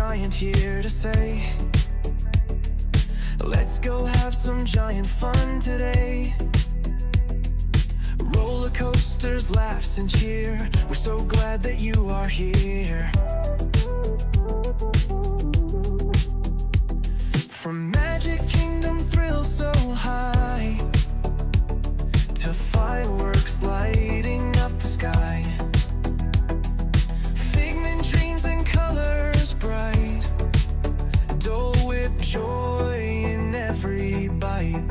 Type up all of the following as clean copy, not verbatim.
giant here to say, let's go have some giant fun today. Roller coasters, laughs and cheer, we're so glad that you are here. From Magic Kingdom thrills so high to fireworks lighting up the sky, figment dreams and colors bright, Dole Whip joy in every bite.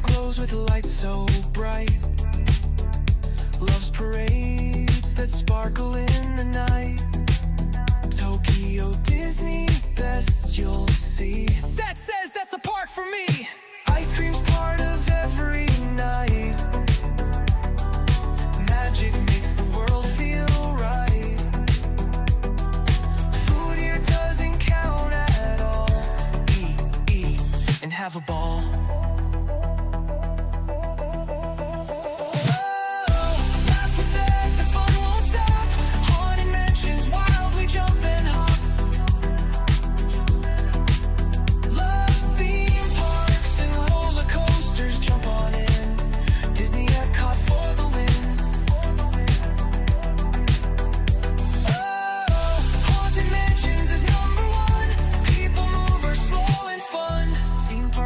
Glows with lights so bright, loves parades that sparkle in the night. Tokyo Disney bests you'll see. That says that's the park for me. Ice cream's part of every night. Magic makes the world feel right. Food here doesn't count at all. Eat and have a ball.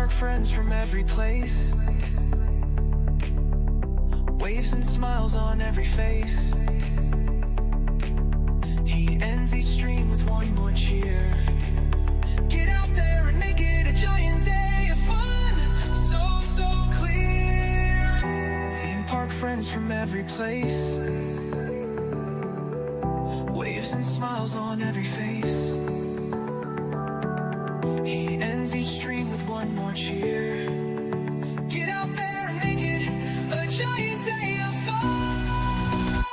Friends from every place, waves and smiles on every face. He ends each dream with one more cheer. Get out there and make it a giant day of fun, so clear. Theme park friends from every place, waves and smiles on every face. He ends each dream with one more cheer. Get out there and make it a giant day of fun.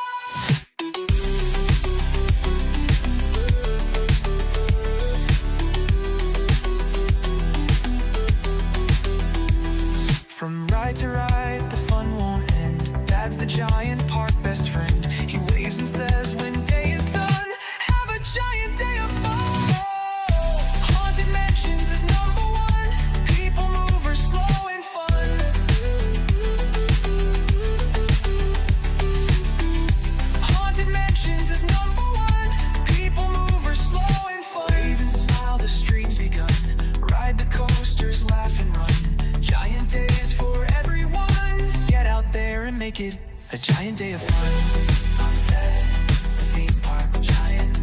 From ride to ride, the fun won't end. Dad's the giant park best friend. He waves and says when day is done, have a giant day of fun. Make it a giant day of fun. I'm Ted, the theme park giant,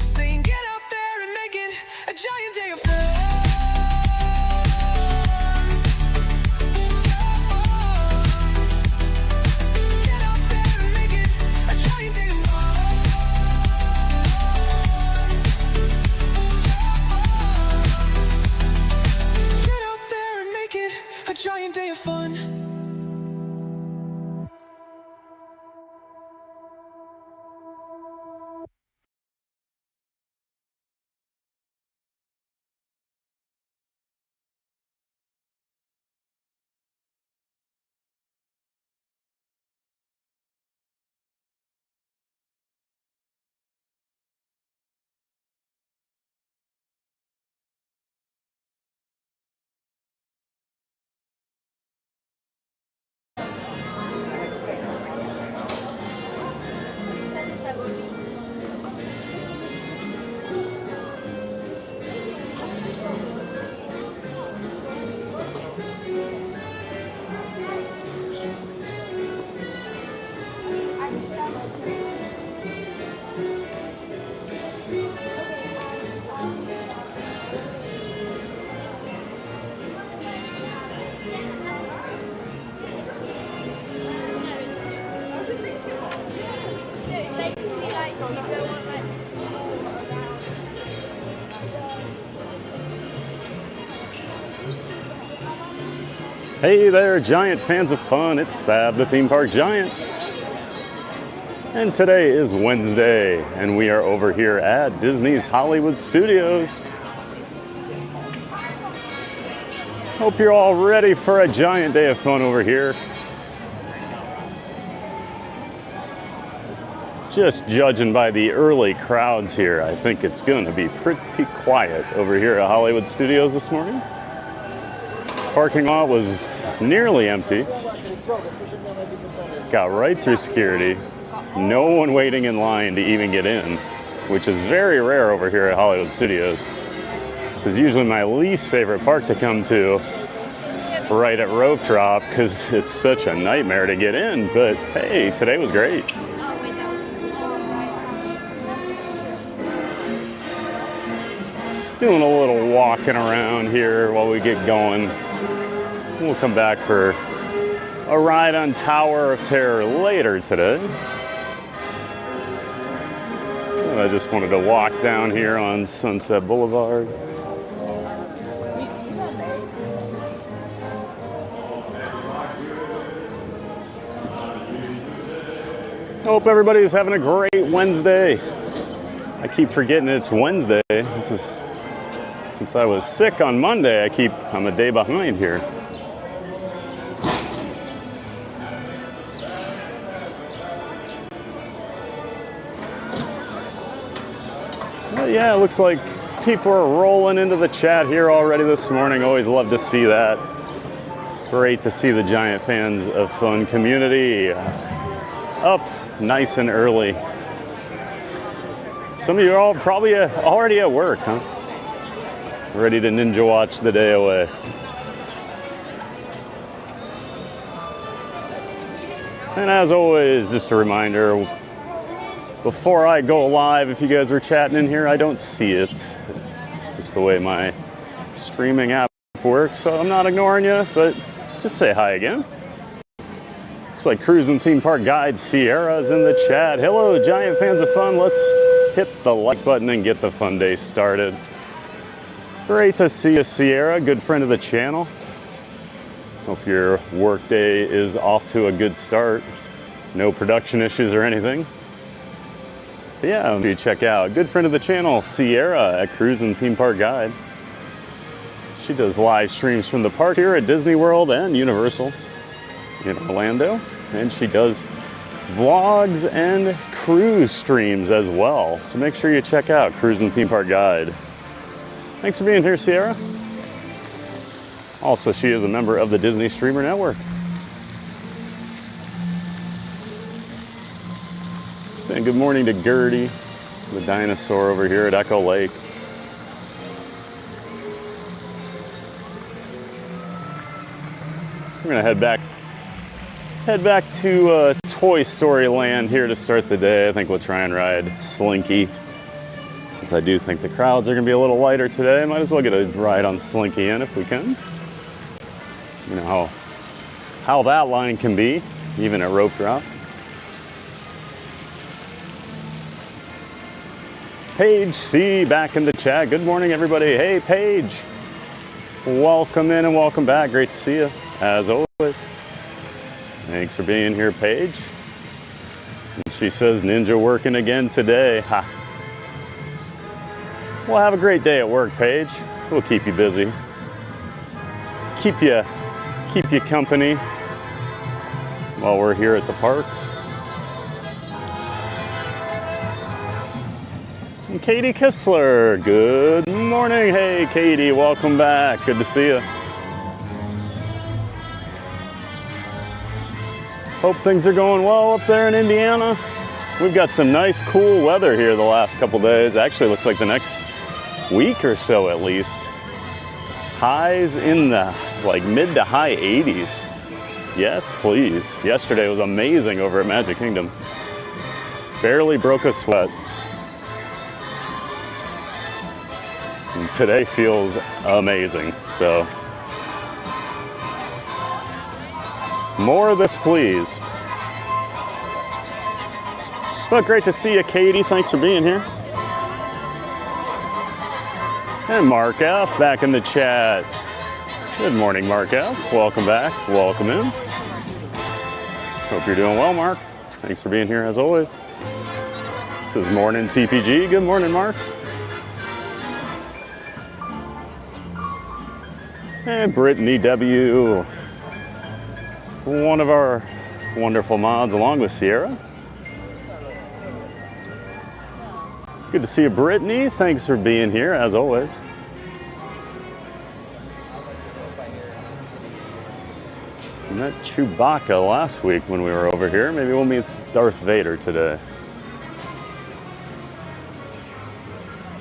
saying get out there and make it a giant day of fun. Get out there and make it a giant day of fun. Get out there and make it a giant day of fun. Hey there, giant fans of fun. It's Fab, the theme park giant. And today is Wednesday, and we are over here at Disney's Hollywood Studios. Hope you're all ready for a giant day of fun over here. Just judging by the early crowds here, I think it's going to be pretty quiet over here at Hollywood Studios this morning. Parking lot was nearly empty. Got right through security. No one waiting in line to even get in, which is very rare over here at Hollywood Studios. This is usually my least favorite park to come to right at rope drop because it's such a nightmare to get in, but hey, today was great. Just doing a little walking around here while we get going. We'll come back for a ride on Tower of Terror later today. I just wanted to walk down here on Sunset Boulevard. Hope everybody's having a great Wednesday. I keep forgetting it's Wednesday. This is since I was sick on Monday. I'm a day behind here. Yeah, it looks like people are rolling into the chat here already this morning. Always love to see that. Great to see the giant fans of fun community up nice and early. Some of you are all probably already at work, huh? Ready to ninja watch the day away. And as always, just a reminder, before I go live, if you guys are chatting in here, I don't see it. Just the way my streaming app works, so I'm not ignoring you, but just say hi again. Looks like Cruise and Theme Park Guide Sierra is in the chat. Hello, giant fans of fun. Let's hit the like button and get the fun day started. Great to see you, Sierra, good friend of the channel. Hope your work day is off to a good start. No production issues or anything. But yeah, you check out good friend of the channel, Sierra at Cruise and Theme Park Guide. She does live streams from the park here at Disney World and Universal in Orlando. And she does vlogs and cruise streams as well. So make sure you check out Cruise and Theme Park Guide. Thanks for being here, Sierra. Also, she is a member of the Disney Streamer Network. Saying good morning to Gertie, the dinosaur over here at Echo Lake. We're gonna head back to Toy Story Land here to start the day. I think we'll try and ride Slinky. Since I do think the crowds are gonna be a little lighter today, might as well get a ride on Slinky in if we can. You know how that line can be, even at rope drop. Paige C back in the chat. Good morning, everybody. Hey, Paige. Welcome in and welcome back. Great to see you, as always. Thanks for being here, Paige. And she says, ninja working again today. Ha. Well, have a great day at work, Paige. We'll keep you busy. Keep you company while we're here at the parks. And Katie Kistler, good morning. Hey, Katie, welcome back. Good to see you. Hope things are going well up there in Indiana. We've got some nice, cool weather here the last couple days. Actually, looks like the next week or so at least. Highs in the mid to high 80s. Yes, please. Yesterday was amazing over at Magic Kingdom. Barely broke a sweat. And today feels amazing, so more of this, please. But great to see you, Katie. Thanks for being here. And Mark F. back in the chat. Good morning, Mark F. Welcome back. Welcome in. Hope you're doing well, Mark. Thanks for being here as always. This is Morning TPG. Good morning, Mark. And Brittany W., one of our wonderful mods, along with Sierra. Good to see you, Brittany. Thanks for being here, as always. I met Chewbacca last week when we were over here. Maybe we'll meet Darth Vader today.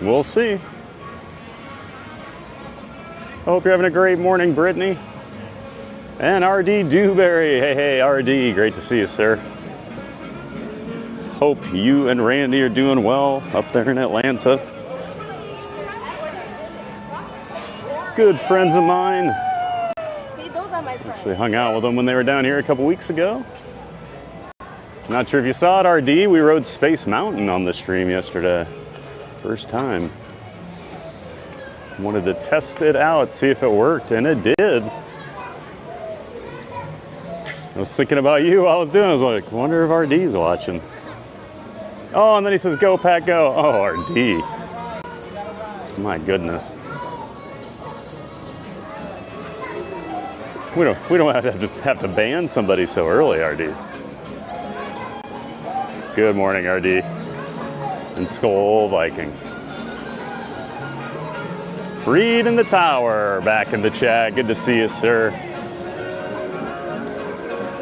We'll see. I hope you're having a great morning, Brittany. And RD Dewberry. Hey, RD. Great to see you, sir. Hope you and Randy are doing well up there in Atlanta. Good friends of mine. Actually hung out with them when they were down here a couple weeks ago. Not sure if you saw it, RD. We rode Space Mountain on the stream yesterday. First time. Wanted to test it out, see if it worked, and it did. I was thinking about you while I was doing it. I was like, wonder if RD's watching. Oh, and then he says, go, Pat, go. Oh, RD. My goodness. We don't have to ban somebody so early, RD. Good morning, RD. And Skull Vikings. Reed in the tower, back in the chat. Good to see you, sir.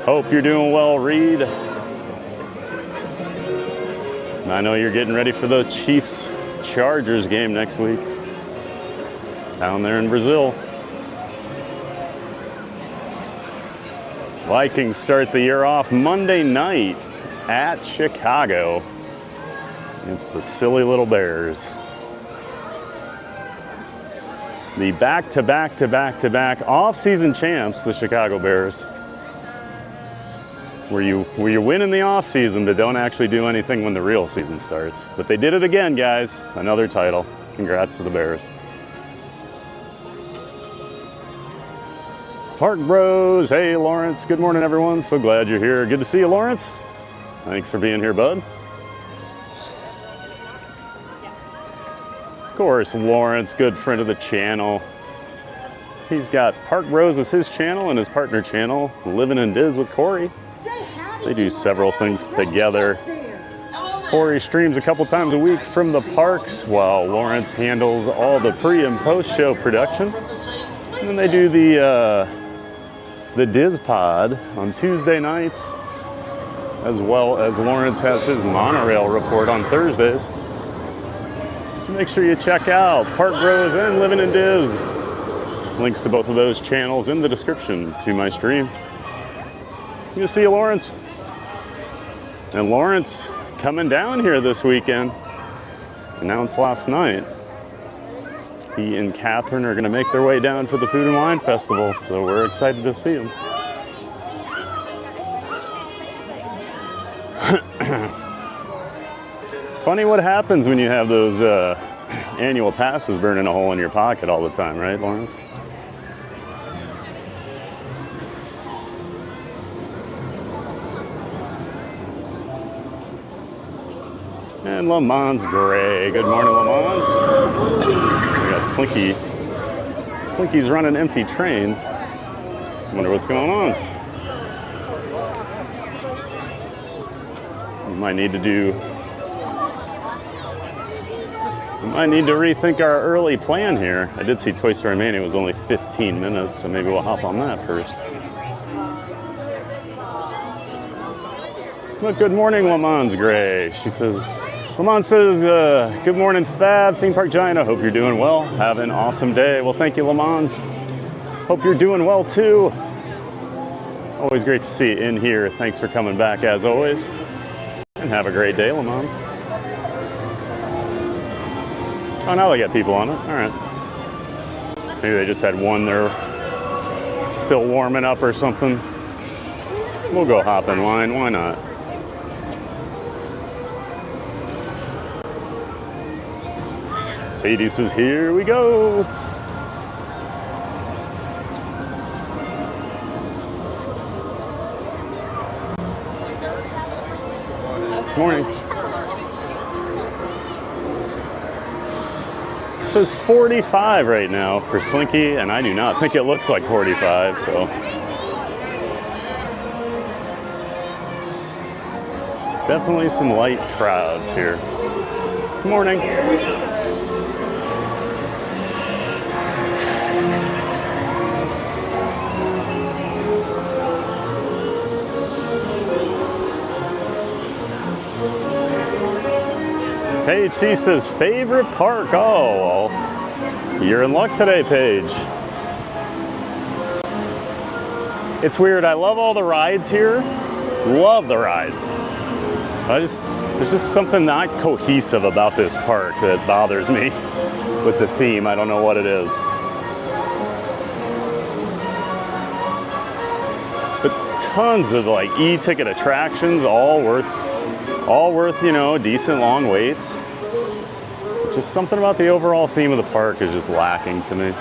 Hope you're doing well, Reed. I know you're getting ready for the Chiefs-Chargers game next week. Down there in Brazil. Vikings start the year off Monday night at Chicago. It's the silly little Bears. The back-to-back off-season champs, the Chicago Bears. Where you win in the off-season, but don't actually do anything when the real season starts. But they did it again, guys. Another title. Congrats to the Bears. Park Bros. Hey, Lawrence. Good morning, everyone. So glad you're here. Good to see you, Lawrence. Thanks for being here, bud. Of course, Lawrence, good friend of the channel. He's got Park Bros as his channel and his partner channel, Living in Diz with Corey. They do several things together. Corey streams a couple times a week from the parks, while Lawrence handles all the pre- and post-show production. And then they do the Diz Pod on Tuesday nights, as well as Lawrence has his monorail report on Thursdays. So make sure you check out Park Bros and Living in Diz. Links to both of those channels in the description to my stream. You'll see you, Lawrence. And Lawrence coming down here this weekend. Announced last night. He and Catherine are going to make their way down for the Food and Wine Festival, so we're excited to see them. Funny what happens when you have those annual passes burning a hole in your pocket all the time, right, Lawrence? And Lamont's Gray. Good morning, Lamont. We got Slinky. Slinky's running empty trains. Wonder what's going on. We might need to rethink our early plan here. I did see Toy Story Mania was only 15 minutes, so maybe we'll hop on that first. Look, good morning, Lamont's Gray. She says, Lamont says, good morning, Thad, Theme Park Giant. I hope you're doing well. Have an awesome day. Well, thank you, Lamont. Hope you're doing well, too. Always great to see you in here. Thanks for coming back, as always. And have a great day, Lamont. Oh, now they got people on it. All right. Maybe they just had one they're still warming up or something. We'll go hop in line. Why not? Katie says, here we go. Morning. It says 45 right now for Slinky, and I do not think it looks like 45, so. Definitely some light crowds here. Good morning. Paige C says, favorite park? Oh, well, you're in luck today, Paige. It's weird. I love all the rides here. Love the rides. There's just something not cohesive about this park that bothers me with the theme. I don't know what it is. But tons of like e-ticket attractions, all worth, you know, decent long waits. Just something about the overall theme of the park is just lacking to me.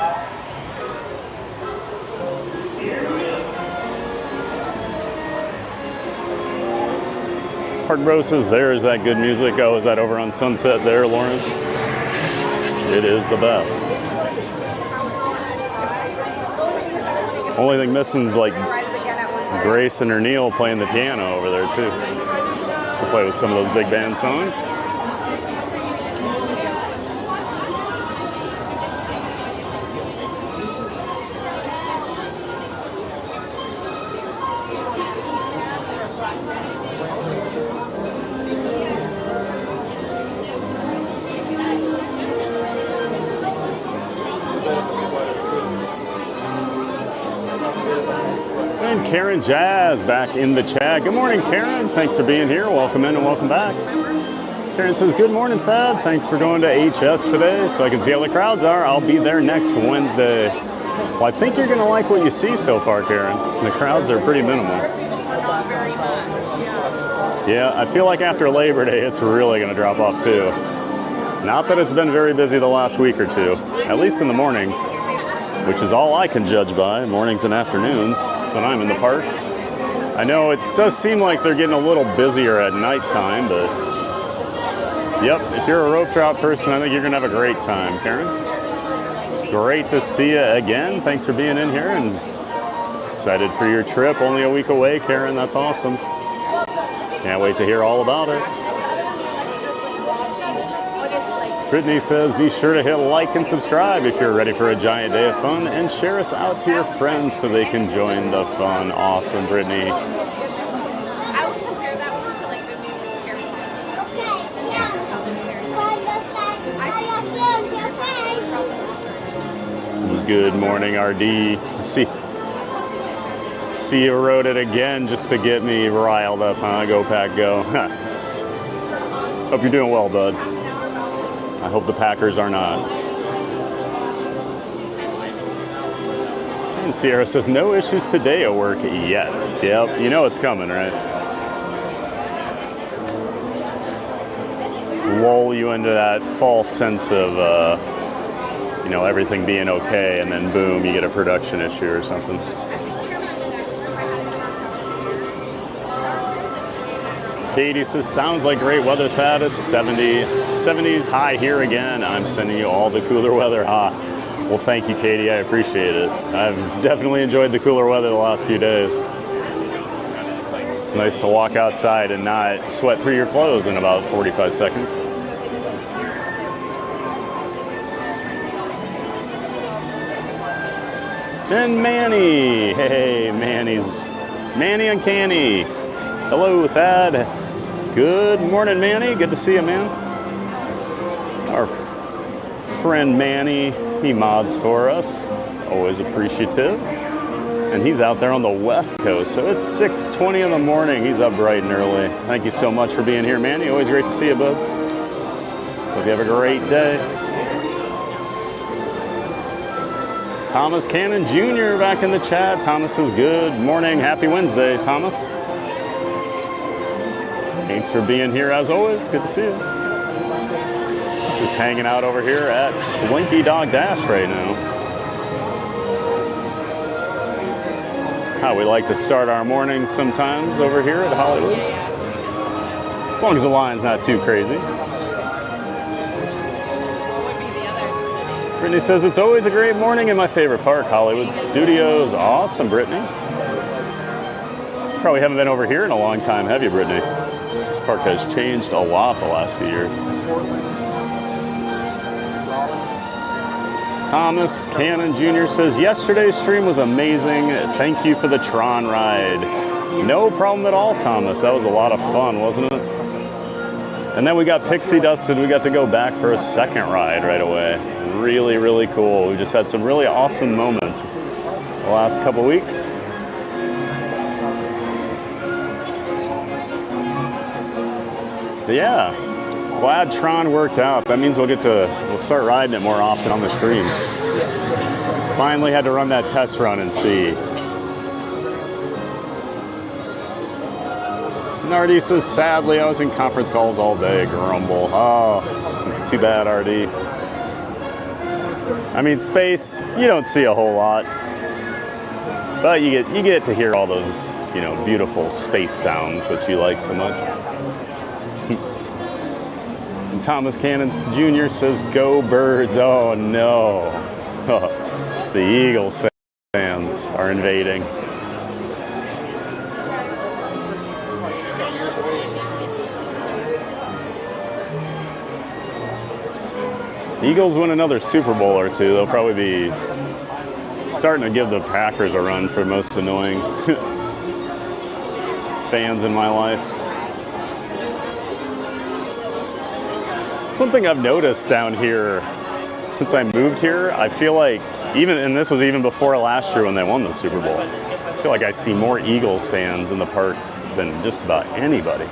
Park Bro says, there's that good music. Oh, is that over on Sunset there, Lawrence? It is the best. Only thing missing is like Grace and her Neil playing the piano over there too. To play with some of those big band songs. And Karen Jazz back in the chat. Good morning, Karen. Thanks for being here. Welcome in and welcome back. Karen says, good morning, Thad. Thanks for going to HS today so I can see how the crowds are. I'll be there next Wednesday. Well, I think you're going to like what you see so far, Karen. The crowds are pretty minimal. Yeah, I feel like after Labor Day, it's really going to drop off too. Not that it's been very busy the last week or two, at least in the mornings, which is all I can judge by, mornings and afternoons. That's when I'm in the parks. I know it does seem like they're getting a little busier at nighttime, but yep, if you're a rope drop person, I think you're gonna have a great time, Karen. Great to see you again. Thanks for being in here and excited for your trip. Only a week away, Karen, that's awesome. Can't wait to hear all about it. Brittany says, be sure to hit like and subscribe if you're ready for a giant day of fun, and share us out to your friends so they can join the fun. Awesome, Brittany. Good morning, RD. See you wrote it again just to get me riled up, huh? Go Pack, go. Hope you're doing well, bud. I hope the Packers are not. And Sierra says, no issues today at work yet. Yep, you know it's coming, right? Lull you into that false sense of, you know, everything being okay, and then boom, you get a production issue or something. Katie says, sounds like great weather, Thad. It's 70s high here again. I'm sending you all the cooler weather. Well, thank you, Katie. I appreciate it. I've definitely enjoyed the cooler weather the last few days. It's nice to walk outside and not sweat through your clothes in about 45 seconds. And Manny. Hey, Manny Uncanny. Hello, Thad. Good morning, Manny. Good to see you, man. Our friend Manny, he mods for us. Always appreciative. And he's out there on the West Coast, so it's 6:20 in the morning. He's up bright and early. Thank you so much for being here, Manny. Always great to see you, bud. Hope you have a great day. Thomas Cannon Jr. back in the chat. Thomas says, good morning. Happy Wednesday, Thomas. Thanks for being here as always. Good to see you. Just hanging out over here at Slinky Dog Dash right now. How we like to start our mornings sometimes over here at Hollywood. As long as the line's not too crazy. Brittany says, it's always a great morning in my favorite park, Hollywood Studios. Awesome, Brittany. Probably haven't been over here in a long time, have you, Brittany? This park has changed a lot the last few years. Thomas Cannon Jr. says, yesterday's stream was amazing. Thank you for the Tron ride. No problem at all, Thomas. That was a lot of fun, wasn't it? And then we got pixie dusted. We got to go back for a second ride right away. Really, really cool. We just had some really awesome moments the last couple weeks. But yeah, glad Tron worked out. That means we'll start riding it more often on the streams. Finally had to run that test run and see. RD says, sadly, I was in conference calls all day. Grumble. Oh, too bad, RD. I mean, space, you don't see a whole lot. But you get to hear all those, beautiful space sounds that you like so much. And Thomas Cannon Jr. says, go Birds. Oh, no. The Eagles fans are invading. Eagles win another Super Bowl or two, they'll probably be starting to give the Packers a run for most annoying fans in my life. It's one thing I've noticed down here since I moved here. I feel like and this was even before last year when they won the Super Bowl, I feel like I see more Eagles fans in the park than just about anybody.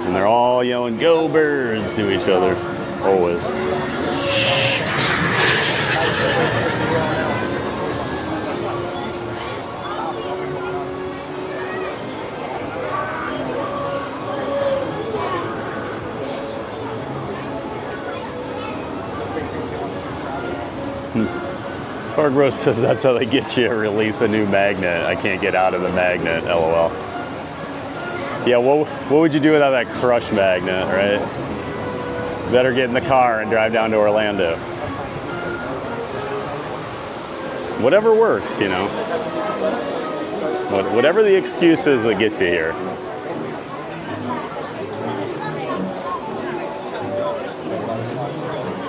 And they're all yelling, go Birds, to each other, always. Park Rose says that's how they get you to release a new magnet. I can't get out of the magnet, LOL. Yeah, what would you do without that crush magnet, right? Better get in the car and drive down to Orlando. Whatever works, Whatever the excuse is that gets you here.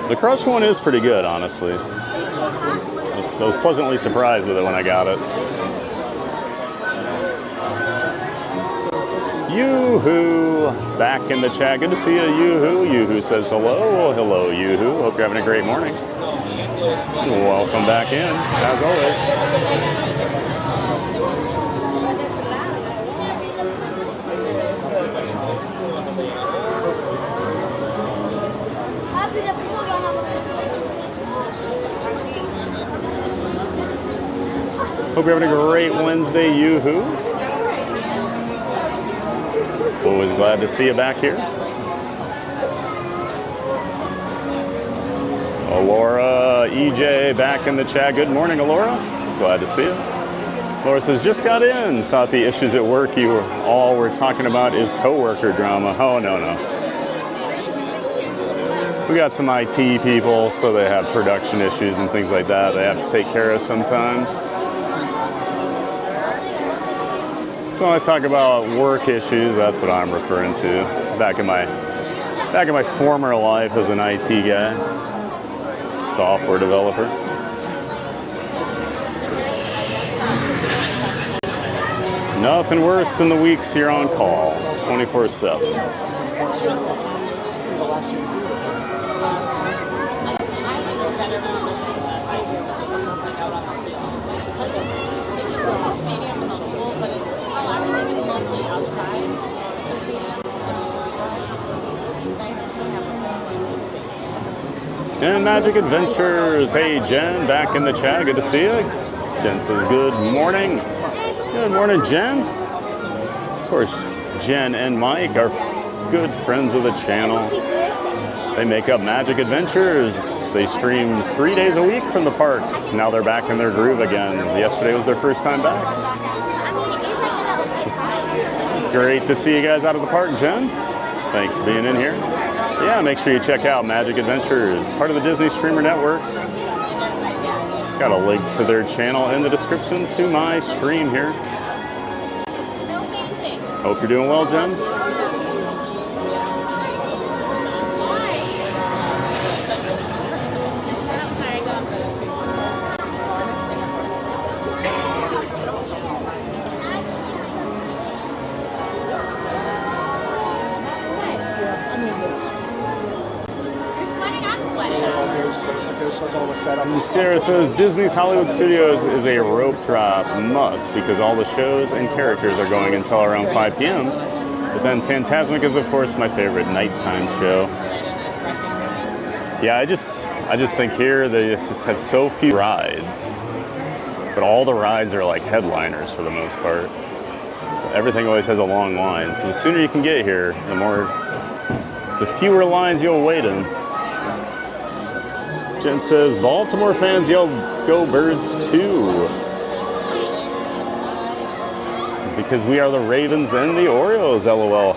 The crush one is pretty good, honestly. I was pleasantly surprised with it when I got it. Yoo-hoo, back in the chat. Good to see you, Yoo-hoo. Yoo-hoo says hello. Well, hello, Yoo-hoo. Hope you're having a great morning. Welcome back in, as always. Hope you're having a great Wednesday, Yoo-hoo. Always glad to see you back here. Alora, EJ, back in the chat. Good morning, Alora. Glad to see you. Laura says, just got in. Thought the issues at work you all were talking about is coworker drama. Oh, no. We got some IT people, so they have production issues and things like that they have to take care of sometimes. So when I talk about work issues, that's what I'm referring to. Back in my former life as an IT guy, software developer. Nothing worse than the weeks you're on call, 24/7. And Magic Adventures. Hey, Jen, back in the chat. Good to see you. Jen says, good morning. Good morning, Jen. Of course, Jen and Mike are good friends of the channel. They make up Magic Adventures. They stream 3 days a week from the parks. Now they're back in their groove again. Yesterday was their first time back. It's great to see you guys out of the park, Jen. Thanks for being in here. Yeah, make sure you check out Magic Adventures, part of the Disney Streamer Network. Got a link to their channel in the description to my stream here. Hope you're doing well, Jen. Sarah says Disney's Hollywood Studios is a rope drop must because all the shows and characters are going until around 5 p.m. But then Fantasmic is, of course, my favorite nighttime show. Yeah, I just think here they just have so few rides, but all the rides are like headliners for the most part. So everything always has a long line. So the sooner you can get here, the fewer lines you'll wait in. Jen says, Baltimore fans yell, "Go Birds" too. Because we are the Ravens and the Orioles, LOL.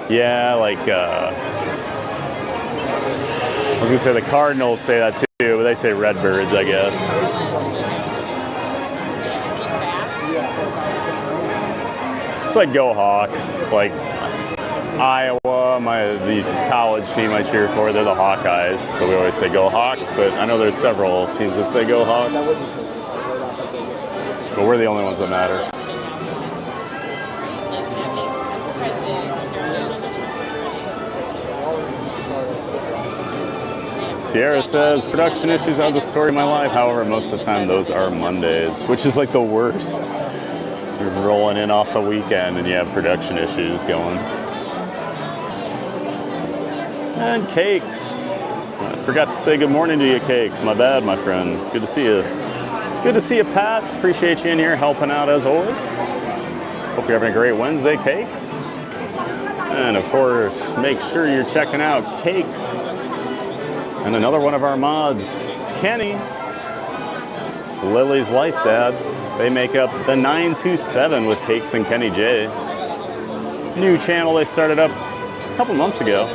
Yeah, like, I was gonna say the Cardinals say that too, but they say Redbirds, I guess. It's like Go Hawks, like Iowa, the college team I cheer for, they're the Hawkeyes, so we always say Go Hawks, but I know there's several teams that say Go Hawks. But we're the only ones that matter. Sierra says, production issues are the story of my life, however, most of the time those are Mondays, which is like the worst. You're rolling in off the weekend and you have production issues going. And Cakes. I forgot to say good morning to you, Cakes. My bad, my friend. Good to see you. Good to see you, Pat. Appreciate you in here helping out as always. Hope you're having a great Wednesday, Cakes. And of course, make sure you're checking out Cakes and another one of our mods, Kenny, Lily's Life Dad. They make up the 927 with Cakes and Kenny J. New channel they started up a couple months ago.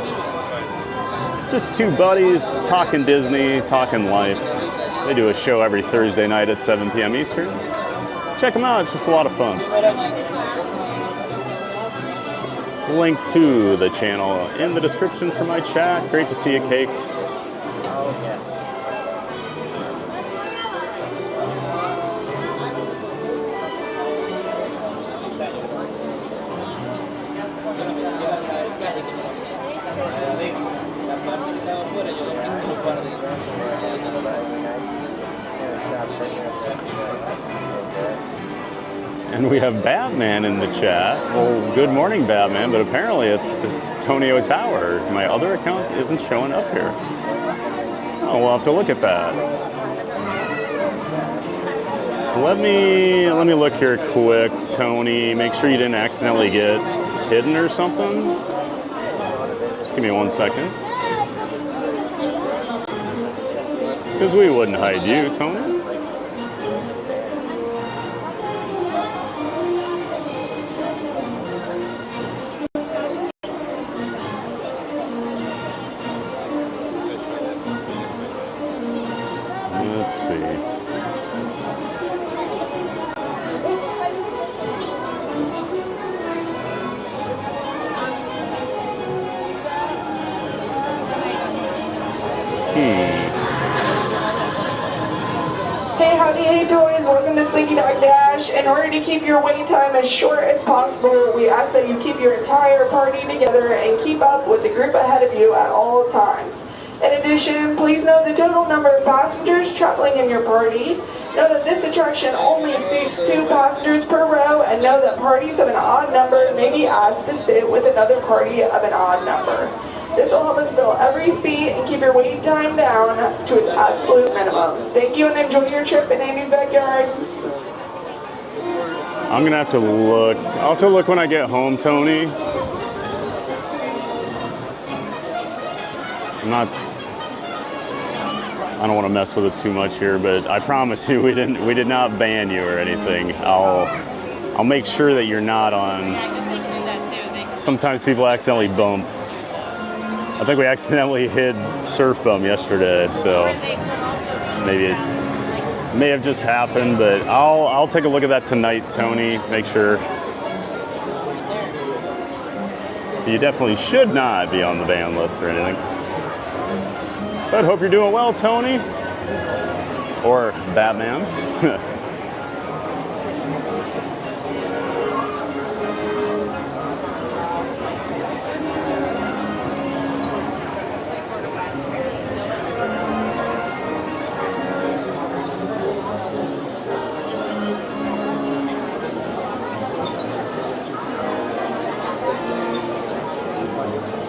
Just two buddies talking Disney, talking life. They do a show every Thursday night at 7 p.m. Eastern. Check them out, it's just a lot of fun. Link to the channel in the description for my chat. Great to see you, Cakes. And we have Batman in the chat. Well, good morning, Batman, but apparently it's Tonio Tower. My other account isn't showing up here. Oh, we'll have to look at that. Let me look here quick, Tony. Make sure you didn't accidentally get hidden or something. Just give me 1 second. Because we wouldn't hide you, Tony. Let's see. Hey, howdy, hey toys, welcome to Slinky Dog Dash. In order to keep your wait time as short as possible, we ask that you keep your entire party together and keep up with the group ahead of you at all times. In addition, please know the total number of passengers traveling in your party. Know that this attraction only seats 2 passengers per row, and know that parties of an odd number may be asked to sit with another party of an odd number. This will help us fill every seat and keep your waiting time down to its absolute minimum. Thank you and enjoy your trip in Amy's backyard. I'm gonna have to look. I'll have to look when I get home, Tony. I don't want to mess with it too much here, but I promise you we did not ban you or anything. I'll make sure that you're not on. Sometimes people accidentally bump. I think we accidentally hid Surf Bum yesterday, so maybe it may have just happened, but I'll take a look at that tonight, Tony. Make sure. You definitely should not be on the ban list or anything. But hope you're doing well, Tony. Or Batman.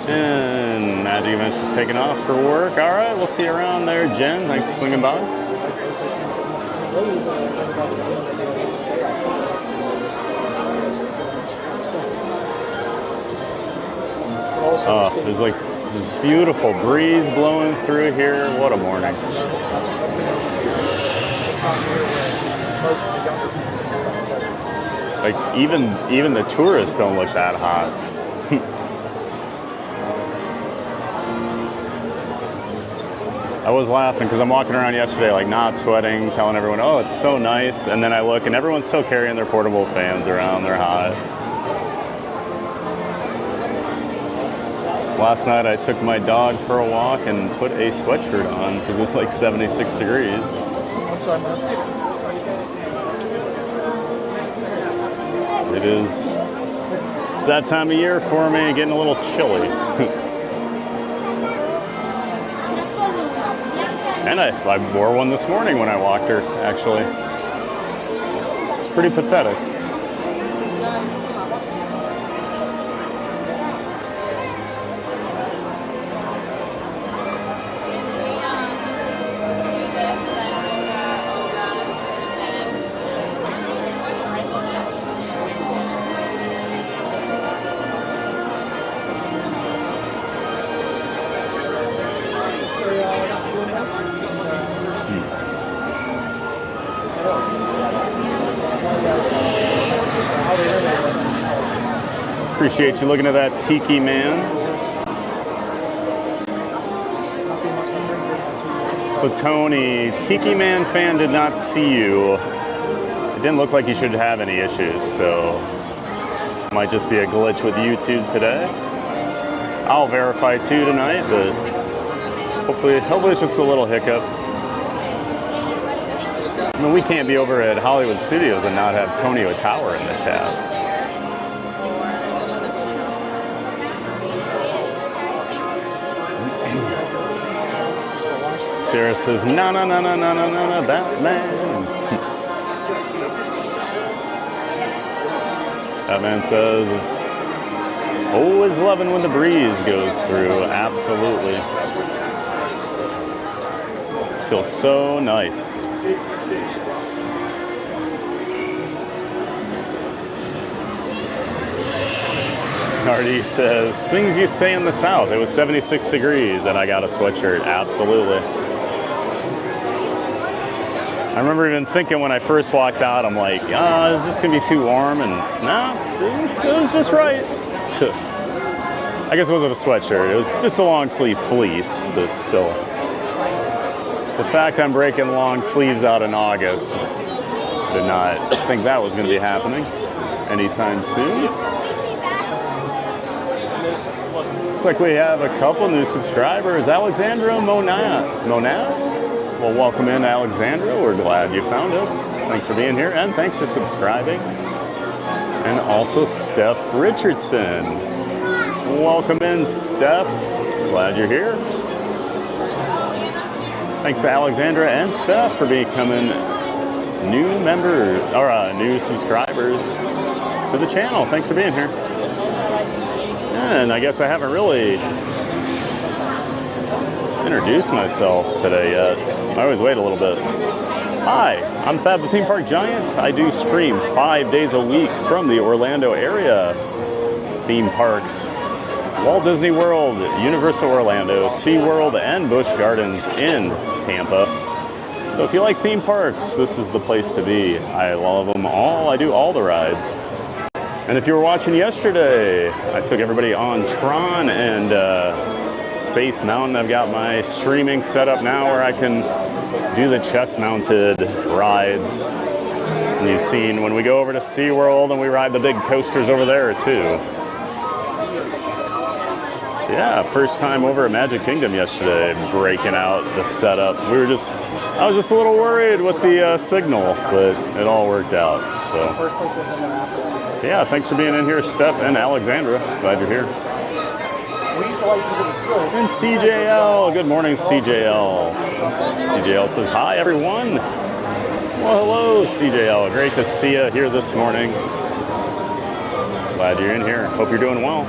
And Magic Adventures taking off for work. All right, we'll see you around there, Jen. Thanks for swinging by. Oh, there's like this beautiful breeze blowing through here. What a morning. Like even the tourists don't look that hot. I was laughing because I'm walking around yesterday like not sweating, telling everyone, oh, it's so nice. And then I look and everyone's still carrying their portable fans around. They're hot. Last night I took my dog for a walk and put a sweatshirt on because it's like 76 degrees. It's that time of year for me, getting a little chilly. And I wore one this morning when I walked her, actually. It's pretty pathetic. Appreciate you looking at that Tiki Man. So Tony, Tiki Man fan did not see you. It didn't look like you should have any issues, so might just be a glitch with YouTube today. I'll verify too tonight, but hopefully it's just a little hiccup. I mean, we can't be over at Hollywood Studios and not have Tony Tower in the chat. Sarah says, no, Batman. Batman says, always loving when the breeze goes through. Absolutely. Feels so nice. Nardi says, things you say in the South. It was 76 degrees and I got a sweatshirt. Absolutely. I remember even thinking when I first walked out, I'm like, is this going to be too warm? And no, it was just right. I guess it wasn't a sweatshirt. It was just a long sleeve fleece, but still. The fact I'm breaking long sleeves out in August, did not think that was going to be happening anytime soon. Looks like we have a couple new subscribers. Alexandra Monad. Well, welcome in, Alexandra. We're glad you found us. Thanks for being here, and thanks for subscribing. And also Steph Richardson. Welcome in, Steph. Glad you're here. Thanks to Alexandra and Steph for becoming new members or new subscribers to the channel. Thanks for being here. And I guess I haven't really introduced myself today yet. I always wait a little bit. Hi, I'm Thad the Theme Park Giant. I do stream 5 days a week from the Orlando area theme parks. Walt Disney World, Universal Orlando, SeaWorld, and Busch Gardens in Tampa. So if you like theme parks, this is the place to be. I love them all. I do all the rides. And if you were watching yesterday, I took everybody on Tron and Space Mountain. I've got my streaming set up now where I can do the chest-mounted rides. And you've seen when we go over to SeaWorld and we ride the big coasters over there too. Yeah, first time over at Magic Kingdom yesterday, breaking out the setup. I was just a little worried with the signal, but it all worked out. So, yeah, thanks for being in here, Steph and Alexandra. Glad you're here. We used to like because it was good. And CJL, good morning, CJL. CJL says hi, everyone. Well, hello, CJL. Great to see you here this morning. Glad you're in here. Hope you're doing well.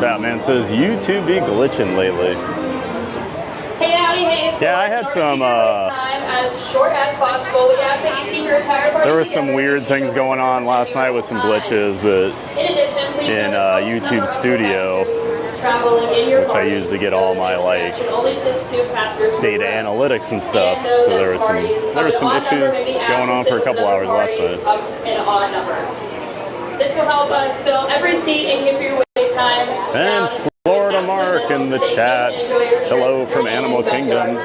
Batman says, YouTube be glitching lately. Hey, howdy, hey. Yeah, I had some, time as short as possible. We ask that you keep your entire party there was some together. weird things going on last night with some glitches, but In addition, please in note YouTube Studio, traveling in your which I use to get all my like only sits 2 passengers per data row. analytics and stuff. And know So that there was some parties of the odd issues number may be going on asked to for a sit couple with hours last another night. party of an odd number. This will help us fill every seat and give your wait time. And Florida Mark in the chat. Hello from Animal Kingdom.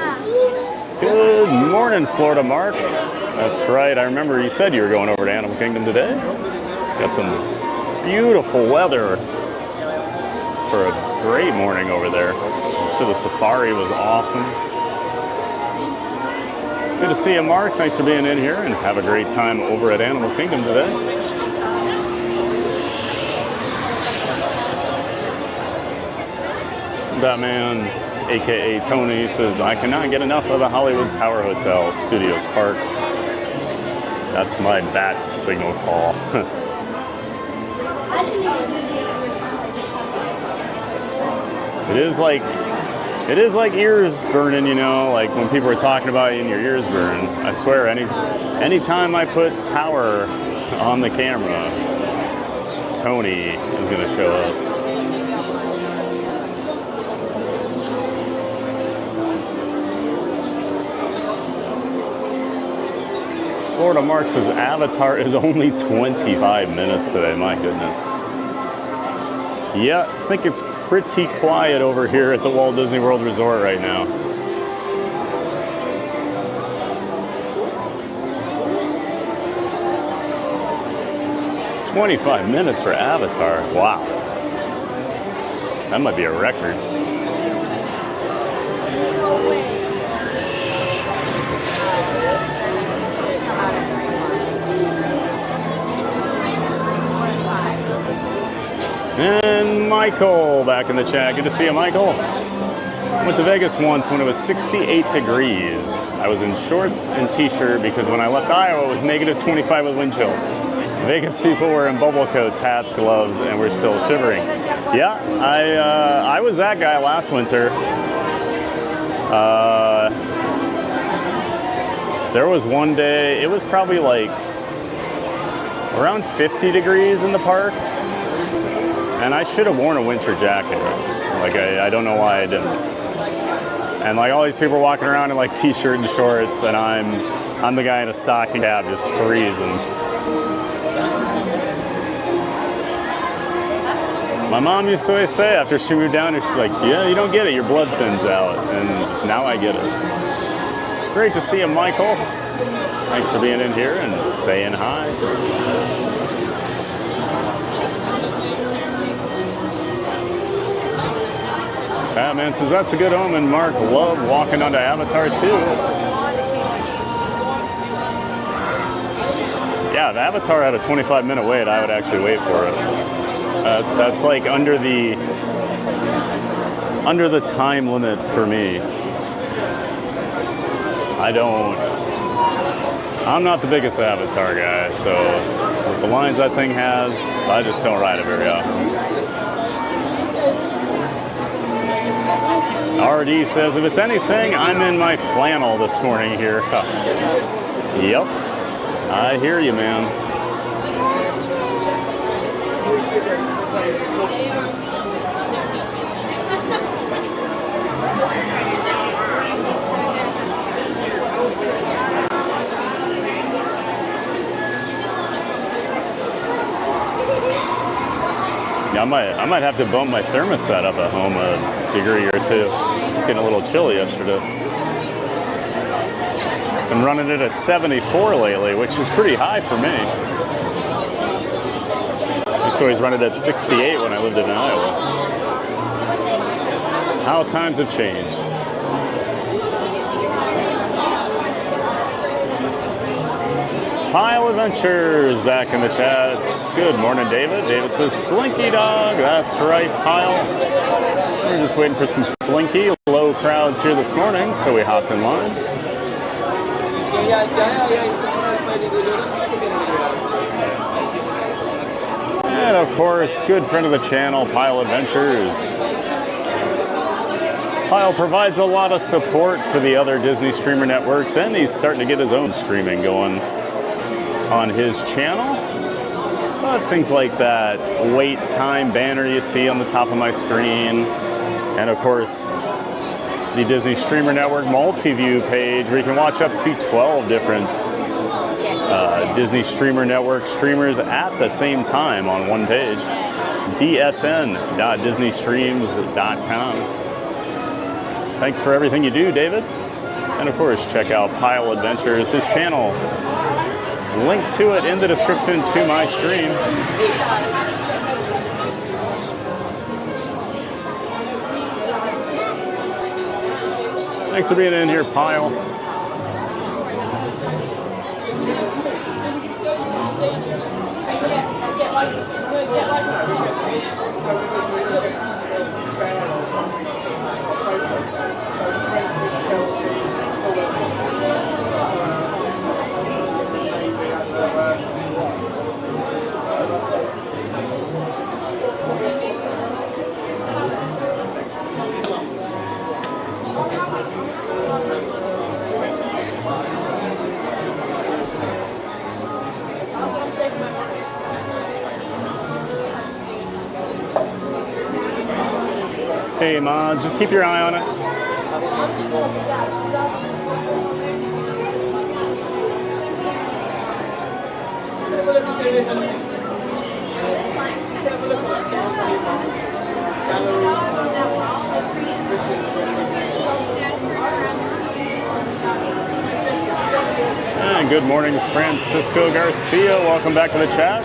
Good morning, Florida Mark. That's right. I remember you said you were going over to Animal Kingdom today. Got some beautiful weather for a great morning over there. So the safari was awesome. Good to see you, Mark. Thanks for being in here and have a great time over at Animal Kingdom today. Batman, aka Tony, says, I cannot get enough of the Hollywood Tower Hotel Studios Park. That's my bat signal call. It is like ears burning, you know, like when people are talking about you and your ears burn. I swear, anytime I put Tower on the camera, Tony is gonna show up. Florida Mark says Avatar is only 25 minutes today. My goodness. Yeah, I think it's pretty quiet over here at the Walt Disney World Resort right now. "25 minutes for Avatar. Wow. That might be a record. And Michael back in the chat. Good to see you, Michael. Went to Vegas once when it was 68 degrees. I was in shorts and t-shirt because when I left Iowa it was negative 25 with wind chill. Vegas people were in bubble coats, hats, gloves, and we're still shivering. Yeah, I was that guy last winter. There was one day, it was probably like around 50 degrees in the park. And I should have worn a winter jacket. Like, I don't know why I didn't. And like all these people walking around in like t-shirt and shorts, and I'm the guy in a stocking cap just freezing. My mom used to always say after she moved down here, she's like, yeah, you don't get it, your blood thins out. And now I get it. Great to see you, Michael. Thanks for being in here and saying hi. Batman says, that's a good omen. Mark loved walking onto Avatar too. Yeah, if Avatar had a 25-minute wait, I would actually wait for it. That's like under the time limit for me. I'm not the biggest Avatar guy, so with the lines that thing has, I just don't ride it very often. RD says, if it's anything, I'm in my flannel this morning here. Yep, I hear you, man. Yeah, I might have to bump my thermostat up at home a degree or two. It's getting a little chilly yesterday. Been running it at 74 lately, which is pretty high for me. I used to always run it at 68 when I lived in Iowa. How times have changed. Pile Adventures back in the chat. Good morning, David. David says Slinky Dog. That's right, Pile. We're just waiting for some Slinky. Low crowds here this morning, so we hopped in line. And of course, good friend of the channel, Pile Adventures. Pile provides a lot of support for the other Disney streamer networks, and he's starting to get his own streaming going on his channel. But things like that wait time banner you see on the top of my screen, and of course the Disney Streamer Network multi-view page where you can watch up to 12 different Disney Streamer Network streamers at the same time on one page. dsn.disneystreams.com. Thanks for everything you do, David. And of course, check out Pile Adventures, his channel. Link to it in the description to my stream. Thanks for being in here, Pile. Hey, Ma, just keep your eye on it. And good morning, Francisco Garcia. Welcome back to the chat.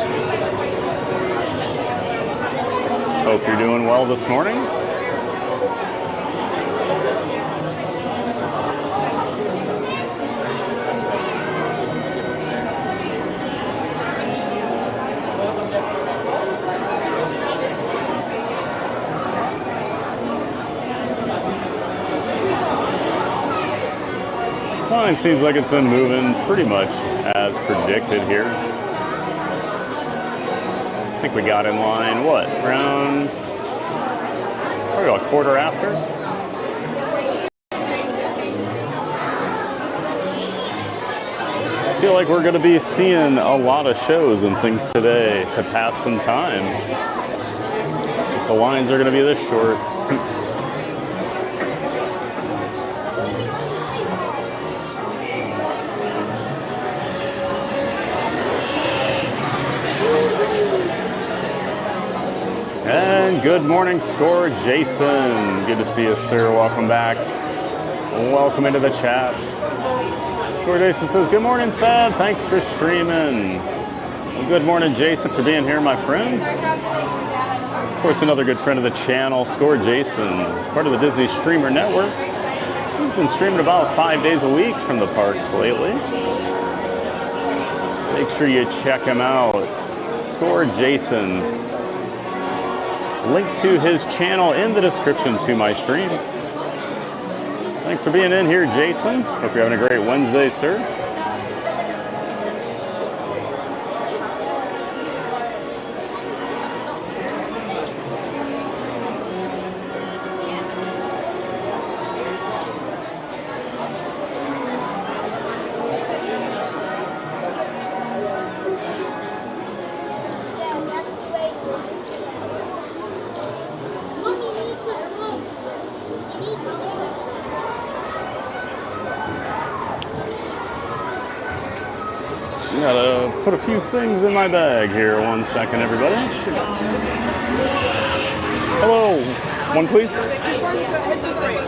Hope you're doing well this morning. Line seems like it's been moving pretty much as predicted here. I think we got in line, what, around probably about a quarter after? I feel like we're going to be seeing a lot of shows and things today to pass some time. If the lines are going to be this short. And good morning, Score Jason. Good to see you, sir. Welcome back. Welcome into the chat. Score Jason says, good morning, Thad. Thanks for streaming. Well, good morning, Jason. Thanks for being here, my friend. Of course, another good friend of the channel, Score Jason, part of the Disney Streamer Network. He's been streaming about 5 days a week from the parks lately. Make sure you check him out. Score Jason. Link to his channel in the description to my stream. Thanks for being in here, Jason. Hope you're having a great Wednesday, sir. Gotta put a few things in my bag here. 1 second, everybody. Hello. One, please.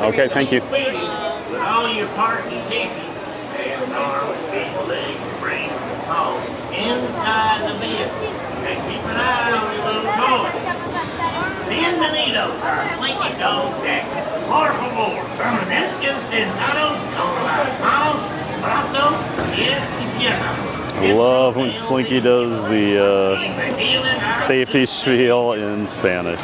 Okay, thank you. With all your parts and pieces, hands, arms, feet, legs, springs, all inside the vehicle. And keep an eye on your little toys. Bienvenidos a Slinky Dog Dash. Por favor, permanezcan sentados con las manos, brazos, pies y piernas. I love when Slinky does the safety spiel in Spanish.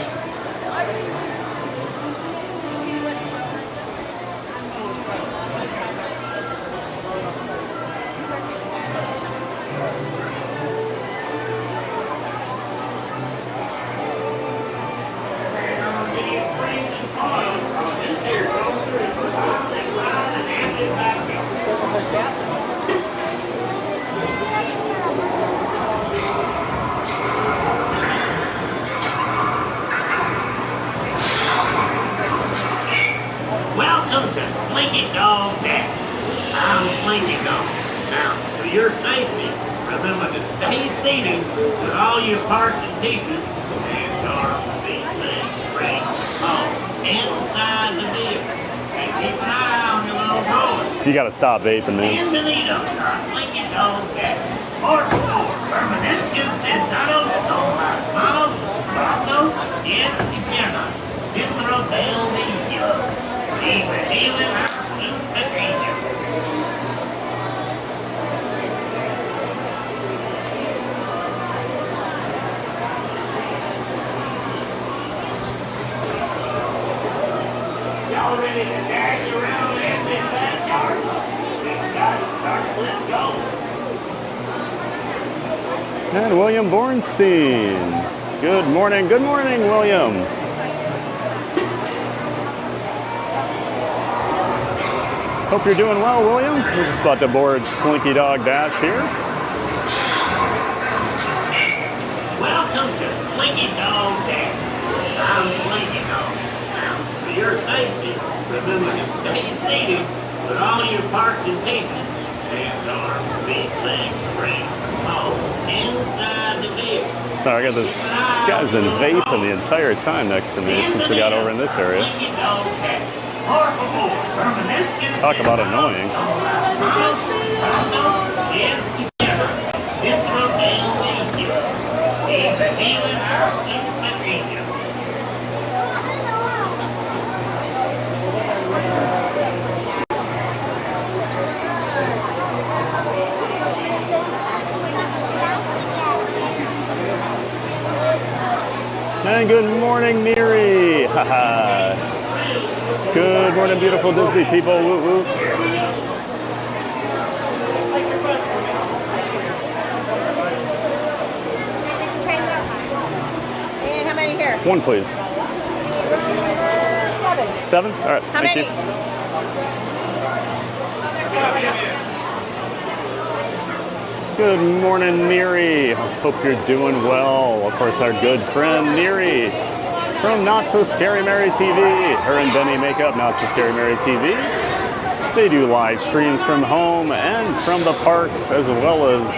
Welcome to Slinky Dog Dash. I'm Slinky Dog. Now, for your safety, remember to stay seated with all your parts and pieces, hands, arms, feet, legs, springs, all inside the vehicle. And keep an eye on your little toys. You gotta stop vaping, man. Bienvenidos a Slinky Dog Dash. Por favor, permanezcan sentados con las manos, brazos, pies y piernas dentro del vehículo. Y vigilen a sus pequeños. Y'all ready to dash around in this backyard? Then guys, let's go. And William Bornstein. Good morning, William. Hope you're doing well, William. We're just about to board Slinky Dog Dash here. Welcome to Slinky Dog Dash. I'm Slinky Dog. Now, for your safety, remember to stay seated with all your parts and pieces, hands, arms, feet, legs, springs, all inside the vehicle. Sorry, I got this guy's been vaping the entire time next to me since we got over in this area. Slinky Dog Dash. Por favor, permanezcan Talk about annoying. dentro del vehículo. Y vigilen a sus pequeños. And good morning, Miri. Haha. Good morning, beautiful Disney people. Woo woo. And how many here? One, please. 7. 7? All right. How Thank many? you. Good morning, Miri. Hope you're doing well. Of course, our good friend Miri from Not So Scary Mary TV. Her and Benny make up Not So Scary Mary TV. They do live streams from home and from the parks, as well as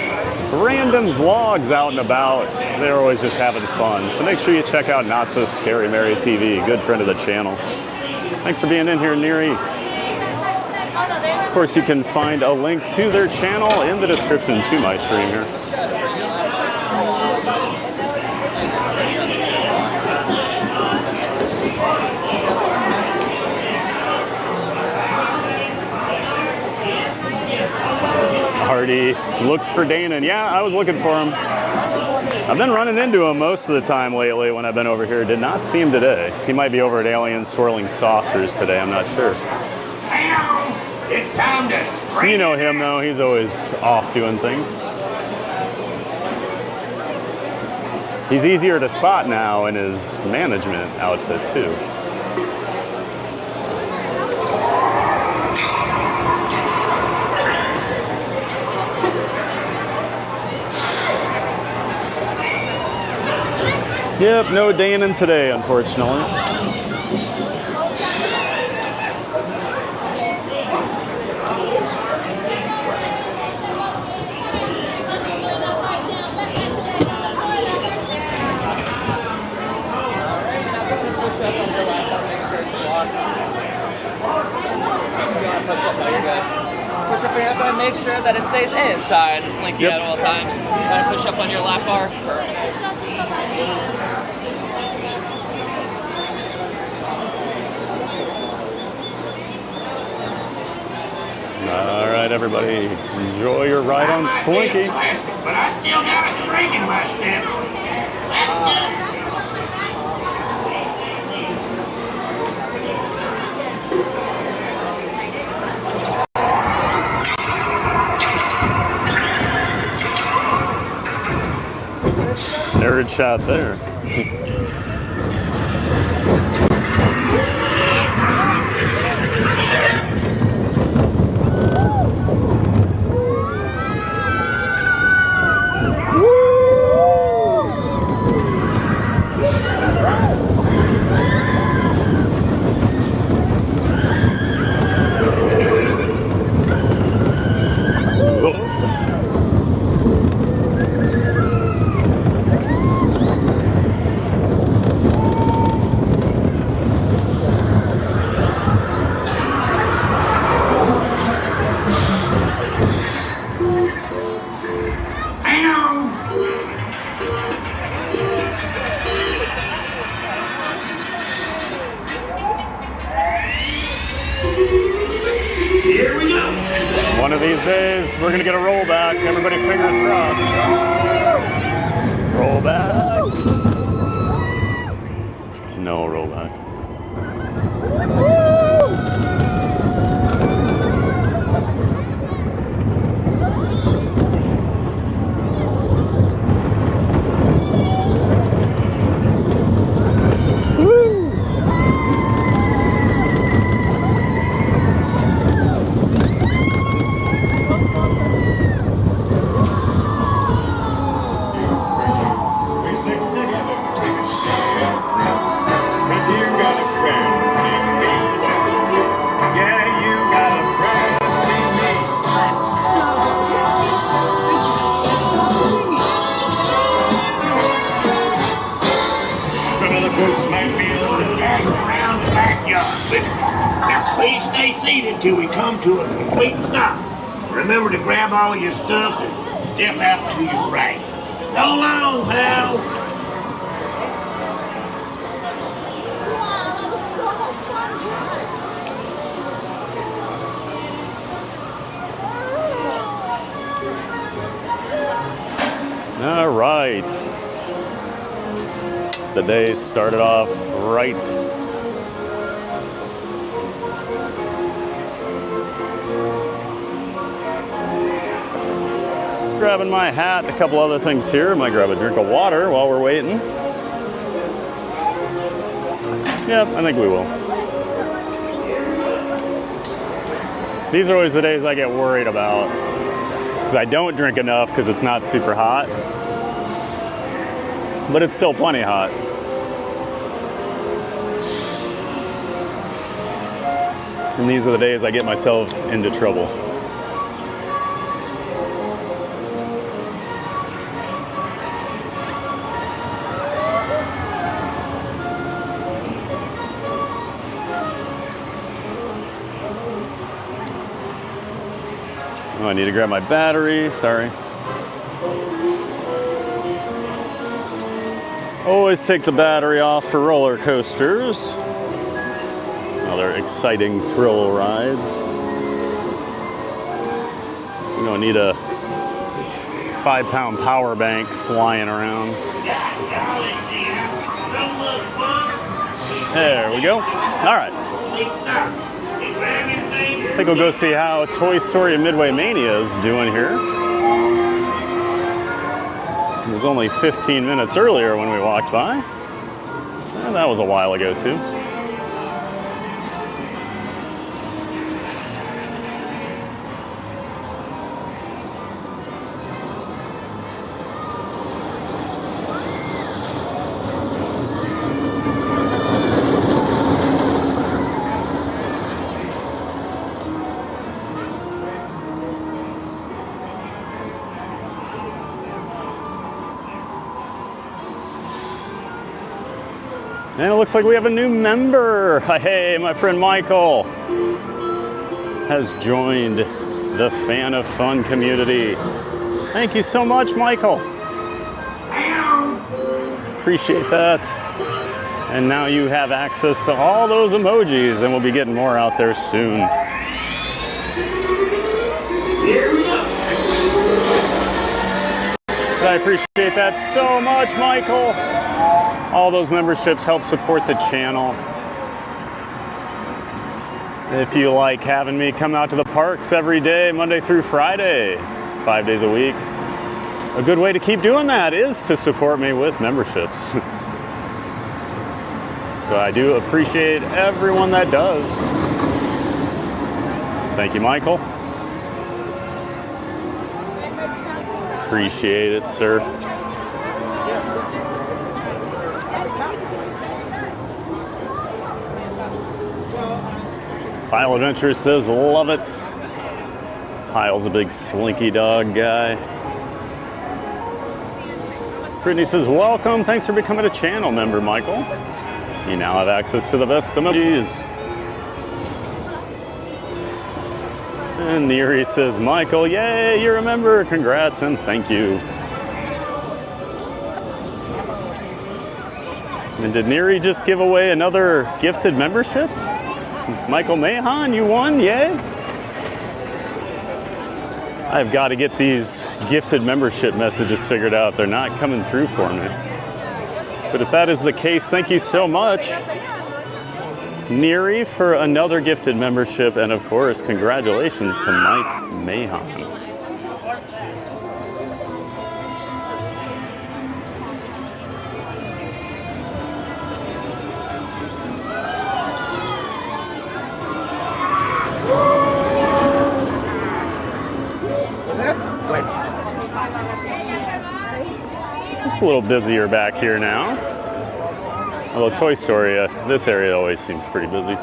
random vlogs out and about. They're always just having fun. So make sure you check out Not So Scary Mary TV, good friend of the channel. Thanks for being in here, Neri. Of course, you can find a link to their channel in the description to my stream here. Hardy looks for Danon. Yeah, I was looking for him. I've been running into him most of the time lately when I've been over here. Did not see him today. He might be over at Alien Swirling Saucers today. I'm not sure. It's time to scream. You know him, though. He's always off doing things. He's easier to spot now in his management outfit, too. Yep, no Danon today, unfortunately. push up your hip and make sure that it stays inside the slinky at all times. Try to push up on your lap bar. All right, everybody, enjoy your ride on Slinky. Plastic, but I still got a spring in my step. Nerd shot there. Here we go. One of these days, we're gonna get a rollback. Everybody, fingers crossed. Rollback. No rollback. Please stay seated till we come to a complete stop. Remember to grab all your stuff and step out to your right. So long, pal. All right. The day started off right. Just grabbing my hat, a couple other things here. Might grab a drink of water while we're waiting. Yep, I think we will. These are always the days I get worried about, because I don't drink enough because it's not super hot. But it's still plenty hot. And these are the days I get myself into trouble. Oh, I need to grab my battery, sorry. Always take the battery off for roller coasters. Other exciting thrill rides. You don't need a 5-pound power bank flying around. There we go. All right. I think we'll go see how Toy Story Midway Mania is doing here. It was only 15 minutes earlier when we walked by. And that was a while ago too. And it looks like we have a new member. Hey, my friend Michael has joined the Fan of Fun community. Thank you so much, Michael. Appreciate that. And now you have access to all those emojis, and we'll be getting more out there soon. Here we go. I appreciate that so much, Michael. All those memberships help support the channel. If you like having me come out to the parks every day, Monday through Friday, 5 days a week, a good way to keep doing that is to support me with memberships. So I do appreciate everyone that does. Thank you, Michael. Appreciate it, sir. Pile Adventure says, love it. Pile's a big Slinky Dog guy. Brittany says, welcome. Thanks for becoming a channel member, Michael. You now have access to the best emojis. And Neri says, Michael, yay, you're a member. Congrats and thank you. And did Neri just give away another gifted membership? Michael Mahan, you won, yay. I've got to get these gifted membership messages figured out. They're not coming through for me. But if that is the case, thank you so much, Neri, for another gifted membership. And of course, congratulations to Mike Mahan. It's a little busier back here now. Although Toy Story, this area always seems pretty busy.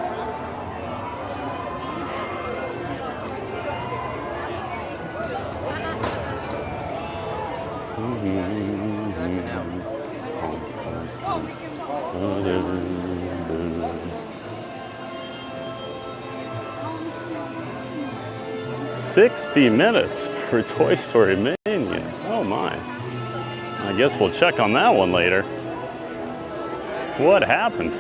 $60 minutes for Toy Story Mania. Oh my. I guess we'll check on that one later. What happened?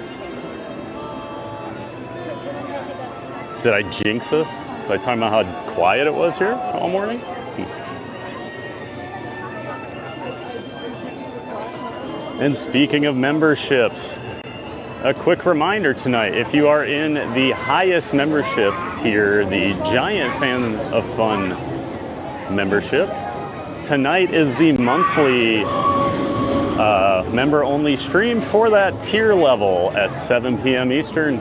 Did I jinx us by talking about how quiet it was here all morning? And speaking of memberships, a quick reminder tonight, if you are in the highest membership tier, the Giant Fan of Fun membership, tonight is the monthly member-only stream for that tier level at 7 p.m. Eastern.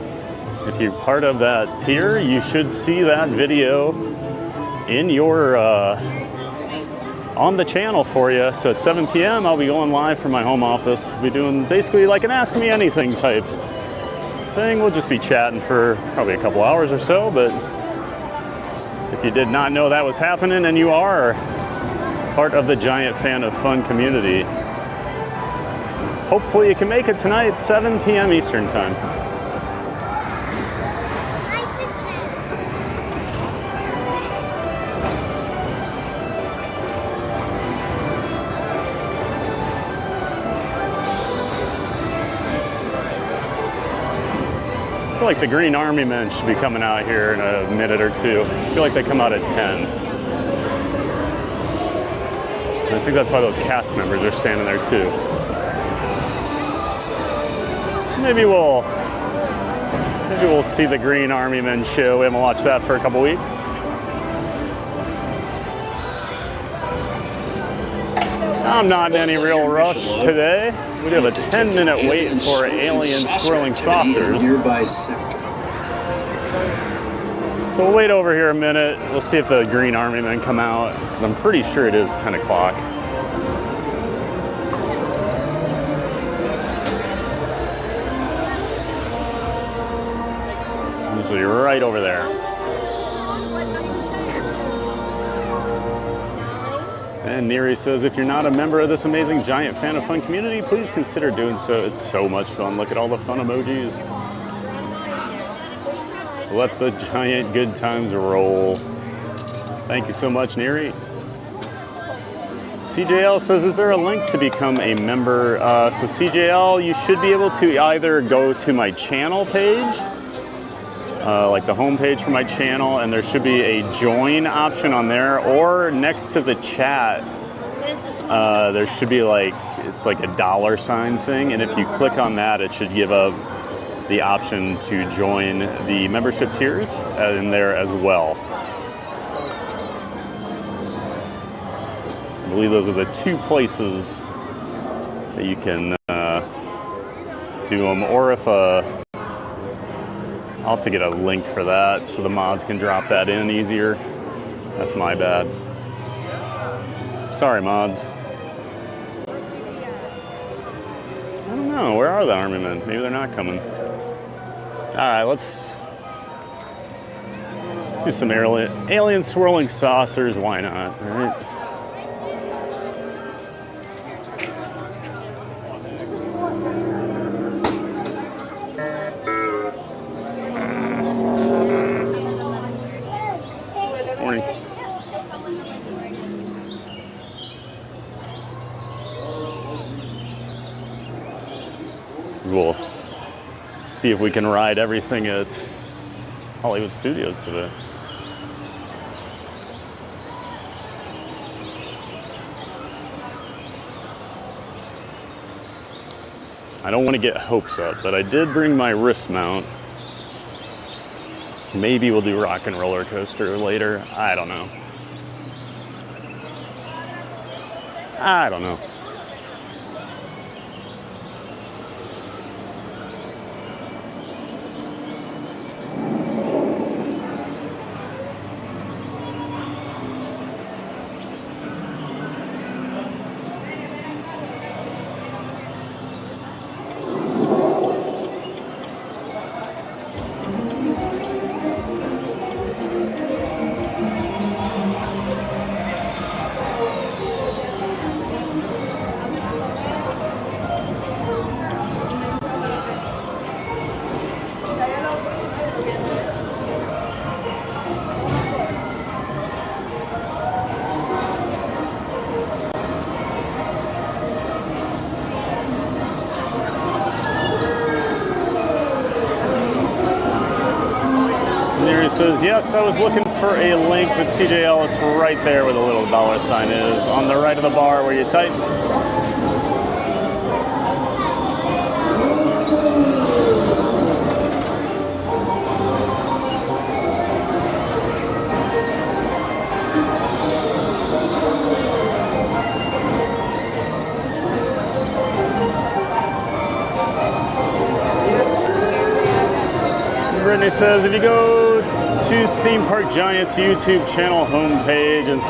If you're part of that tier, you should see that video in your on the channel for you. So at 7 p.m. I'll be going live from my home office. We'll be doing basically like an Ask Me Anything type thing. We'll just be chatting for probably a couple hours or so, but if you did not know that was happening and you are part of the Giant Fan of Fun community, hopefully you can make it tonight at 7 p.m. Eastern time. I feel like the Green Army men should be coming out here in a minute or two. I feel like they come out at 10. I think that's why those cast members are standing there too. Maybe we'll see the Green Army Men show. We haven't watched that for a couple weeks. I'm not in any real rush today. We have a 10-minute wait for alien swirling saucers. Nearby sector. So we'll wait over here a minute. We'll see if the Green Army Men come out, because I'm pretty sure it is 10 o'clock. Usually right over there. And Neri says, if you're not a member of this amazing Giant Fan of Fun community, please consider doing so. It's so much fun. Look at all the fun emojis. Let the giant good times roll. Thank you so much, Neri. CJL says, is there a link to become a member? So CJL, you should be able to either go to my channel page, like the home page for my channel, and there should be a join option on there, or next to the chat, there should be like, it's like a $ thing, and if you click on that, it should give up the option to join the membership tiers in there as well. I believe those are the two places that you can do them, or if I'll have to get a link for that so the mods can drop that in easier. That's my bad. Sorry, mods. I don't know, where are the army men? Maybe they're not coming. All right, let's do some alien swirling saucers. Why not? All right. Morning. We'll see if we can ride everything at Hollywood Studios today. I don't want to get hopes up, but I did bring my wrist mount. Maybe we'll do Rock and Roller Coaster later. I don't know. I don't know. Says, yes, I was looking for a link with CJL. It's right there where the little $ is, on the right of the bar where you type. Brittany says, if you go to Theme Park Giant's YouTube channel homepage and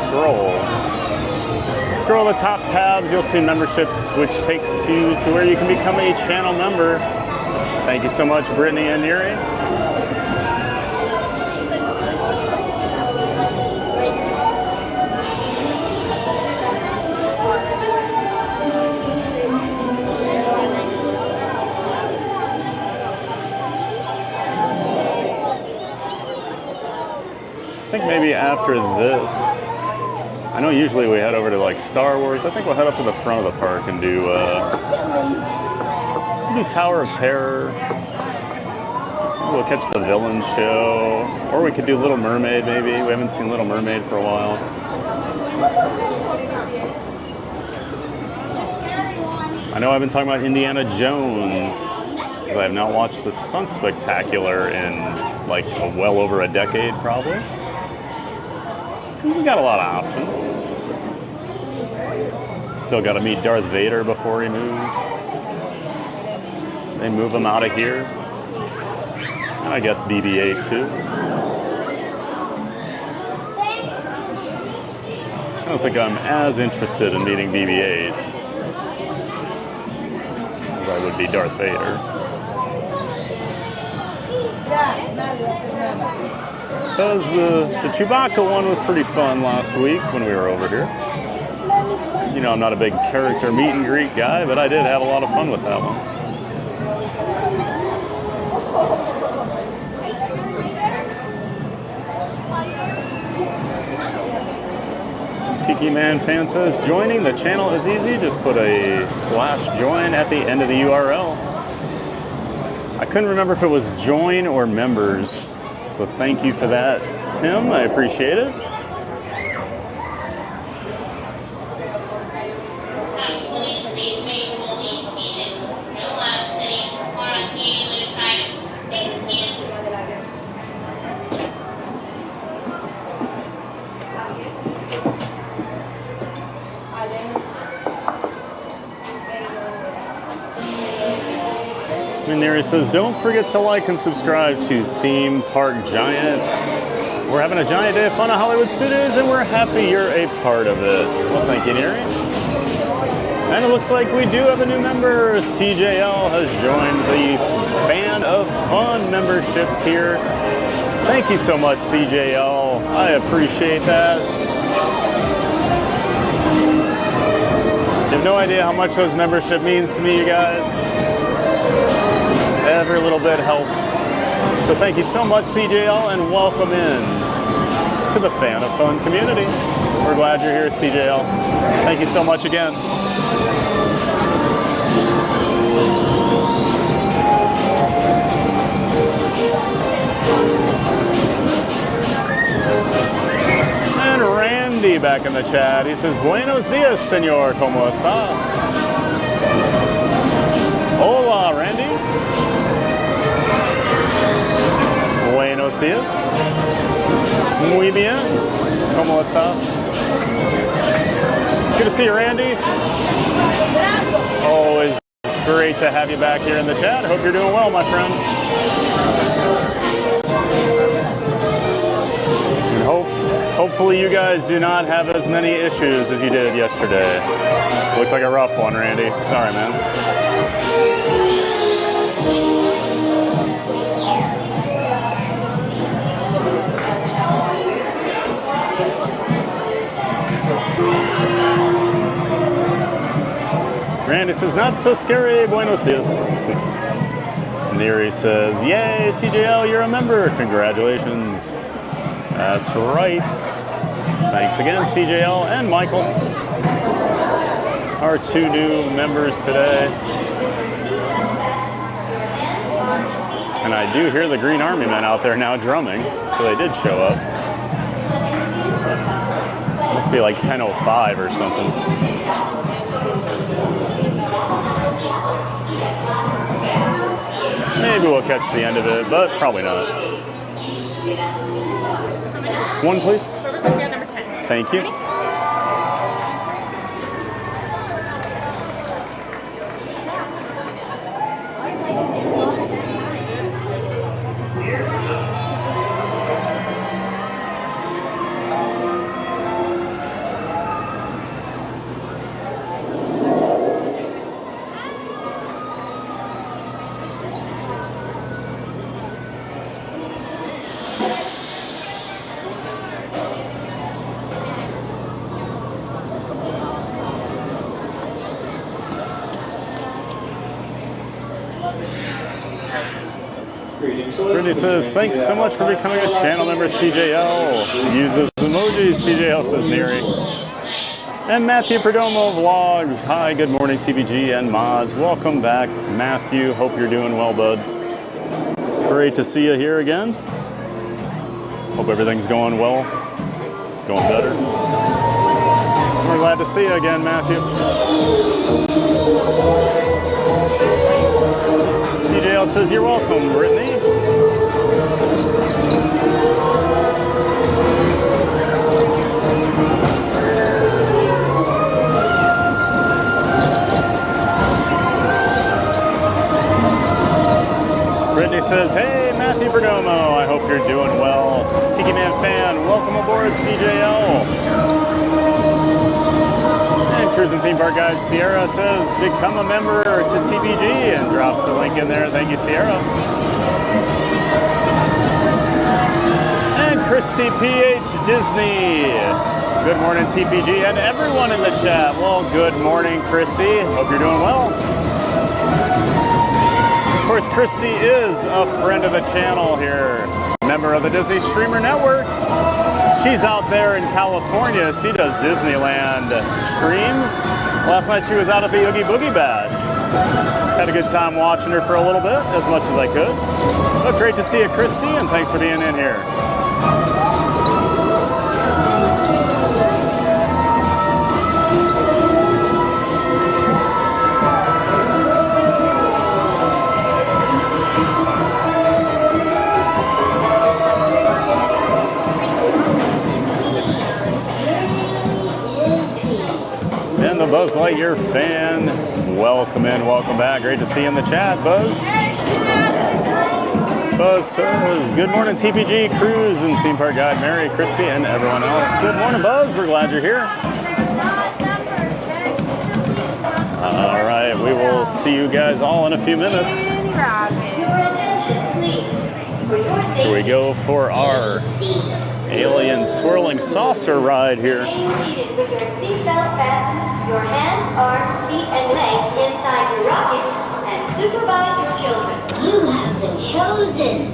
scroll the top tabs, you'll see memberships, which takes you to where you can become a channel member. Thank you so much, Brittany and Yuri. I think maybe after this, I know usually we head over to like Star Wars. I think we'll head up to the front of the park and do Tower of Terror. We'll catch the villain show, or we could do Little Mermaid maybe. We haven't seen Little Mermaid for a while. I know I've been talking about Indiana Jones, because I have not watched the Stunt Spectacular in like well over a decade probably. We got a lot of options. Still got to meet Darth Vader before he moves. They move him out of here. And I guess BB-8 too. I don't think I'm as interested in meeting BB-8 as I would be Darth Vader. Because the Chewbacca one was pretty fun last week when we were over here. You know, I'm not a big character meet and greet guy, but I did have a lot of fun with that one. Tiki Man fan says, joining the channel is easy. Just put a /join at the end of the URL. I couldn't remember if it was join or members. So thank you for that, Tim. I appreciate it. And there he says, don't forget to like and subscribe to Theme Park Giant. We're having a giant day of fun at Hollywood Studios, and we're happy you're a part of it. Well, thank you, Neri. And it looks like we do have a new member. CJL has joined the Fan of Fun membership tier. Thank you so much, CJL. I appreciate that. You have no idea how much those membership means to me, you guys. Every little bit helps. So thank you so much, CJL, and welcome in to the Fan of Fun community. We're glad you're here, CJL. Thank you so much again. And Randy back in the chat. He says, buenos dias, señor. ¿Cómo estás? Hola, Randy. Buenos dias. Muy bien. ¿Cómo estás? Good to see you, Randy. Always great to have you back here in the chat. Hope you're doing well, my friend. And hopefully you guys do not have as many issues as you did yesterday. Looked like a rough one, Randy. Sorry, man. Randy says, not so scary, buenos dias. Neri says, yay, CJL, you're a member. Congratulations. That's right. Thanks again, CJL and Michael. Our two new members today. And I do hear the Green Army men out there now drumming, so they did show up. Must be like 10:05 or something. Maybe we'll catch the end of it, but probably not. One, please. Number 10. Thank you. Brittany says, thanks so much for becoming a channel member, CJL. Use those emojis, CJL says Neri. And Matthew Perdomo Vlogs. Hi, good morning, TBG and mods. Welcome back, Matthew. Hope you're doing well, bud. Great to see you here again. Hope everything's going well, going better. We're glad to see you again, Matthew. CJL says, you're welcome, Brittany. Brittany says, hey, Matthew Perdomo, I hope you're doing well. Tiki Man fan, welcome aboard, CJL. And Cruising Theme Park Guide Sierra says, become a member to TPG, and drops the link in there. Thank you, Sierra. And Christy PH Disney. Good morning, TPG, and everyone in the chat. Well, good morning, Christy. Hope you're doing well. Of course, Christy is a friend of the channel here. member of the Disney Streamer Network. She's out there in California. She does Disneyland streams. Last night she was out at the Oogie Boogie Bash. Had a good time watching her for a little bit, as much as I could. But great to see you, Christy, and thanks for being in here. And the Buzz Lightyear fan, welcome in, welcome back. Great to see you in the chat, Buzz. Buzz says, good morning, TPG, Cruise, and Theme Park Guide, Mary, Christy, and everyone else. Good morning, Buzz. We're glad you're here. All right, we will see you guys all in a few minutes. Here we go for our alien swirling saucer ride here. With your seatbelt fastened, your hands, arms, feet, and legs inside your rockets, and supervise your children. You have been chosen.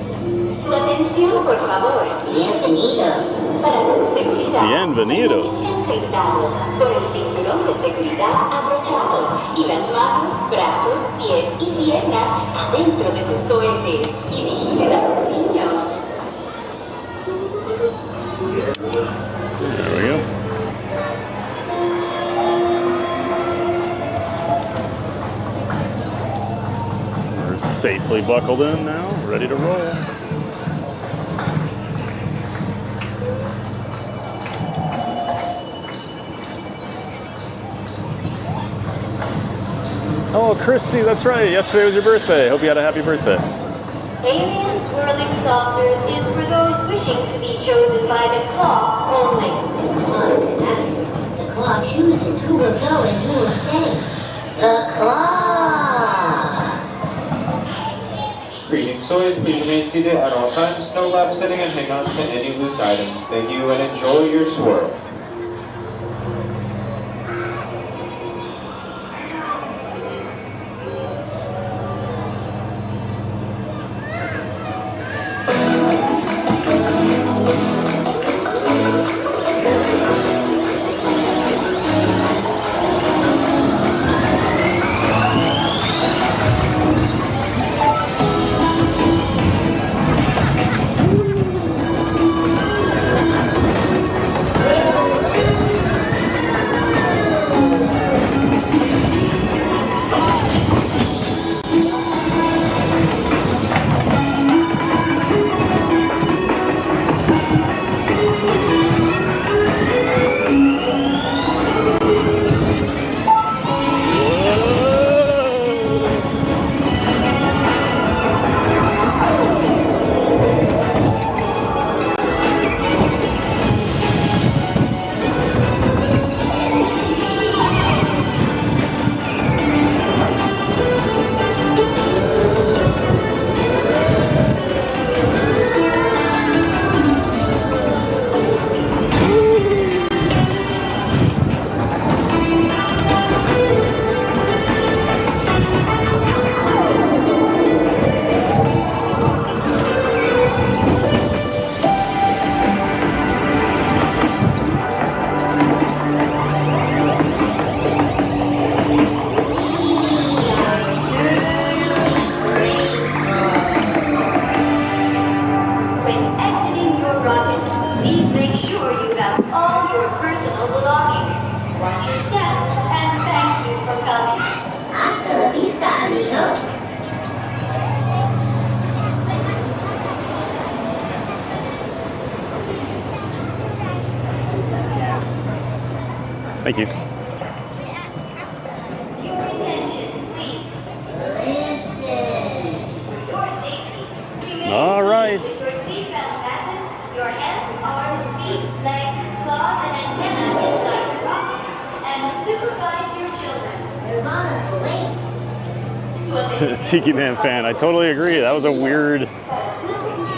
Su atención, por favor. Bienvenidos. Para su seguridad. Bienvenidos. Sentados con el cinturón de seguridad abrochado y las manos, brazos, pies y piernas adentro de sus cohetes y vigilen a sus niños. There we go. We're safely buckled in now, ready to roll. Oh, Christy, that's right. Yesterday was your birthday. Hope you had a happy birthday. Alien swirling saucers is for those wishing to be chosen by the claw only. The claw chooses who will go and who will stay. The claw! Greetings, toys. Please remain seated at all times. No lap sitting and hang on to any loose items. Thank you and enjoy your swirl. Thank you. Your attention, please. Listen. Your safety. All right. With your seatbelt fastened, your hands, arms, feet, legs, claws, and antenna inside your pockets, and supervise your children. Nirvana awaits. Tiki Man fan, I totally agree. That was a weird,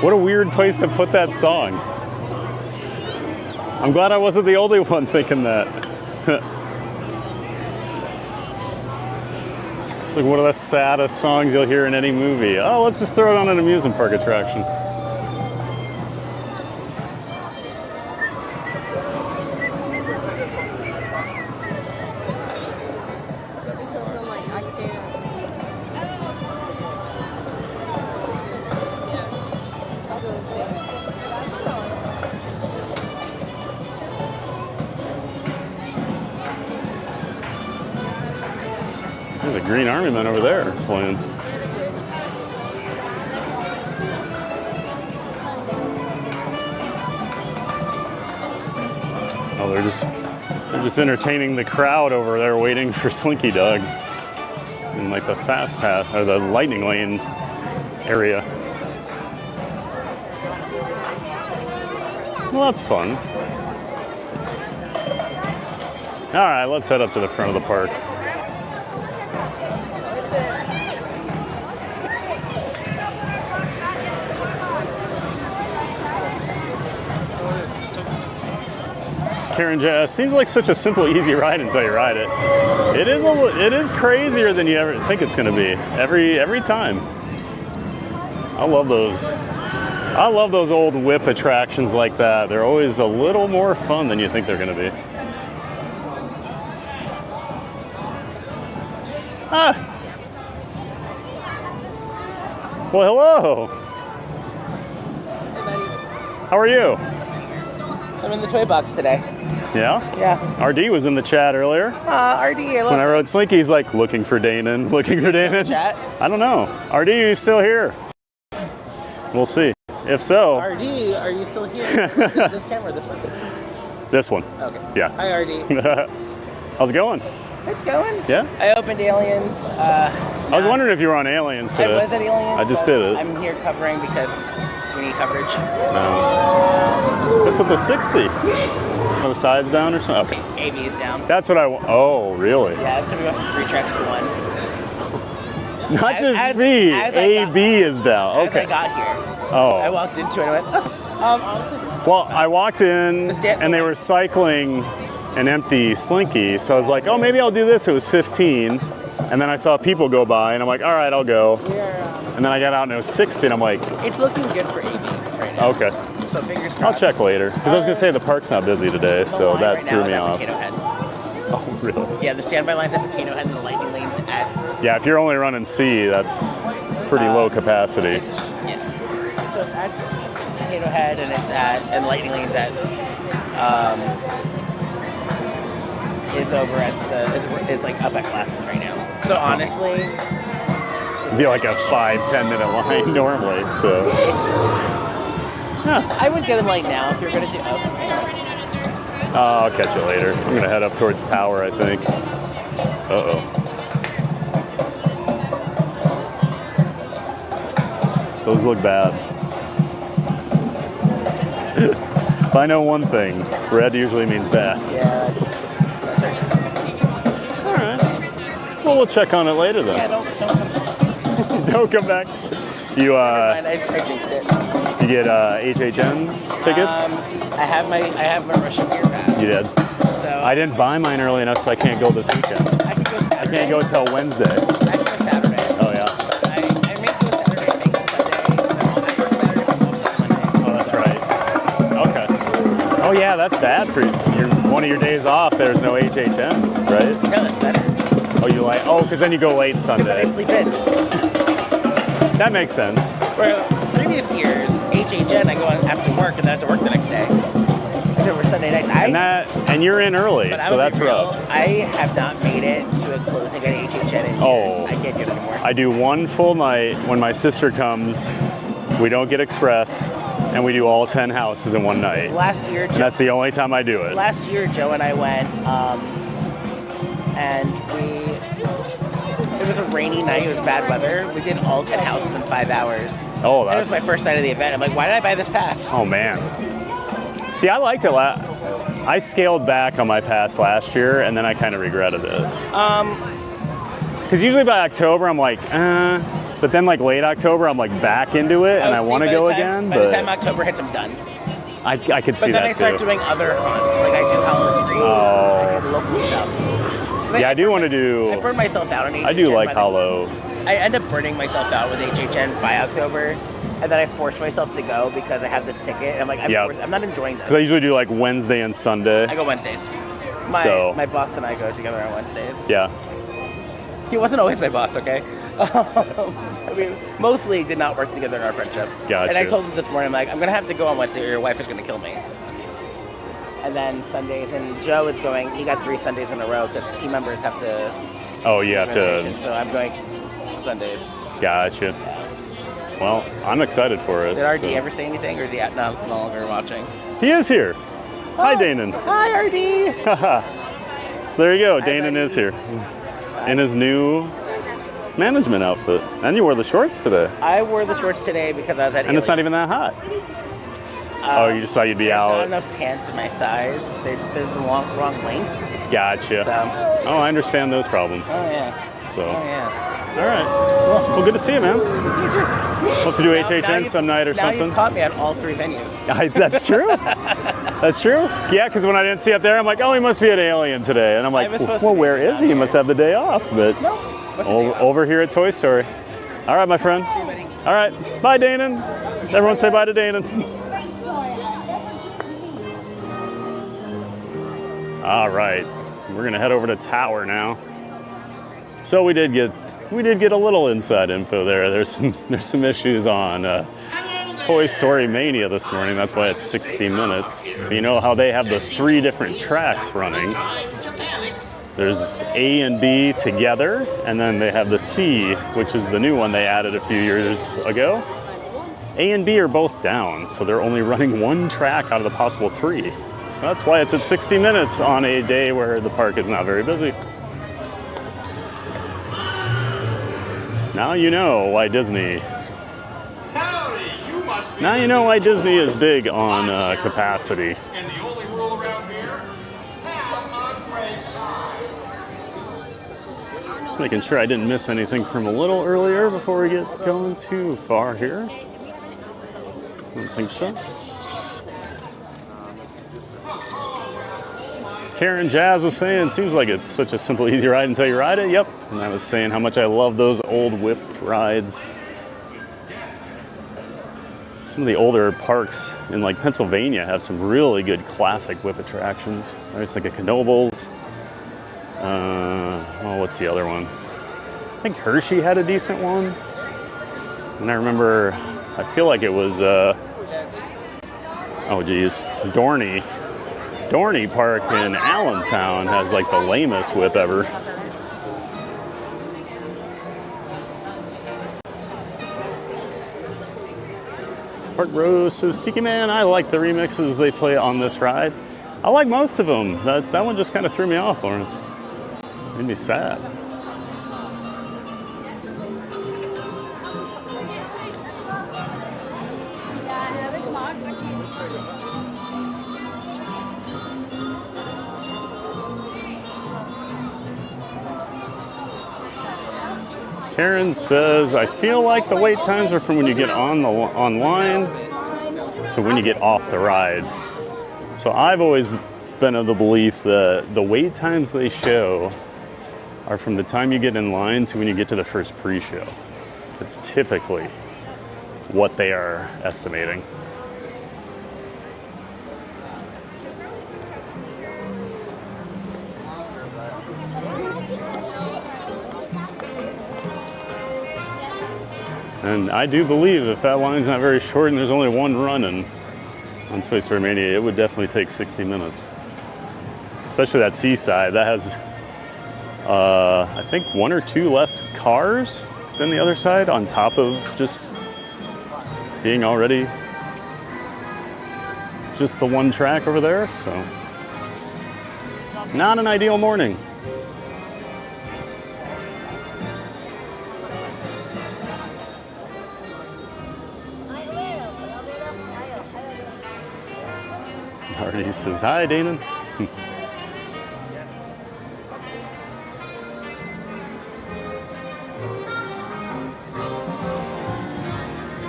what a weird place to put that song. I'm glad I wasn't the only one thinking that. It's like one of the saddest songs you'll hear in any movie. Oh, let's just throw it on an amusement park attraction. The Green Army men over there playing. Oh, they're just entertaining the crowd over there waiting for Slinky Dog in like the fast pass or the lightning lane area. Well, that's fun. All right, let's head up to the front of the park. Karen J, seems like such a simple, easy ride until you ride it. It is crazier than you ever think it's going to be. Every time. I love those. I love those old whip attractions like that. They're always a little more fun than you think they're going to be. Ah. Well, hello. How are you? I'm in the toy box today. Yeah? Yeah. RD was in the chat earlier. RD, I love When I rode Slinky, he's like, looking for Danon, looking for Danon. Chat? I don't know. RD, are you still here? We'll see. If so. RD, are you still here? This camera or this one? This one. Okay. Yeah. Hi, RD. How's it going? It's going. Yeah? I opened Aliens. I was wondering if you were on Aliens today. I was at Aliens. I just did it. I'm here covering because we need coverage. What's with the 60? Are the sides down or something? Okay. AB is down. That's what I want. Oh, really? Yeah, so we went from 3 tracks to 1. Not just C, AB is down. Okay. As I got here. Oh. I walked into it and I went, honestly. Well, I walked in and they were cycling an empty Slinky, so I was like, oh, maybe I'll do this. It was 15. And then I saw people go by and I'm like, all right, I'll go. And then I got out and it was 60 and I'm like, it's looking good for AB right now. Okay. So fingers crossed. I'll check later. Because I was going to say the park's not busy today, so that right threw now me is at off. Potato Head. Oh, really? Yeah, the standby line's at Potato Head and the lightning lane's at... Yeah, if you're only running C, that's pretty low capacity. Yeah. So it's at Potato Head and lightning lane's at... is over at is like up at Glasses right now. So honestly... It'd be like a 5-10 minute line normally, so... I would get them like now if you're going to do... I'll catch you later. I'm going to head up towards Tower, I think. Uh-oh. Those look bad. If I know one thing, red usually means bad. Yeah, that's right. All right. Well, we'll check on it later then. Yeah, don't come back. Don't come back. You, I jinxed it. You get HHN tickets? I have my Russian beer pass. You did? So I didn't buy mine early enough, so I can't go this weekend. I can go Saturday. I can't go until Wednesday. I can go Saturday. Oh, yeah. I may go Saturday, I may go Sunday. I work Saturday, but I'm off Monday. Oh, that's right. Okay. Oh, yeah, that's bad for you. One of your days off, there's no HHN, right? No, that's better. Oh, you like? Oh, because then you go late Sunday. Because then I sleep in. That makes sense. Where previous years, HHN, I go on after work and then I have to work the next day. And over Sunday night. And you're in early, so that's rough. I have not made it to a closing at HHN in years. Oh. I can't do it anymore. I do one full night when my sister comes. We don't get express, and we do all 10 houses in one night. Last year, and that's the only time I do it. Last year, Joe and I went, and it was a rainy night. It was bad weather. We did all 10 houses in 5 hours. Oh, and it was my first night of the event. I'm like, why did I buy this pass? Oh, man. See, I liked it. I scaled back on my pass last year, and then I kind of regretted it. Because usually by October, I'm like, but then like late October, I'm like back into it, and I want to go again. By the time October hits, I'm done. I could see that too. But then I start doing other haunts. Like I do Hollow Street. I do local stuff. Yeah, I do want to do... I burn myself out on HHN. I do like Hollow. I end up burning myself out with HHN by October. And then I force myself to go because I have this ticket. And I'm like, I'm not enjoying this. Because I usually do like Wednesday and Sunday. I go Wednesdays. My boss and I go together on Wednesdays. Yeah. He wasn't always my boss, okay? I mean, mostly did not work together in our friendship. Gotcha. And I told him this morning, I'm like, I'm going to have to go on Wednesday or your wife is going to kill me. And then Sundays, and Joe is going, he got 3 Sundays in a row because team members have to Oh, you have reservation, to. so I'm going Sundays. Gotcha. Well, I'm excited for it. Did RD so. ever say anything, or is he no longer watching? He is here. Hi, Danon. Hi, RD. So there you go. Danon is here in his new management outfit. And you wore the shorts today. I wore the shorts today because I was at. And it's not even that hot. Oh, you just thought you'd be there's out. Not enough pants in my size. They're the wrong length. Gotcha. So. Oh, I understand those problems. Oh yeah. So. Oh yeah. All right. Well, good to see you, man. We'll have to do HHN some night or something. Now you caught me at all 3 venues. That's true. That's true. Yeah, because when I didn't see you up there, I'm like, oh, he must be at Alien today. And I'm like, well, where is he? He must have the day off. But over here at Toy Story. All right, my friend. All right. Bye, Danon. Everyone say bye to Danon. All right. We're going to head over to Tower now. So we did get a little inside info there. There's some issues on Toy Story Mania this morning. That's why it's 60 minutes. So you know how they have the 3 different tracks running. There's A and B together, and then they have the C, which is the new one they added a few years ago. A and B are both down, so they're only running 1 track out of the possible 3. So that's why it's at 60 minutes on a day where the park is not very busy. Now you know why Disney. Now you know why Disney is big on capacity. And the only rule around here, have a great time. Just making sure I didn't miss anything from a little earlier before we get going too far here. I don't think so. Karen Jazz was saying, seems like it's such a simple, easy ride until you ride it. Yep. And I was saying how much I love those old whip rides. Some of the older parks in like Pennsylvania have some really good classic whip attractions. I was thinking Knoebels. Oh, what's the other one? I think Hershey had a decent one. And I remember, I feel like it was, oh geez, Dorney Park in Allentown has like the lamest whip ever. Park Rose says, Tiki Man, I like the remixes they play on this ride. I like most of them. That one just kind of threw me off, Lawrence. Made me sad. Karen says, I feel like the wait times are from when you get online to when you get off the ride. So I've always been of the belief that the wait times they show are from the time you get in line to when you get to the first pre-show. It's typically what they are estimating. And I do believe if that line's not very short and there's only 1 running on Toy Story Mania, it would definitely take 60 minutes. Especially that seaside. That has, I think, 1 or 2 less cars than the other side, on top of just being already just the 1 track over there. So, not an ideal morning. He says, hi, Danon.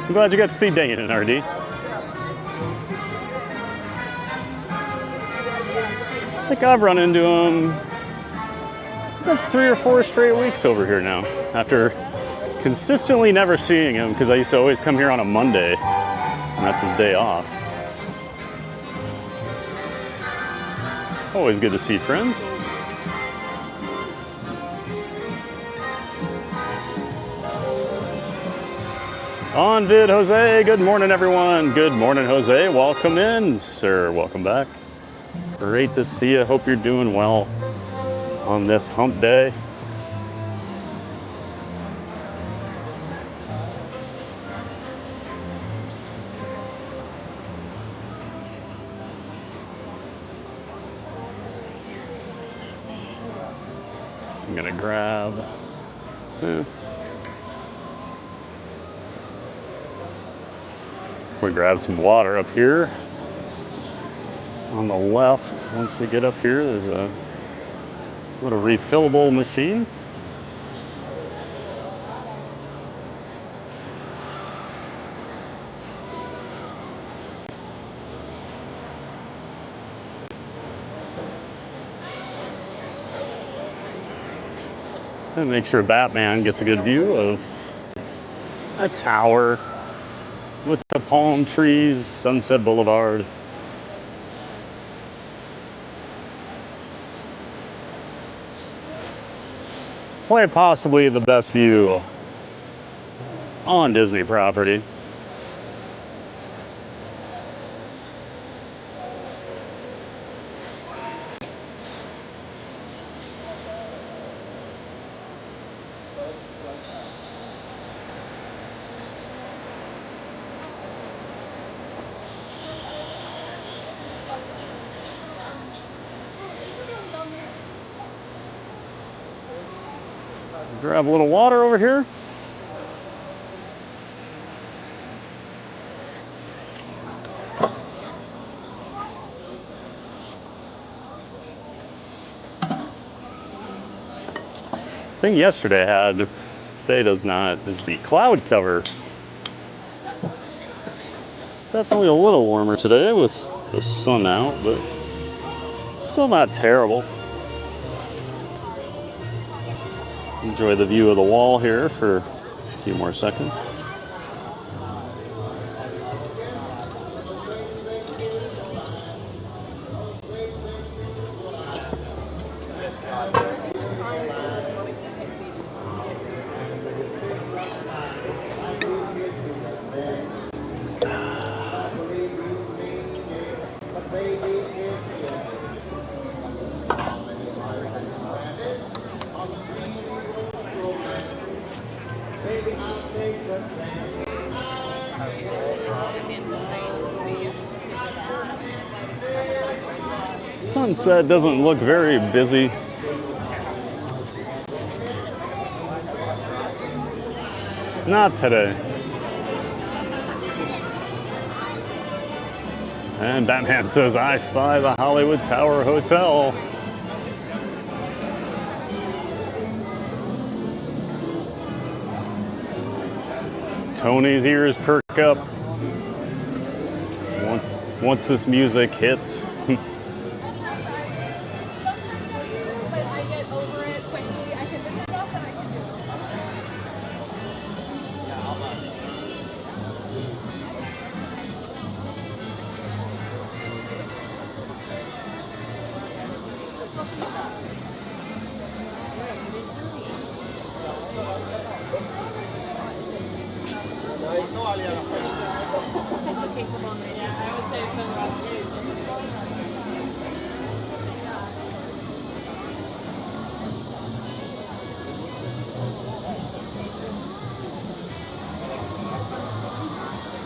I'm glad you got to see Danon, RD. I think I've run into him, that's 3 or 4 straight weeks over here now, after consistently never seeing him, because I used to always come here on a Monday, and that's his day off. Always good to see friends. On vid, Jose. Good morning, everyone. Good morning, Jose. Welcome in, sir. Welcome back. Great to see you. Hope you're doing well on this hump day. I'm gonna grab. We grab some water up here. On the left, once we get up here, there's a little refillable machine. And make sure Batman gets a good view of a tower with the palm trees, Sunset Boulevard. Quite possibly the best view on Disney property. Grab a little water over here. I think yesterday had, today does not, is the cloud cover. Definitely a little warmer today with the sun out, but still not terrible. Enjoy the view of the wall here for a few more seconds. Sunset doesn't look very busy. Not today. And Batman says, I spy the Hollywood Tower Hotel. Tony's ears perk up once this music hits.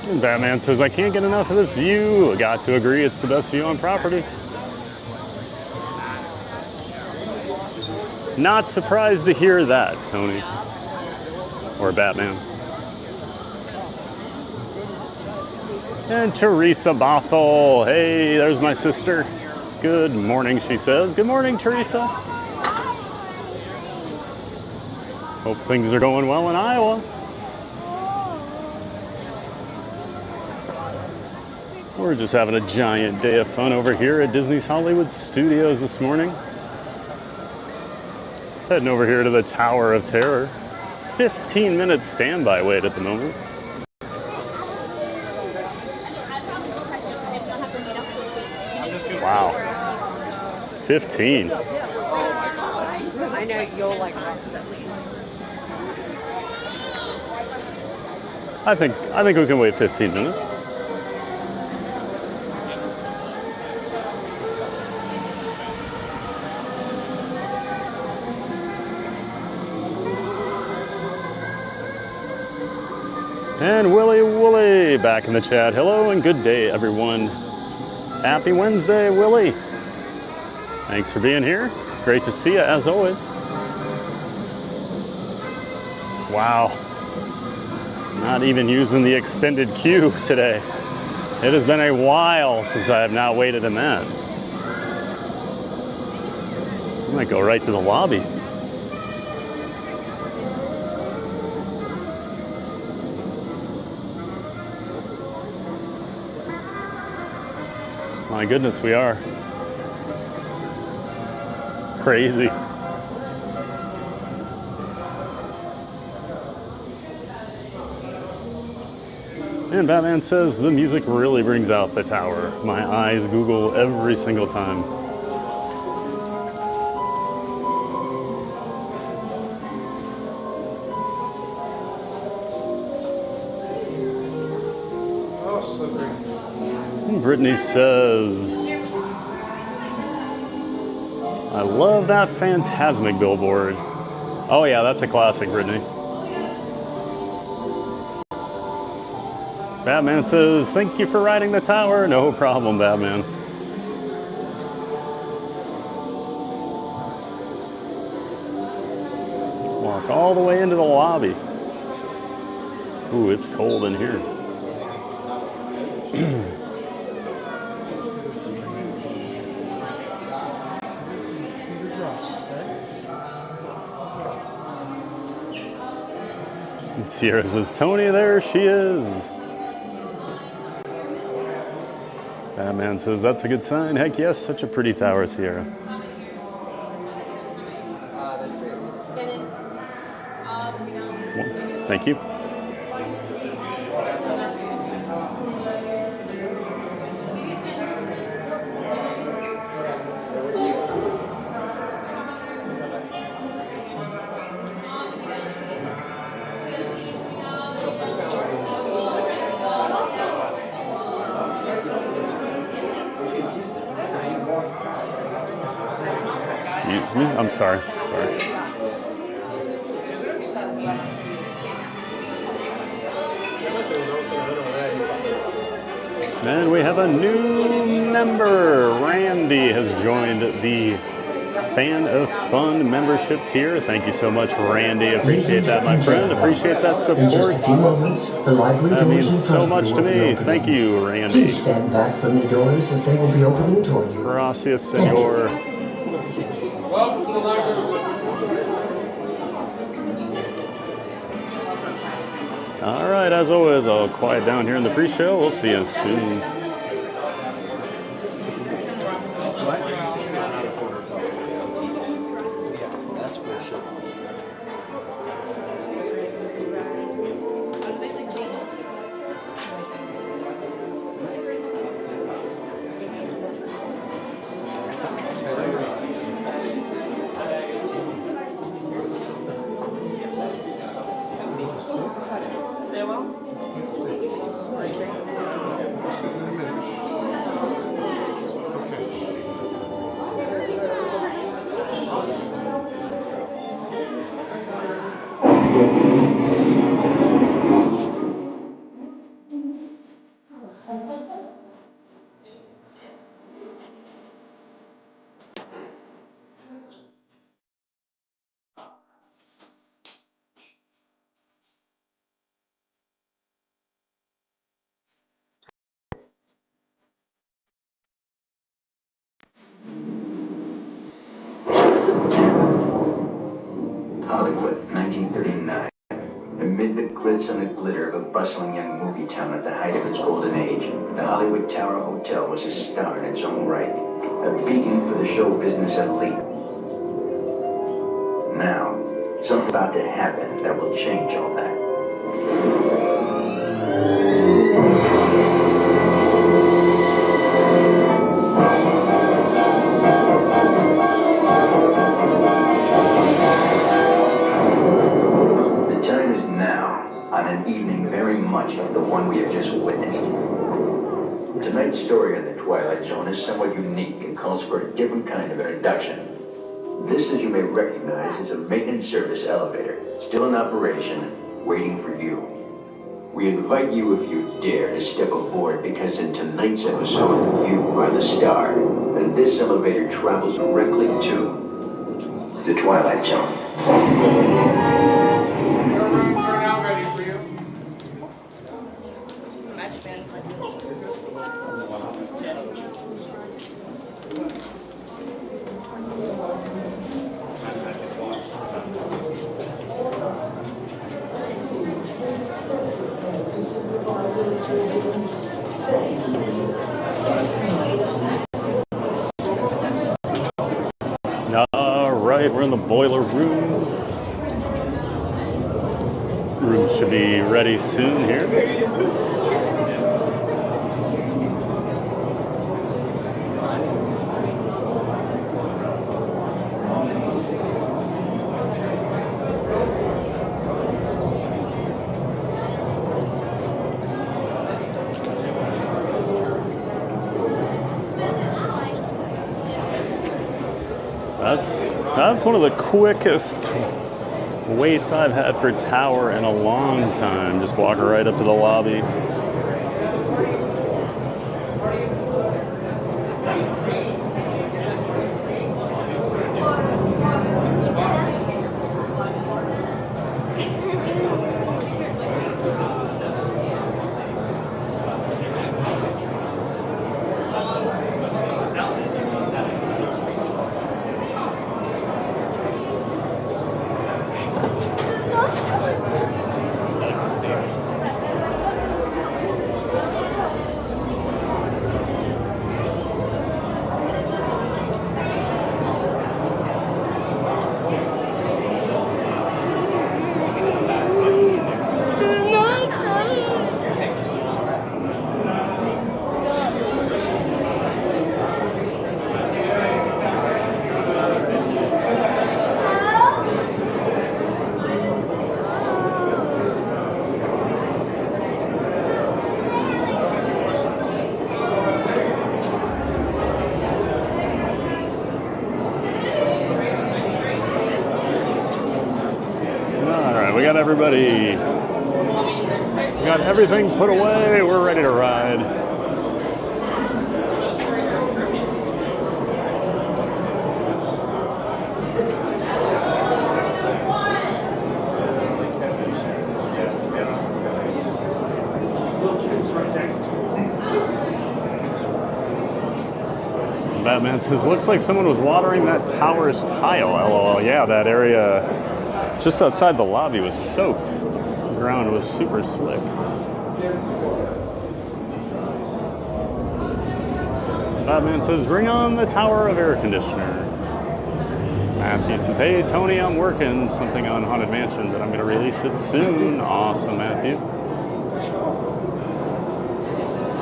And Batman says, I can't get enough of this view. I got to agree, it's the best view on property. Not surprised to hear that, Tony. Or Batman. And Teresa Bothell. Hey, there's my sister. Good morning, she says. Good morning, Teresa. Hope things are going well in Iowa. We're just having a giant day of fun over here at Disney's Hollywood Studios this morning. Heading over here to the Tower of Terror. 15-minute standby wait at the moment. Wow. 15. I know you'll like rocks at least. I think we can wait 15 minutes. And Willie Wooly back in the chat. Hello and good day, everyone. Happy Wednesday, Willie. Thanks for being here. Great to see you, as always. Wow. Not even using the extended queue today. It has been a while since I have not waited in that. I might go right to the lobby. My goodness, we are. Crazy. And Batman says the music really brings out the tower. My eyes Google every single time. Oh, slippery. Brittany says, I love that Phantasmic billboard. Oh yeah, that's a classic, Brittany. Batman says, thank you for riding the tower. No problem, Batman. Walk all the way into the lobby. Ooh, it's cold in here. And Sierra says, Tony, there she is. Batman says, that's a good sign. Heck yes, such a pretty tower, Sierra. There's 3 of us. Get in. Thank you. Excuse me. I'm sorry. Sorry. And we have a new member. Randy has joined the Fan of Fun membership tier. Thank you so much, Randy. Appreciate that, my friend. Appreciate that support. That means so much to me. Thank you, Randy. Stand back from the doors as they will be opening toward you. Gracias, senor. Welcome to the library. All right, as always, I'll quiet down here in the pre-show. We'll see you soon. Hollywood, 1939. Amid the glitz and the glitter of a bustling young movie town at the height of its golden age, the Hollywood Tower Hotel was a star in its own right, a beacon for the show business elite. Now, something's about to happen that will change all that. An evening very much like the one we have just witnessed. Tonight's story in the Twilight Zone is somewhat unique and calls for a different kind of introduction. This, as you may recognize, is a maintenance service elevator, still in operation, waiting for you. We invite you, if you dare, to step aboard, because in tonight's episode, you are the star, and this elevator travels directly to the Twilight Zone. right, we're in the boiler room. Room should be ready soon here. That's one of the quickest waits I've had for Tower in a long time. Just walking right up to the lobby. We got everybody. We got everything put away. We're ready to ride. Batman says, looks like someone was watering that tower's tile. LOL. Yeah, that area just outside the lobby was soaked. The ground was super slick. Batman says, bring on the tower of air conditioner. Matthew says, hey, Tony, I'm working something on Haunted Mansion, but I'm going to release it soon. Awesome, Matthew.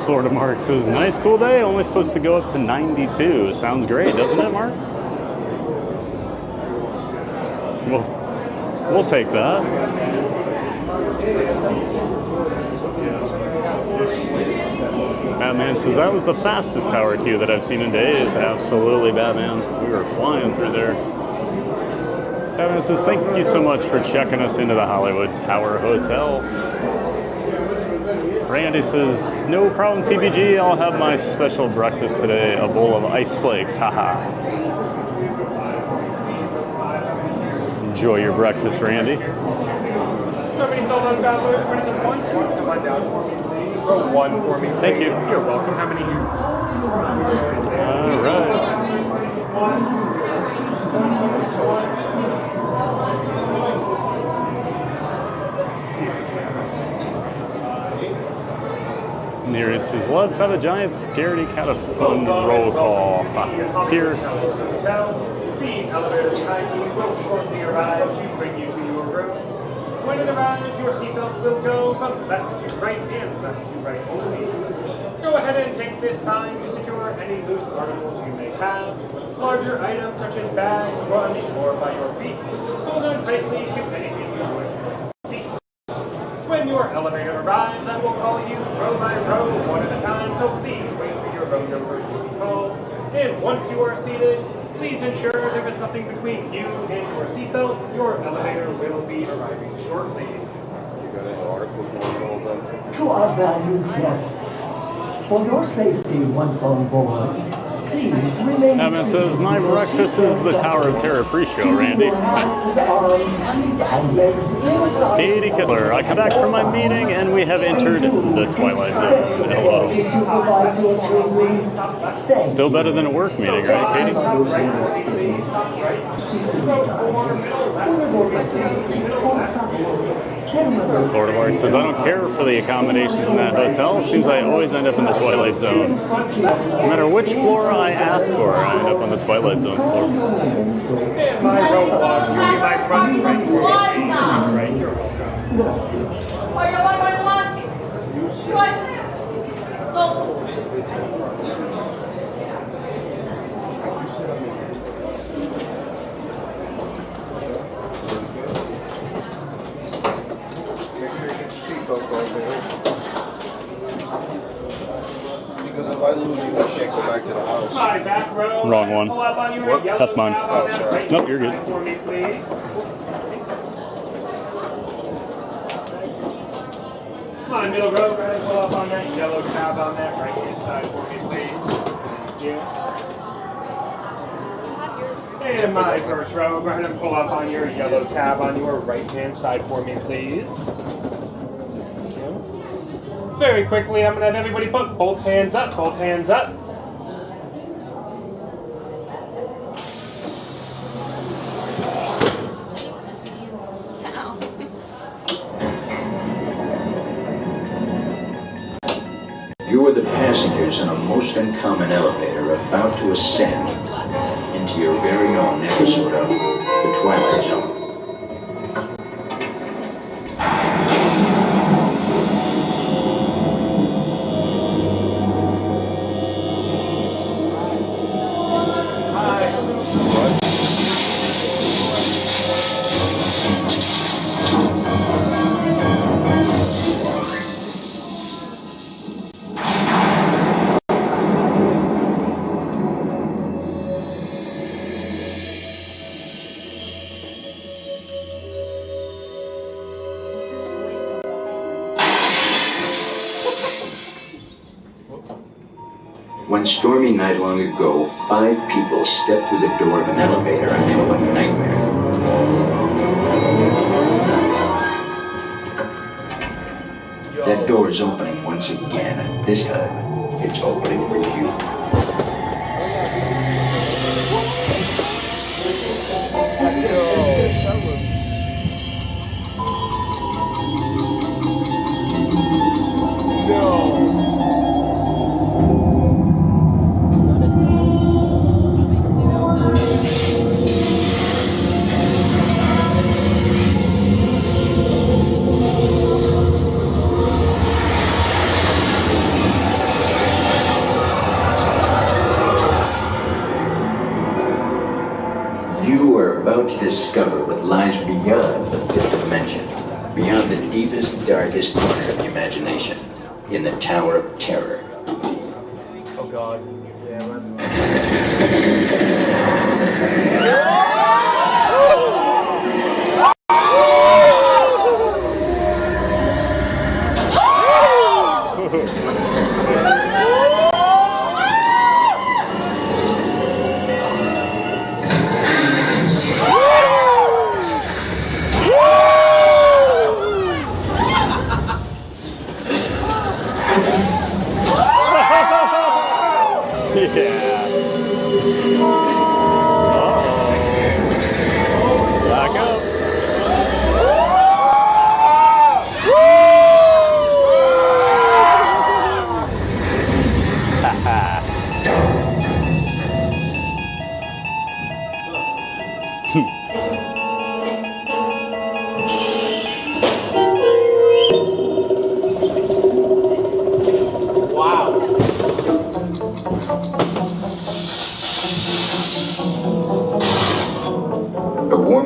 Florida Mark says, nice, cool day. Only supposed to go up to 92. Sounds great, doesn't it, Mark? We'll take that. Batman says, that was the fastest tower queue that I've seen in days. Absolutely, Batman. We were flying through there. Batman says, thank you so much for checking us into the Hollywood Tower Hotel. Randy says, no problem, TBG. I'll have my special breakfast today, a bowl of ice flakes. Haha. Enjoy your breakfast, Randy. One for me. Thank you. You're welcome. How many here? All right. Nearest says, let's have a giant scaredy cat of fun roll call. Here. The elevator kindly will shortly arrive to bring you to your rooms. When it arrives, your seatbelts will go from left to right and left to right only. Go ahead and take this time to secure any loose articles you may have. Larger items such as bags, runs, or by your feet. Hold on tightly to anything you wish to feet. When your elevator arrives, I will call you row by row, one at a time, so please wait for your row number to be called. And once you are seated, please ensure there is nothing between you and your seatbelt. Your elevator will be arriving shortly. To our valued guests, for your safety once on board, please remain. Batman says, my breakfast is the Tower of Terror pre-show, Randy. Katie Kessler, I come back from my meeting and we have entered the Twilight Zone. Hello. Still better than a work meeting, right, Katie? Lord of Arts says, I don't care for the accommodations in that hotel. Seems I always end up in the Twilight Zone. No matter which floor I ask for, I end up on the Twilight Zone floor. And my robot, you'll be my front friend for your right, you're welcome. Because if I lose you, I can't go back to the house. Wrong one. What? That's mine. Oh, sorry. Nope, you're good. For me, please. Come on, middle row, go ahead and pull up on that yellow tab on that right hand side for me, please. Thank you. And my first row, go ahead and pull up on your yellow tab on your right hand side for me, please. Thank you. Very quickly, I'm going to have everybody put both hands up, both hands up. You are the passengers in a most uncommon elevator about to ascend into your very own episode of The Twilight Zone. One stormy night long ago, 5 people stepped through the door of an elevator and into a nightmare. That door is opening once again. This time, it's opening for you. To discover what lies beyond the 5th dimension, beyond the deepest, darkest corner of the imagination, in the Tower of Terror. Oh God.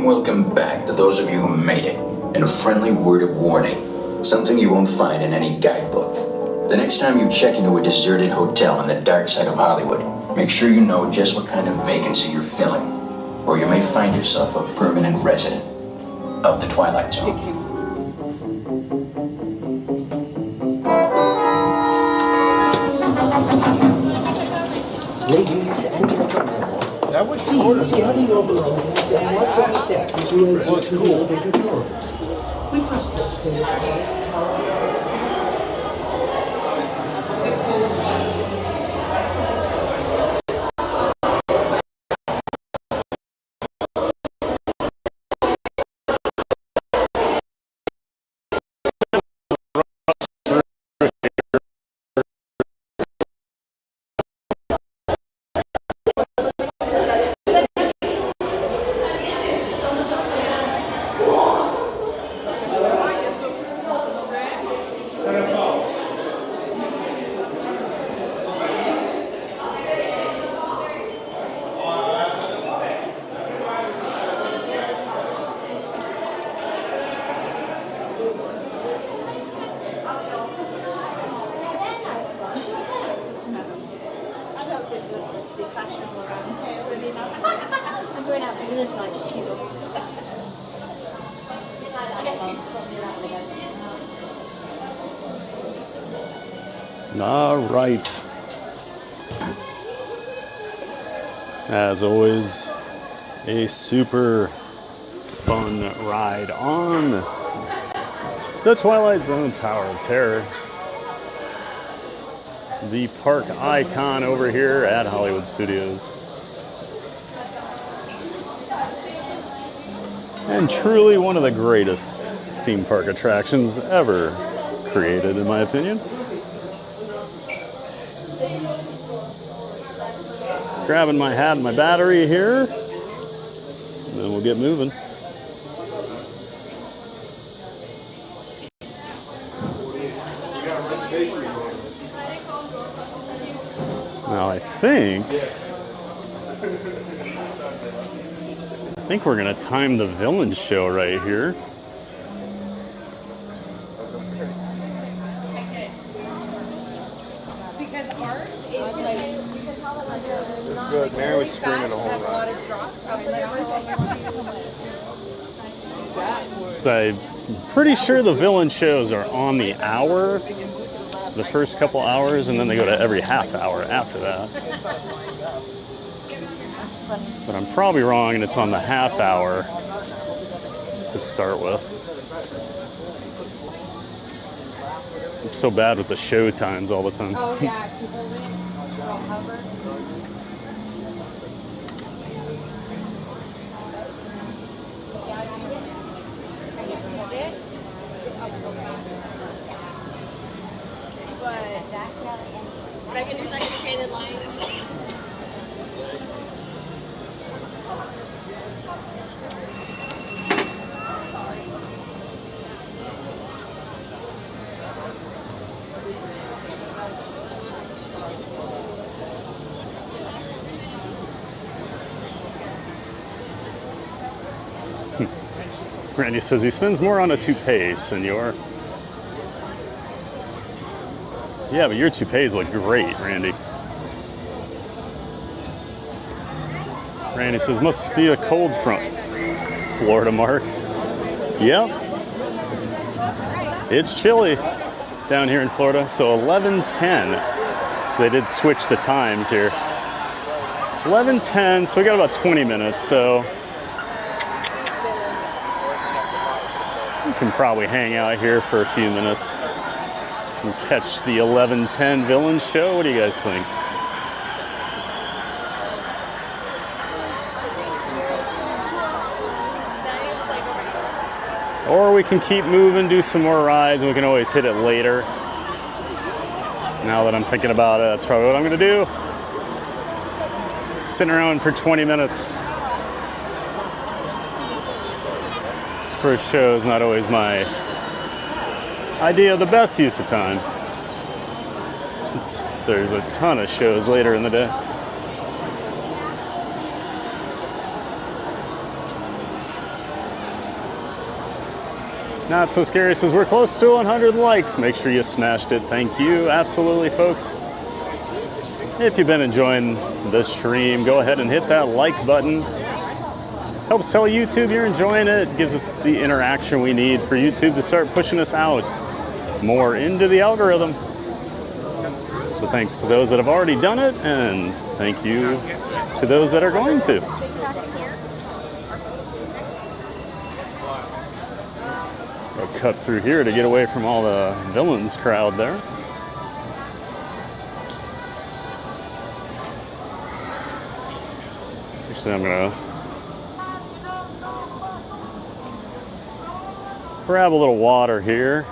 Welcome back to those of you who made it, and a friendly word of warning, something you won't find in any guidebook. The next time you check into a deserted hotel on the dark side of Hollywood, make sure you know just what kind of vacancy you're filling, or you may find yourself a permanent resident of the Twilight Zone. Ladies and gentlemen, That was please gather your belongings and watch your step as you exit through the elevator doors. We trust you. I'm going out for this one, it's cheaper. All right. As always, a super fun ride on the Twilight Zone Tower of Terror. The park icon over here at Hollywood Studios. And truly one of the greatest theme park attractions ever created, in my opinion. Grabbing my hat and my battery here, and then we'll get moving. Now I think we're gonna time the villain show right here. Good. Mary was screaming the whole ride. I'm pretty sure the villain shows are on the hour, the first couple hours, and then they go to every half hour after that. But I'm probably wrong, and it's on the half hour to start with. I'm so bad with the show times all the time. Oh, yeah. People will hover. But I can do like a shaded line. Randy says he spends more on a toupee, senor. Yeah, but your toupees look great, Randy. Randy says, must be a cold front. Florida, Mark. Yep. It's chilly down here in Florida. So 11:10. So they did switch the times here. 11:10, so we got about 20 minutes, so we can probably hang out here for a few minutes and catch the 11:10 villain show. What do you guys think? Or we can keep moving, do some more rides, and we can always hit it later. Now that I'm thinking about it, that's probably what I'm gonna do. Sitting around for 20 minutes for a show is not always my idea of the best use of time, since there's a ton of shows later in the day. Not So Scary says we're close to 100 likes. Make sure you smashed it. Thank you. Absolutely, folks. If you've been enjoying the stream, go ahead and hit that like button. Helps tell YouTube you're enjoying it. Gives us the interaction we need for YouTube to start pushing us out more into the algorithm. So thanks to those that have already done it, and thank you to those that are going to. I'll cut through here to get away from all the villains crowd there. Actually, I'm gonna grab a little water here.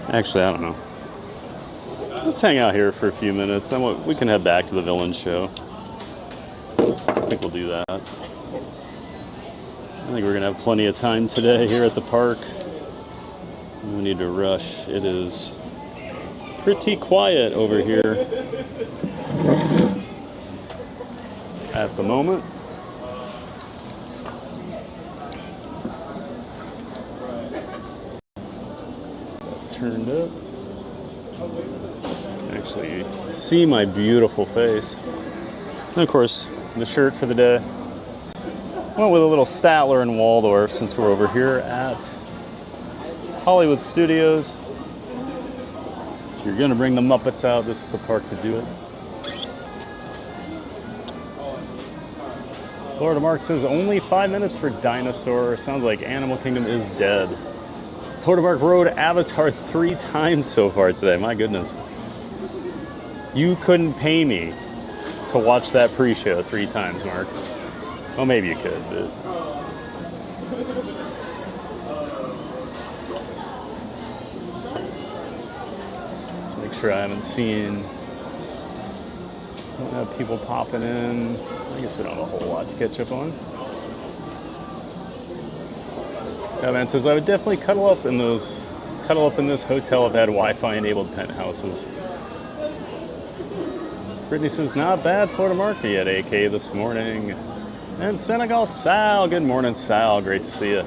Actually, I don't know. Let's hang out here for a few minutes, then we can head back to the villain show. I think we'll do that. I think we're gonna have plenty of time today here at the park. No need to rush. It is pretty quiet over here at the moment. turned up. Actually, see my beautiful face. And of course, the shirt for the day. Went with a little Statler and Waldorf since we're over here at Hollywood Studios. If you're gonna bring the Muppets out, this is the park to do it. Florida Mark says only 5 minutes for Dinosaur. Sounds like Animal Kingdom is dead. Florida Mark rode Avatar 3 times so far today. My goodness. You couldn't pay me to watch that pre-show 3 times, Mark. Well, maybe you could, but... Let's make sure I haven't seen... Don't have people popping in. I guess we don't have a whole lot to catch up on. Yeah, man says I would definitely cuddle up in this hotel if I had Wi-Fi enabled penthouses. Brittany says not bad Florida market yet, AK this morning. And Senegal Sal, good morning Sal, great to see you.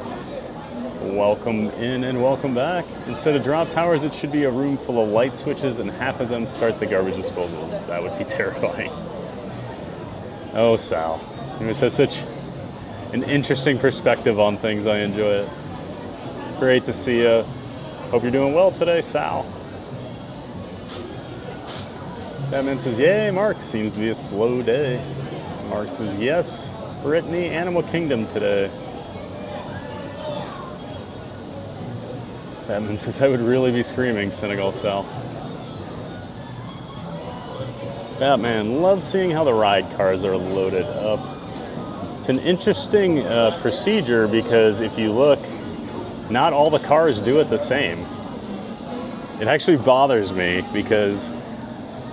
Welcome in and welcome back. Instead of drop towers, it should be a room full of light switches and half of them start the garbage disposals. That would be terrifying. Oh, Sal. He always has such an interesting perspective on things. I enjoy it. Great to see you. Hope you're doing well today, Sal. Batman says, yay, Mark. Seems to be a slow day. Mark says, yes, Brittany, Animal Kingdom today. Batman says, I would really be screaming, Senegal Sal. Batman, love seeing how the ride cars are loaded up. It's an interesting procedure because if you look, not all the cars do it the same. It actually bothers me because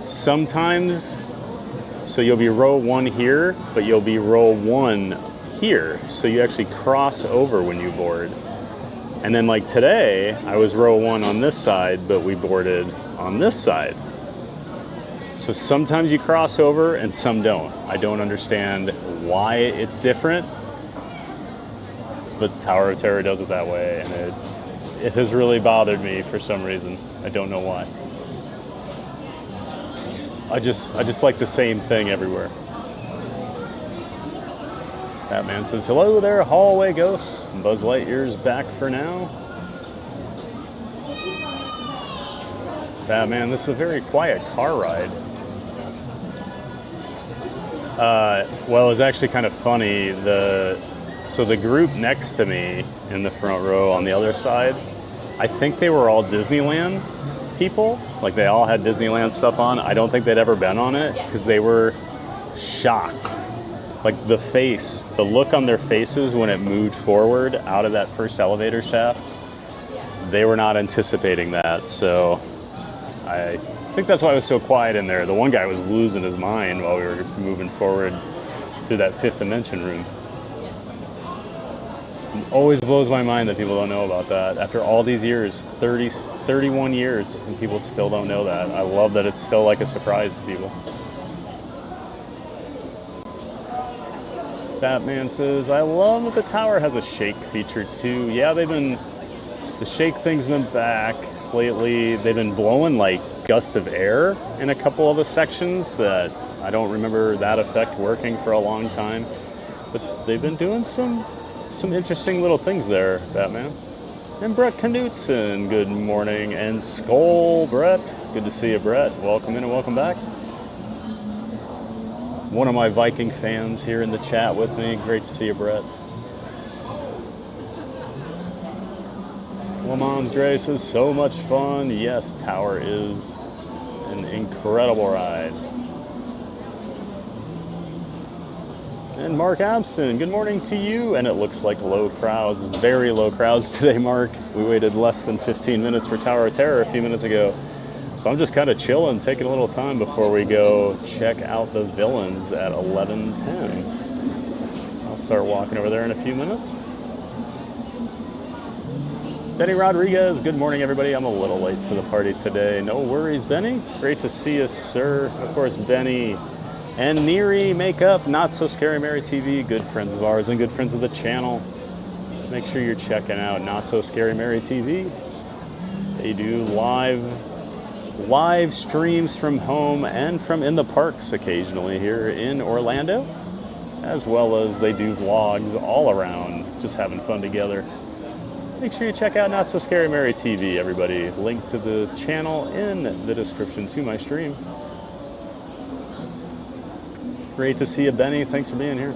sometimes, so you'll be row 1 here, but you'll be row 1 here. So you actually cross over when you board. And then like today, I was row 1 on this side, but we boarded on this side. So sometimes you cross over and some don't. I don't understand why it's different, but Tower of Terror does it that way, and it has really bothered me for some reason. I don't know why. I just like the same thing everywhere. Batman says, hello there, hallway ghosts. Buzz Lightyear's back for now. Batman, this is a very quiet car ride. Well, it was actually kind of funny. So the group next to me in the front row on the other side, I think they were all Disneyland people. Like they all had Disneyland stuff on. I don't think they'd ever been on it because they were shocked. Like the look on their faces when it moved forward out of that first elevator shaft, they were not anticipating that. So I think that's why it was so quiet in there. The one guy was losing his mind while we were moving forward through that fifth dimension room. It always blows my mind that people don't know about that. After all these years, 31 years, and people still don't know that. I love that it's still like a surprise to people. Batman says, I love that the tower has a shake feature too. Yeah, the shake thing's been back lately. They've been blowing like gusts of air in a couple of the sections that I don't remember that effect working for a long time. But they've been doing some interesting little things there, Batman. And Brett Knutson, good morning. And Skull, Brett. Good to see you, Brett. Welcome in and welcome back. One of my Viking fans here in the chat with me. Great to see you, Brett. Lamont's Dre says, so much fun. Yes, Tower is an incredible ride. And Mark Abston, good morning to you. And it looks like low crowds, very low crowds today, Mark. We waited less than 15 minutes for Tower of Terror a few minutes ago. So I'm just kind of chilling, taking a little time before we go check out the villains at 11:10. I'll start walking over there in a few minutes. Benny Rodriguez, good morning, everybody. I'm a little late to the party today. No worries, Benny. Great to see you, sir. Of course, Benny and Neri Makeup, Not So Scary Mary TV, good friends of ours and good friends of the channel. Make sure you're checking out Not So Scary Mary TV. They do live streams from home and from in the parks occasionally here in Orlando, as well as they do vlogs all around, just having fun together. Make sure you check out Not So Scary Mary TV, everybody. Link to the channel in the description to my stream. Great to see you, Benny. Thanks for being here.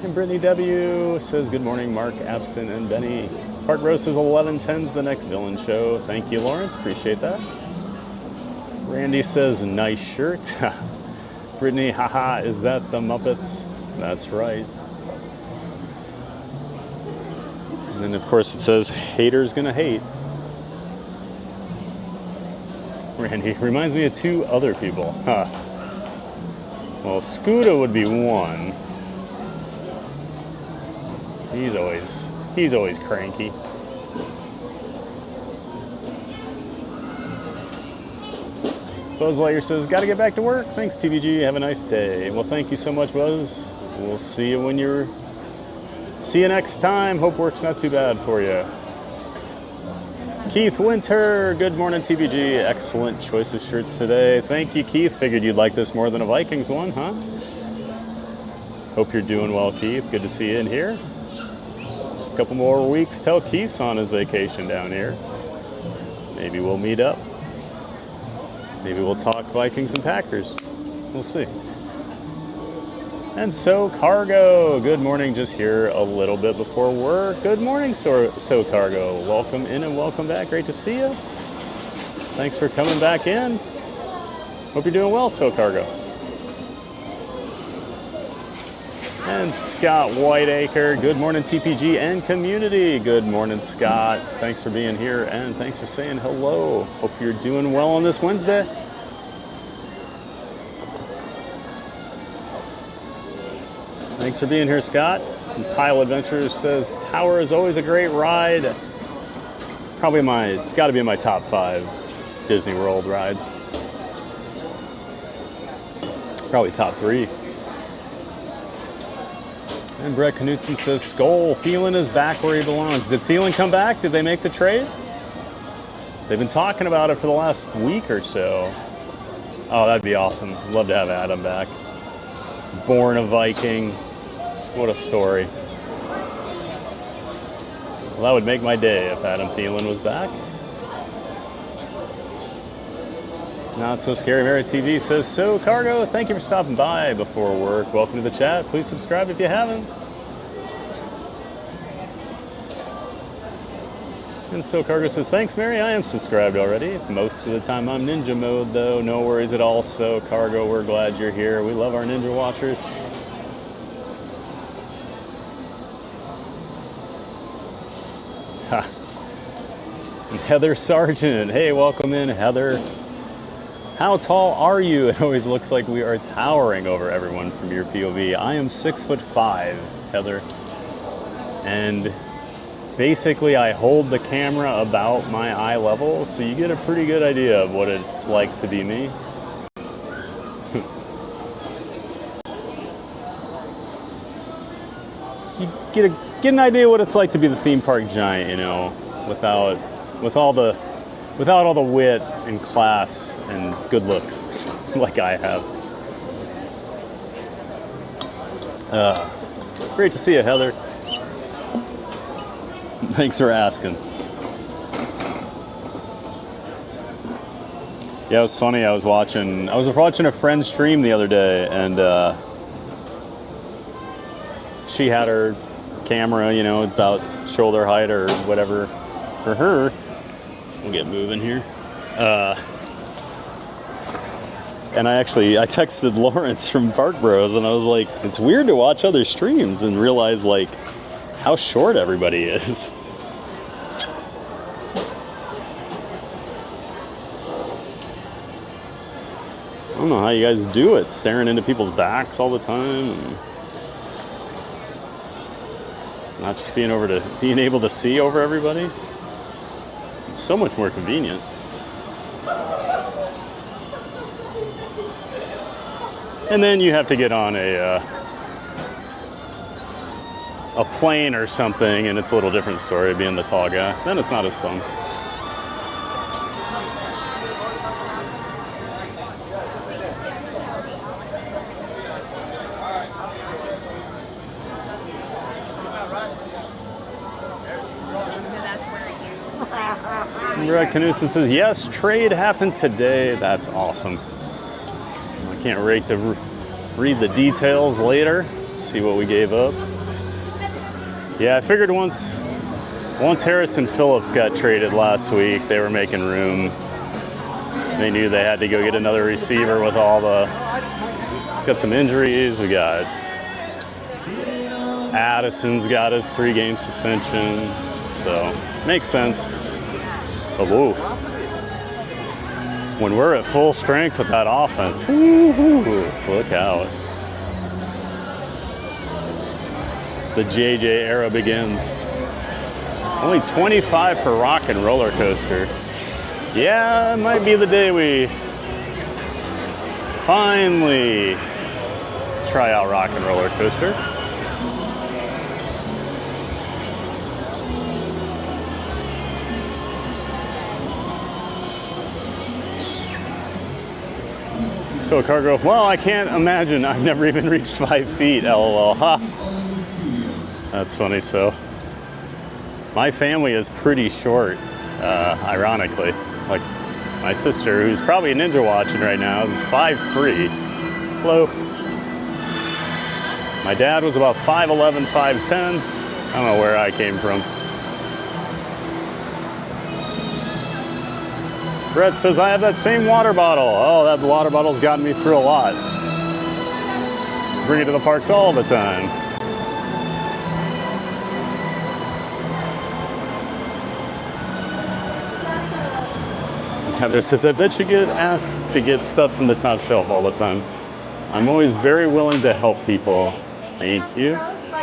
And Brittany W. says, good morning, Mark, Abston, and Benny. Park Roast is 11:10's the next villain show. Thank you, Lawrence. Appreciate that. Randy says, nice shirt. Brittany, haha, is that the Muppets? That's right. And then, of course, it says, haters gonna hate. Randy reminds me of two other people. Huh. Well, Scooter would be one. He's always cranky. Buzz Lightyear says, gotta get back to work. Thanks, TVG. Have a nice day. Well, thank you so much, Buzz. We'll see you see you next time. Hope work's not too bad for you. Keith Winter, good morning, TVG. Excellent choice of shirts today. Thank you, Keith. Figured you'd like this more than a Vikings one, huh? Hope you're doing well, Keith. Good to see you in here. Just a couple more weeks till Keith's on his vacation down here. Maybe we'll meet up. Maybe we'll talk Vikings and Packers. We'll see. And So Cargo, good morning, just here a little bit before work. Good morning, So Cargo. Welcome in and welcome back. Great to see you. Thanks for coming back in. Hope you're doing well, So Cargo. And Scott Whiteacre, good morning, TPG and community. Good morning, Scott. Thanks for being here and thanks for saying hello. Hope you're doing well on this Wednesday. Thanks for being here, Scott. And Pile Adventures says, Tower is always a great ride. Probably gotta be in my top 5 Disney World rides. Probably top 3. And Brett Knutson says, Skull, Thielen is back where he belongs. Did Thielen come back? Did they make the trade? They've been talking about it for the last week or so. Oh, that'd be awesome. Love to have Adam back. Born a Viking. What a story. Well, that would make my day if Adam Thielen was back. Not So Scary Mary TV says, So Cargo, thank you for stopping by before work. Welcome to the chat. Please subscribe if you haven't. And So Cargo says, thanks, Mary. I am subscribed already. Most of the time I'm ninja mode, though. No worries at all. So Cargo, we're glad you're here. We love our ninja watchers. Ha. And Heather Sargent. Hey, welcome in, Heather. How tall are you? It always looks like we are towering over everyone from your POV. I am 6'5", Heather. And basically I hold the camera about my eye level, so you get a pretty good idea of what it's like to be me. You get an idea what it's like to be the theme park giant, you know, with all the wit and class and good looks like I have. Great to see you, Heather. Thanks for asking. Yeah, it was funny. I was watching a friend's stream the other day, and she had her camera, you know, about shoulder height or whatever for her. We'll get moving here. And I texted Lawrence from Park Bros, and I was like, it's weird to watch other streams and realize like how short everybody is. I don't know how you guys do it, staring into people's backs all the time. And not just being able to see over everybody. It's so much more convenient. And then you have to get on a a plane or something, and it's a little different story being the tall guy. Then it's not as fun. Brad Knudsen says, yes, trade happened today. That's awesome. I can't wait to read the details later, see what we gave up. Yeah, I figured once Harrison Phillips got traded last week, they were making room. They knew they had to go get another receiver with all the, got some injuries. We got Addison's got his 3-game suspension, so makes sense. But whoa, when we're at full strength with that offense, woo-hoo, look out. The JJ era begins. Only 25 for Rock and Roller Coaster. Yeah, it might be the day we finally try out Rock and Roller Coaster. So Cargo, well, I can't imagine. I've never even reached 5 feet, LOL. Ha. That's funny. So my family is pretty short, ironically. Like my sister, who's probably ninja watching right now, is 5'3". Hello. My dad was about 5'11", 5'10". I don't know where I came from. Brett says, I have that same water bottle. Oh, that water bottle's gotten me through a lot. Bring it to the parks all the time. Heather says, I bet you get asked to get stuff from the top shelf all the time. I'm always very willing to help people. Thank you.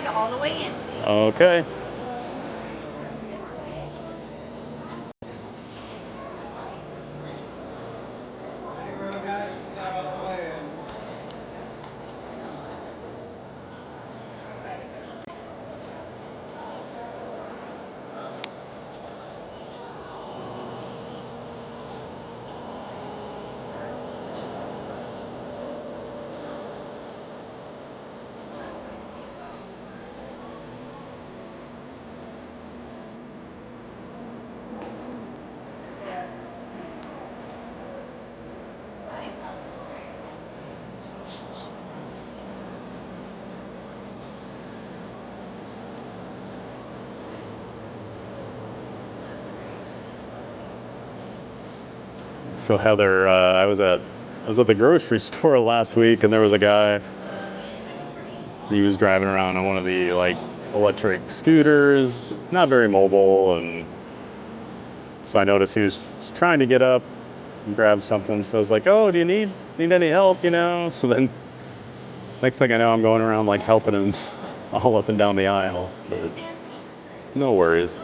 All the way in. Okay. So Heather, I was at the grocery store last week, and there was a guy. He was driving around on one of the like electric scooters, not very mobile, and so I noticed he was trying to get up and grab something. So I was like, "Oh, do you need any help?" You know. So then, next thing I know, I'm going around like helping him all up and down the aisle. But no worries.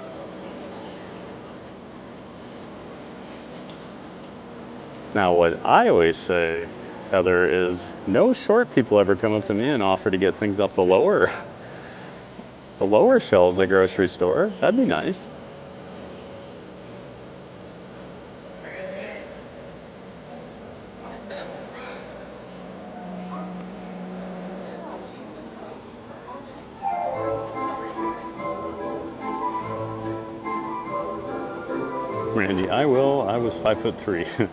Now, what I always say, Heather, is no short people ever come up to me and offer to get things up the lower shelves at the grocery store. That'd be nice. Randy, I will. I was 5'3".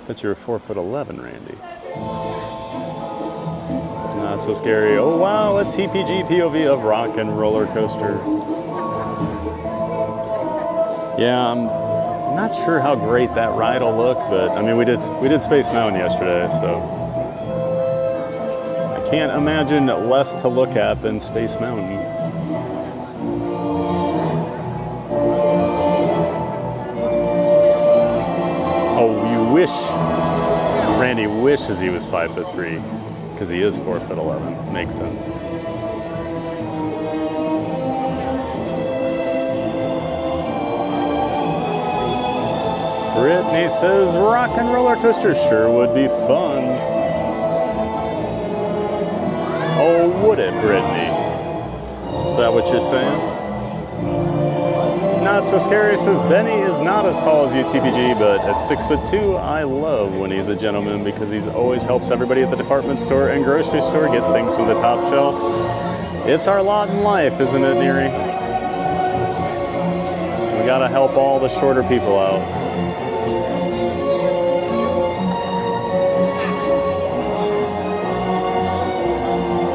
That's your 4'11", Randy. Not so scary. Oh wow, a TPG POV of Rock and Roller Coaster. Yeah, I'm not sure how great that ride will look, but I mean we did Space Mountain yesterday, so I can't imagine less to look at than Space Mountain. Randy wishes he was 5'3", because he is 4'11". Makes sense. Brittany says Rock and Roller Coaster sure would be fun. Oh, would it, Brittany? Is that what you're saying? Not so scary says Benny is not as tall as you, TPG, but at 6'2", I love when he's a gentleman because he always helps everybody at the department store and grocery store get things from the top shelf. It's our lot in life, isn't it, Neri? We gotta help all the shorter people out.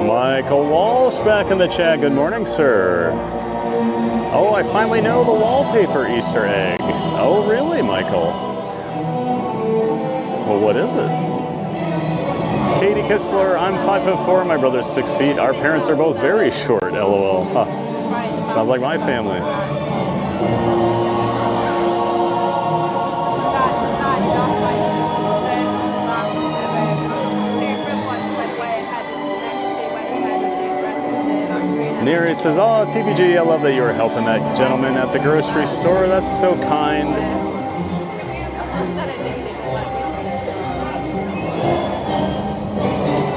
Michael Walsh back in the chat. Good morning, sir. Oh, I finally know the wallpaper Easter egg. Oh, really, Michael? Well, what is it? Katie Kistler, I'm 5'4", my brother's 6 feet. Our parents are both very short, LOL. Huh. Sounds like my family. Neri says, oh, TBG, I love that you were helping that gentleman at the grocery store. That's so kind.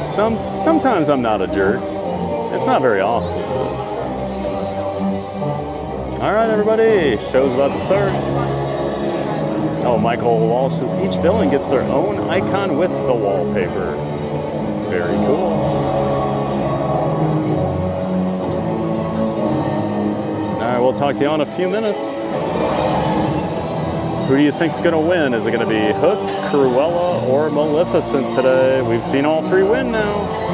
Sometimes I'm not a jerk. It's not very often. All right, everybody, show's about to start. Oh, Michael Walsh says, each villain gets their own icon with the wallpaper. Very cool. We'll talk to you in a few minutes. Who do you think's gonna win? Is it gonna be Hook, Cruella, or Maleficent today? We've seen all three win now.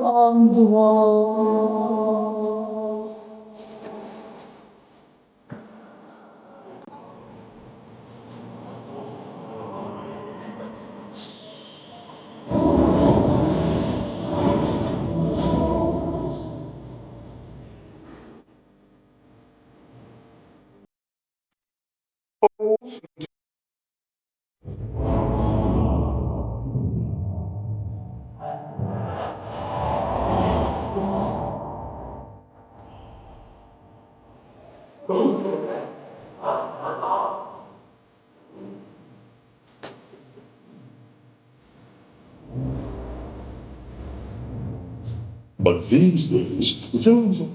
On the wall. But these days, films are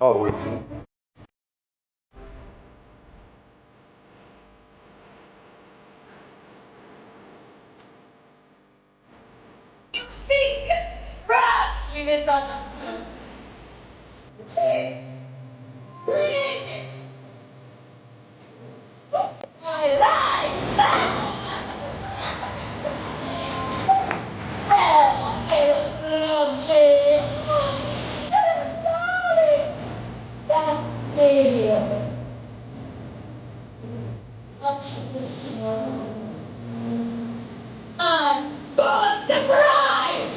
Oh, wait. See, perhaps we misunderstood. My life! I'm God surprise!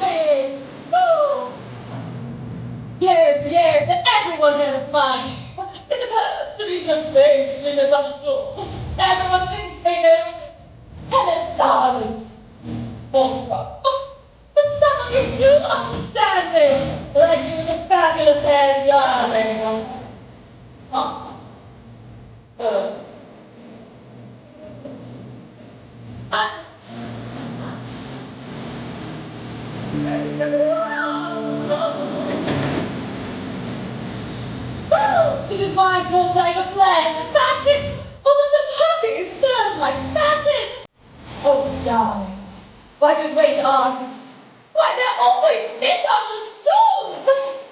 Yes, everyone here is fine. It's supposed to be completely misunderstood. Everyone thinks they know. Helen darlings. But some of you do understand me. Like you, the fabulous head darling. This is my full type of sled. Fashion! Oh, the puppies serve like fashion! Oh, darling. Why do great artists? Why they're always misunderstood?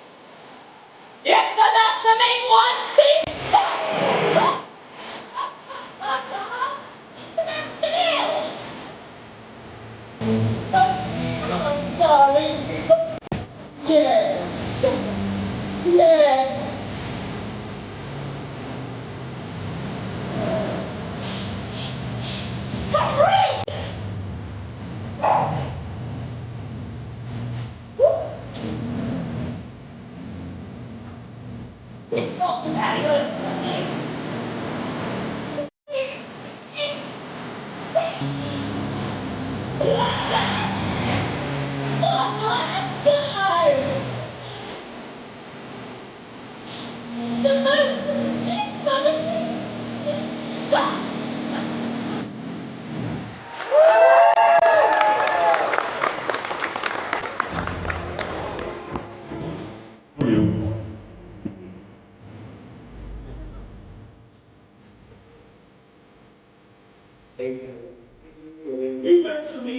Yes, and that's the main one. See? Darling. Yes. Yes. Hurry! It's not Italian. That's me.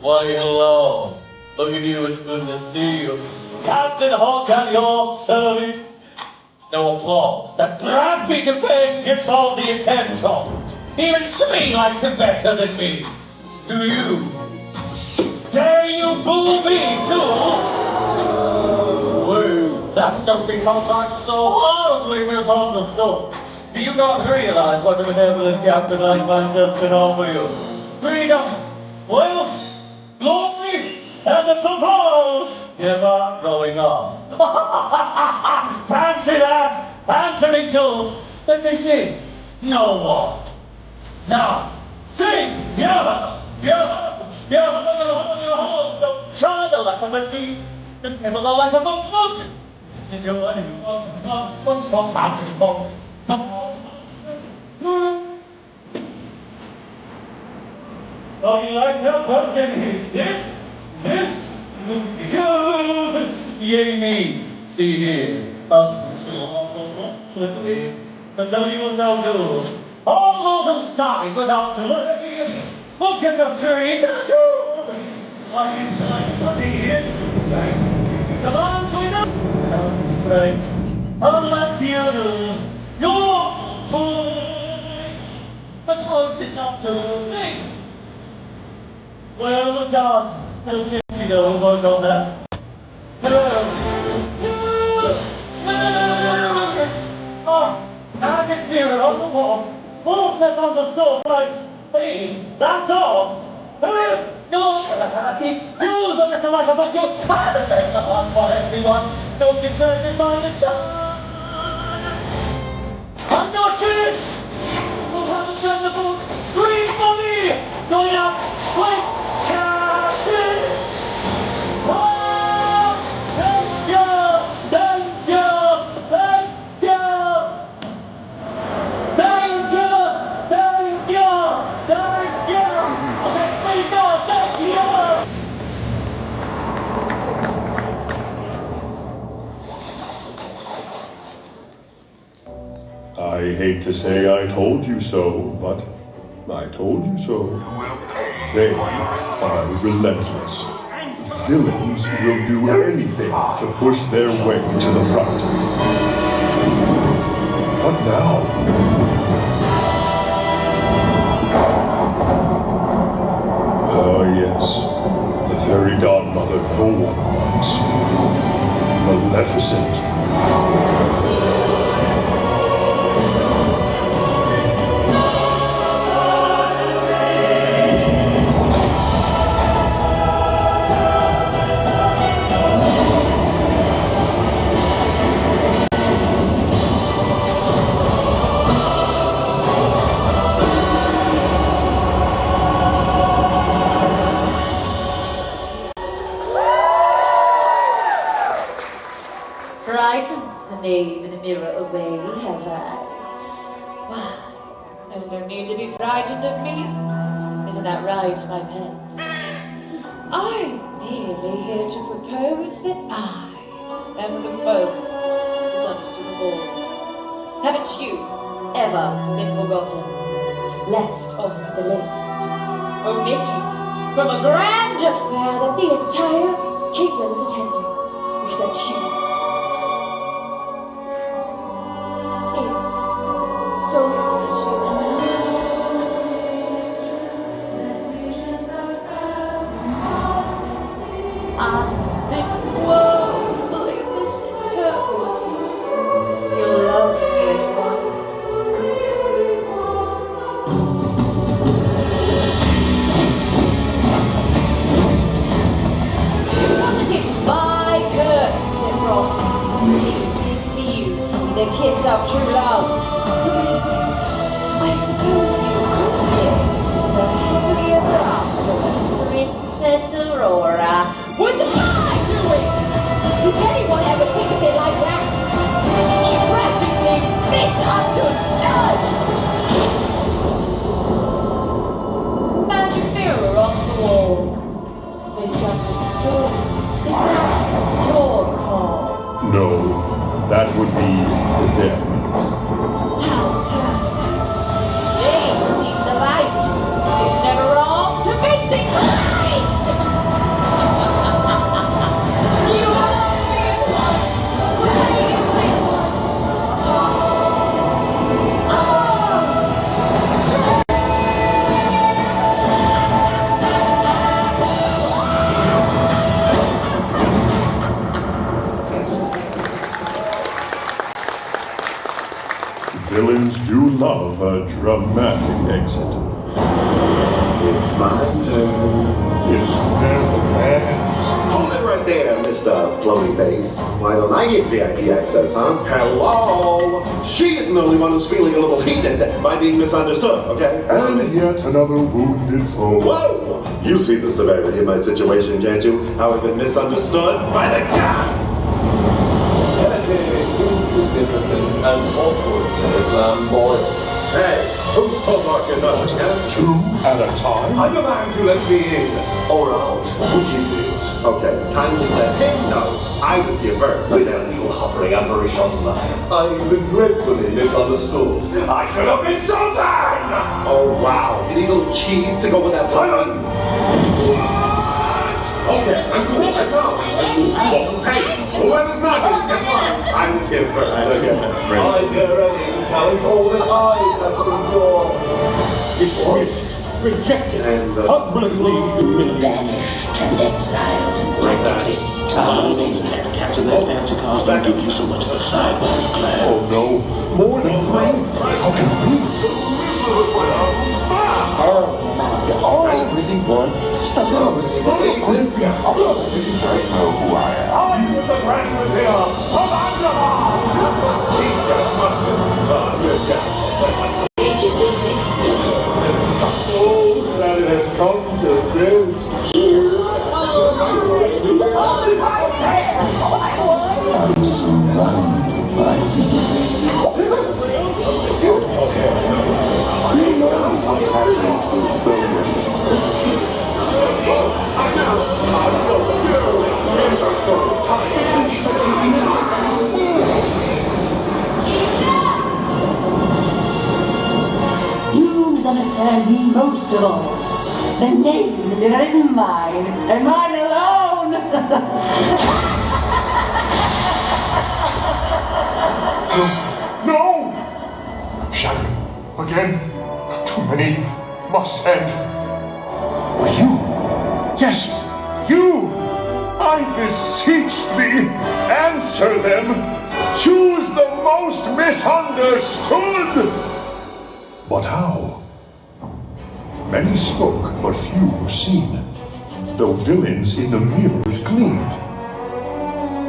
Why, hello. Look at you, it's good to see you. Captain Hawk at your service. No applause. That brat Peter Pan gets all the attention. Even Smee likes him better than me. Do you? Dare you boo me, too? Well, that's just because I'm so horribly misunderstood. Do you not realize what a benevolent captain like myself can offer you? Freedom, wealth, glory, and the performance never growing up. Fancy that! Anthony too! Let me see. No one. Now, sing! Yeah! Try the life of a thief, never the life of a monk. Did you want Oh, you like that pumpkin? This? Yay me! See here. Slippery. The Josie will tell you. All those inside without delay. We'll get the tree to the truth. Why inside the being? Come on, sweet up. Right. Unless you do. You're toy. The choice is up to me. Well done. Little Dixie don't work on that. Oh, I can feel it on the wall. Wolf that's on the stove like Please, that's all. No, you look at the life of you. I understand the heart for everyone. Don't concern in mind and sun. I'm not finished. We'll have a friend the book. Scream for me. Going up. Wait. Captain. Oh, thank you. Thank you. Thank you. Thank you. Thank you. Thank you. Okay, please go. Thank you. I hate to say I told you so, but I told you so. They are relentless. Villains will do anything to push their way to the front. What now? Oh yes, the fairy godmother no one wants. Maleficent. Frightened the knave in the mirror away, have I? Why, there's no need to be frightened of me. Isn't that right, my pet? I'm merely here to propose that I am the most misunderstood of all. Haven't you ever been forgotten? Left off the list? Omitted from a grand affair that the entire kingdom is attending, except you. So I've been woefully misinterpreted. You'll love me at once. Wasn't it my curse that brought sleeping beauty, the kiss of true love? I suppose you could say that happily ever after Princess Aurora was my doing! Does anyone ever think of it like that? Tragically misunderstood! Magic mirror on the wall. Misunderstood? Is that your call? No, that would be them. How perfect! They've seen the light. It's never wrong to make things right! You love me at once! Villains do love a dramatic exit. It's my turn. It's never ends. Hold it right there, Mr. Floaty Face. Why don't I get VIP access, huh? Hello? She isn't the only one who's feeling a little heated by being misunderstood, okay? And yet another wounded foe. Whoa! You see the severity of my situation, can't you? How I've been misunderstood by the god! Insignificant and awkward, flamboyant. Hey, who's talking about huh? Two at a time? I'm the man to let me in, or out, which is it? Okay, kindly let him know I was here first. Well, you hovering apparition, I've been dreadfully misunderstood. I should have been sultan! Oh wow, you need a little cheese to go with that silence! Okay, I'm cool, I'm calm. Hey, whoever's knocking, get mine. I was here first. I dare anything to challenge all that I have to endure. Dismissed, rejected, and publicly humiliated. Banished and exiled and practically starving. Captain, that fancy car's don't give you so much as a sideways glance. Oh no, more than friend. How can we? I tell me about it. Are you breathing one? Just a little bit. I know who I am. I was the Grand Vizier of Oh, that it has come to this. You misunderstand me most of all. The name that is mine, and mine alone. No! Shadow, again. Too many must end. Or you? Yes, you! I beseech thee, answer them. Choose the most misunderstood. But how? Many spoke, but few were seen, though villains in the mirrors gleamed.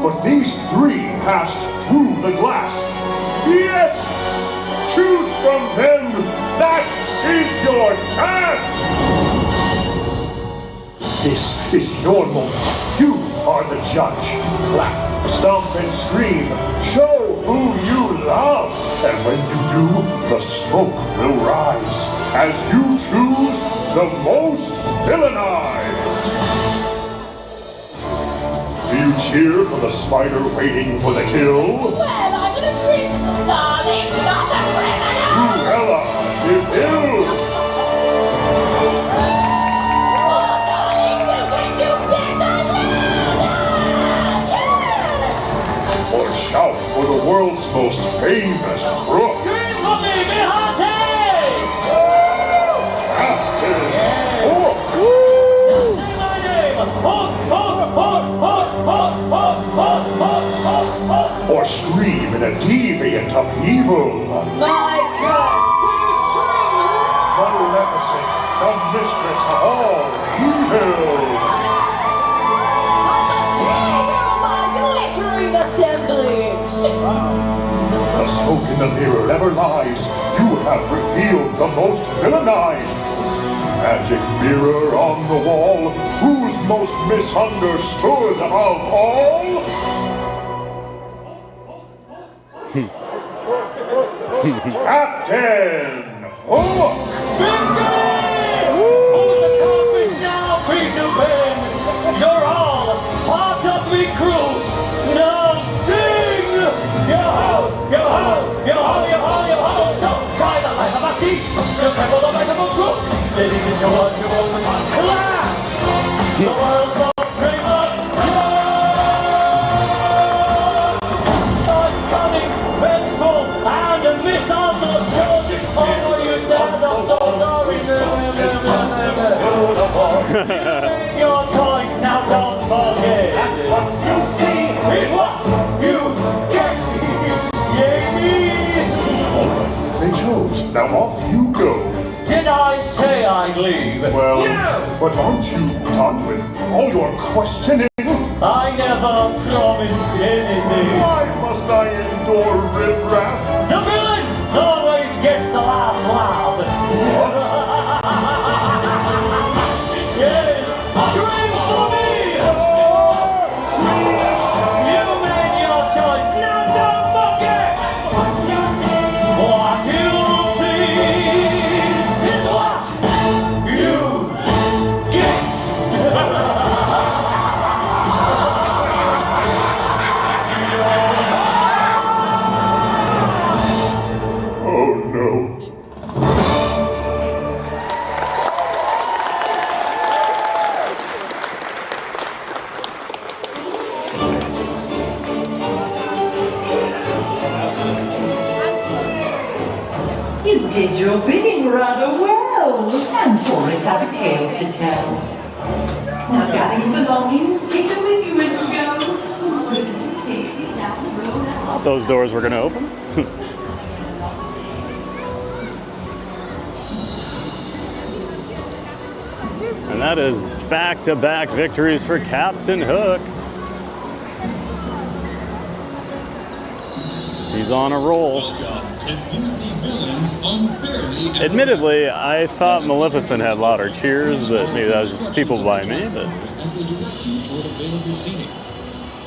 But these three passed through the glass. Yes! Choose from them! That is your task! This is your moment. You are the judge. Clap, stomp, and scream. Show who you love. And when you do, the smoke will rise as you choose the most villainized. Do you cheer for the spider waiting for the kill? Well, I'm an original, darling, not a criminal! Cruella de Vil! Oh, darling, you can do better louder! Or shout for the world's most famous crook. Scream for me, be haunted! Say my name! Or scream in a deviant upheaval. My curse is true! Maleficent, the mistress of all evil. My glittering assemblage! The smoke in the mirror never lies. You have revealed the most villainized. Magic mirror on the wall, who's most misunderstood of all? Captain Hook! Victory! Hold the coffins now, Peter Pan! You're all part of me crew! Now sing! Yo-ho! Yo-ho! Yo-ho! Yo-ho! Yo-ho! So try the life of a thief! Resemble the life of a crook! Ladies and gentlemen, you're all clap! The world's most famous cunning, vengeful, and misunderstood! Oh, you said I'm so sorry! You made your choice, now don't forget! What you see is what you get! Yay me! They chose. Now off you go. Did I say I'd leave? Well, No! but aren't you done with all your questioning? I never promised anything. Why must I endure riffraff? The villain always gets the last laugh. Yes, scream for me! You made your choice, now don't forget! What you see is what you get! Oh no. You did your bidding rather well, and for it have a tale to tell. Now gather your belongings, take them with you as you go. Safely down the road. Thought those doors were going to open. And that is back-to-back victories for Captain Hook. He's on a roll. Welcome to Disney Villains Unfairly. Admittedly, I thought Maleficent had louder cheers, but maybe that was just people by me. But As they direct you toward available seating.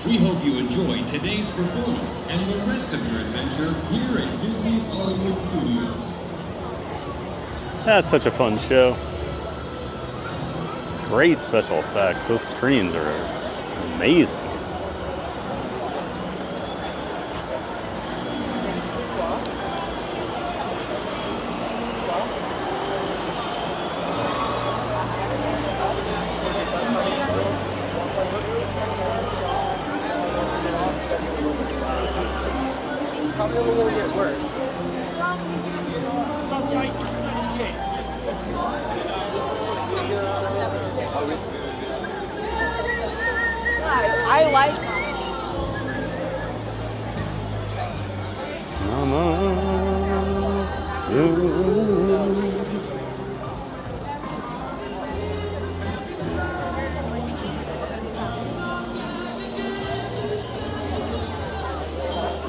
We hope you enjoyed today's performance and the rest of your adventure here at Disney's Hollywood Studios. that's such a fun show. Great special effects. Those screens are amazing. Probably will get worse. I like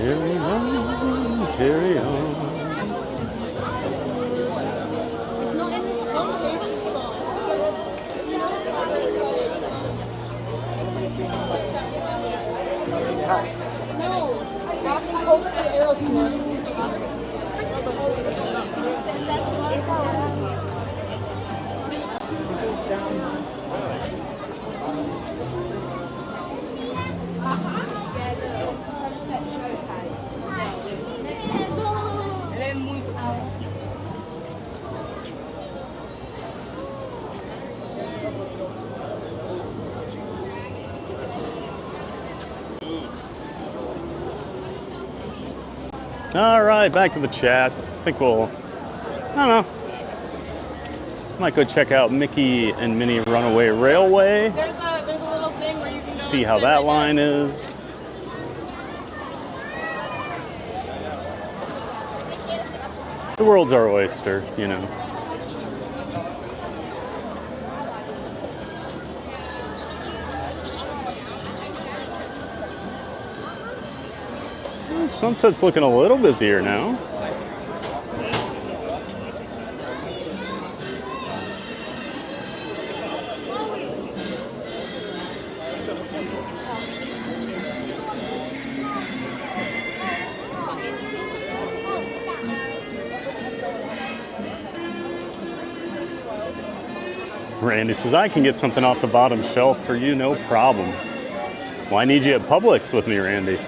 Carry on, carry on. All right, back to the chat. I think we'll, I don't know, might go check out Mickey and Minnie Runaway Railway. there's a little thing where you can See how that line is. The world's our oyster, you know. Sunset's looking a little busier now. Randy says, I can get something off the bottom shelf for you, no problem. Well, I need you at Publix with me, Randy.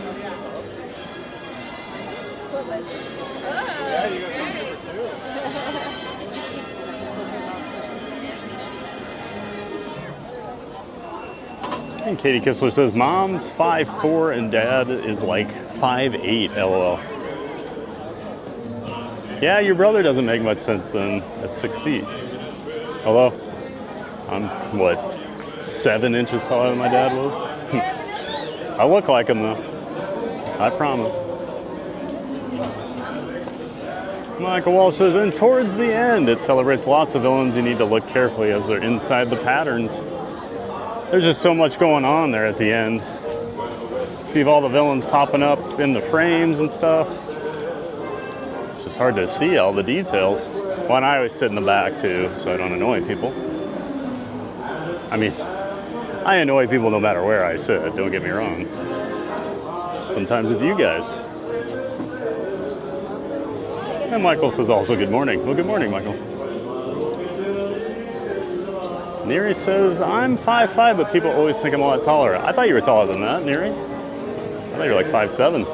And Katie Kissler says, Mom's 5'4" and Dad is like 5'8", LOL. Yeah, your brother doesn't make much sense then at 6 feet. Although, I'm, what, 7 inches taller than my dad was? I look like him though. I promise. Michael Walsh says, and towards the end, it celebrates lots of villains you need to look carefully as they're inside the patterns. There's just so much going on there at the end. So you have all the villains popping up in the frames and stuff. It's just hard to see all the details. Well, and I always sit in the back too, so I don't annoy people. I mean, I annoy people no matter where I sit, don't get me wrong. Sometimes it's you guys. And Michael says also good morning. Well, good morning, Michael. Neri says, I'm 5'5", but people always think I'm a lot taller. I thought you were taller than that, Neri. I thought you were like 5'7".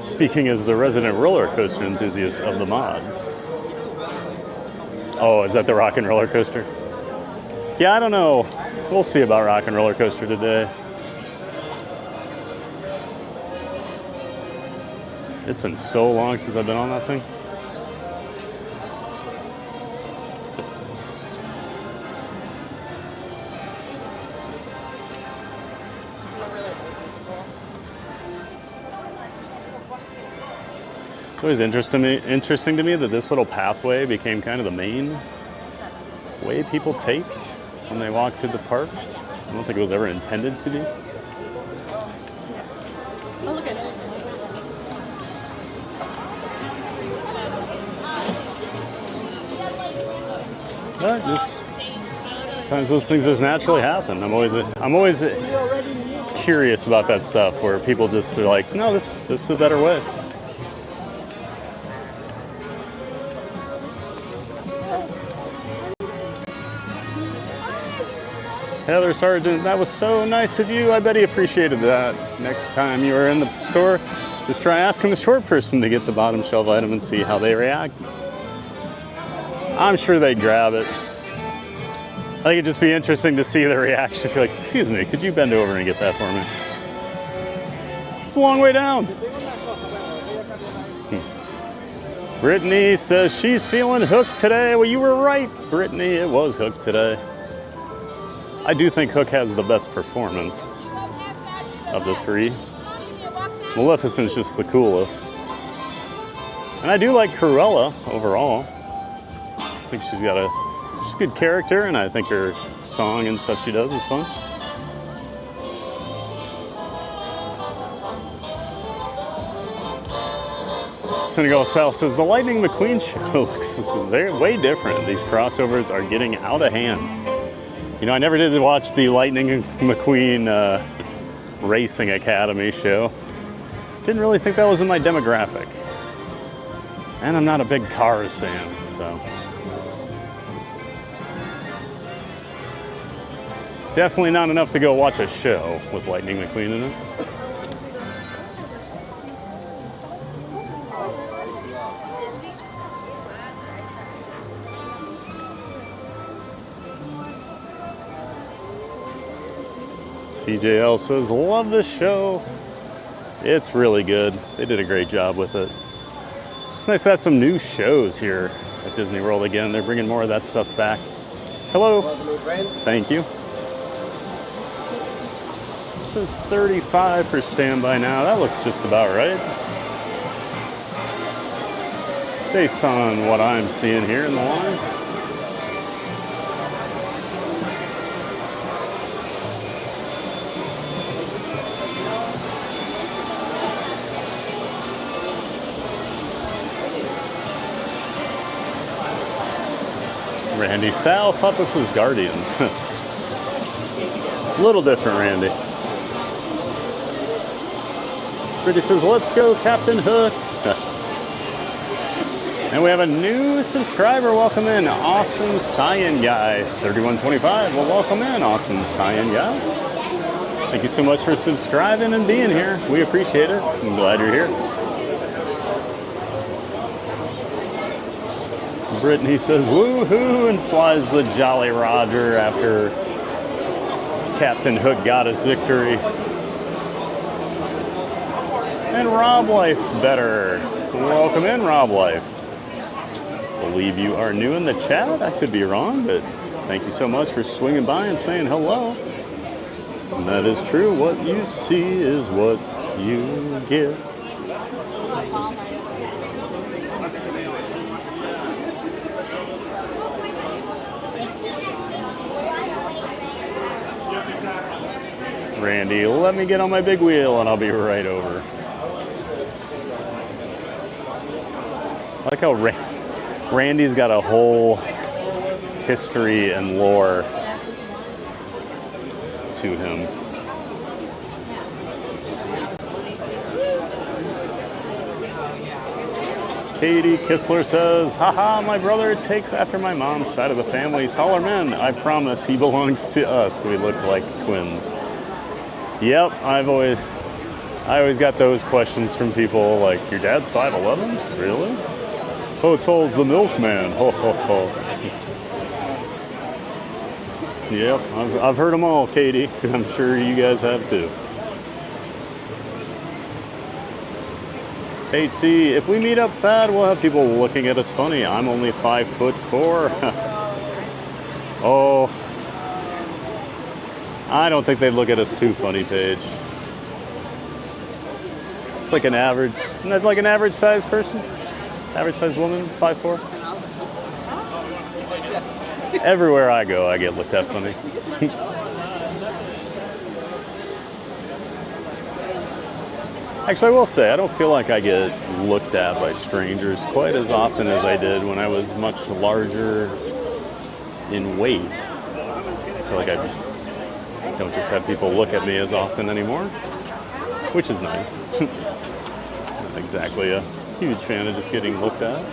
Speaking as the resident roller coaster enthusiast of the mods. Oh, is that the Rock and Roller Coaster? Yeah, I don't know. We'll see about Rock and Roller Coaster today. It's been so long since I've been on that thing. always interesting to me that this little pathway became kind of the main way people take when they walk through the park. I don't think it was ever intended to be. Oh, look at it. But just sometimes those things just naturally happen. I'm always curious about that stuff where people just are like, no, this is a better way. Heather Sargent, that was so nice of you. I bet he appreciated that. Next time you are in the store, just try asking the short person to get the bottom shelf item and see how they react. I'm sure they'd grab it. I think it'd just be interesting to see the reaction. If you're like, excuse me, could you bend over and get that for me? It's a long way down. Brittany says she's feeling hooked today. Well, you were right, Brittany. It was hooked today. I do think Hook has the best performance of the three. Maleficent's just the coolest. And I do like Cruella overall. I think she's got a good character, and I think her song and stuff she does is fun. Senegal South says the Lightning McQueen show looks way different. These crossovers are getting out of hand. You know, I never did watch the Lightning McQueen Racing Academy show. Didn't really think that was in my demographic. And I'm not a big Cars fan, so. Definitely not enough to go watch a show with Lightning McQueen in it. CJL says, love this show. It's really good. They did a great job with it. It's just nice to have some new shows here at Disney World again. They're bringing more of that stuff back. Hello. Thank you. It says 35 for standby now. That looks just about right. Based on what I'm seeing here in the line. Randy Sal thought this was Guardians. A little different, Randy. Pretty says, let's go, Captain Hook. And we have a new subscriber. Welcome in, Awesome Cyan Guy, 3125. Well, welcome in, Awesome Cyan Guy. Thank you so much for subscribing and being here. We appreciate it. I'm glad you're here. Brittany says, woohoo, and flies the Jolly Roger after Captain Hook got his victory. And Rob Life better. Welcome in, Rob Life. Believe you are new in the chat. I could be wrong, but thank you so much for swinging by and saying hello. And that is true. What you see is what you get. Randy, let me get on my big wheel and I'll be right over. I like how Randy's got a whole history and lore to him. Katie Kistler says, haha, my brother takes after my mom's side of the family. Taller men, I promise he belongs to us. We look like twins. Yep, I always got those questions from people like, your dad's 5'11"? Really? How tall's the milkman? Ho, ho, ho. Yep, I've heard them all, Katie. I'm sure you guys have too. HC, if we meet up Thad, we'll have people looking at us funny. I'm only 5'4". Oh, I don't think they'd look at us too funny, Paige. It's like an average, isn't that like an average sized person? Average sized woman, 5'4"? Everywhere I go, I get looked at funny. Actually, I will say, I don't feel like I get looked at by strangers quite as often as I did when I was much larger in weight. I feel like I don't just have people look at me as often anymore, which is nice. Not exactly a huge fan of just getting looked at.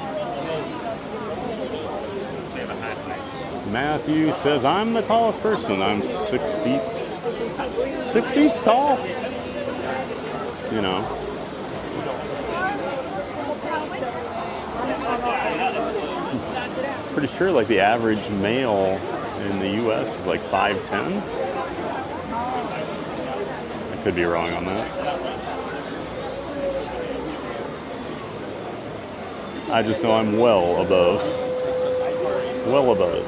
Matthew says, I'm the tallest person. I'm 6 feet. 6 feet tall? You know. Pretty sure like the average male in the US is like 5'10". I could be wrong on that. I just know I'm well above it.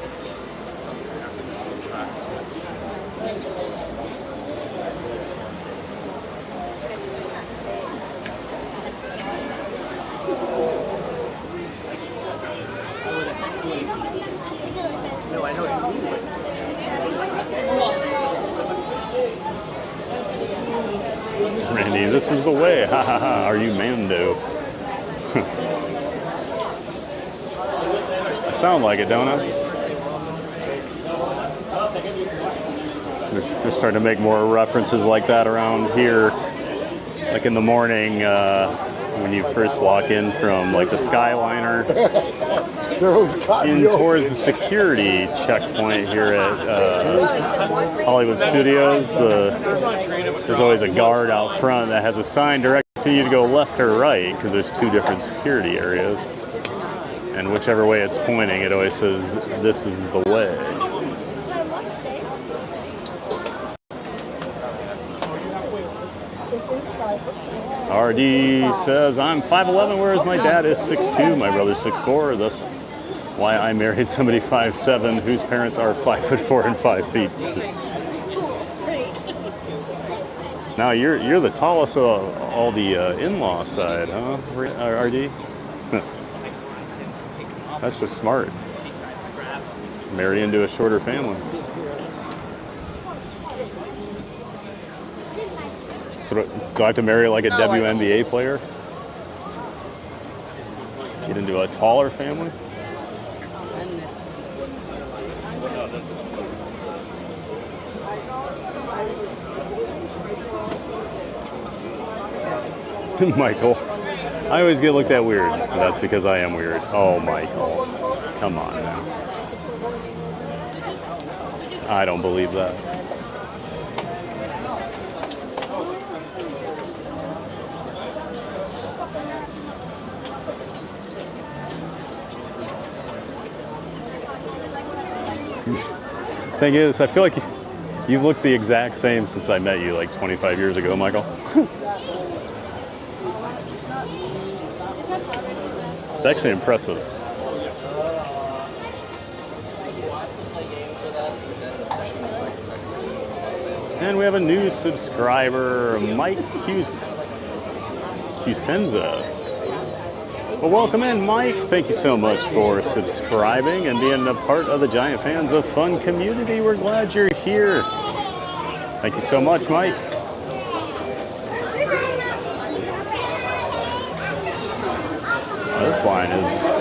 Randy, this is the way. Ha ha ha. Are you Mando? I sound like it, don't I? They're starting to make more references like that around here. Like in the morning, when you first walk in from like the Skyliner in towards the security checkpoint here at Hollywood Studios, there's always a guard out front that has a sign directing you to go left or right because there's two different security areas. And whichever way it's pointing, it always says, this is the way. RD says, I'm 5'11", whereas my dad is 6'2", my brother's 6'4", thus why I married somebody 5'7", whose parents are 5'4" and 5 feet. Now you're the tallest of all the in-law side, huh, RD? That's just smart. Marry into a shorter family. So do I have to marry like a WNBA player? Get into a taller family? Michael. I always get looked at weird. That's because I am weird. Oh, Michael. Come on now. I don't believe that. Thing is, I feel like you've looked the exact same since I met you like 25 years ago, Michael. It's actually impressive. And we have a new subscriber, Mike Cusenza. Well, welcome in, Mike. Thank you so much for subscribing and being a part of the Giant Fans of Fun community. We're glad you're here. Thank you so much, Mike.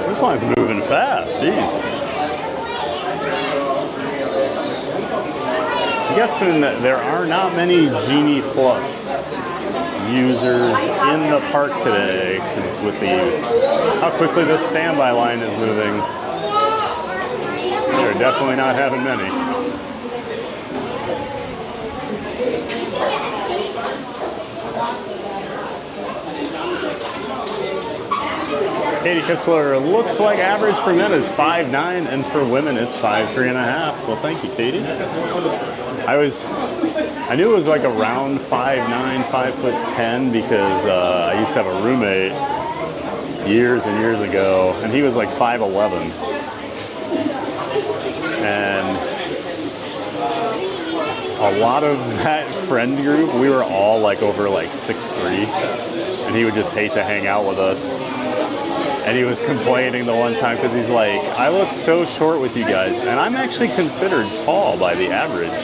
This line's moving fast. Jeez. I'm guessing that there are not many Genie Plus users in the park today, because with how quickly this standby line is moving, they're definitely not having many. Katie Kistler, looks like average for men is 5'9", and for women it's 5'3.5". Well, thank you, Katie. I knew it was like around 5'9", 5'10", because I used to have a roommate years and years ago, and he was like 5'11". And a lot of that friend group, we were all like over like 6'3", and and he would just hate to hang out with us. And he was complaining the one time because he's like, I look so short with you guys, and I'm actually considered tall by the average.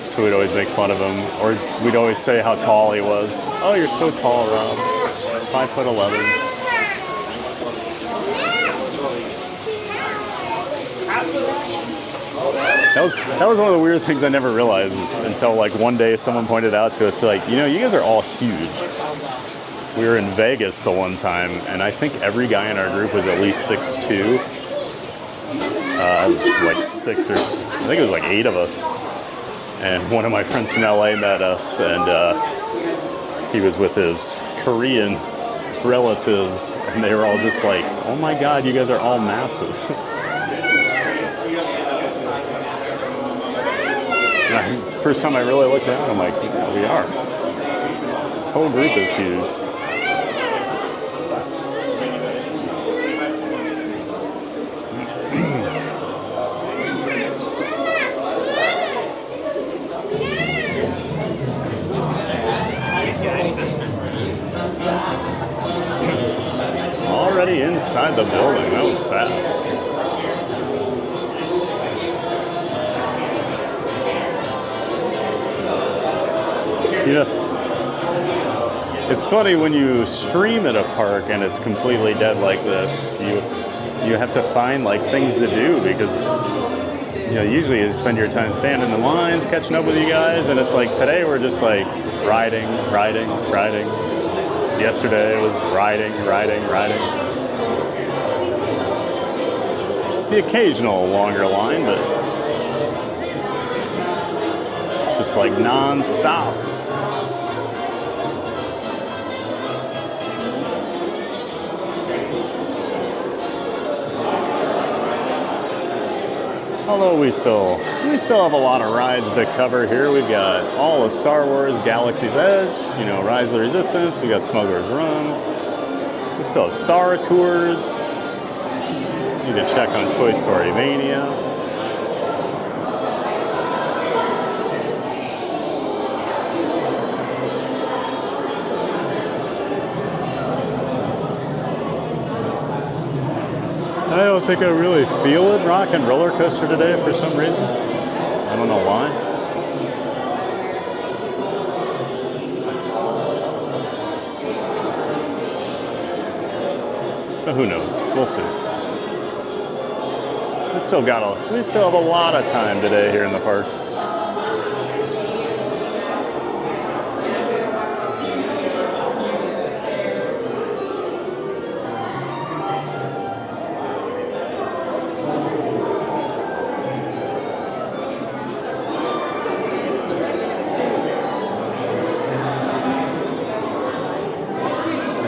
So we'd always make fun of him, or we'd always say how tall he was. Oh, you're so tall, Rob. 5'11". That was one of the weird things I never realized until like one day someone pointed out to us, like, you know, you guys are all huge. We were in Vegas the one time, and I think every guy in our group was at least 6'2". Like 6 or, I think it was like 8 of us. And one of my friends from LA met us, and he was with his Korean relatives, and they were all just like, oh my God, you guys are all massive. First time I really looked at it, I'm like, yeah, we are. This whole group is huge. Already inside the building, that was fast. You know, it's funny when you stream at a park and it's completely dead like this, you have to find like things to do, because you know, usually you spend your time standing in the lines, catching up with you guys, and it's like today we're just like riding. Yesterday it was riding. The occasional longer line, but it's just like non-stop. Although we still have a lot of rides to cover here. We've got all of Star Wars, Galaxy's Edge, you know, Rise of the Resistance. We got Smugglers Run. We still have Star Tours. Need to check on Toy Story Mania. I don't think I really feel it rock and roller coaster today for some reason. I don't know why. But who knows? We'll see. We still have a lot of time today here in the park.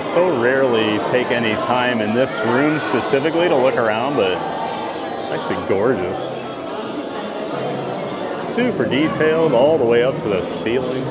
So rarely take any time in this room specifically to look around, but it's actually gorgeous. Super detailed all the way up to the ceiling.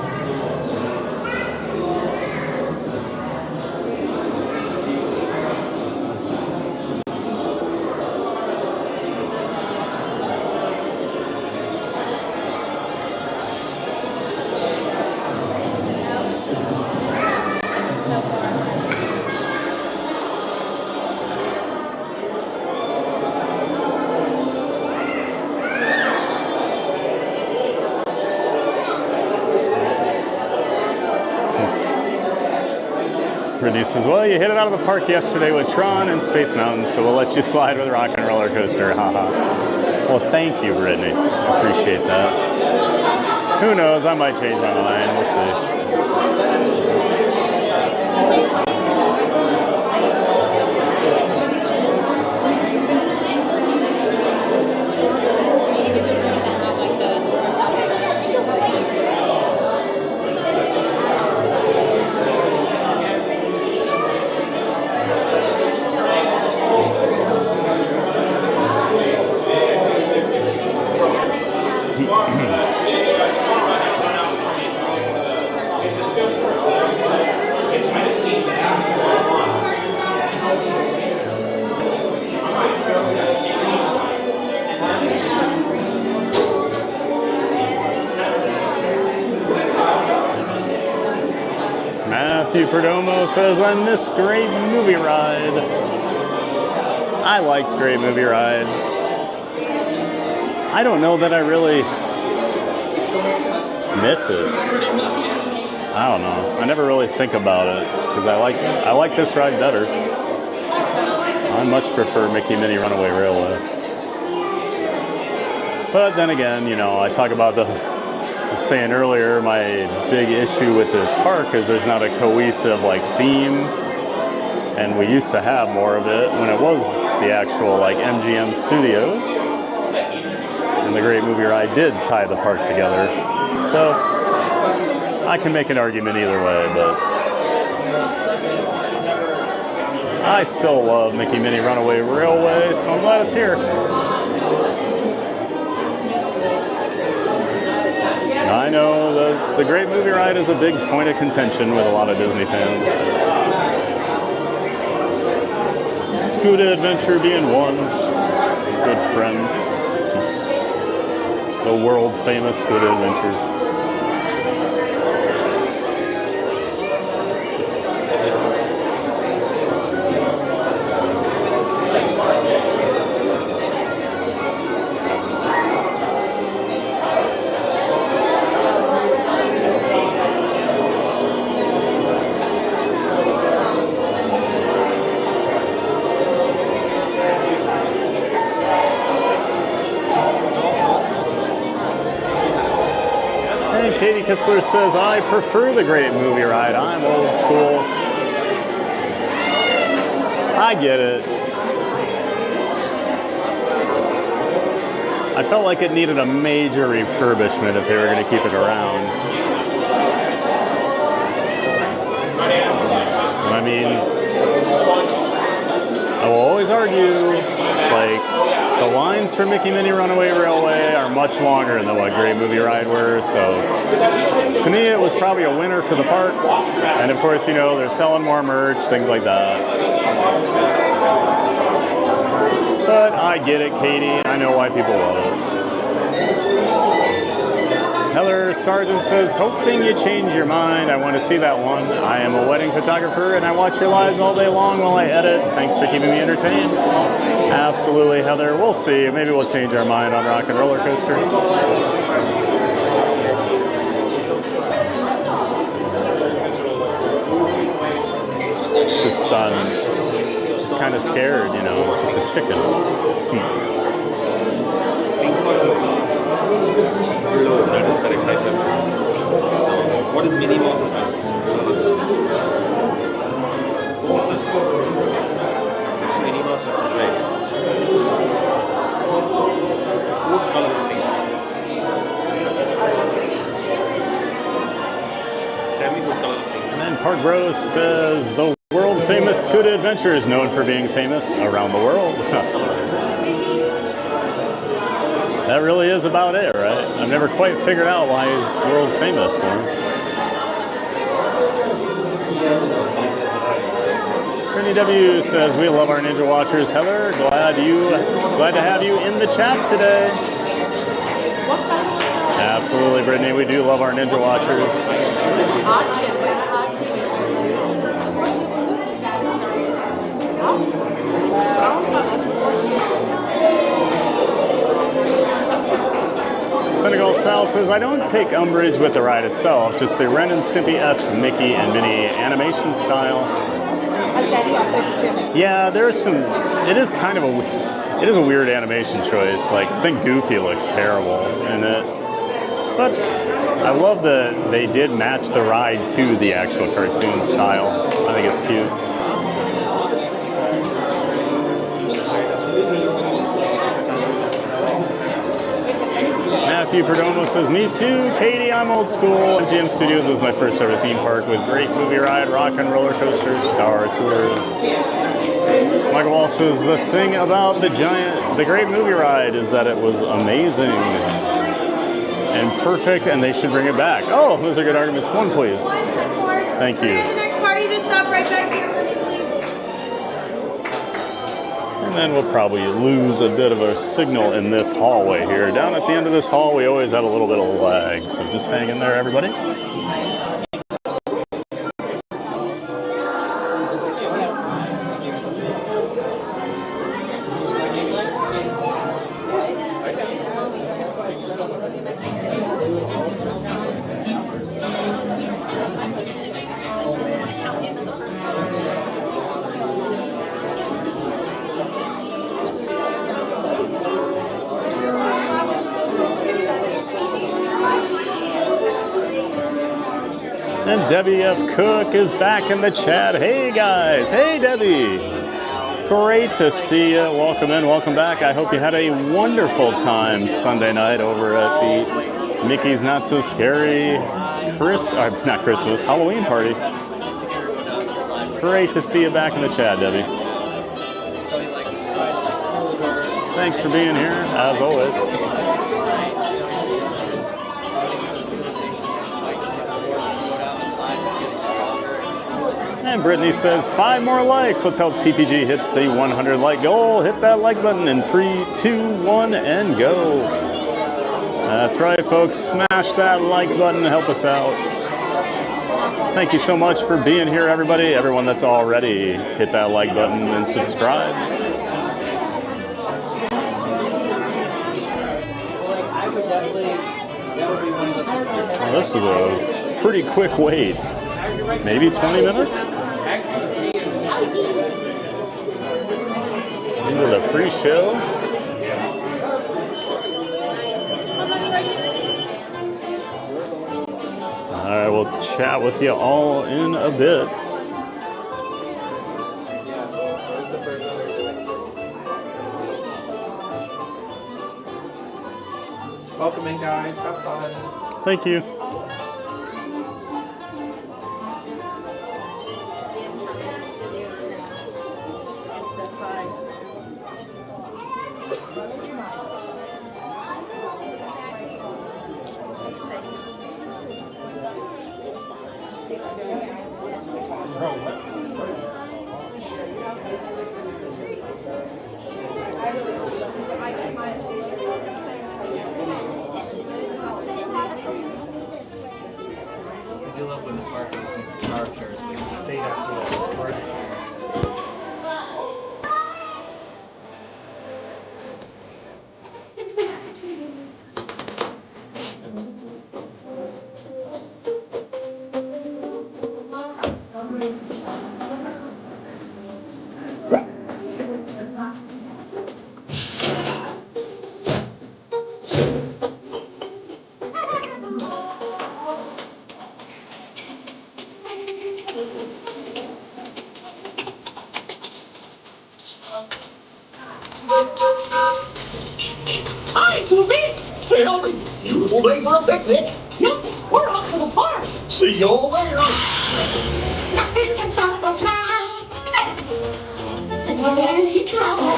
Brittany says, well, you hit it out of the park yesterday with Tron and Space Mountain, so we'll let you slide with Rock and Roller Coaster. Haha. Well, thank you, Brittany. I appreciate that. Who knows? I might change my mind. We'll see. Perdomo says, I miss Great Movie Ride. I liked Great Movie Ride. I don't know that I really miss it. I don't know. I never really think about it because I like this ride better. I much prefer Mickey Minnie Runaway Railway. But then again, you know, I talk about I was saying earlier, my big issue with this park is there's not a cohesive like theme, and we used to have more of it when it was the actual like MGM Studios, and the Great Movie Ride did tie the park together. So I can make an argument either way, but I still love Mickey Minnie Runaway Railway, so I'm glad it's here. I know the Great Movie Ride is a big point of contention with a lot of Disney fans. Scooter Adventure being one. Good friend. The world famous Scooter Adventure. Katie Kistler says, I prefer the Great Movie Ride. I'm old school. I get it. I felt like it needed a major refurbishment if they were going to keep it around. I mean, I will always argue, like, the lines for Mickey Minnie Runaway Railway are much longer than what Great Movie Ride were, so to me it was probably a winner for the park. And of course, you know, they're selling more merch, things like that. But I get it, Katie. I know why people love it. Heather Sargent says, hoping you change your mind. I want to see that one. I am a wedding photographer and I watch your lives all day long while I edit. Thanks for keeping me entertained. Absolutely, Heather. We'll see. Maybe we'll change our mind on Rock and Roller Coaster. Just kind of scared, you know. It's just a chicken. What is Minnie Mouse? Minnie Mouse is red. Whose color is pink? Tell me whose color is pink. And then Park Rose says, the world famous Scooter Adventure is known for being famous around the world. That really is about it, right? I've never quite figured out why he's world famous, Lawrence. Brittany W says, we love our Ninja Watchers. Heather, glad to have you in the chat today. Absolutely, Brittany, we do love our Ninja Watchers. Senegal Sal says, I don't take umbrage with the ride itself, just the Ren and Stimpy-esque Mickey and Minnie animation style. Yeah, there's some, it is a weird animation choice. Like, I think Goofy looks terrible in it. But I love that they did match the ride to the actual cartoon style. I think it's cute. Matthew Perdomo says, me too, Katie, I'm old school. MGM Studios was my first ever theme park with Great Movie Ride, Rock and Roller Coasters, Star Tours. Michael Walsh says, the thing about the Great Movie Ride is that it was amazing and perfect, and they should bring it back. Oh, those are good arguments. One, please. Thank you. The next party, just stop right back here for me, please. And then we'll probably lose a bit of a signal in this hallway here. Down at the end of this hall, we always have a little bit of lag, so just hang in there, everybody. And Debbie F. Cook is back in the chat. Hey guys, hey Debbie. Great to see you. Welcome in, welcome back. I hope you had a wonderful time Sunday night over at the Mickey's Not So Scary Halloween party. Great to see you back in the chat, Debbie. Thanks for being here, as always. And Brittany says, 5 more likes. Let's help TPG hit the 100 like goal. Hit that like button in 3, 2, 1, and go. That's right, folks. Smash that like button to help us out. Thank you so much for being here, everybody. Everyone that's already hit that like button and subscribe. Well, this was a pretty quick wait. Maybe 20 minutes? Into the pre-show. Alright, we'll chat with you all in a bit. Welcome in, guys. Have fun. Thank you. Hi, Toby. Well, beautiful day for a picnic. Yep, we're off to the park. See you all later. Nothing can stop us now. And any trouble.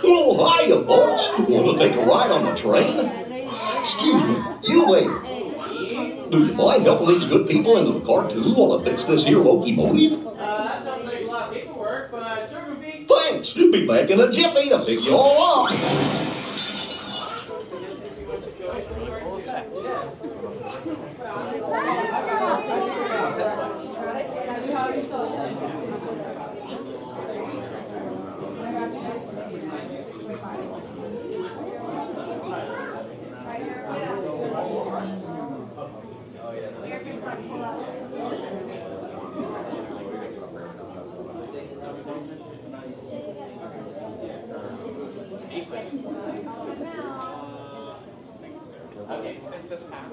Oh, hiya, folks. Want to take a ride on the train? Excuse me, you there. Do you mind helping these good people into the cartoon while I fix this here locomotive? That sounds like a lot of paperwork, but sure, Goofy. Thanks. Be back in a jiffy to pick you all up. Okay, let's go back.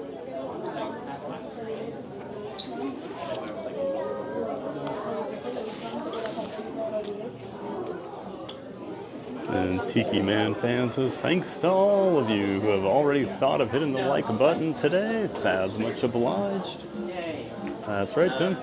And Tiki Man fan says, thanks to all of you who have already thought of hitting the like button today. That's much obliged. That's right, Tim.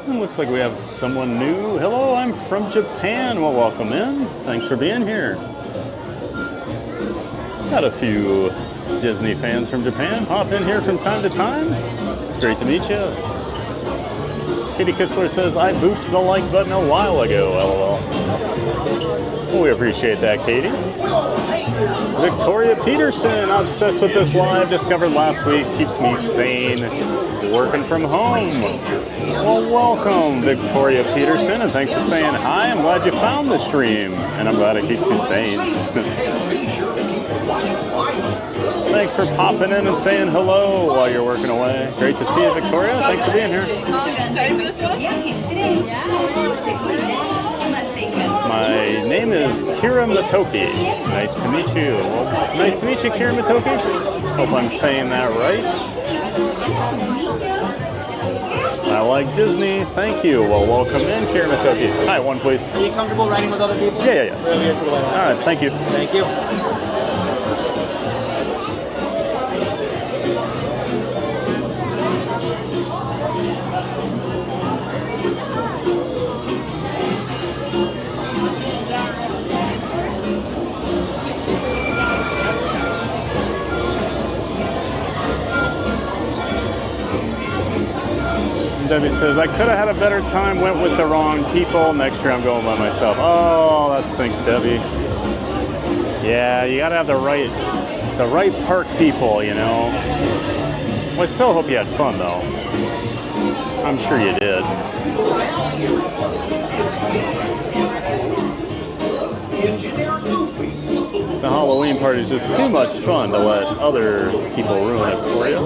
Looks like we have someone new. Hello, I'm from Japan. Well, welcome in. Thanks for being here. Got a few Disney fans from Japan pop in here from time to time. It's great to meet you. Katie Kistler says, I booped the like button a while ago, LOL. We appreciate that, Katie. Victoria Peterson, obsessed with this live, discovered last week, keeps me sane, working from home. Well, welcome, Victoria Peterson, and thanks for saying hi. I'm glad you found the stream, and I'm glad it keeps you sane. Thanks for popping in and saying hello while you're working away. Great to see you, Victoria. Thanks for being here. My name is Kira Matoki. Nice to meet you. Well, nice to meet you, Kira Matoki. Hope I'm saying that right. I like Disney. Thank you. Well, welcome in, Kira Matoki. Hi, one please. Are you comfortable riding with other people? Yeah. All right, thank you. Thank you. Debbie says, I could have had a better time, went with the wrong people. Next year I'm going by myself. Oh, that stinks, Debbie. Yeah, you gotta have the right park people, you know. Well, I still hope you had fun, though. I'm sure you did. The Halloween party is just too much fun to let other people ruin it for you.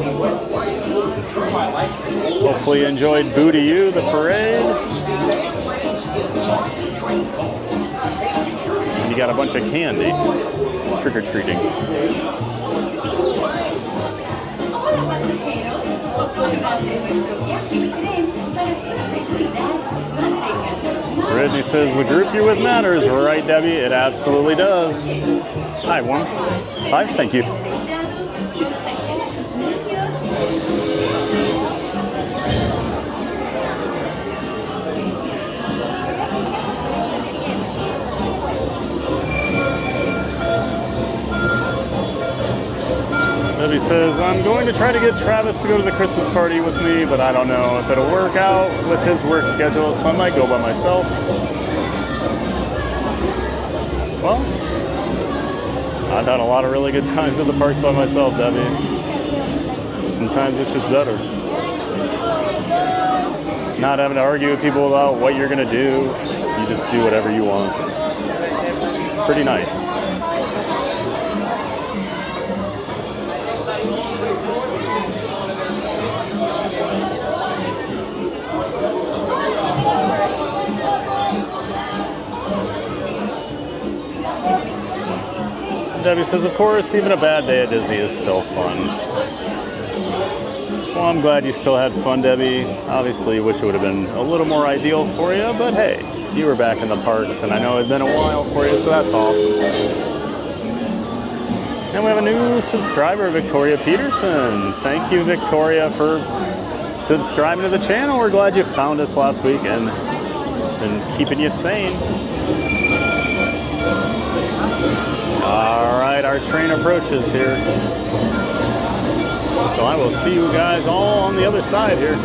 Hopefully you enjoyed Boo to You, the parade. And you got a bunch of candy. Trick-or-treating. Brittany says, the group you're with matters. Right, Debbie? It absolutely does. Hi, 1-5, thank you. Debbie says, I'm going to try to get Travis to go to the Christmas party with me, but I don't know if it'll work out with his work schedule, so I might go by myself. Well, I've had a lot of really good times at the parks by myself, Debbie. Sometimes it's just better. Not having to argue with people about what you're going to do. You just do whatever you want. It's pretty nice. Debbie says, of course, even a bad day at Disney is still fun. Well, I'm glad you still had fun, Debbie. Obviously, wish it would have been a little more ideal for you, but hey, you were back in the parks, and I know it's been a while for you, so that's awesome. And we have a new subscriber, Victoria Peterson. Thank you, Victoria, for subscribing to the channel. We're glad you found us last week and keeping you sane. All right, our train approaches here. So I will see you guys all on the other side here.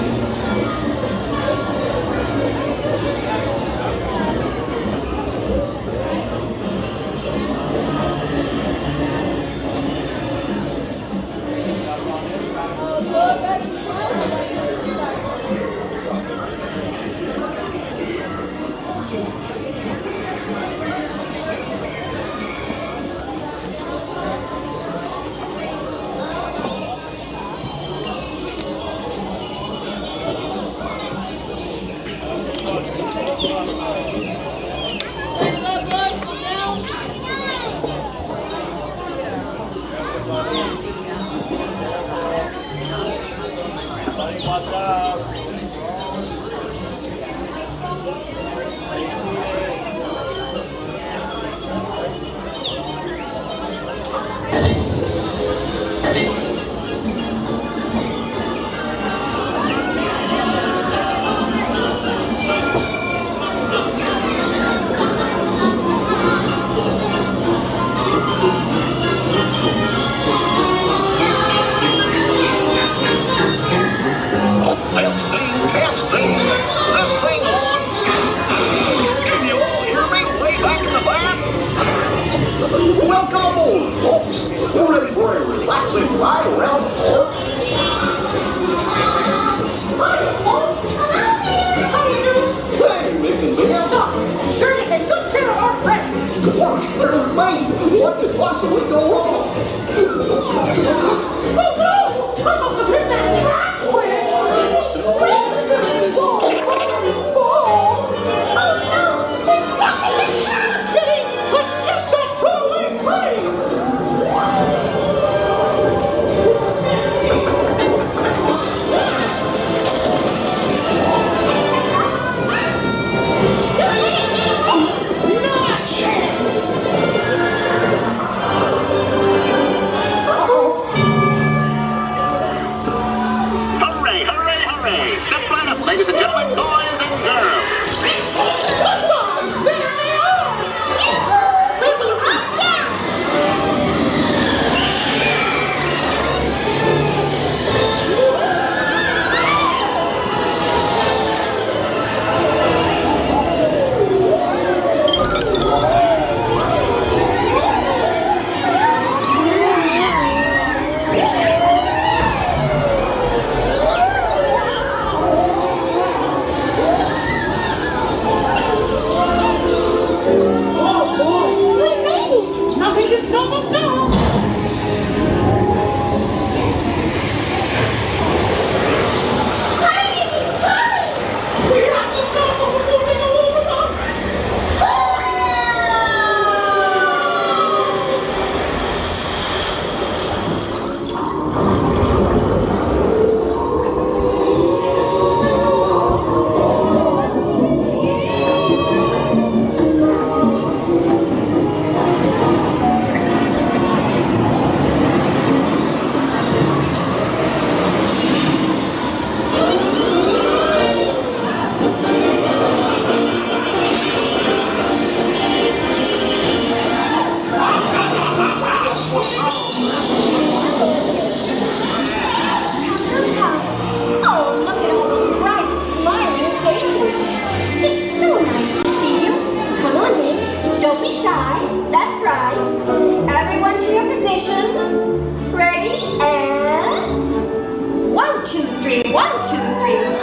3, 1, 2, 3.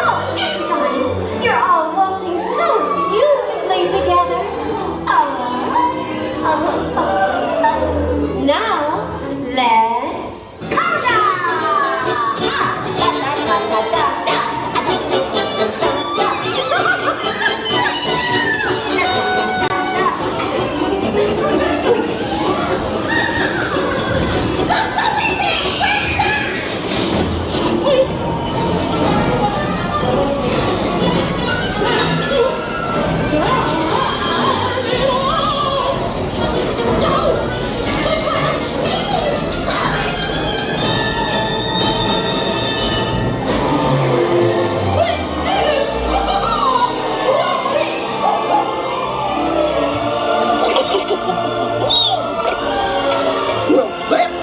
Oh, excellent! You're all waltzing so beautifully together. Now, let's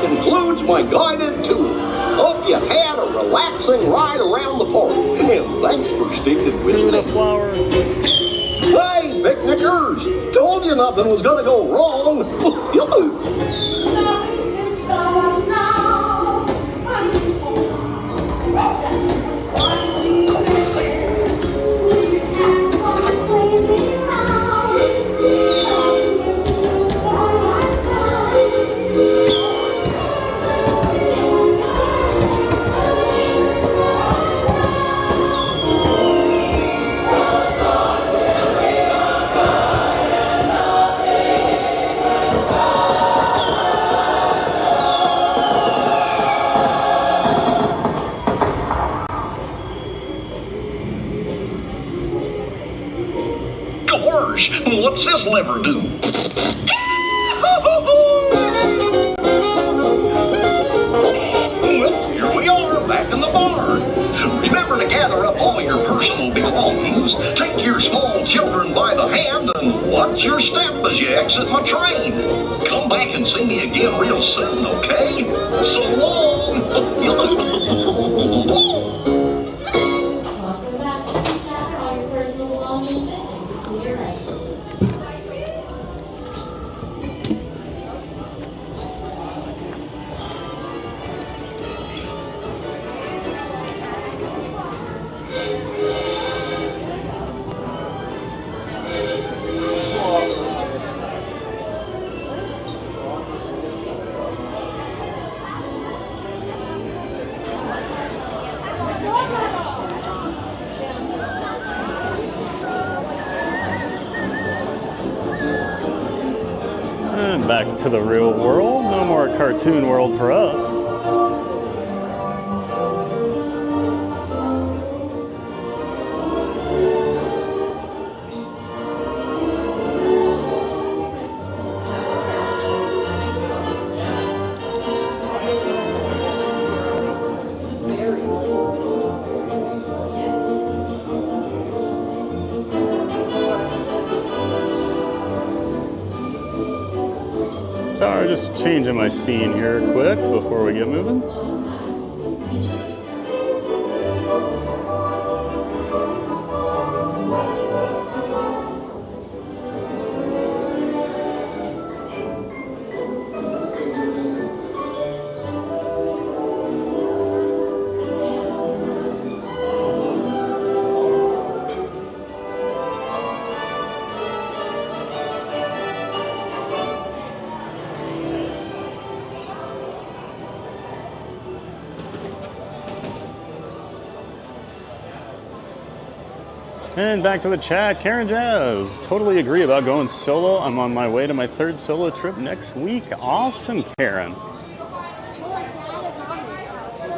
concludes my guided tour. Hope you had a relaxing ride around the park. And thanks for sticking with me. Flower. Hey, picnickers! Told you nothing was gonna go wrong. What's this lever do? Well, here we are, back in the barn. Remember to gather up all your personal belongings, take your small children by the hand, and watch your step as you exit my train. Come back and see me again real soon, okay? So long! Welcome back to the stack all your personal belongings and exit to your right. And back to the real world. No more cartoon world for us. Sorry, just changing my scene here quick before we get moving. And back to the chat. Karen Jazz, totally agree about going solo. I'm on my way to my 3rd solo trip next week. Awesome, Karen.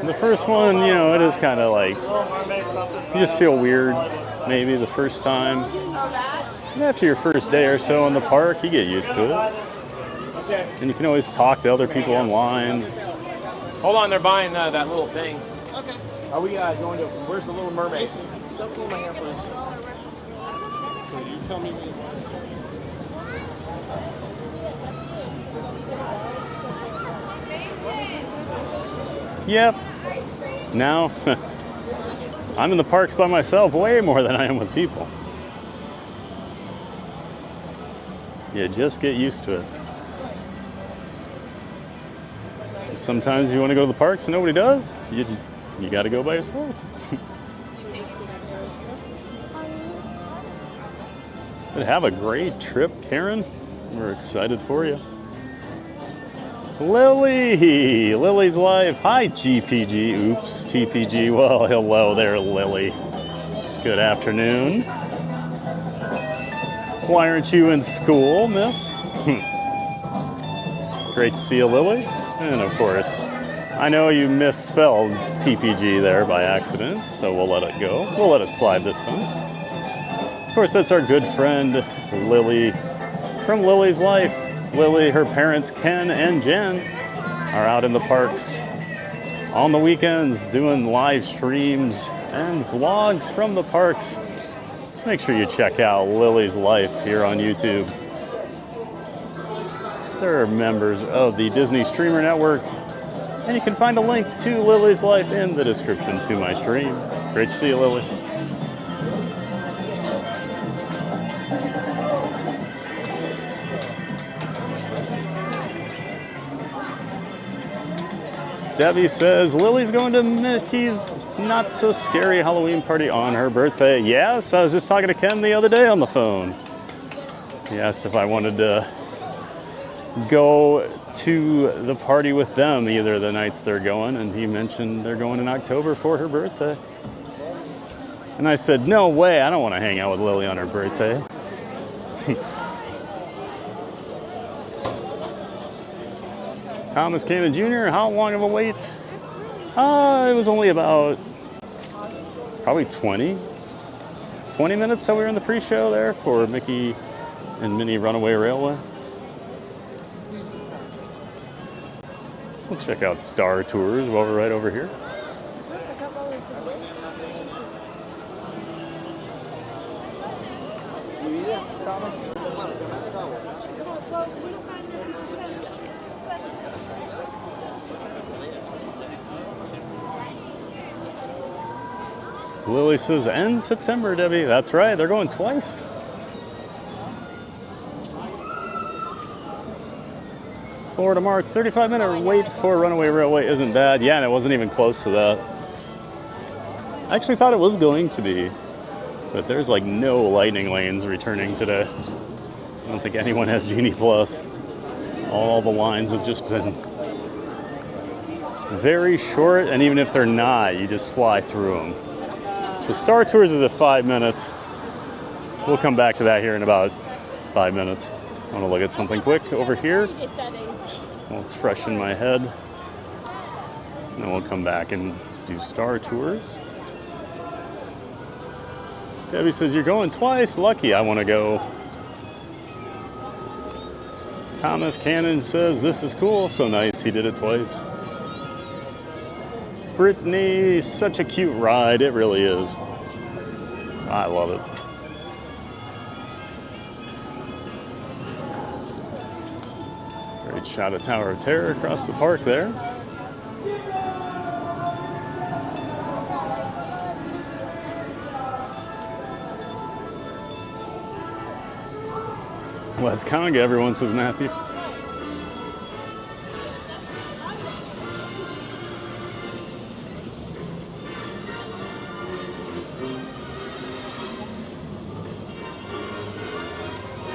The first one, you know, it is kind of like, you just feel weird maybe the first time. And after your first day or so in the park, you get used to it. And you can always talk to other people online. Hold on, they're buying that little thing. Okay. Are we going to, where's the Little Mermaid? Don't pull my hair, please. So you tell me when Yep. Now, I'm in the parks by myself way more than I am with people. You just get used to it. And sometimes you want to go to the parks and nobody does. You you got to go by yourself. But have a great trip, Karen. We're excited for you. Lily! Lily's Life. Hi, GPG. Oops, TPG. Well, hello there, Lily. Good afternoon. Why aren't you in school, miss? Great to see you, Lily. And of course, I know you misspelled TPG there by accident, so we'll let it go. We'll let it slide this time. Of course, that's our good friend, Lily, from Lily's Life. Lily, her parents, Ken and Jen, are out in the parks on the weekends doing live streams and vlogs from the parks. So make sure you check out Lily's Life here on YouTube. They're members of the Disney Streamer Network, and you can find a link to Lily's Life in the description to my stream. Great to see you, Lily. Debbie says, Lily's going to Mickey's Not So Scary Halloween party on her birthday. Yes, I was just talking to Ken the other day on the phone. He asked if I wanted to go to the party with them either of the nights they're going, and he mentioned they're going in October for her birthday. And I said, no way, I don't want to hang out with Lily on her birthday. Thomas Cannon Jr., how long of a wait? It was only about probably 20 minutes, so we were in the pre-show there for Mickey and Minnie Runaway Railway. We'll check out Star Tours while we're right over here. Lily says, end September, Debbie. That's right, they're going twice. Florida Mark, 35-minute wait for Runaway Railway isn't bad. Yeah, and it wasn't even close to that. I actually thought it was going to be, but there's like no lightning lanes returning today. I don't think anyone has Genie Plus. All the lines have just been very short, and even if they're not, you just fly through them. So Star Tours is at 5 minutes. We'll come back to that here in about 5 minutes. I want to look at something quick over here. Well, it's fresh in my head. And then we'll come back and do Star Tours. Debbie says, you're going twice? Lucky, I want to go. Thomas Cannon says, this is cool. So nice, he did it twice. Brittany, such a cute ride. It really is. I love it. Great shot of Tower of Terror across the park there. Let's conga, everyone, says Matthew.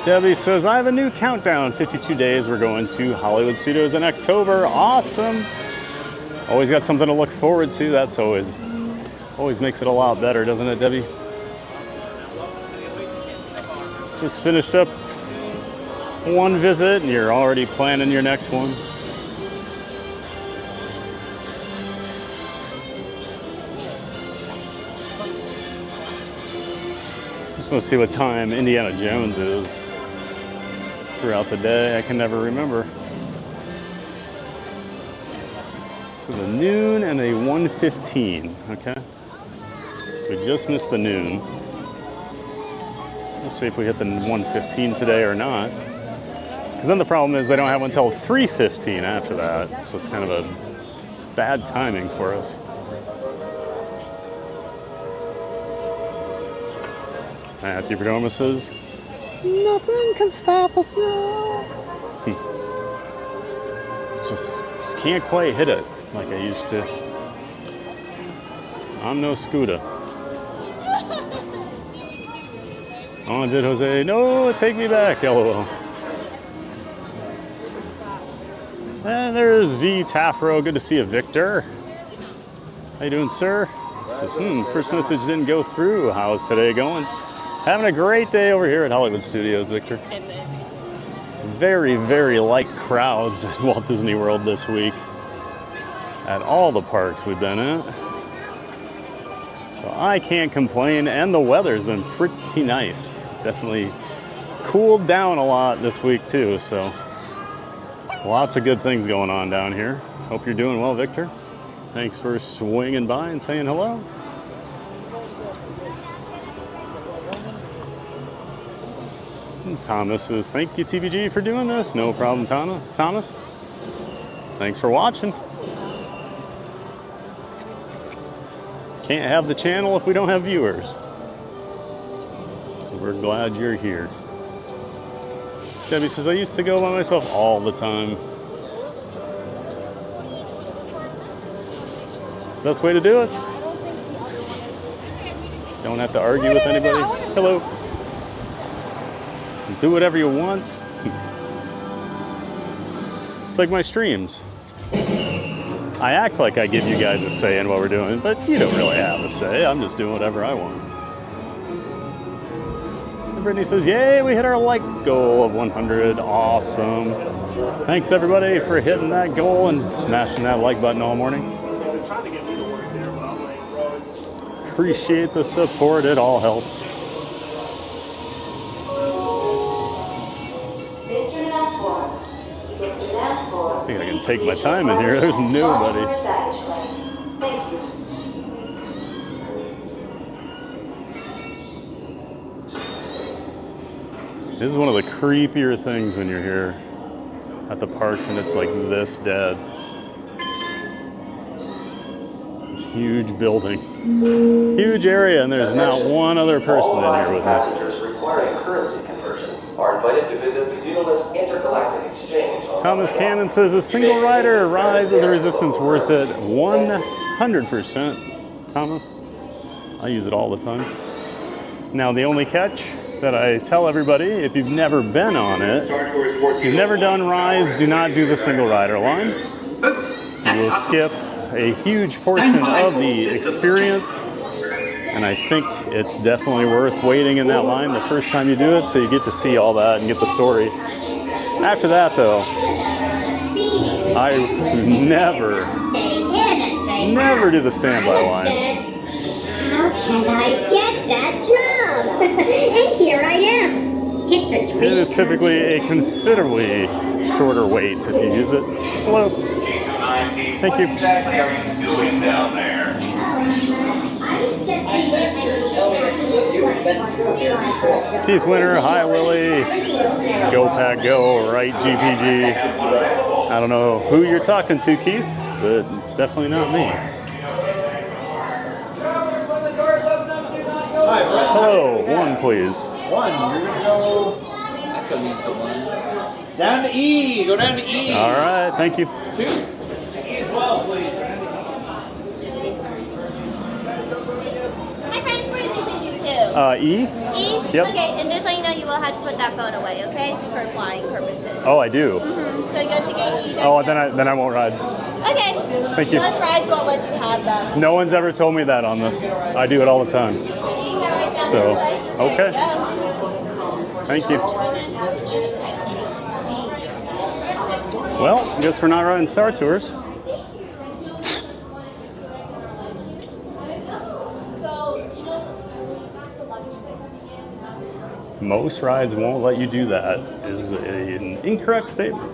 Debbie says, I have a new countdown. 52 days. We're going to Hollywood Studios in October. Awesome. Always got something to look forward to. That's always makes it a lot better, doesn't it, Debbie? Just finished up one visit and you're already planning your next one. Just want to see what time Indiana Jones is throughout the day. I can never remember. So the noon and a 1:15, okay? We just missed the noon. We'll see if we hit the 1:15 today or not. Because then the problem is they don't have one until 3:15 after that. So it's kind of a bad timing for us. Matthew Perdomo says, nothing can stop us now. Just can't quite hit it like I used to. I'm no Scooter. Oh, did Jose? No, take me back, LOL. And there's V Tafro. Good to see you, Victor. How you doing, sir? Says, first message didn't go through. How's today going? Having a great day over here at Hollywood Studios, Victor. Very, very light crowds at Walt Disney World this week. At all the parks we've been at. So I can't complain, and the weather's been pretty nice. Definitely cooled down a lot this week too, so lots of good things going on down here. Hope you're doing well, Victor. Thanks for swinging by and saying hello. Thomas says, thank you, TVG, for doing this. No problem, Thomas. Thanks for watching. Can't have the channel if we don't have viewers. So we're glad you're here. Debbie says, I used to go by myself all the time. Best way to do it. Just don't have to argue with anybody. Hello. Do whatever you want. It's like my streams. I act like I give you guys a say in what we're doing, but you don't really have a say. I'm just doing whatever I want. And Brittany says, yay, we hit our like goal of 100. Awesome. Thanks everybody for hitting that goal and smashing that like button all morning. Appreciate the support, it all helps. I think I can take my time in here, there's nobody. This is one of the creepier things when you're here at the parks and it's like this dead. This huge building, huge area, and there's not one other person in here with me. Passengers requiring currency conversion are invited to visit the Unilist Intergalactic Exchange. Thomas Cannon says, a single rider, Rise of the Resistance worth it 100%. Thomas, I use it all the time. Now the only catch that I tell everybody, if you've never been on it, if you've never done Rise, do not do the single rider line. You will skip a huge portion of the experience, and I think it's definitely worth waiting in that line the first time you do it, so you get to see all that and get the story. After that, though, I never do the standby line. How can I get that job? And here I am. It's a dream. It is typically a considerably shorter wait if you use it. Hello. Thank you. What exactly are you doing down there? Keith Winter, hi Lily. Go Pack Go, right GPG. I don't know who you're talking to, Keith, but it's definitely not me. Hello, one please. One, you're gonna go. Down to E. Go down to E. All right, thank you. Two. E as well, please. My friends, where did they send you to? E? E? Yep. Okay, and just so you know, you will have to put that phone away, okay? For flying purposes. Oh, I do. So you go to gate E. Oh, then I won't ride. Okay. Thank you. Most rides won't let you have them. No one's ever told me that on this. I do it all the time. You can go right down So, this way. okay. There you go. Thank you. Well, I guess we're not riding Star Tours. Most rides won't let you do that is an incorrect statement.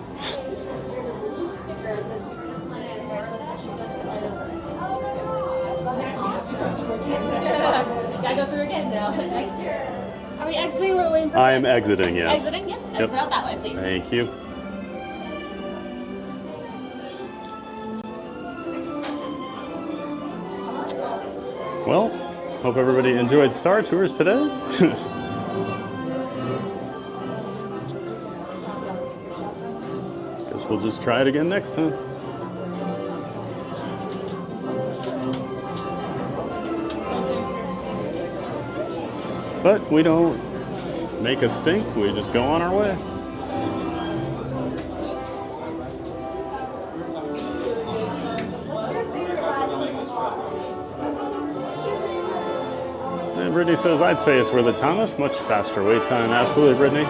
Gotta go through again now. Are we exiting or waiting for I am exiting, yes. Exiting? Yep. Exit out that way, please. Thank you. Well, hope everybody enjoyed Star Tours today. Guess we'll just try it again next time. But we don't make a stink, we just go on our way. And Brittany says, I'd say it's worth it, Thomas. Much faster wait time. Absolutely, Brittany.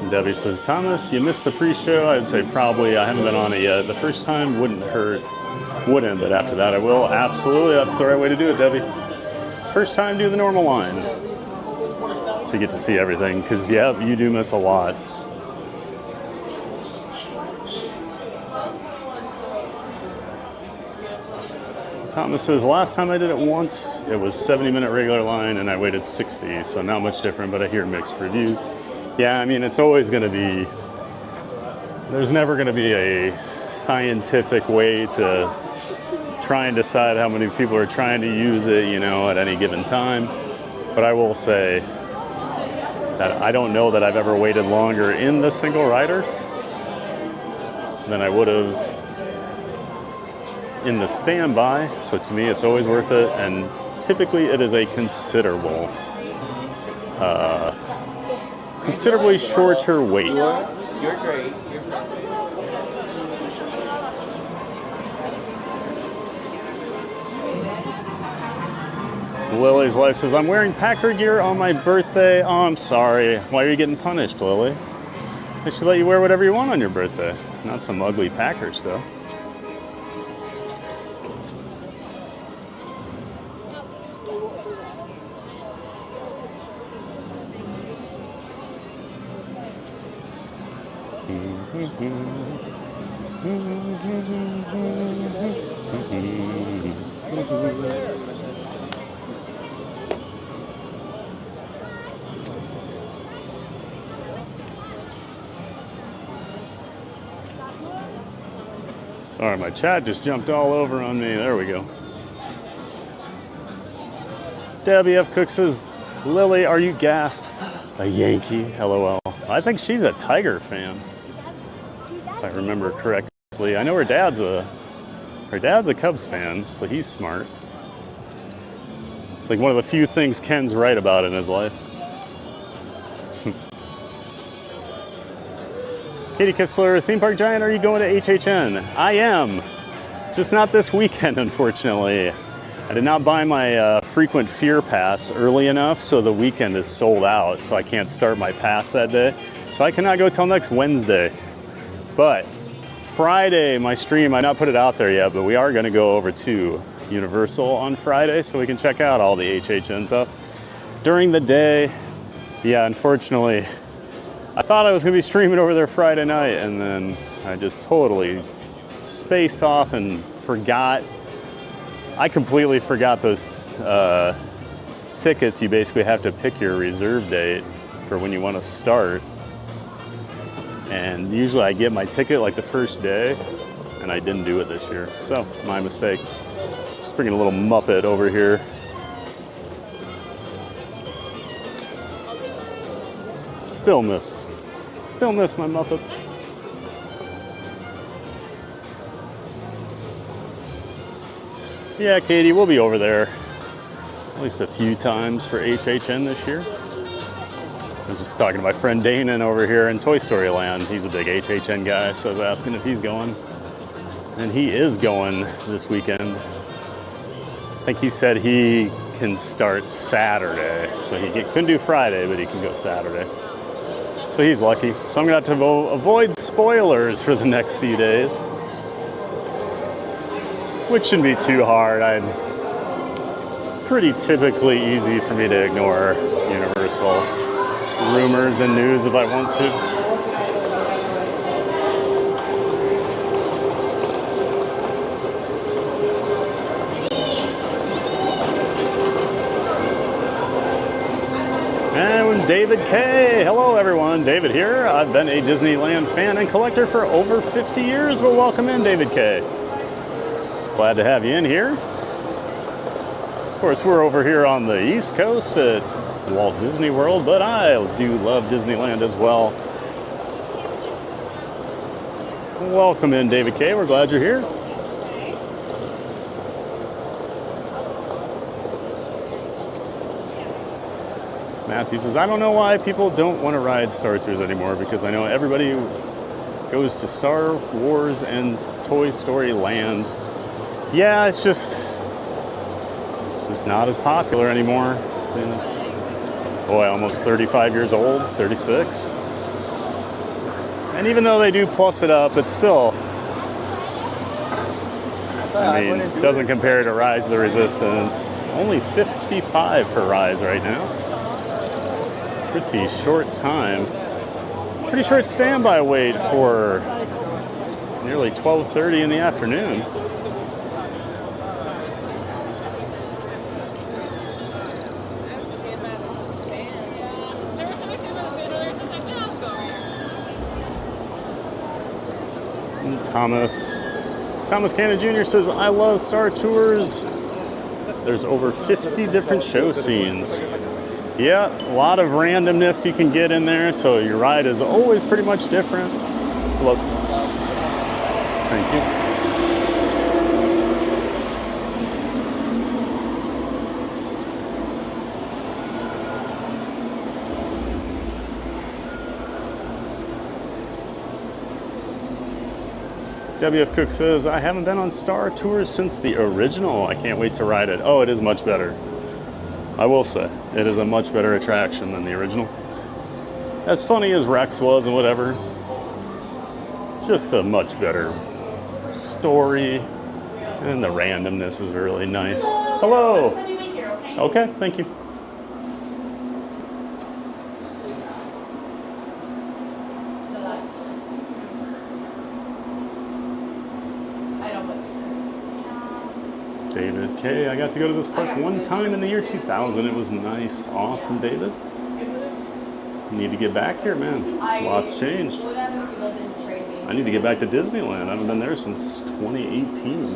And Debbie says, Thomas, you missed the pre-show. I'd say probably. I haven't been on it yet. The first time wouldn't hurt. Wouldn't, but after that I will. Absolutely, that's the right way to do it, Debbie. First time, do the normal line. So you get to see everything, because, yeah, you do miss a lot. Thomas says, last time I did it once, it was 70-minute regular line, and I waited 60, so not much different, but I hear mixed reviews. Yeah, I mean, it's always going to be, there's never going to be a scientific way to try and decide how many people are trying to use it, you know, at any given time. But I will say that I don't know that I've ever waited longer in the single rider than I would have in the standby. So to me, it's always worth it. And typically it is a considerably shorter wait. You're great. Lily's Life says, I'm wearing Packer gear on my birthday. Oh, I'm sorry. Why are you getting punished, Lily? They should let you wear whatever you want on your birthday. Not some ugly Packer stuff. Sorry, my chat just jumped all over on me. There we go. Debbie F. Cook says, Lily, are you gasp? A Yankee? LOL. I think she's a Tiger fan, if I remember correctly. I know her dad's a Cubs fan, so he's smart. It's like one of the few things Ken's right about in his life. Katie Kistler, Theme Park Giant, are you going to HHN? I am. Just not this weekend, unfortunately. I did not buy my frequent Fear Pass early enough, so the weekend is sold out, so I can't start my pass that day. So I cannot go till next Wednesday. But Friday, my stream, I not put it out there yet, but we are going to go over to Universal on Friday, so we can check out all the HHN stuff. During the day, yeah, unfortunately, I thought I was going to be streaming over there Friday night, and then I just totally spaced off and forgot. I completely forgot those tickets. You basically have to pick your reserve date for when you want to start. And usually I get my ticket like the first day, and I didn't do it this year. So, my mistake. Just bringing a little Muppet over here. Still miss my Muppets. Yeah, Katie, we'll be over there at least a few times for HHN this year. I was just talking to my friend Danon over here in Toy Story Land. He's a big HHN guy, so I was asking if he's going. And he is going this weekend. I think he said he can start Saturday. So he couldn't do Friday, but he can go Saturday. So he's lucky. So I'm gonna have to avoid spoilers for the next few days, which shouldn't be too hard. Pretty typically easy for me to ignore Universal rumors and news if I want to. And David K. Hello everyone, David here. I've been a Disneyland fan and collector for over 50 years. Well, welcome in, David K. Glad to have you in here. Of course, we're over here on the East Coast at Walt Disney World, but I do love Disneyland as well. Welcome in, David K. We're glad you're here. Matthew says, I don't know why people don't want to ride Star Tours anymore, because I know everybody goes to Star Wars and Toy Story Land. Yeah, it's just not as popular anymore. I mean, it's, boy, almost 35 years old, 36. And even though they do plus it up, it's still, I mean, it doesn't compare to Rise of the Resistance. Only 55 for Rise right now. Pretty short time. Pretty short standby wait for nearly 12:30 in the afternoon. And Thomas Cannon Jr. says, I love Star Tours. There's over 50 different show scenes. Yeah, a lot of randomness you can get in there, so your ride is always pretty much different. Look. Thank you. WF Cook says, I haven't been on Star Tours since the original. I can't wait to ride it. Oh, it is much better. I will say, it is a much better attraction than the original. As funny as Rex was and whatever, just a much better story, and the randomness is really nice. Hello! Okay, thank you. David K. I got to go to this park one time in the year 2000. It was nice. Awesome, David. Need to get back here, man. Lots changed. I need to get back to Disneyland. I haven't been there since 2018.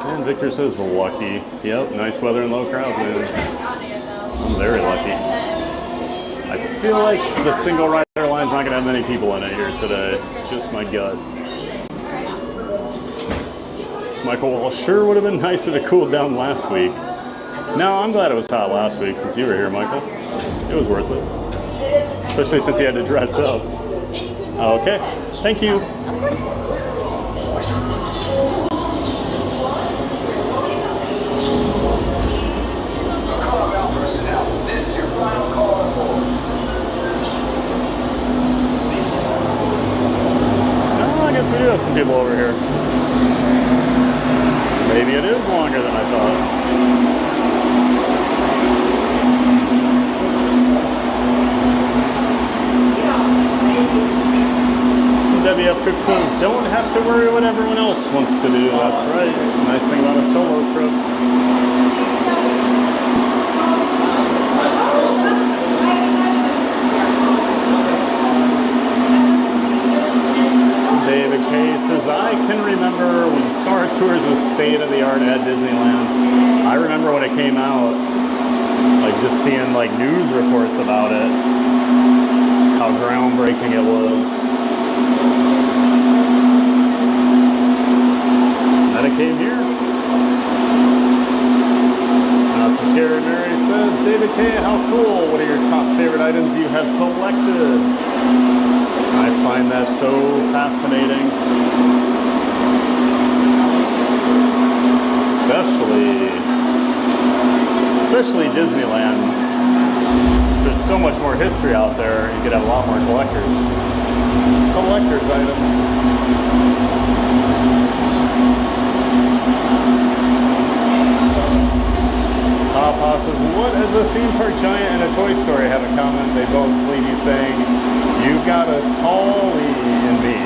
And Victor says lucky. Yep, nice weather and low crowds, man. I'm very lucky. I feel like the single rider line's not gonna have many people in it here today. It's just my gut. Michael, well, sure would have been nice if it cooled down last week. No, I'm glad it was hot last week since you were here, Michael. It was worth it. Especially since you had to dress up. Okay, thank you. I guess we do have some people over here. Maybe it is longer than I thought. WF Cook says, don't have to worry what everyone else wants to do. That's right. It's a nice thing about a solo trip. David K. says, I can remember when Star Tours was state-of-the-art at Disneyland. I remember when it came out, like just seeing like news reports about it, how groundbreaking it was. Then it came here. Not so scared, Mary says, David K., how cool. What are your top favorite items you have collected? I find that so fascinating. Especially Disneyland. Since there's so much more history out there, you could have a lot more collector's items. Papa says, what does a theme park giant and a Toy Story have in common? They both leave you saying, you've got a tallie in me.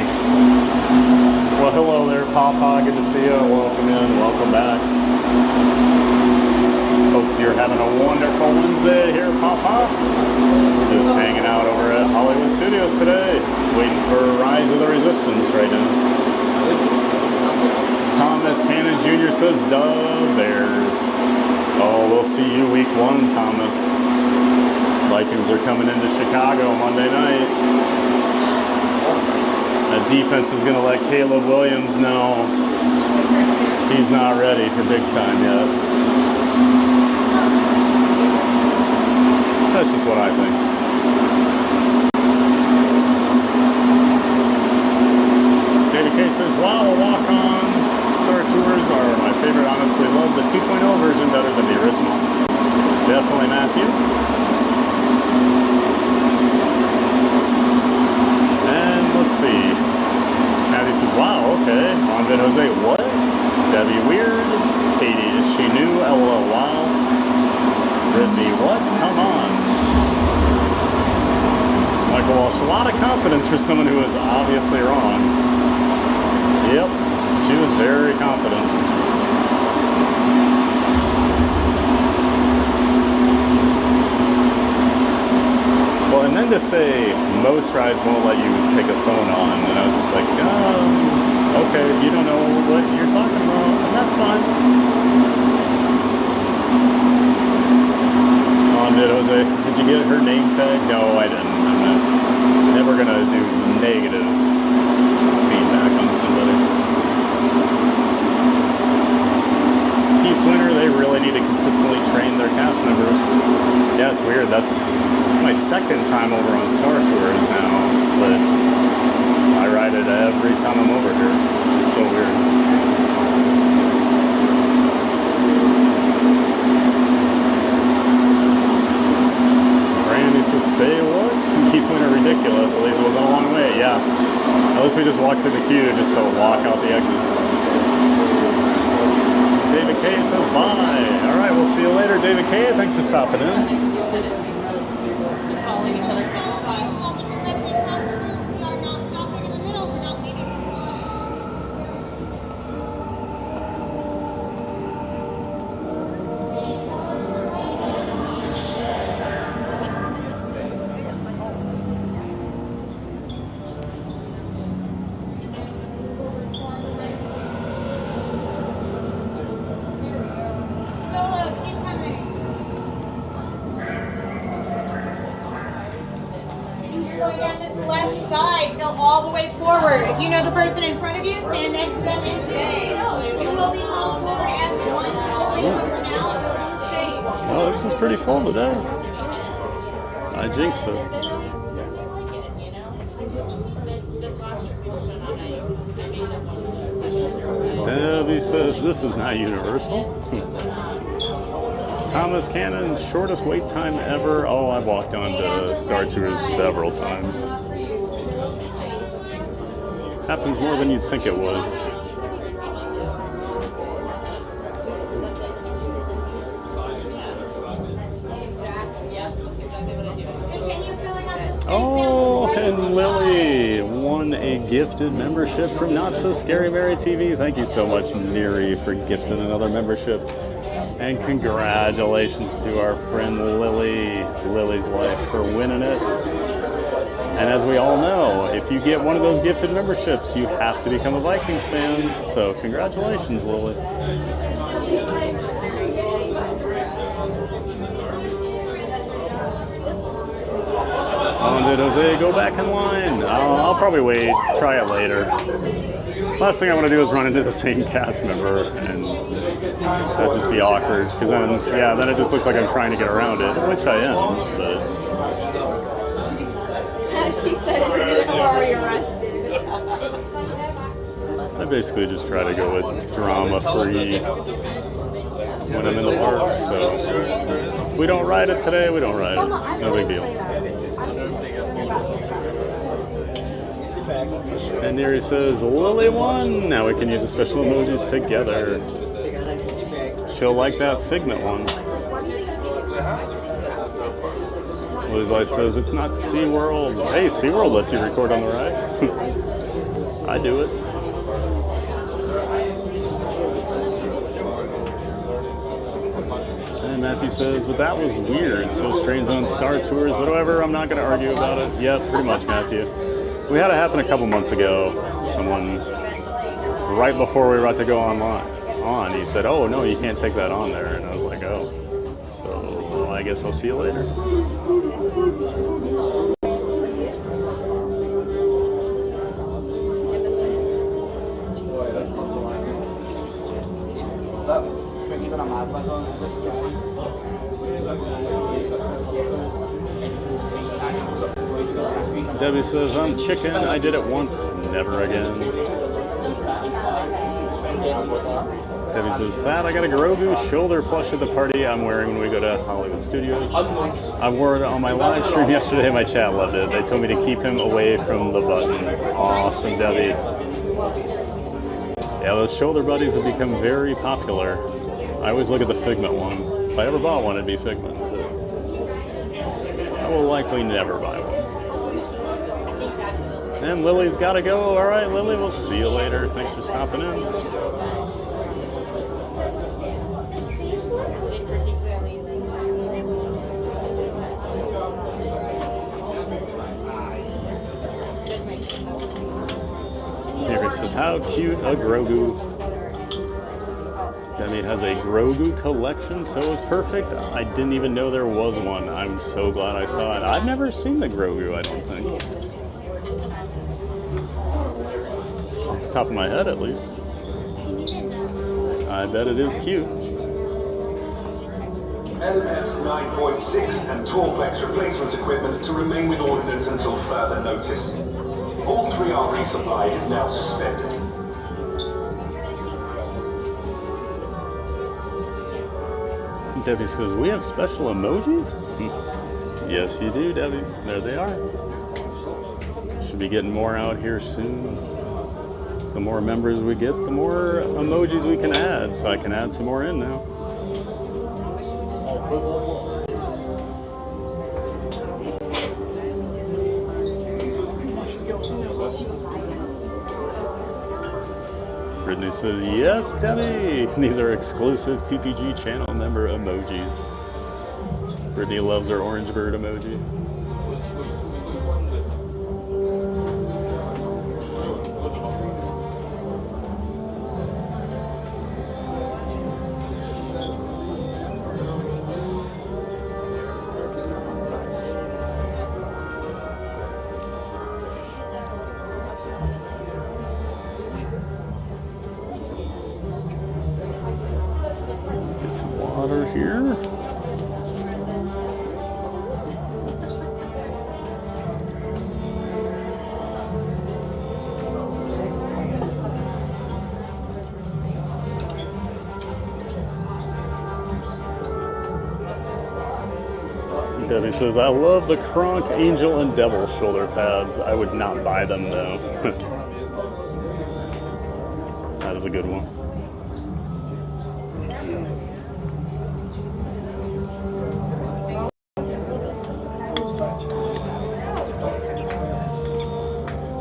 Well, hello there, Papa. Good to see you. Welcome in. Welcome back. Hope you're having a wonderful Wednesday here, Papa. We're just hanging out over at Hollywood Studios today, waiting for Rise of the Resistance right now. Thomas Cannon Jr. says, duh, Bears. Oh, we'll see you week 1, Thomas. Vikings are coming into Chicago Monday night. That defense is going to let Caleb Williams know He's not ready for big time yet. That's just what I think. David K says, wow, walk-on Star Tours are my favorite. Honestly, love the 2.0 version better than the original. Definitely Matthew. And let's see. Matthew says, wow, okay. Onvid Jose, what? That'd be weird. Katie, is she new? LOL, wow. Brittany, what? Come on. Michael Walsh, a lot of confidence for someone who is obviously wrong. Yep, she was very confident. Well, and then to say most rides won't let you take a phone on, and I was just like, okay, you don't know what you're talking about, and that's fine. Did Jose, did you get her name tag? No, I didn't. I'm never gonna do negative feedback on somebody. Keith Winter, they really need to consistently train their cast members. Yeah, it's weird. It's my second time over on Star Tours now, but I ride it every time I'm over here. It's so weird. He says, say what? Keith Winter ridiculous. At least it wasn't a long way. Yeah. At least we just walked through the queue just to walk out the exit. David K says bye. All right, we'll see you later, David K. Thanks for stopping in. If you know the person in front of you, stand next to them and stay. You will be called forward as one. Oh, this is pretty full today. I jinxed it. Debbie says this is not Universal. Thomas Cannon, shortest wait time ever. Oh, I've walked on to Star Tours several times. Happens more than you'd think it would. Oh, and Lily won a gifted membership from Not So Scary Mary TV. Thank you so much, Miri, for gifting another membership. And congratulations to our friend Lily, Lily's Life, for winning it. And as we all know, if you get one of those gifted memberships, you have to become a Vikings fan. So congratulations, Lily. Did Jose go back in line? I'll probably wait, try it later. Last thing I want to do is run into the same cast member, and that'd just be awkward. Because then, yeah, then it just looks like I'm trying to get around it, which I am, but... She said we're going to borrow your arrested. I basically just try to go with drama-free when I'm in the park, so if we don't ride it today, we don't ride it. No big deal. And Neri says, Lily won! Now we can use the special emojis together. She'll like that Figment one. Lily's Life says, it's not SeaWorld. Hey, SeaWorld lets you record on the rides. I do it. And Matthew says, but that was weird. So strange on Star Tours, but whatever, I'm not going to argue about it. Yeah, pretty much, Matthew. We had it happen a couple months ago. Someone, right before we were about to go on, he said, oh, no, you can't take that on there. And I was like, oh. So, well, I guess I'll see you later. Debbie says, I'm chicken. I did it once, never again. Debbie says, Thad, I got a Grogu shoulder plush at the party I'm wearing when we go to Hollywood Studios. I wore it on my live stream yesterday. My chat loved it. They told me to keep him away from the buttons. Awesome, Debbie. Yeah, those shoulder buddies have become very popular. I always look at the Figment one. If I ever bought one, it'd be Figment. But I will likely never buy one. And Lily's got to go. All right, Lily, we'll see you later. Thanks for stopping in. Here it says, how cute a Grogu. Demi has a Grogu collection, so is perfect. I didn't even know there was one. I'm so glad I saw it. I've never seen the Grogu, I don't think. Off the top of my head, at least. I bet it is cute. LS 9.6 and Torplex replacement equipment to remain with ordnance until further notice. All 3R resupply is now suspended. Debbie says, we have special emojis? Yes, you do, Debbie. There they are. Should be getting more out here soon. The more members we get, the more emojis we can add. So I can add some more in now. Brittany says, yes, Debbie! These are exclusive TPG channel member emojis. Brittany loves her orange bird emoji. Get some water here. Debbie says, I love the Kronk, Angel, and Devil shoulder pads. I would not buy them, though. That is a good one.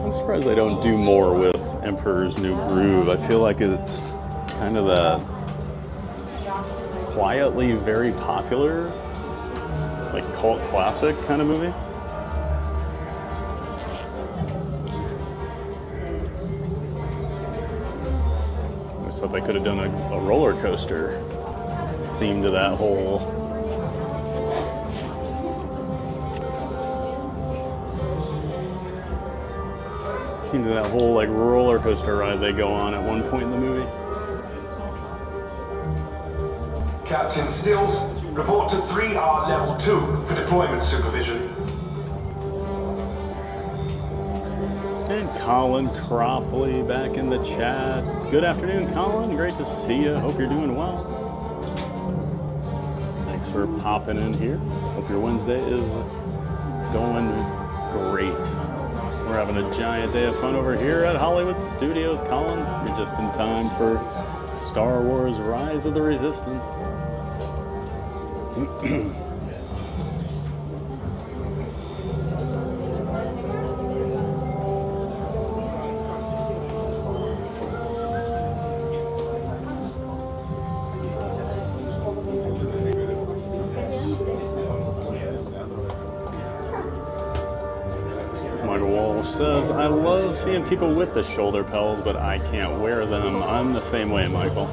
I'm surprised I don't do more with Emperor's New Groove. I feel like it's kind of the quietly very popular, like cult classic kind of movie. I just thought they could have done a roller coaster theme to that whole. Theme to that whole like roller coaster ride they go on at one point in the movie. Captain Stills, report to 3R Level 2 for deployment supervision. And Colin Cropley back in the chat. Good afternoon, Colin. Great to see you. Hope you're doing well. Thanks for popping in here. Hope your Wednesday is going great. We're having a giant day of fun over here at Hollywood Studios, Colin. You're just in time for Star Wars Rise of the Resistance. Michael Walsh says, I love seeing people with the shoulder pels, but I can't wear them. I'm the same way, Michael.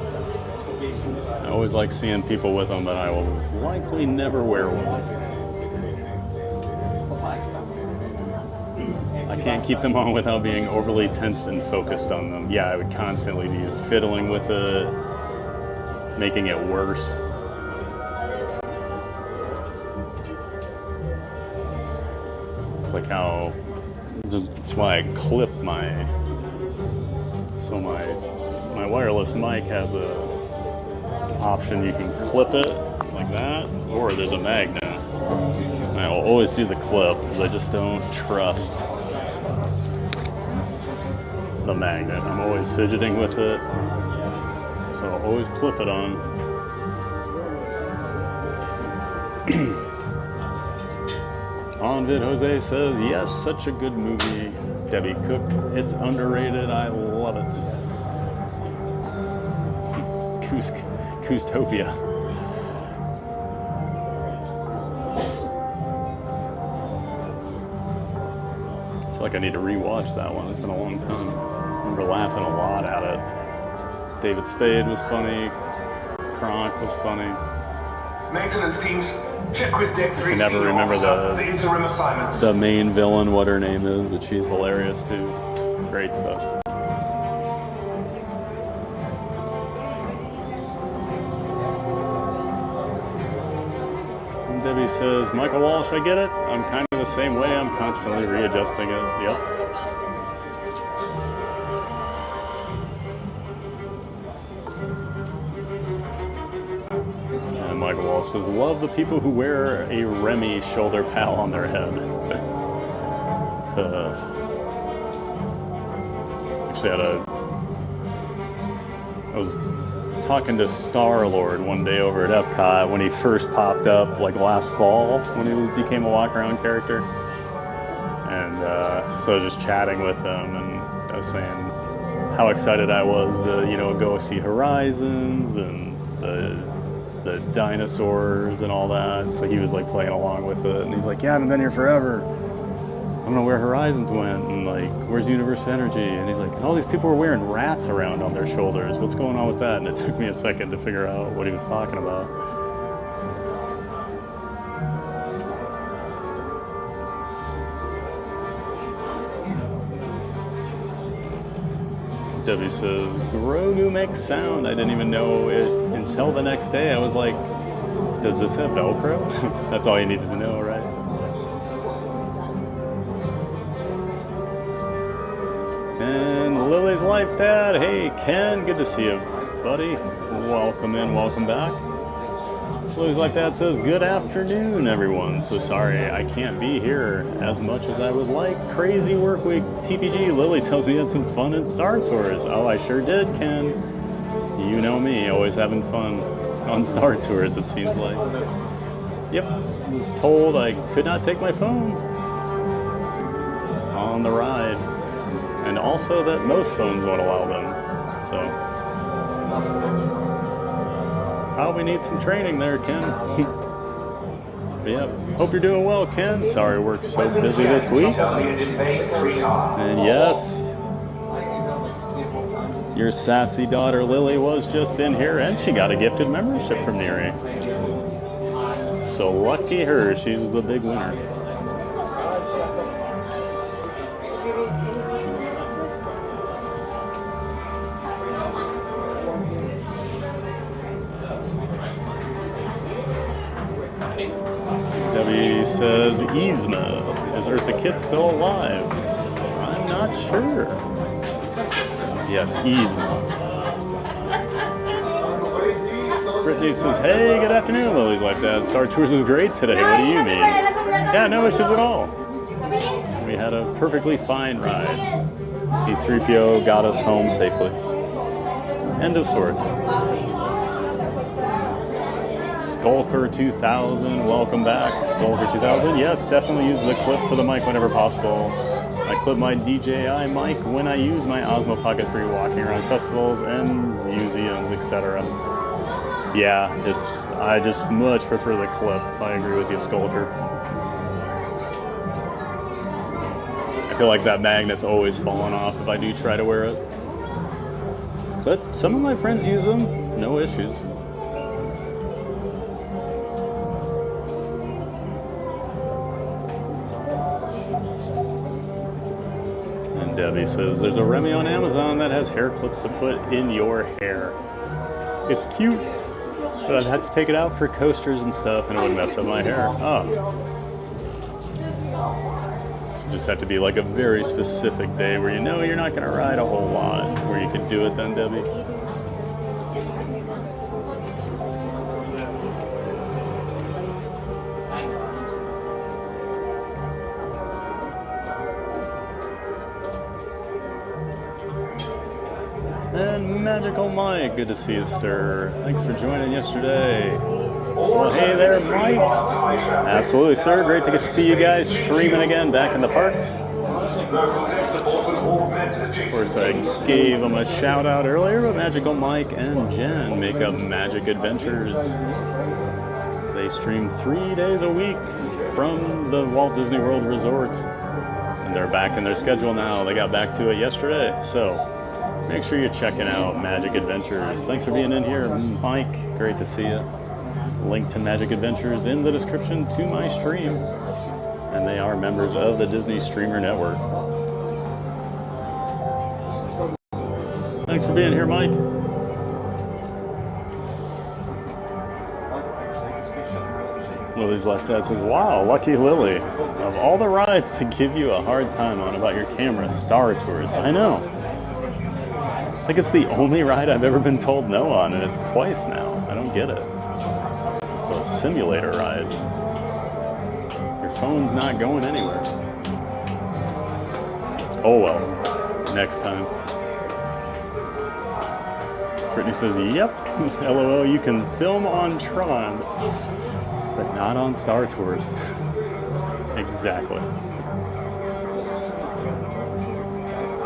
I always like seeing people with them, but I will likely never wear one. I can't keep them on without being overly tensed and focused on them. Yeah, I would constantly be fiddling with it, making it worse. It's like how, that's why I clip so my wireless mic has a option, you can clip it like that, or there's a magnet. I will always do the clip because I just don't trust the magnet. I'm always fidgeting with it, so I'll always clip it on. On Vid Jose says, yes, such a good movie. Debbie Cook, it's underrated, I love it. Coostopia. I feel like I need to rewatch that one. It's been a long time. I remember laughing a lot at it. David Spade was funny. Kronk was funny. Maintenance teams, check with Deck 3 I never Senior remember Officer for interim assignments. the main villain, what her name is, but she's hilarious too. Great stuff. And Debbie says, Michael Walsh, I get it. I'm kind of the same way. I'm constantly readjusting it. Yep. And Michael Walsh says, love the people who wear a Remy shoulder pal on their head. Actually, I was talking to Star-Lord one day over at Epcot when he first popped up, like last fall, when he became a walk-around character. And so I was just chatting with him, and I was saying how excited I was to, go see Horizons and the dinosaurs and all that. So he was like playing along with it, and he's like, yeah, I haven't been here forever. I don't know where Horizons went, and like, where's Universe Energy? And he's like, and all these people were wearing rats around on their shoulders. What's going on with that? And it took me a second to figure out what he was talking about. Debbie says, Grogu makes sound. I didn't even know it until the next day. I was like, does this have Velcro? That's all you needed to know, right? And Lily's Life Dad. Hey, Ken, good to see you, buddy. Welcome in, welcome back. Lily's Life Dad says, good afternoon, everyone. So sorry I can't be here as much as I would like. Crazy work week, TPG. Lily tells me you had some fun at Star Tours. Oh, I sure did, Ken. You know me, always having fun on Star Tours, it seems like. Yep, I was told I could not take my phone on the ride. And also that most phones won't allow them, so. Probably need some training there, Ken. But yeah, hope you're doing well, Ken. Sorry work's so busy this week. And yes, your sassy daughter Lily was just in here, and she got a gifted membership from Neri. So lucky her, she's the big winner. Debbie says, Yzma, is Eartha Kitt still alive? I'm not sure. Yes, Yzma. Brittany says, hey, good afternoon, Lily's Life Dad. Star Tours is great today. What do you mean? Yeah, no issues at all. We had a perfectly fine ride. C-3PO got us home safely. End of story. Skulker 2000, welcome back. Skulker 2000, yes, definitely use the clip for the mic whenever possible. I clip my DJI mic when I use my Osmo Pocket 3 walking around festivals and museums, etc. Yeah, I just much prefer the clip. I agree with you, Skulker. I feel like that magnet's always falling off if I do try to wear it. But some of my friends use them, no issues. Debbie says, there's a Remy on Amazon that has hair clips to put in your hair. It's cute. But I'd have to take it out for coasters and stuff, and it would mess up my hair. Oh. So just have to be like a very specific day where you know you're not going to ride a whole lot, where you can do it then, Debbie. And Magical Mike, good to see you, sir. Thanks for joining yesterday. Well, hey there, Mike. Absolutely, sir. Great to see you guys streaming again back in the parks. Of course, I gave them a shout out earlier, but Magical Mike and Jen make up Magic Adventures. They stream 3 days a week from the Walt Disney World Resort. And they're back in their schedule now. They got back to it yesterday, so make sure you're checking out Magic Adventures. Thanks for being in here, Mike. Great to see you. Link to Magic Adventures in the description to my stream. And they are members of the Disney Streamer Network. Thanks for being here, Mike. Lily's left out says, wow, lucky Lily. Of all the rides to give you a hard time on about your camera, Star Tours. I know. I think it's the only ride I've ever been told no on, and it's twice now. I don't get it. It's a simulator ride. Your phone's not going anywhere. Oh well. Next time. Brittany says, yep. LOL, you can film on Tron, but not on Star Tours. Exactly.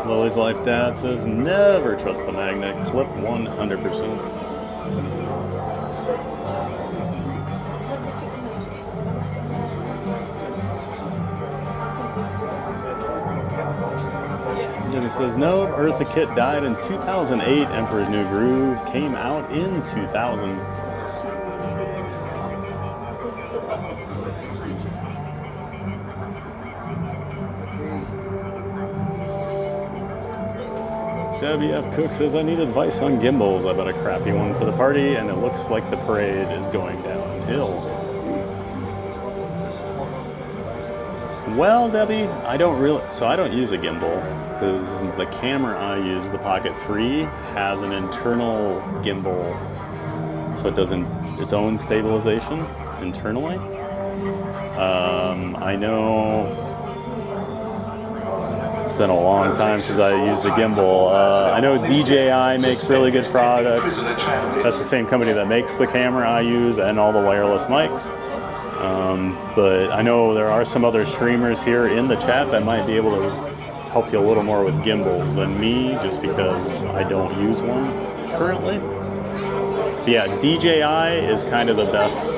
Lily's Life Dad says, never trust the magnet. Clip 100%. Then he says, no, Eartha Kitt died in 2008. Emperor's New Groove came out in 2000. Debbie F. Cook says, I need advice on gimbals. I bought a crappy one for the party, and it looks like the parade is going downhill. Well, Debbie, I don't use a gimbal, because the camera I use, the Pocket 3, has an internal gimbal, so it does its own stabilization internally. I know it's been a long time since I used a gimbal. I know DJI makes really good products. That's the same company that makes the camera I use and all the wireless mics. But I know there are some other streamers here in the chat that might be able to help you a little more with gimbals than me, just because I don't use one currently. But yeah, DJI is kind of the best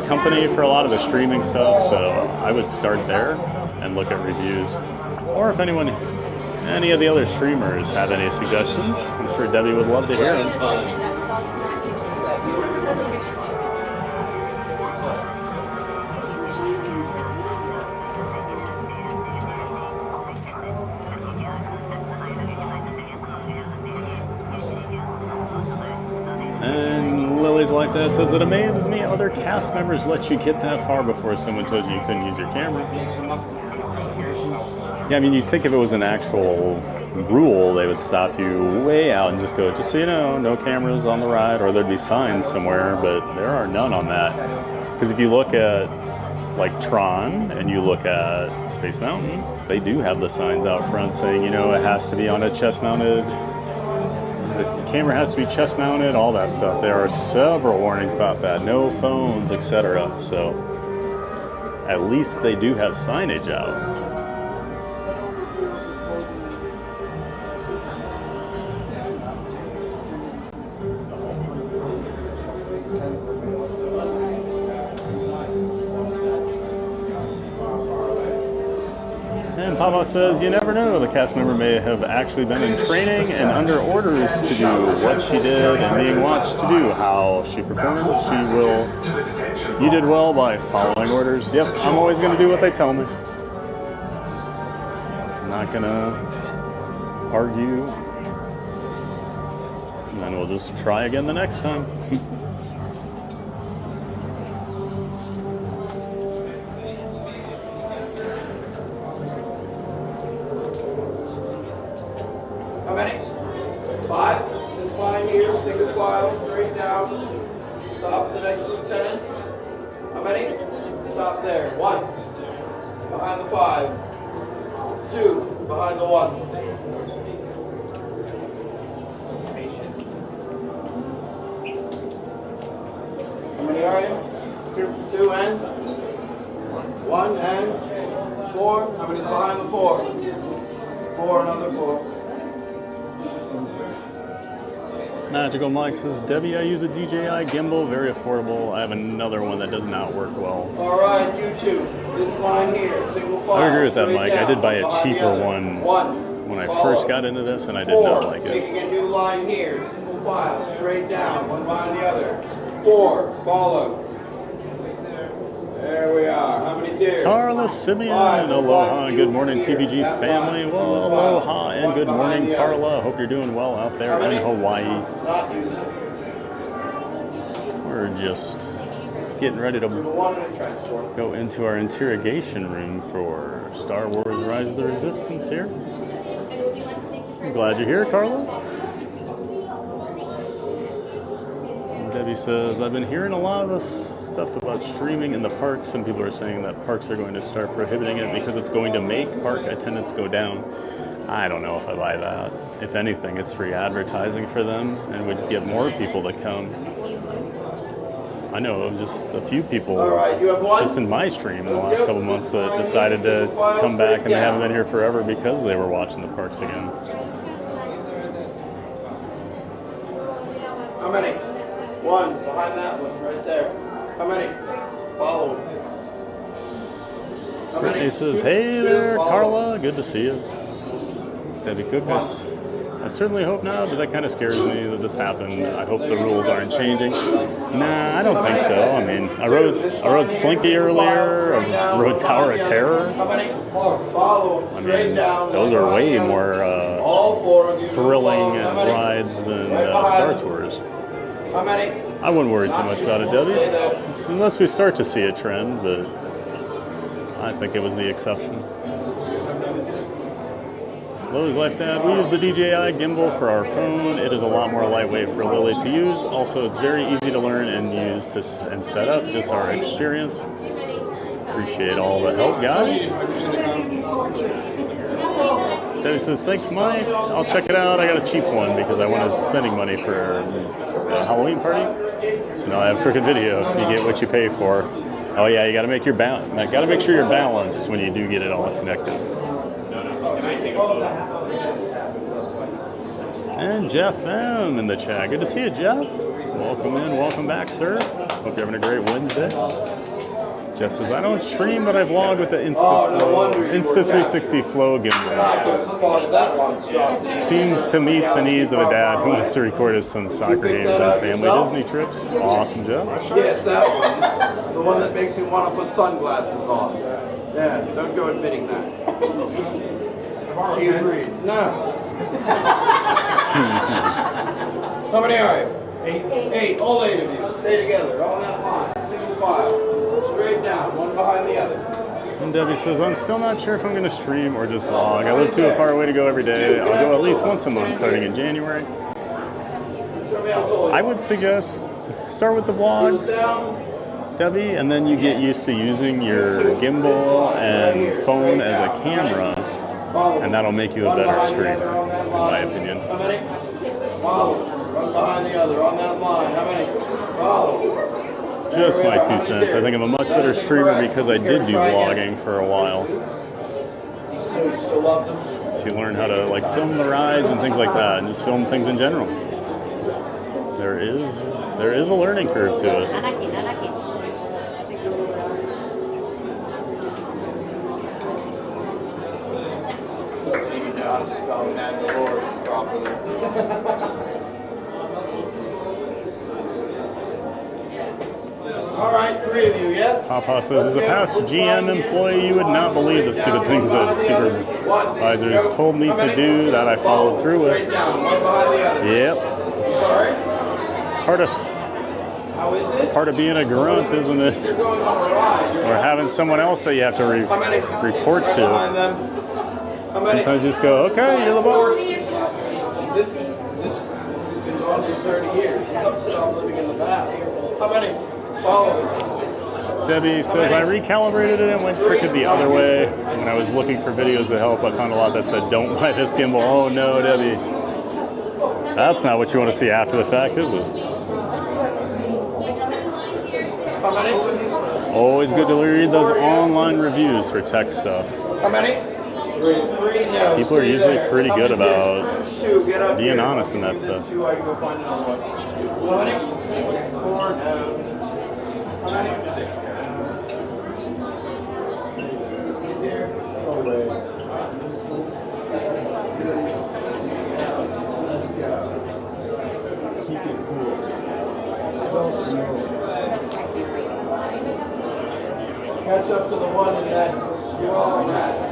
company for a lot of the streaming stuff, so I would start there and look at reviews. Or if any of the other streamers have any suggestions, I'm sure Debbie would love to hear them. And Lily's Like That says, it amazes me other cast members let you get that far before someone told you you couldn't use your camera. Yeah, I mean, you'd think if it was an actual rule, they would stop you way out and just go, just so you know, no cameras on the ride, or there'd be signs somewhere, but there are none on that. Because if you look at, like, Tron, and you look at Space Mountain, they do have the signs out front saying, you know, it has to be on a chest-mounted, the camera has to be chest-mounted, all that stuff. There are several warnings about that, no phones, etc. So, at least they do have signage out. And Papa says, you never know, the cast member may have actually been in training and under orders to do what she did and being watched to do how she performed. You did well by following orders. Yep, I'm always going to do what they tell me. I'm not going to argue. And then we'll just try again the next time. next lieutenant. How many? Stop there. 1. Behind the 5. 2. Behind the 1. How many are you? 2 and 1 and 4. How many's behind the 4? 4, another 4. Magical Mike says, Debbie, I use a DJI gimbal, very affordable. I have another one that does not work well. All right, you two. This line here, single file. I agree with that, Mike. down, I did buy a behind the cheaper other. one One. when I Follow. first got into this, and I did 4. not like it. Making a new line here, single file, straight down, one behind the other. 4. Follow. There we are. How many's here? Carla Simeon, aloha, and good morning, TBG family. Well, aloha, and good morning, Carla. Hope you're doing well out there in Hawaii. We're just getting ready to go into our interrogation room for Star Wars Rise of the Resistance here. I'm glad you're here, Carla. Debbie says, I've been hearing a lot of this stuff about streaming in the parks. Some people are saying that parks are going to start prohibiting it because it's going to make park attendance go down. I don't know if I buy that. If anything, it's free advertising for them and would get more people to come. I know of just a few people just in my stream in the last couple months that decided to come back, and they haven't been here forever because they were watching the parks again. How many? 1. Behind that one, right there. How many? Follow. How many? Brittany says, 2, hey 2, there, follow. Carla. Good to see you. Debbie Cook, I certainly hope not, but that kind of scares me that this happened. I hope the rules aren't changing. Nah, I don't think so. I mean, I rode Slinky earlier. I rode Tower of Terror. How many? 4. Follow. I mean, those are way more thrilling rides than Star Tours. How many? I wouldn't worry too much about it, Debbie. Unless we start to see a trend, but I think it was the exception. Lily's Life Dad, we use the DJI gimbal for our phone. It is a lot more lightweight for Lily to use. Also, it's very easy to learn and use and set up, just our experience. Appreciate all the help, guys. Debbie says, thanks, Mike. I'll check it out. I got a cheap one because I wanted spending money for a Halloween party. So now I have crooked video. You get what you pay for. Oh yeah, you got to make your got to make sure you're balanced when you do get it all connected. And Jeff M in the chat. Good to see you, Jeff. Welcome in, welcome back, sir. Hope you're having a great Wednesday. Jeff says, I don't stream, but I vlog with the Insta360 Flow gimbal. Seems to meet the needs of a dad who wants to record his son's soccer games and family Disney trips. Awesome, Jeff. Yes, that one. The one that makes me want to put sunglasses on. Yes, don't go admitting that. She agrees. No. How many are you? 8. 8. All 8 of you. Stay together. On that line. Single file. Straight down. One behind the other. And Debbie says, I'm still not sure if I'm going to stream or just vlog. I live too far away to go every day. I'll go at least once a month starting in January. I would suggest start with the vlogs, Debbie, and then you get used to using your gimbal and phone as a camera, and that'll make you a better streamer, in my opinion. How many? Follow. One behind the other. On that line. How many? Follow. Just my 2 cents. I think I'm a much better streamer because I did do vlogging for a while. So you learn how to like film the rides and things like that, and just film things in general. There is a learning curve to it. Doesn't even know how to spell Mandalorian properly. All right, 3 of you, yes? Papa says, as a past GM employee, you would not believe the stupid things that supervisors told me to do that I followed through with. Yep. Sorry? Part of being a grunt, isn't it? Or having someone else that you have to report to. Sometimes you just go, okay, you're the boss. gone for 30 years. You need to stop living in the past. How many? Follow me. Debbie says, I recalibrated it and went crooked the other way. When I was looking for videos to help, I found a lot that said, don't buy this gimbal. Oh no, Debbie. That's not what you want to see after the fact, is it? How many? Always good to read those online reviews for tech stuff. How many? 3. No. People are Stay usually there. pretty How good many? about 2. Get up being here. honest in that Give me stuff. this 2, I can go find another one. How many? 4. No. How many? 6. He's here. No way. Catch up to the one and then you're all rats.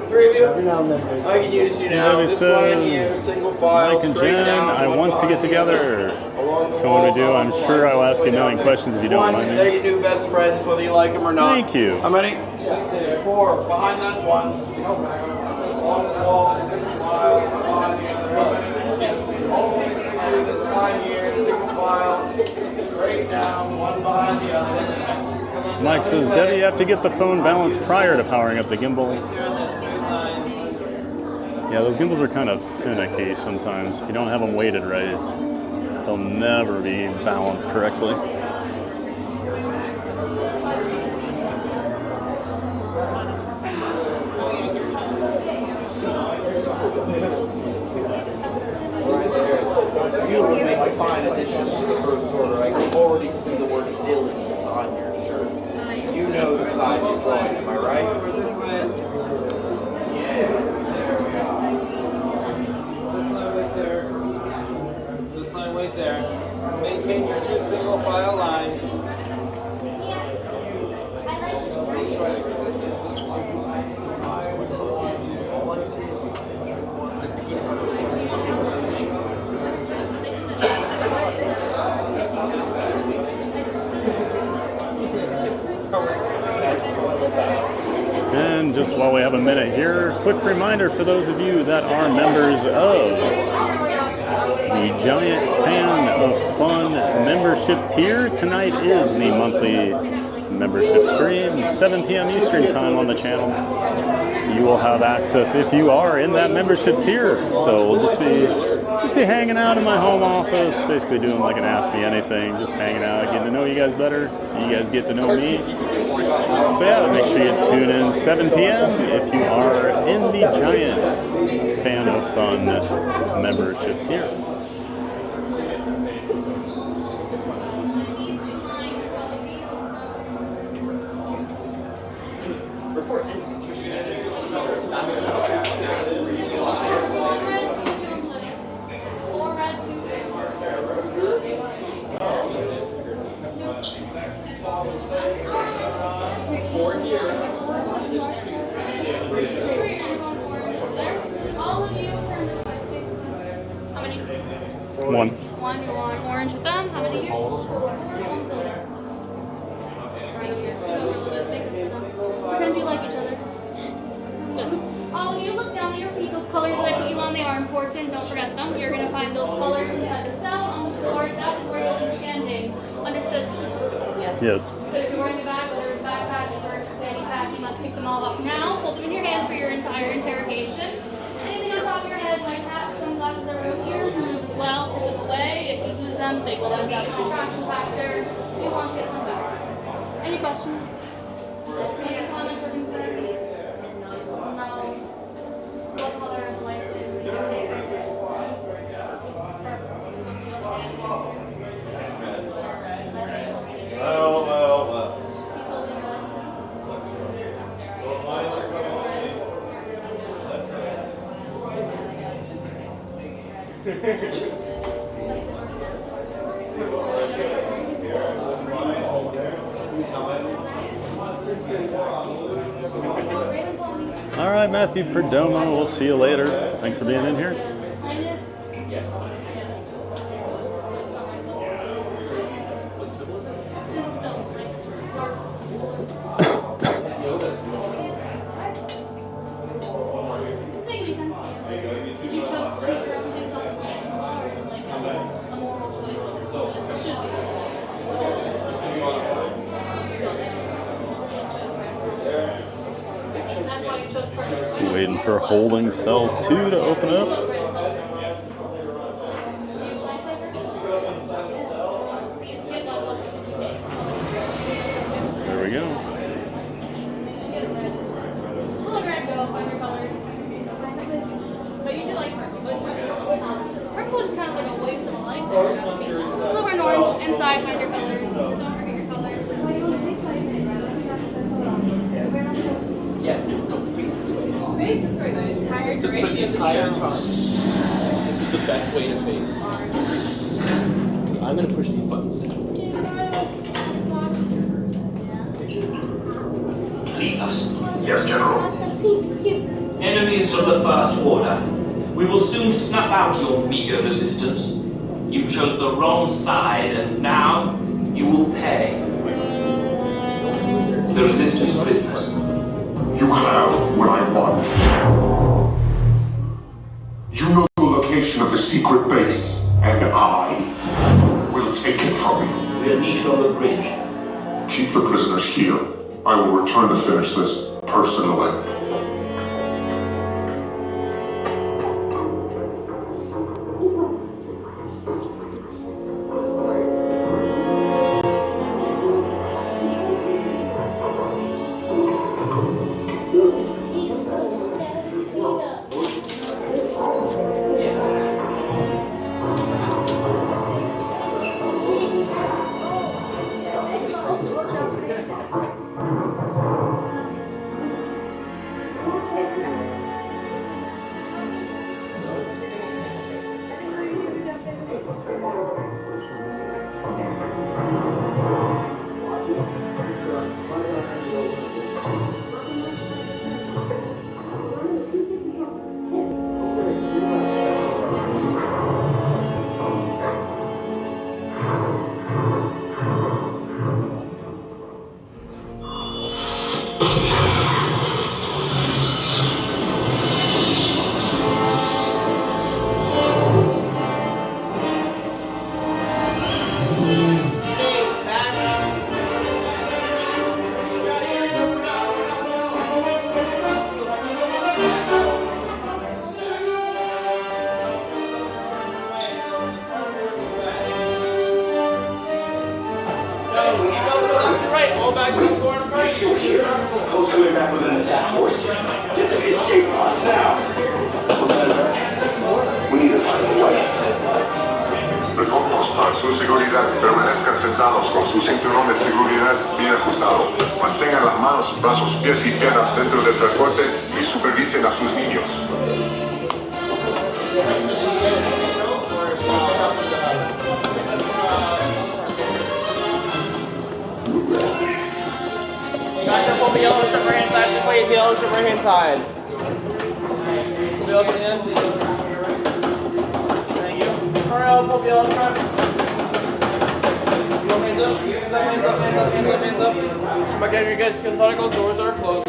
Three of you? I can use you now. Debbie This line here, says, single file, Mike and straight Jen, down. I one want to get behind the other. together. Along the So when we wall, do, I'm along sure the I'll ask you a line. million questions if you don't One, mind me. they're your new best friends, whether you like them or not. Thank you. How many? 4. Behind that one. Along the wall, single file, behind the other. How many? All things we do this line here, single file, straight down, one behind the other. Mike says, Debbie, you have to get the phone balanced prior to powering up the gimbal. Yeah, those gimbals are kind of finicky sometimes. If you don't have them weighted right, they'll never be balanced correctly. Right there. You would make a fine addition to the first order. I can already see the word villains on your shirt. You know the side you're going, am I right? Yeah, there we are. This line right there. Maintain your 2 single file lines. And just while we have a minute here, quick reminder for those of you that are members of the Giant Fan of Fun membership tier. Tonight is the monthly membership stream, 7 p.m. Eastern time on the channel. You will have access if you are in that membership tier. So we'll just be hanging out in my home office, basically doing like an Ask Me Anything, just hanging out, getting to know you guys better. You guys get to know me. So yeah, make sure you tune in 7 p.m. if you are in the Giant Fan of Fun membership tier. One. One, you want orange with them? How many? One silver. Right here. Scoot over a little bit. Make it for them. Pretend you like each other. Good. All of you look down at your feet. Those colors that I put you on, they are important. Don't forget them. You're going to find those colors at the cell on the floor. That is where you'll be standing. Understood? Yes. Good. If you're wearing a bag, whether it's backpack, purse, fanny pack, you must take them all off now. Hold them in your hand for your entire interrogation. Anything on top of your head, like hats, sunglasses, or over here, remove as well. Put them away. If you lose them, they will end up in the trash compactor. You want to get them back. Any questions? Any comments or concerns? No. What color are the lights in? Please don't take it. All right, Matthew Perdomo, we'll see you later. Thanks for being in here. Yes. What symbol is it? It's still like Does this make any sense to you? Did you choose your own things on the plan as well, or is it like a moral choice? It should be. That's why you chose purpose. Waiting for holding cell 2 to open up. There we go. Blue and red go, find your colors. But you do like purple. Purple is kind of like a waste of a lightsaber. Silver and orange, inside, find your colors. Don't forget your colors. Yes. No, face this way. Face this way the entire Just for duration the of the entire show. time. This is the best way to face. I'm gonna push these buttons. Leave us. Yes, General. Enemies of the First Order. We will soon snuff out your meager resistance. You chose the wrong side, and now you will pay. The Resistance prisoners. You have what I want. You know the location of the secret base, and I will take it from you. We are needed on the bridge. Keep the prisoners here. I will return to finish this personally. Su seguridad, permanezcan sentados con su cinturón de seguridad bien ajustado. Mantengan las manos, brazos, pies y piernas dentro del transporte y supervisen a sus niños. Got your pull the yellow shirt right hand side. This way is yellow shirt right hand side. Pull the yellow shirt in. Thank you. Alright, pull the yellow shirt. Hands up, hands up, hands up, hands up, hands up, hands up. Okay, you're good. Skin particles, doors are closing.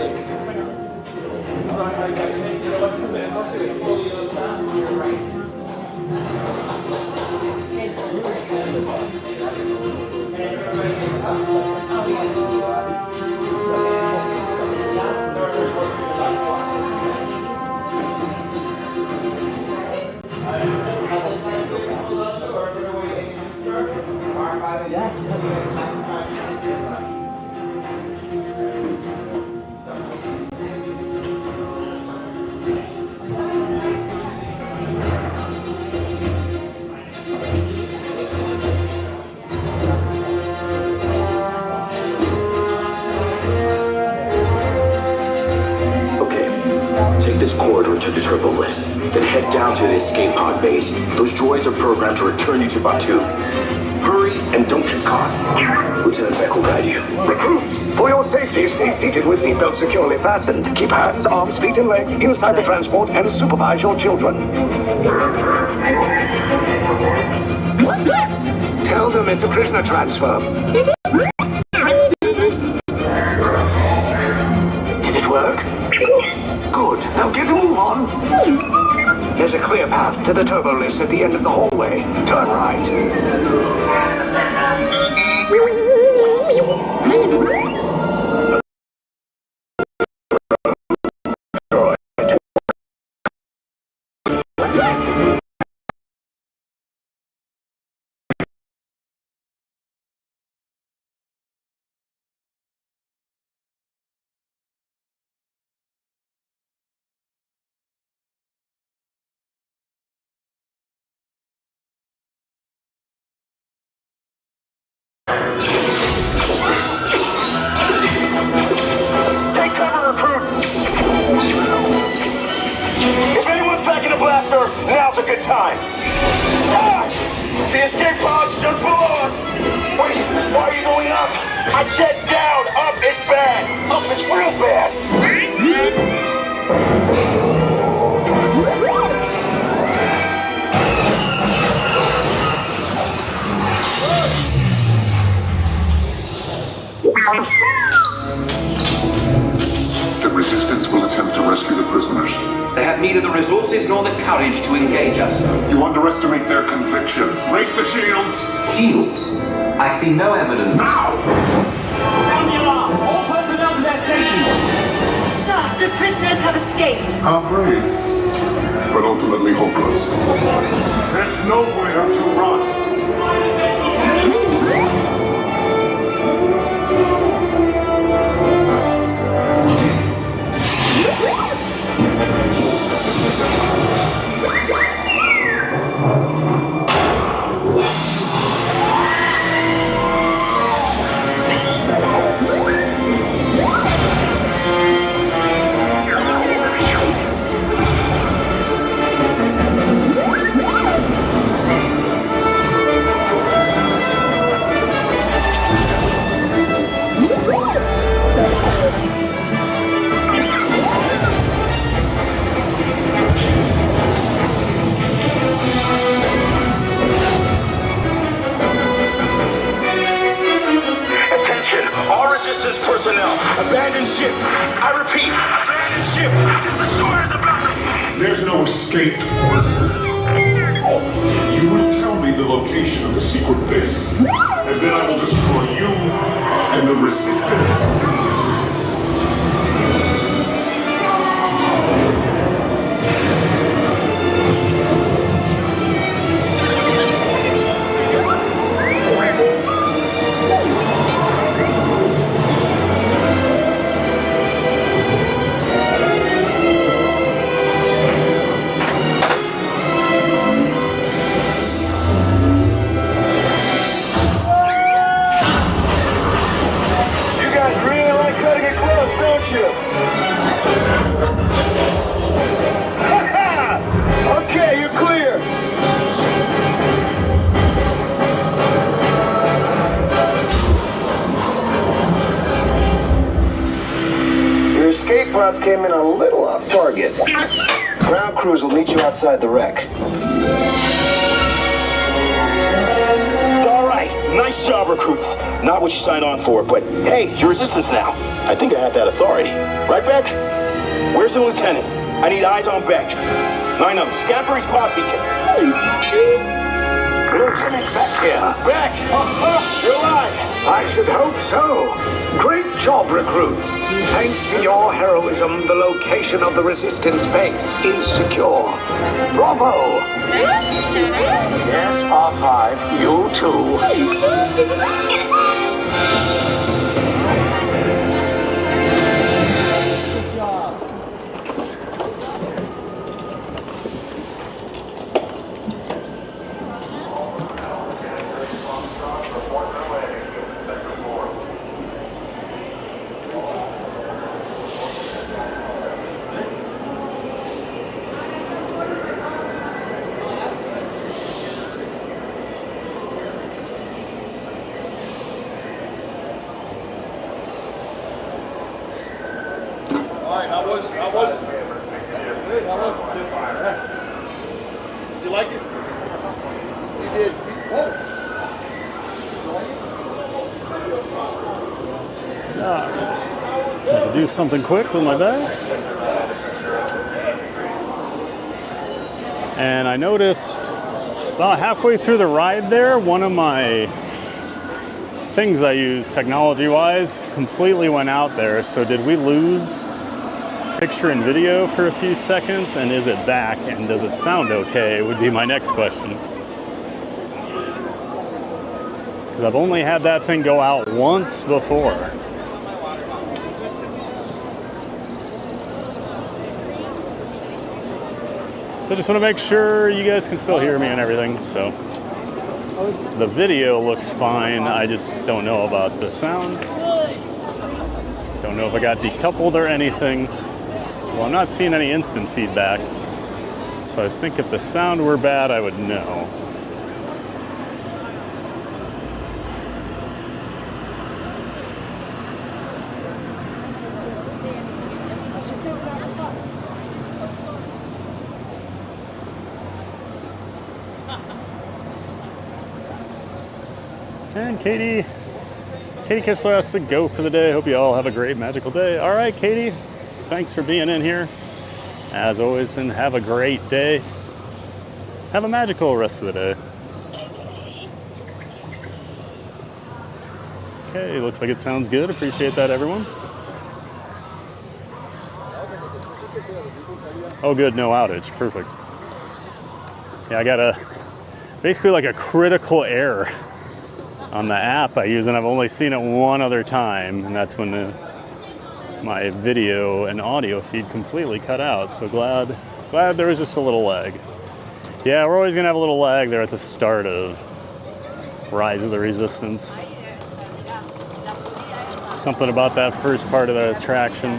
This corridor to the turbo lift, then head down to the escape pod base. Those droids are programmed to return you to Batuu. Hurry And don't get caught. Lieutenant Beck will guide you. Recruits, for your safety, stay seated with seatbelts securely fastened. Keep hands, arms, feet, and legs inside the transport and supervise your children. Tell them it's a prisoner transfer. Did it work? Good. Now get a move on. There's a clear path to the turbo lifts at the end of the hallway. Turn right. Take cover, recruits! If anyone's packing a blaster, now's a good time. Ah! The escape pod's just below us! Wait, why are you going up? I said down! Up is bad! Up is real bad! The Resistance will attempt to rescue the prisoners. They have neither the resources nor the courage to engage us. You underestimate their conviction. Raise the shields! Shields? I see no evidence. Now! Sound the alarm! All personnel to their stations! Sir, the prisoners have escaped! How brave, but ultimately hopeless. There's nowhere to run. Resistance personnel, abandon ship. I repeat, abandon ship. This destroyer's about to... There's no escape. You will tell me the location of the secret base, and then I will destroy you and the Resistance. Okay, you're clear. Your escape pods came in a little off target. Ground crews will meet you outside the wreck. All right, nice job, recruits. Not what you signed on for, but hey, you're Resistance now. I think I have that authority. Right, Beck? Where's the lieutenant? I need eyes on Beck. 9-0, scan for his pod beacon. Lieutenant Beck here. Beck! You're alive! I should hope so. Great job, recruits. Thanks to your heroism, the location of the Resistance base is secure. Bravo! Yes, R5, you too. like it? You did. I can do something quick with my bag. And I noticed about halfway through the ride there, one of my things I use technology-wise completely went out there. So did we lose picture and video for a few seconds? And is it back? And does it sound okay? Would be my next question. Because I've only had that thing go out once before. So I just want to make sure you guys can still hear me and everything. So the video looks fine. I just don't know about the sound. Don't know if I got decoupled or anything. Well, I'm not seeing any instant feedback. So I think if the sound were bad, I would know. And Katie Kissler has to go for the day. Hope you all have a great magical day. All right, Katie, thanks for being in here as always, and have a great day. Have a magical rest of the day. Okay, looks like it sounds good. Appreciate that, everyone. Oh, good, no outage. Perfect. Yeah, I got basically like a critical error on the app I use, and I've only seen it one other time, and that's when my video and audio feed completely cut out. So glad there was just a little lag. Yeah, we're always gonna have a little lag there at the start of Rise of the Resistance. Something about that first part of the attraction,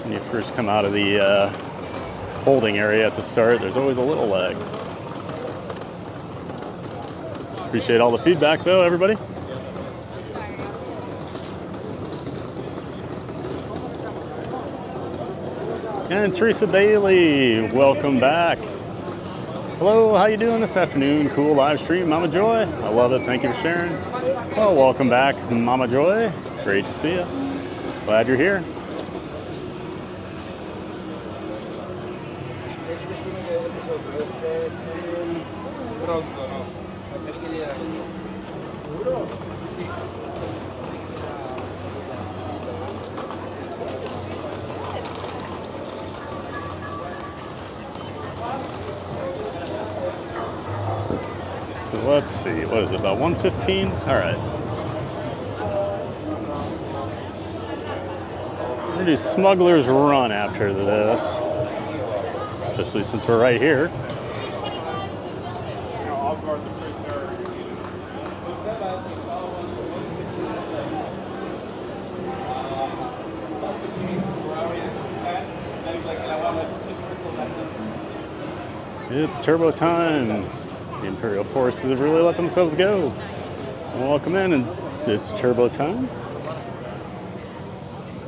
when you first come out of the holding area at the start, there's always a little lag. Appreciate all the feedback though, everybody. And Teresa Bailey, welcome back. Hello, how you doing this afternoon? Cool live stream, Mama Joy. I love it, thank you for sharing. Well, welcome back, Mama Joy. Great to see you. Glad you're here. So let's see, what is it, about 1:15? All right. We're gonna do Smugglers Run after this, especially since we're right here. It's turbo time. The Imperial forces have really let themselves go. Welcome in, and it's turbo time.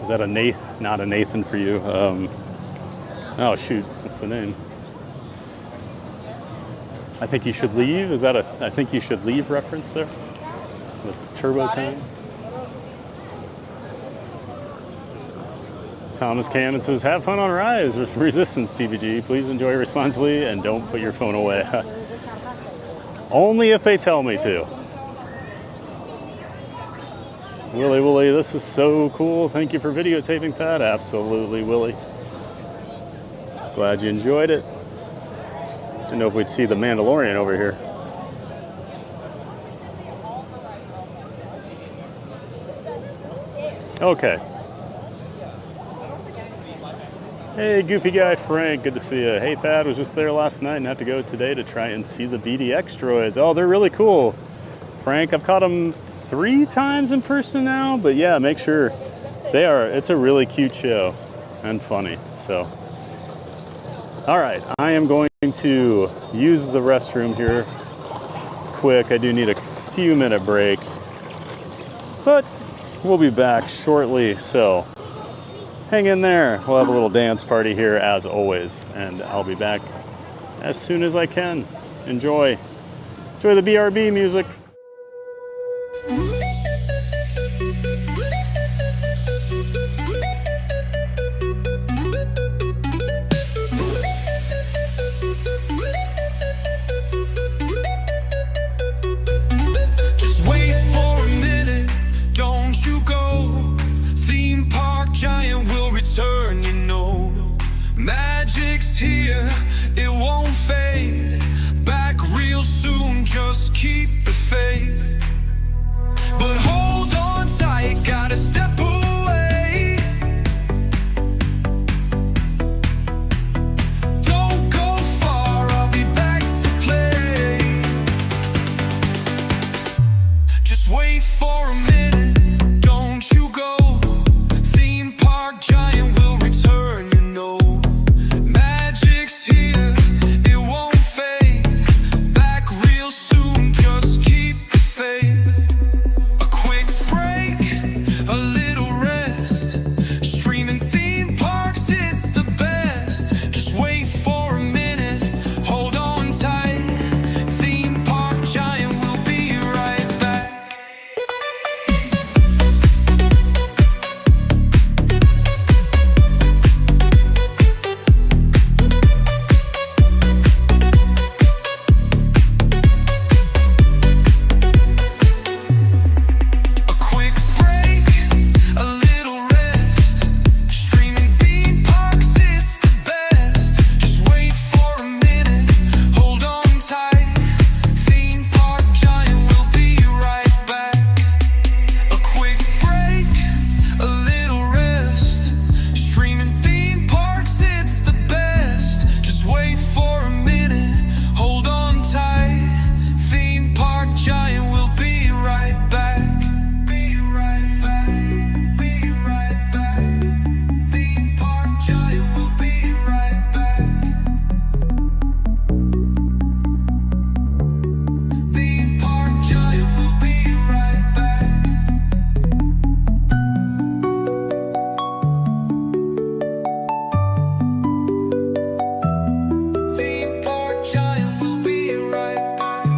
Is that not a Nathan for you? Oh shoot, what's the name? I think you should leave. Is that a I think you should leave reference there? With turbo time. Thomas Cannon says, have fun on Rise with Resistance TBG. Please enjoy responsibly and don't put your phone away. Only if they tell me to. Willie Wooly, this is so cool. Thank you for videotaping that. Absolutely, Willie. Glad you enjoyed it. Didn't know if we'd see the Mandalorian over here. Okay. Hey, goofy guy Frank, good to see you. Hey, Thad, was just there last night and have to go today to try and see the BDX droids. Oh, they're really cool. Frank, I've caught them 3 times in person now, but yeah, make sure it's a really cute show and funny. So, all right, I am going to use the restroom here quick. I do need a few minute break, but we'll be back shortly. So hang in there. We'll have a little dance party here as always, and I'll be back as soon as I can. Enjoy the BRB music. Just wait for a minute, don't you go. Theme park giant will return, you know. Magic's here, it won't fade. Back real soon, just keep the faith. But hold on tight, gotta step away. Don't go far, I'll be back to play. Just wait for a minute, don't you go. Theme park giant will return, you know. Magic's here, it won't fade. Back real soon, just keep the faith. A quick break, a little rest. Streaming theme parks, it's the best. Just wait for a minute, hold on tight. Theme park giant will be right back. A quick break, a little rest. Streaming theme parks, it's the best. Just wait for a minute, hold on tight. Theme park giant will be right back. A quick break, a little rest. Streaming theme parks, it's the best. Just wait for a minute, hold on tight. Theme park giant will be right back. Be right back. Be right back. Theme park giant will be right back. Theme park giant will be right back. Theme park giant will be right back.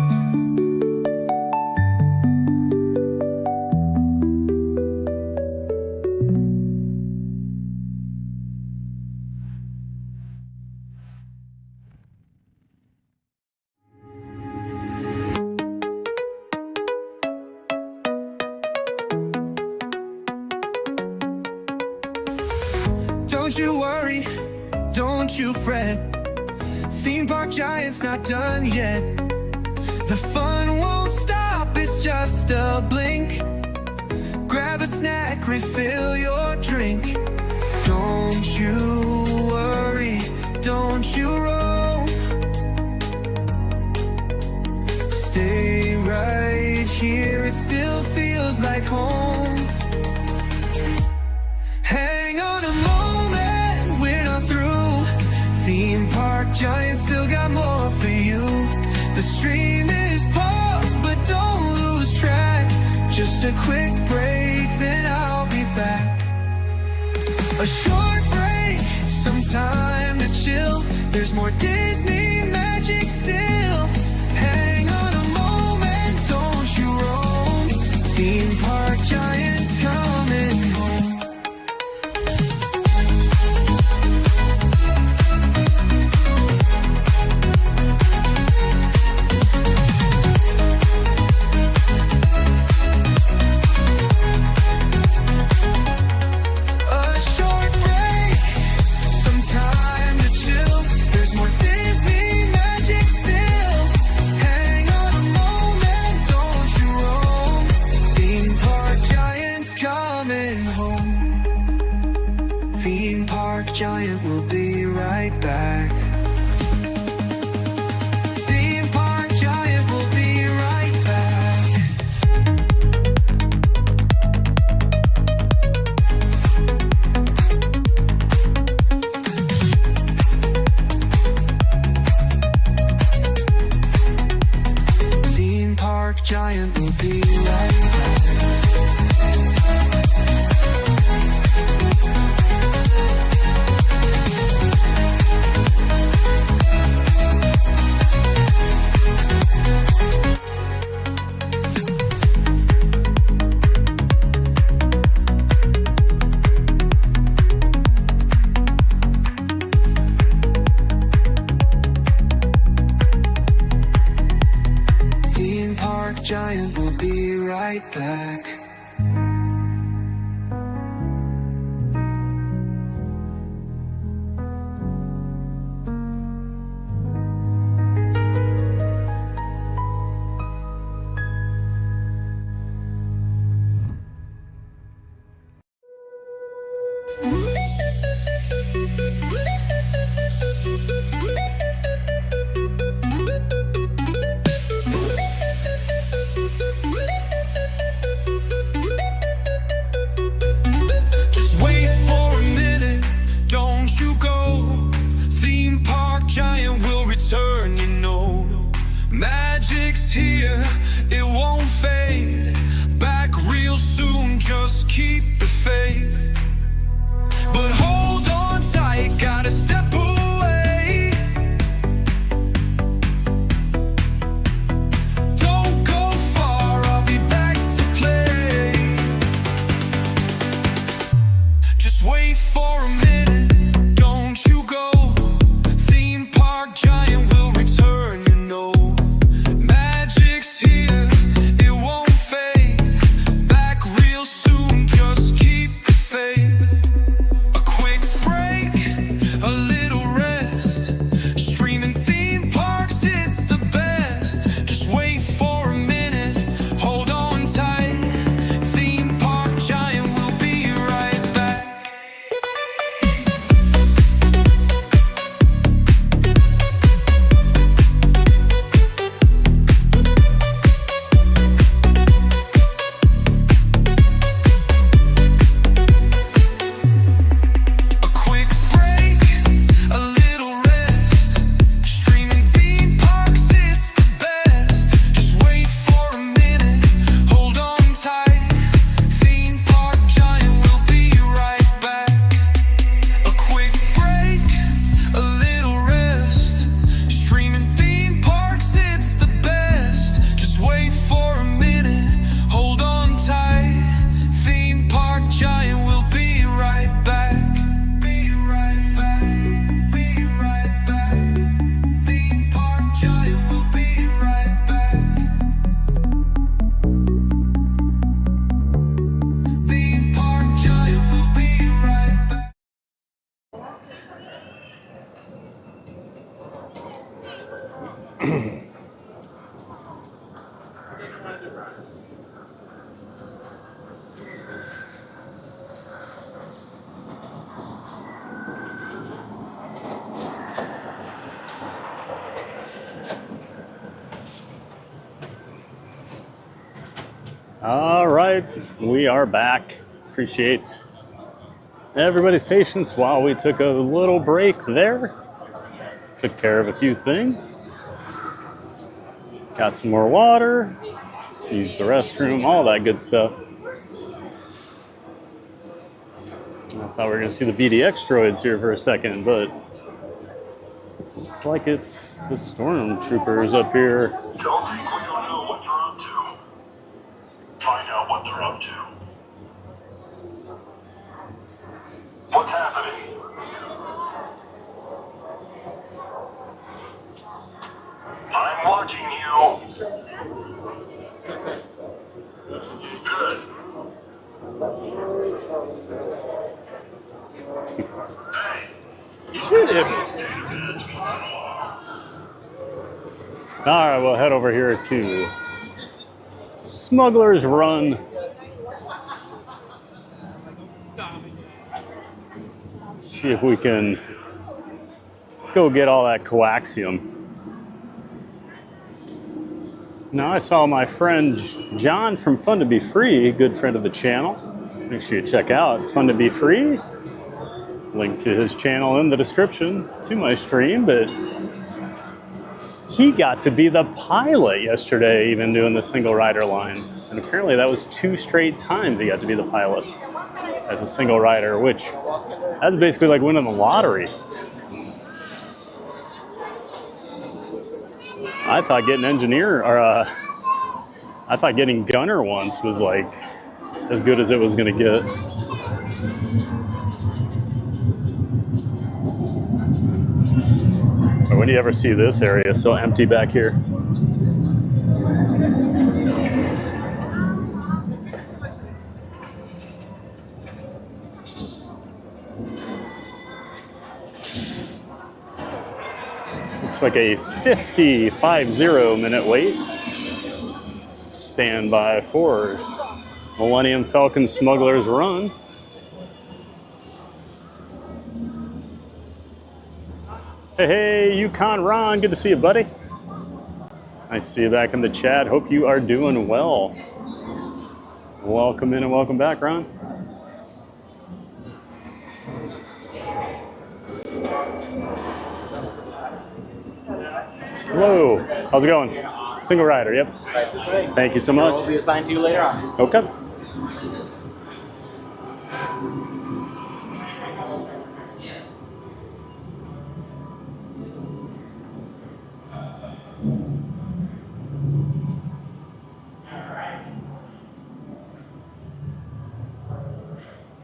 Don't you worry, don't you fret. Theme park giant's not done yet. The fun won't stop, it's just a blink. Grab a snack, refill your drink. Don't you worry, don't you roam. Stay right here, it still feels like home. Hang on a moment, we're not through. Theme park giant still got more for you. The stream is paused, but don't lose track. Just a quick break, then I'll be back. A short break, some time to chill. There's more Disney magic still. Hang on a moment, don't you roam. Theme park giant's coming home. A short break, some time to chill. There's more Disney magic still. right back. Just wait for a minute, don't you go. Theme park giant will return, you know. Magic's here, it won't fade. Back real soon, just keep the faith. But hold on tight, gotta step away. Don't go far, I'll be back to play. Just wait for a minute, don't you go. Theme park giant will return, you know. Magic's here, it won't fade. Back real soon, just keep the faith. A quick break, a little rest. Streaming theme parks, it's the best. Just wait for a minute, hold on tight. Theme park giant will be right back. A quick break, a little rest. Streaming theme parks, it's the best. Just wait for a minute, hold on tight. Theme park giant will be right back. A quick break, a little rest. Streaming theme parks, it's the best. Just wait for a minute, hold on tight. Theme park giant will be right back. Be right back. Be right back. Theme park giant will be right back. Theme park giant will be right back. All right, we are back. Appreciate everybody's patience while we took a little break there. Took care of a few things. Got some more water, used the restroom, all that good stuff. I thought we were going to see the BDX droids here for a second, but looks like it's the stormtroopers up here. Don't think we don't know what they're up to. Find out what they're up to. What's happening? I'm watching you. Good. Shoot him. All right, we'll head over here to Smugglers Run. See if we can go get all that coaxium. Now I saw my friend John from Fun to Be Free, a good friend of the channel. Make sure you check out Fun to Be Free. Link to his channel in the description to my stream, but he got to be the pilot yesterday, even doing the single rider line. And apparently that was 2 straight times he got to be the pilot as a single rider, which that's basically like winning the lottery. I thought getting engineer, or I thought getting gunner once was like as good as it was gonna get. But when do you ever see this area so empty back here? Looks like a 50 minute wait. Stand by for Millennium Falcon Smugglers Run. Hey, Yukon Ron, good to see you, buddy. Nice to see you back in the chat. Hope you are doing well. Welcome in and welcome back, Ron. Hello, how's it going? Single rider, yep. Right this way. Thank you so much. We'll be assigned to you later on. Okay.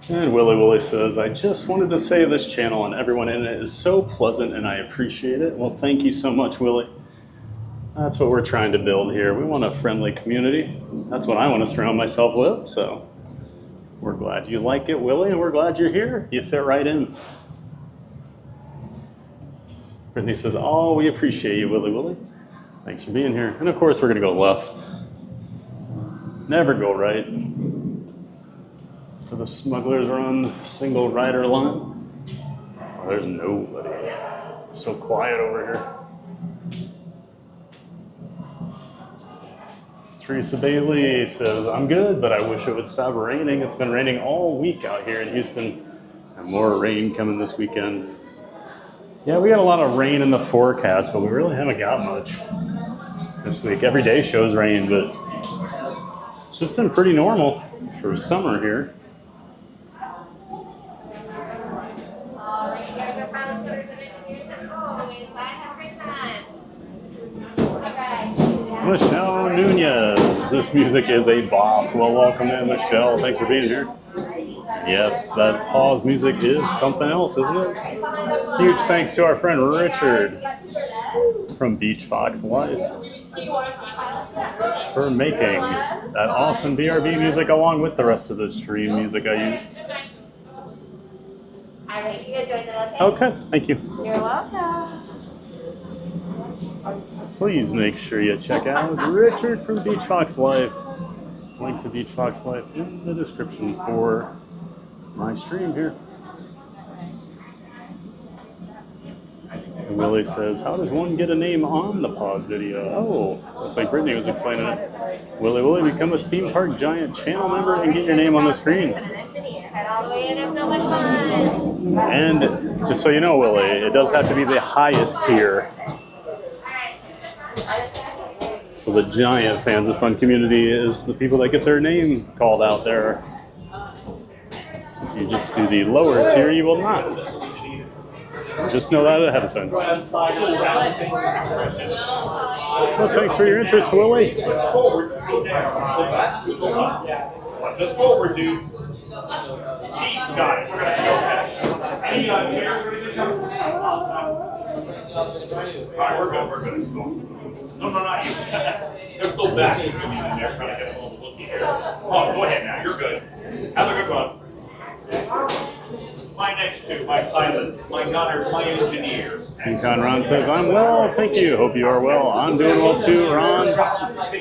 And Willy says, I just wanted to say this channel and everyone in it is so pleasant and I appreciate it. Well, thank you so much, Willy. That's what we're trying to build here. We want a friendly community. That's what I want to surround myself with. So we're glad you like it, Willy, and we're glad you're here. You fit right in. Brittany says, oh, we appreciate you, Willy. Thanks for being here. And of course, we're going to go left. Never go right. For the Smugglers Run single rider line. Oh, there's nobody. It's so quiet over here. Teresa Bailey says, I'm good, but I wish it would stop raining. It's been raining all week out here in Houston. And more rain coming this weekend. Yeah, we got a lot of rain in the forecast, but we really haven't got much this week. Every day shows rain, but it's just been pretty normal for summer here. Michelle Nunez, this music is a bop. Well, welcome in, Michelle. Thanks for being here. Yes, that pause music is something else, isn't it? Huge thanks to our friend Richard from Beach Fox Life for making that awesome BRB music along with the rest of the stream music I use. Okay, thank you. You're welcome. Please make sure you check out Richard from Beach Fox Life. Link to Beach Fox Life in the description for my stream here. And Willie says, how does one get a name on the pause video? Oh, looks like Brittany was explaining it. Willie, become a Theme Park Giant channel member and get your name on the screen. And just so you know, Willie, it does have to be the highest tier. So the giant Fans of Fun community is the people that get their name called out there. If you just do the lower tier, you will not. Just know that ahead of time. Well, thanks for your interest, Willie. Just forward, dude. He's got it. We're going to go back. Any chairs ready to come? All right, we're good. No, not you. They're still back in there trying to get a little looky here. Oh, go ahead now. You're good. Have a good run. My next two, my pilots, my gunners, my engineers. Yukon Ron says, I'm well, thank you. Hope you are well. I'm doing well too, Ron.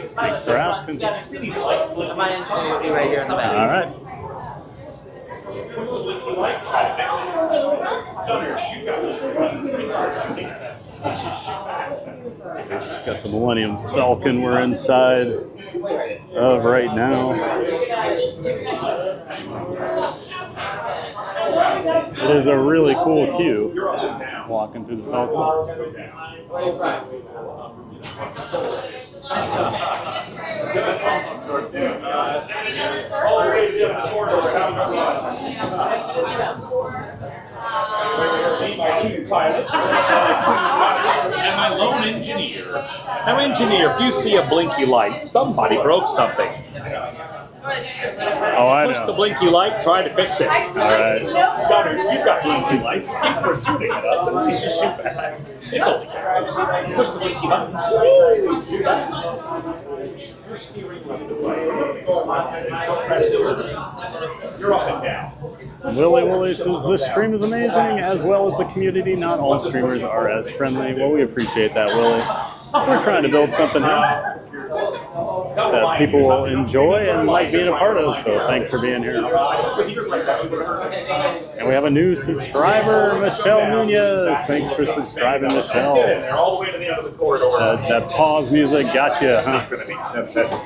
Thanks for asking. My engineer be right here in the back. All right. Just got the Millennium Falcon we're inside of right now. It is a really cool queue walking through the Falcon. My two pilots, and my lone engineer. Now, engineer, if you see a blinky light, somebody broke something. Oh, I know. Push the blinky light, try to fix it. All right. Gunners, you've got blinky lights. People are shooting at us, and we should shoot back. It's only push the blinky button. Shoot back. You're steering left and right. You're up and down. Willy Willy says this stream is amazing, as well as the community. Not all streamers are as friendly. Well, we appreciate that, Willy. We're trying to build something here that people will enjoy and like being a part of, so thanks for being here. And we have a new subscriber, Michelle Nunez. Thanks for subscribing, Michelle. All the way to the end of the corridor. That pause music got you, huh?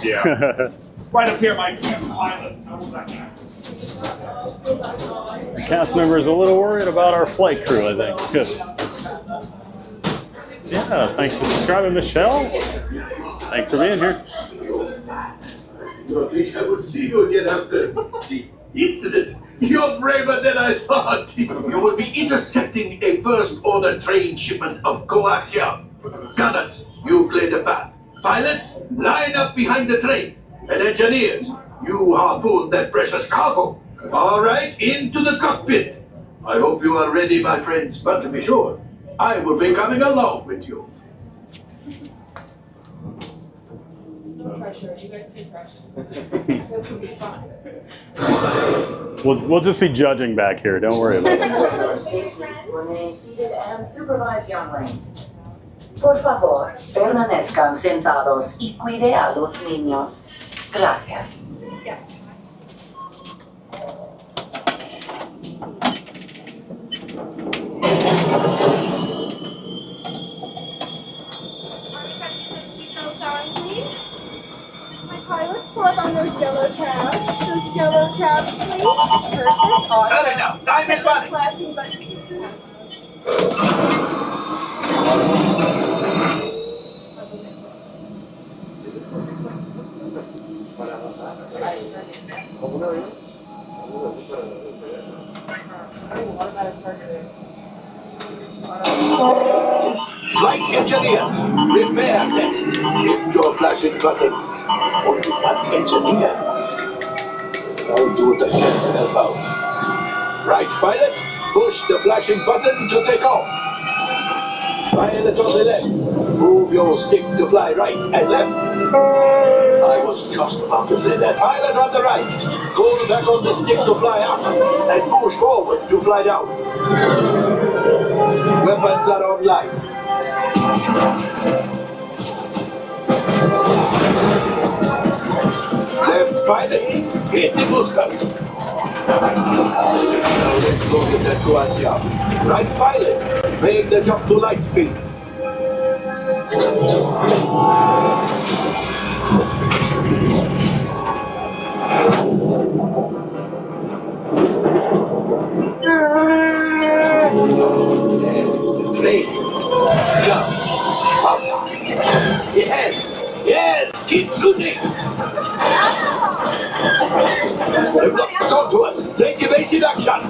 Yeah. Right up here, my pilot. The cast member's a little worried about our flight crew, I think. Good. Yeah, thanks for subscribing, Michelle. Thanks for being here. You don't think I would see you again after the incident? You're braver than I thought. You will be intercepting a first-order train shipment of coaxium. Gunners, you clear the path. Pilots, line up behind the train. And engineers, you harpoon that precious cargo. All right, into the cockpit. I hope you are ready, my friends, but to be sure, I will be coming along with you. No pressure. You guys take pressure. We'll just be judging back here. Don't worry about it. Remain seated and supervise younglings. Por favor, permanezcan sentados y cuide a los niños. Gracias. Yes. Pilots, pull up on those yellow tabs. Those yellow tabs, please. Perfect. Awesome. Got it now. Time is running. Flashing button. Flight engineers, repair test. Hit your flashing buttons. Only one engineer. I'll do what I can to help out. Right, pilot? Push the flashing button to take off. Pilot on the left. Move your stick to fly right and left. I was just about to say that. Pilot on the right. Pull back on the stick to fly up. And push forward to fly down. Weapons are online. Left pilot, hit the boosters. Now let's go get that coaxium. Right pilot, make the jump to light speed. There's the train. Jump. Up. Yes! Yes! Keep shooting! They've locked onto us! Take evasive action!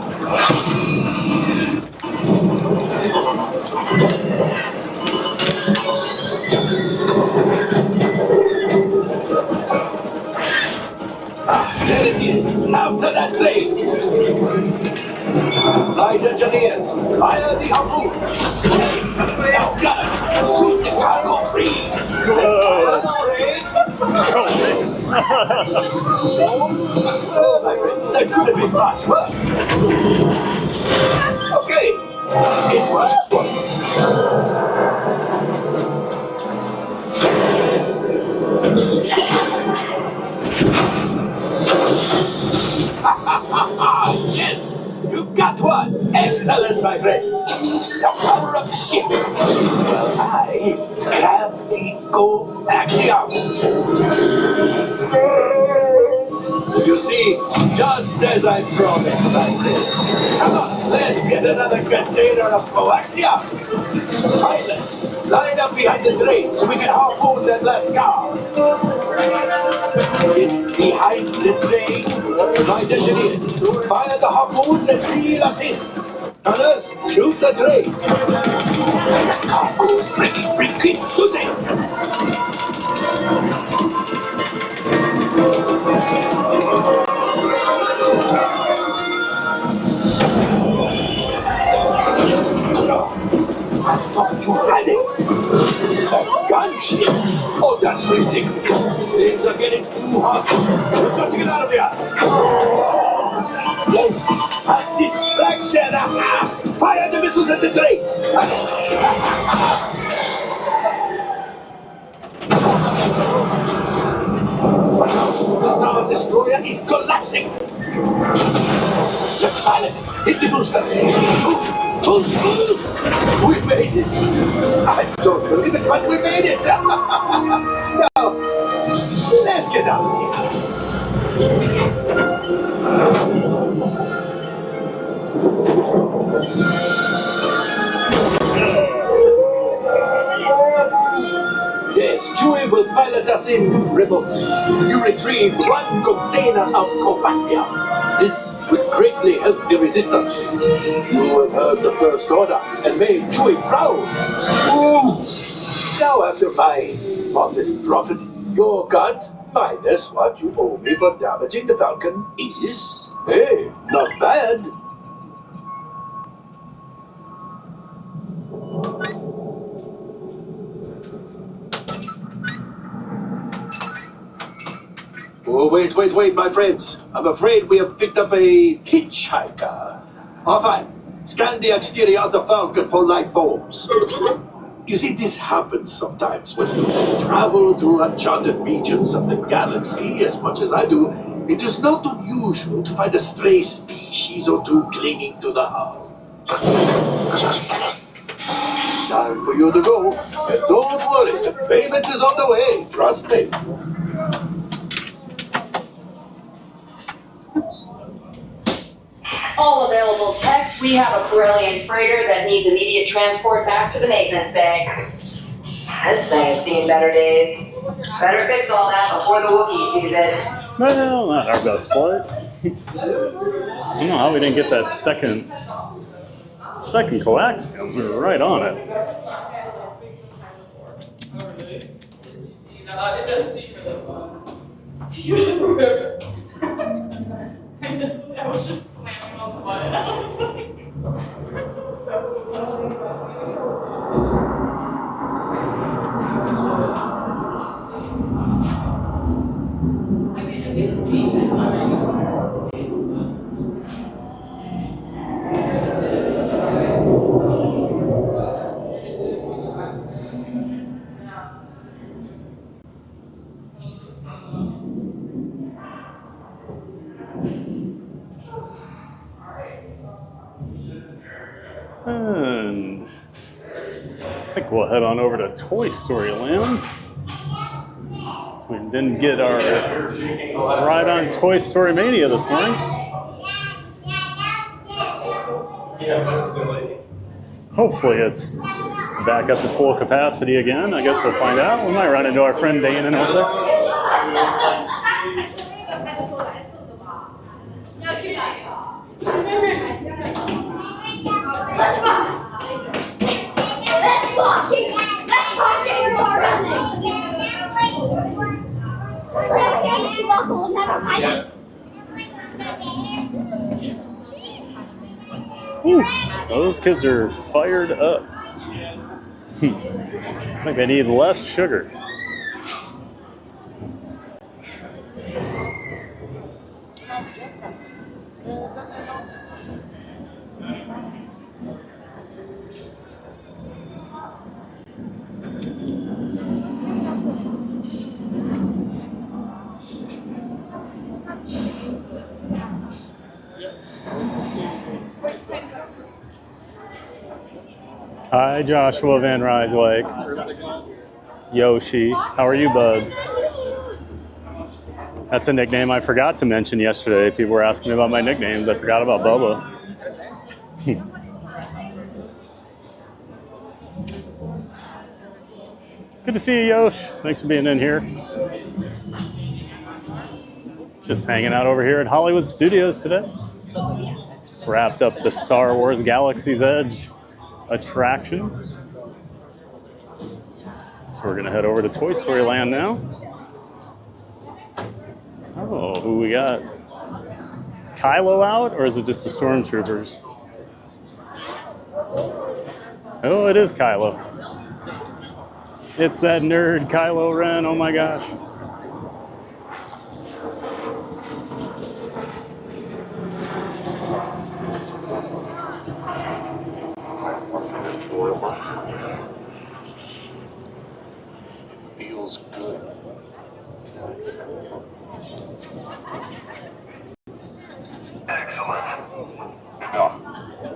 There it is! After that train! Flight engineers, fire the harpoon! Now, gunners, shoot the cargo free! Oh, my friends, that could have been much worse! Okay, it's much worse. Yes! You got one! Excellent, my friends! Now power up the ship! Well, I grab the coaxium! You see, just as I promised, my friend. Come on, let's get another container of coaxium! Pilots, line up behind the train so we can harpoon that last car! Get behind the train! Flight engineers, fire the harpoons and reel us in. Gunners, shoot the train. The cargo's breaking free. Keep shooting. I thought you had it. A gunship. Oh, that's ridiculous. Things are getting too hot. We've got to get out of here. Yes, I Mania is collapsing. Left pilot, hit the boosters. Move. We made it. I don't believe it, but we made it. Now, let's get out of here. Yes, Chewie will pilot us in remotely. You retrieved one container of coaxium. This will greatly help the resistance. You have heard the First Order and made Chewie proud. Now, after my modest profit, your cut minus what you owe me for damaging the Falcon is, hey, not bad. Oh, wait, my friends. I'm afraid we have picked up a hitchhiker. Enfin, scan the exterior of the Falcon for life forms. You see, this happens sometimes when you travel through uncharted regions of the galaxy as much as I do. It is not unusual to find a stray species or two clinging to the hull. Time for you to go. And don't worry, the payment is on the way. Trust me. All available techs, we have a Corellian freighter that needs immediate transport back to the maintenance bay. This thing has seen better days. Better fix all that before the Wookiee sees it. Well, not our best flight. I don't know how we didn't get that second coaxium. We were right on it. It does seem really fun. Do you remember? I was just slamming on the button. I was like, I mean, it didn't mean that. And I think we'll head on over to Toy Story Land. Since we didn't get our ride on Toy Story Mania this morning. Hopefully it's back up to full capacity again. I guess we'll find out. We might run into our friend Danon over there. Let's rock! Let's rock! Let's rock! We'll never find us. Ooh, those kids are fired up. I think they need less sugar. Hi, Joshua Van Ryswijk. Yoshi, how are you, bud? That's a nickname I forgot to mention yesterday. People were asking me about my nicknames. I forgot about Bubba. Good to see you, Yosh. Thanks for being in here. Just hanging out over here at Hollywood Studios today. Just wrapped up the Star Wars Galaxy's Edge attractions. So we're gonna head over to Toy Story Land now. Oh, who we got? Is Kylo out, or is it just the Stormtroopers? Oh, it is Kylo. It's that nerd Kylo Ren, oh my gosh. Feels good.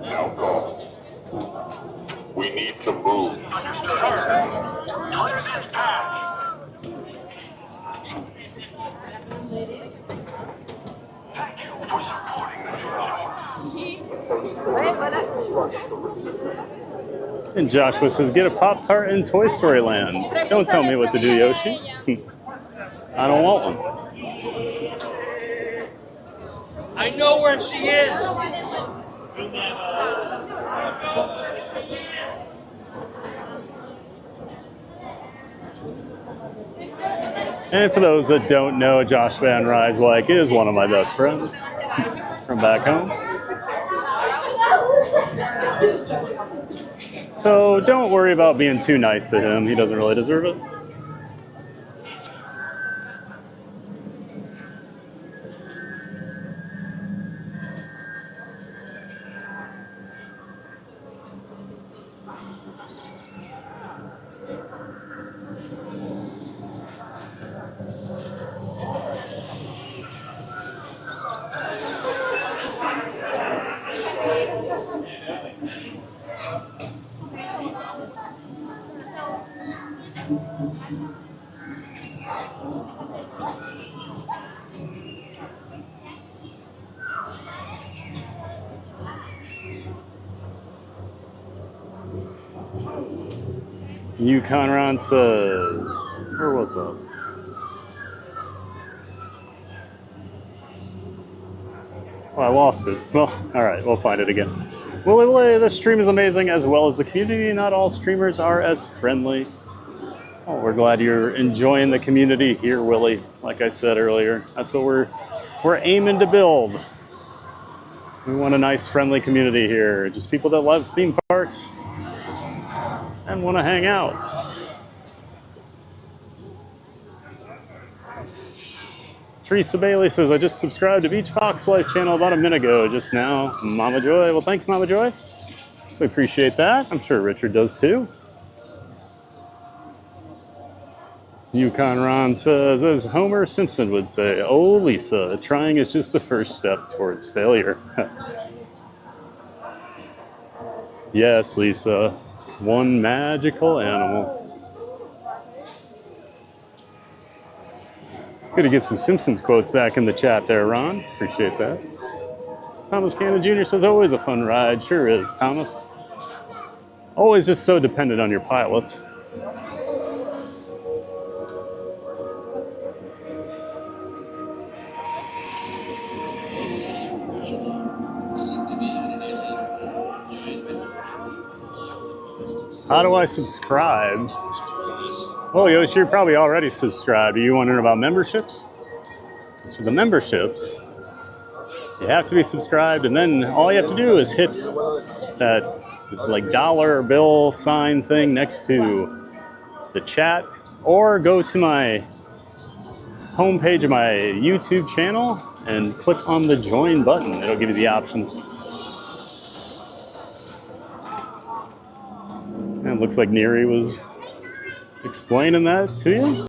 Now go. We need to move. And Joshua says, get a Pop-Tart in Toy Story Land. Don't tell me what to do, Yoshi. I don't want one. I know where she is. And for those that don't know, Josh Van Ryswijk is one of my best friends from back home. So don't worry about being too nice to him. He doesn't really deserve it. Conron says, where was that? Oh, I lost it. Well, all right, we'll find it again. Willy, the stream is amazing as well as the community. Not all streamers are as friendly. Oh, we're glad you're enjoying the community here, Willie. Like I said earlier, that's what we're aiming to build. We want a nice, friendly community here. Just people that love theme parks and want to hang out. Teresa Bailey says, I just subscribed to Beach Fox Life channel about a minute ago, just now. Mama Joy. Well, thanks, Mama Joy. We appreciate that. I'm sure Richard does too. Yukon Ron says, as Homer Simpson would say, oh, Lisa, trying is just the first step towards failure. Yes, Lisa, one magical animal. Good to get some Simpsons quotes back in the chat there, Ron. Appreciate that. Thomas Cannon Jr. says, always a fun ride. Sure is, Thomas. Always just so dependent on your pilots. How do I subscribe? Well, Yoshi, you're probably already subscribed. Are you wondering about memberships? Because for the memberships, you have to be subscribed, and then all you have to do is hit that like dollar bill sign thing next to the chat, or go to my homepage of my YouTube channel and click on the join button. It'll give you the options. And it looks like Neri was explaining that to you.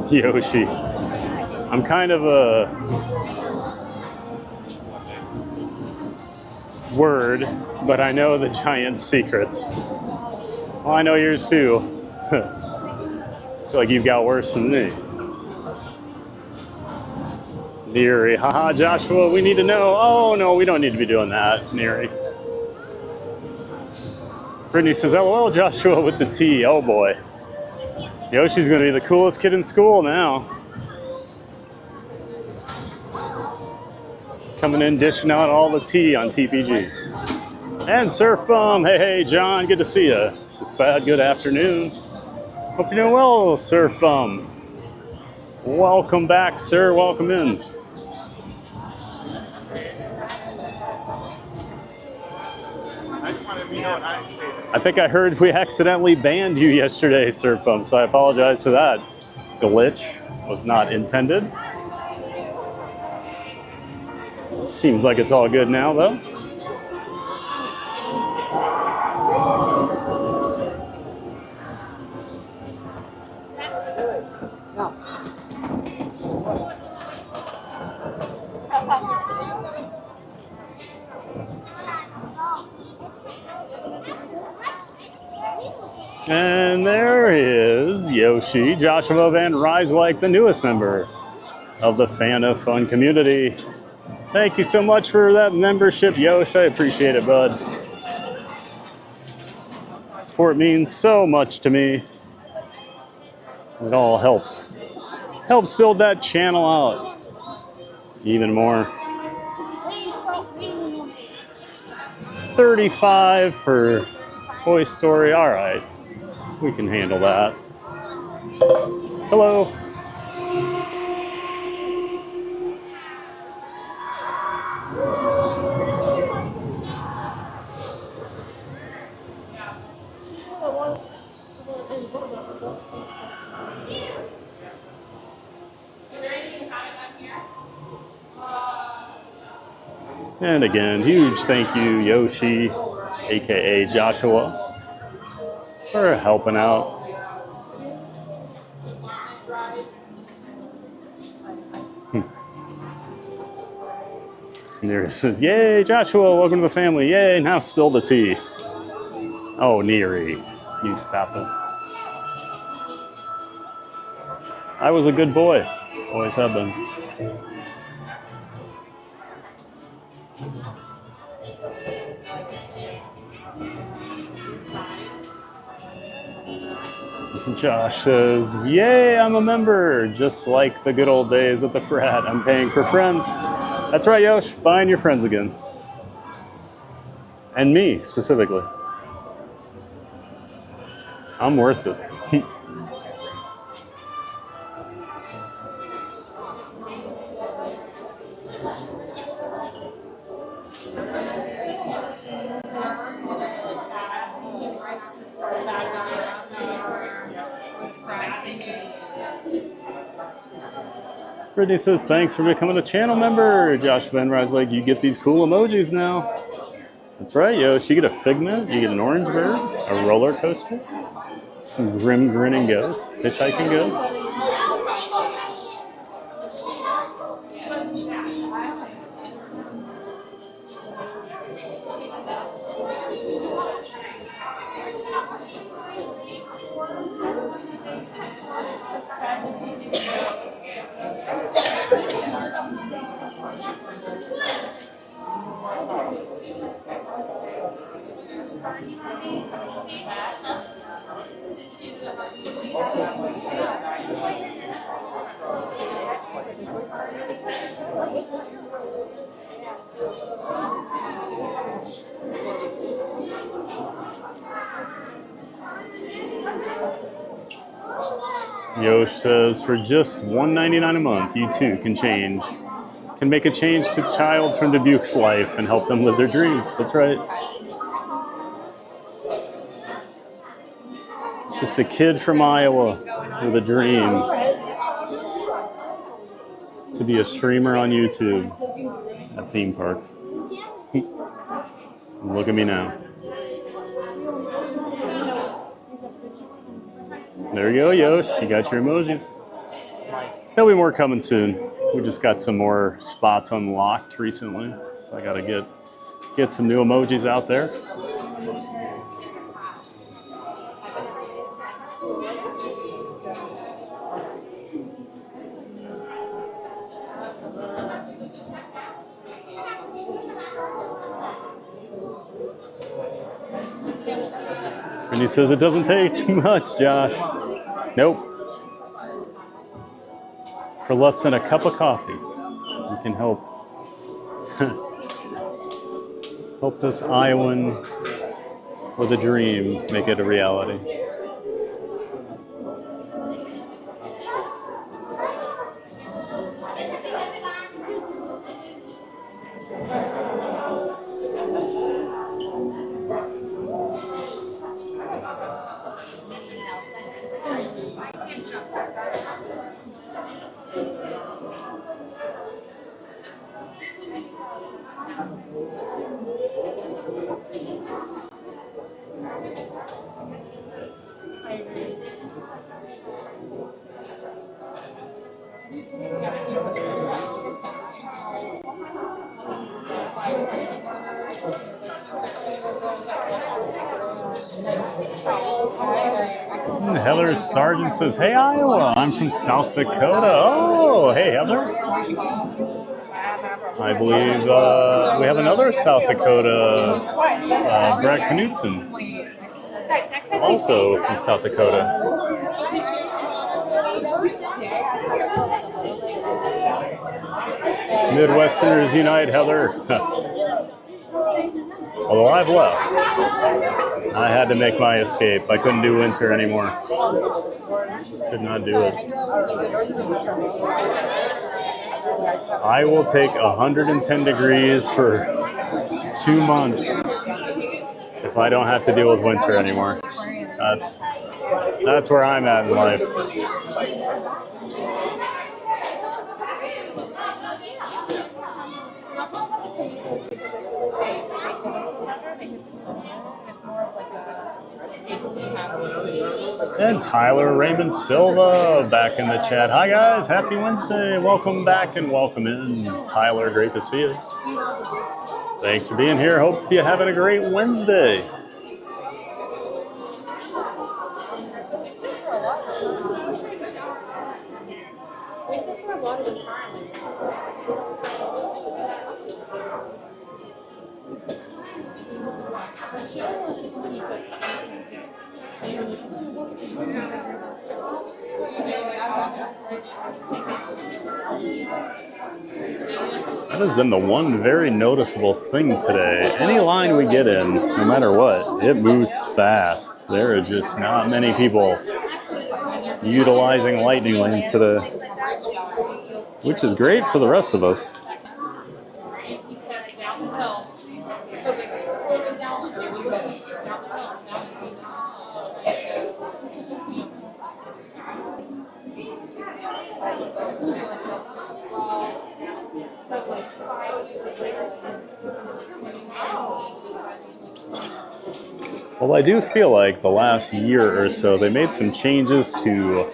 Yoshi, I'm kind of a word, but I know the giant secrets. Well, I know yours too. I feel like you've got worse than me. Neri, haha, Joshua, we need to know. Oh, no, we don't need to be doing that, Neri. Brittany says, LOL, Joshua with the T. Oh, boy. Yoshi's going to be the coolest kid in school now. Coming in, dishing out all the tea on TPG. And Surf Bum, hey, John, good to see you. This is Thad, good afternoon. Hope you're doing well, Surf Bum. Welcome back, sir, welcome in. I think I heard we accidentally banned you yesterday, Surf Bum, so I apologize for that. Glitch was not intended. Seems like it's all good now, though. And there is Yoshi, Joshua Van Ryswijk, the newest member of the Fan of Fun community. Thank you so much for that membership, Yoshi. I appreciate it, bud. Support means so much to me. It all helps. Helps build that channel out even more. 35 for Toy Story. All right. We can handle that. Hello. And again, huge thank you, Yoshi, aka Joshua, for helping out. And there it says, yay, Joshua, welcome to the family. Yay, now spill the tea. Oh, Neri, you stop it. I was a good boy. Always have been. Josh says, yay, I'm a member. Just like the good old days at the frat. I'm paying for friends. That's right, Yosh, buying your friends again. And me, specifically. I'm worth it. Brittany says, thanks for becoming a channel member. Josh Van Ryswijk, you get these cool emojis now. That's right, yo. You get a figment, you get an orange bird, a roller coaster, some grim grinning ghosts, hitchhiking ghosts. Yosh says, for just $1.99 a month, you too can make a change to child from Dubuque's life and help them live their dreams. That's right. It's just a kid from Iowa with a dream to be a streamer on YouTube at theme parks. Look at me now. There you go, Yosh. You got your emojis. There'll be more coming soon. We just got some more spots unlocked recently, so I gotta get some new emojis out there. And he says it doesn't take too much, Josh. Nope. For less than a cup of coffee, you can help help this Iowan with a dream make it a reality. Heather Sargent says, "Hey Iowa, I'm from South Dakota." Oh, hey Heather. I believe we have another South Dakota, Brett Knutson, also from South Dakota. Midwesterners unite, Heather. Although I've left, I had to make my escape. I couldn't do winter anymore. Just could not do it. I will take 110 degrees for 2 months if I don't have to deal with winter anymore. That's where I'm at in life. And Tyler Raymond Silva back in the chat. Hi guys, happy Wednesday. Welcome back and welcome in. Tyler, great to see you. Thanks for being here. Hope you're having a great Wednesday. We sit for a lot of the time. That has been the one very noticeable thing today. Any line we get in, no matter what, it moves fast. There are just not many people utilizing lightning lanes today, which is great for the rest of us. Well, I do feel like the last year or so, they made some changes to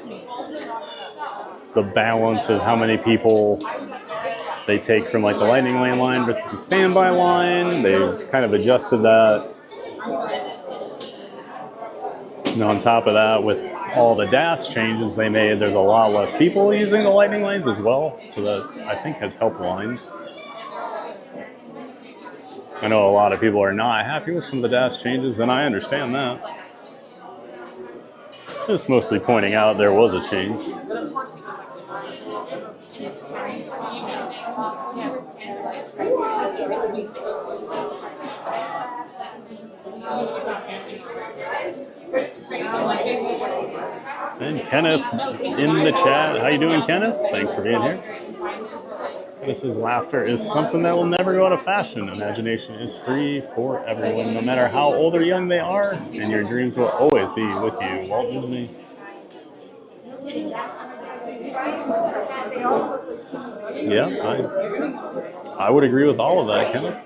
the balance of how many people they take from like the lightning lane line versus the standby line. They kind of adjusted that. And on top of that, with all the dash changes they made, there's a lot less people using the lightning lanes as well. So that, I think, has helped lines. I know a lot of people are not happy with some of the dash changes, and I understand that. Just mostly pointing out there was a change. And Kenneth in the chat. How you doing, Kenneth? Thanks for being here. This is laughter is something that will never go out of fashion. Imagination is free for everyone, no matter how old or young they are, and your dreams will always be with you. Walt Disney. Yeah, I would agree with all of that, Kenneth.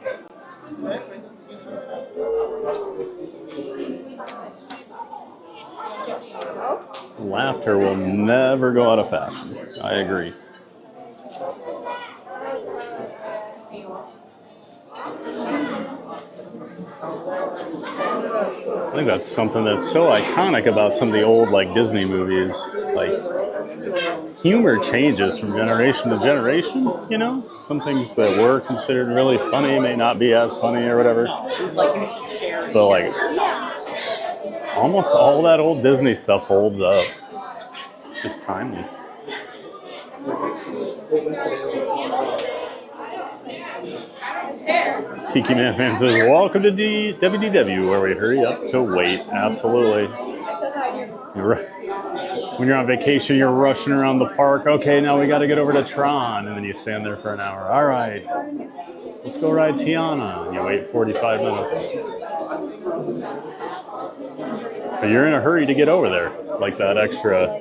Laughter will never go out of fashion. I agree. I think that's something that's so iconic about some of the old like Disney movies. Like humor changes from generation to generation, you know? Some things that were considered really funny may not be as funny or whatever. But like almost all that old Disney stuff holds up. It's just timeless. Tiki Man Fan says, welcome to WDW, where we hurry up to wait. Absolutely. When you're on vacation, you're rushing around the park. Okay, now we got to get over to Tron. And then you stand there for an hour. All right, let's go ride Tiana. And you wait 45 minutes. But you're in a hurry to get over there. Like that extra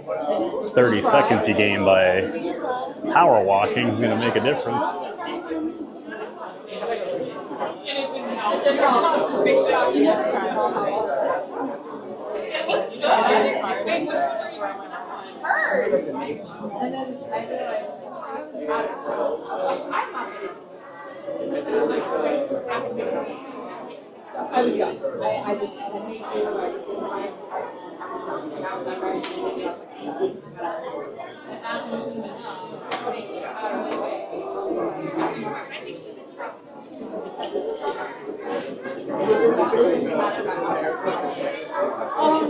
30 seconds you gain by power walking is going to make a difference. And then I realized I was done. I just said, hey,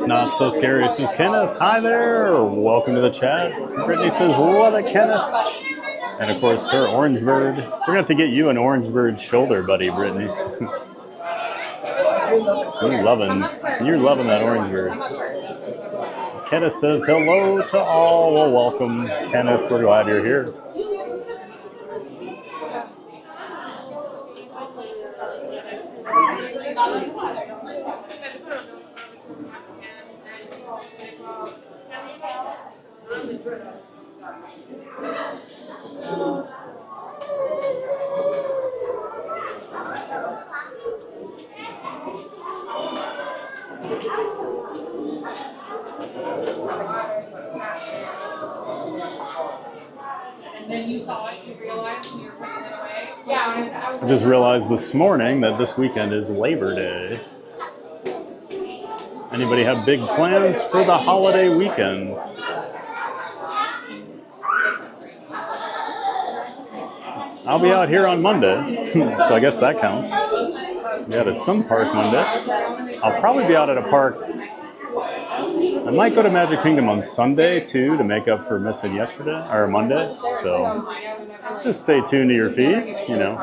Not so scary, says Kenneth. Hi there. Welcome to the chat. Brittany says, love it, Kenneth. And of course, her orange bird. We're going to have to get you an orange bird shoulder, buddy, Brittany. You're loving that orange bird. Kenneth says, hello to all. Well, welcome, Kenneth. We're glad you're here. And then you saw it, you realized, and you were putting it away. Yeah. I just realized this morning that this weekend is Labor Day. Anybody have big plans for the holiday weekend? I'll be out here on Monday, so I guess that counts. I'll be out at some park Monday. I'll probably be out at a park. I might go to Magic Kingdom on Sunday, too, to make up for missing yesterday, or Monday. So just stay tuned to your feeds, you know.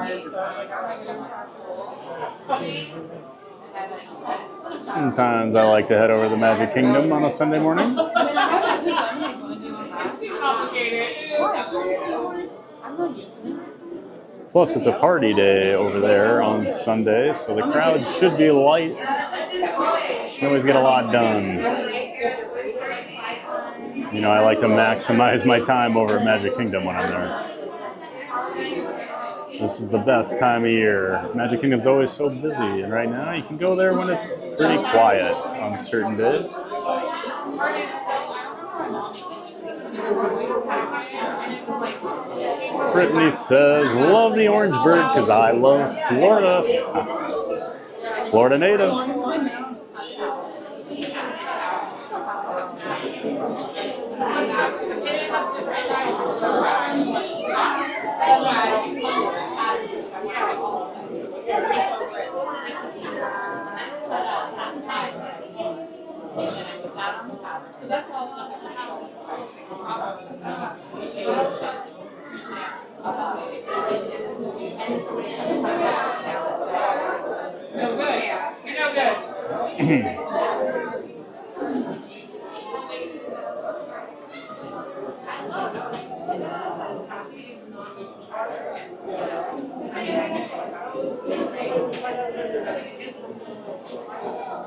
Sometimes I like to head over to the Magic Kingdom on a Sunday morning. It's too complicated. Plus, it's a party day over there on Sunday, so the crowd should be light. You can always get a lot done. You know, I like to maximize my time over at Magic Kingdom when I'm there. This is the best time of year. Magic Kingdom's always so busy, and right now you can go there when it's pretty quiet on certain days. Brittany says, love the orange bird because I love Florida. Florida native. So that's all stuff that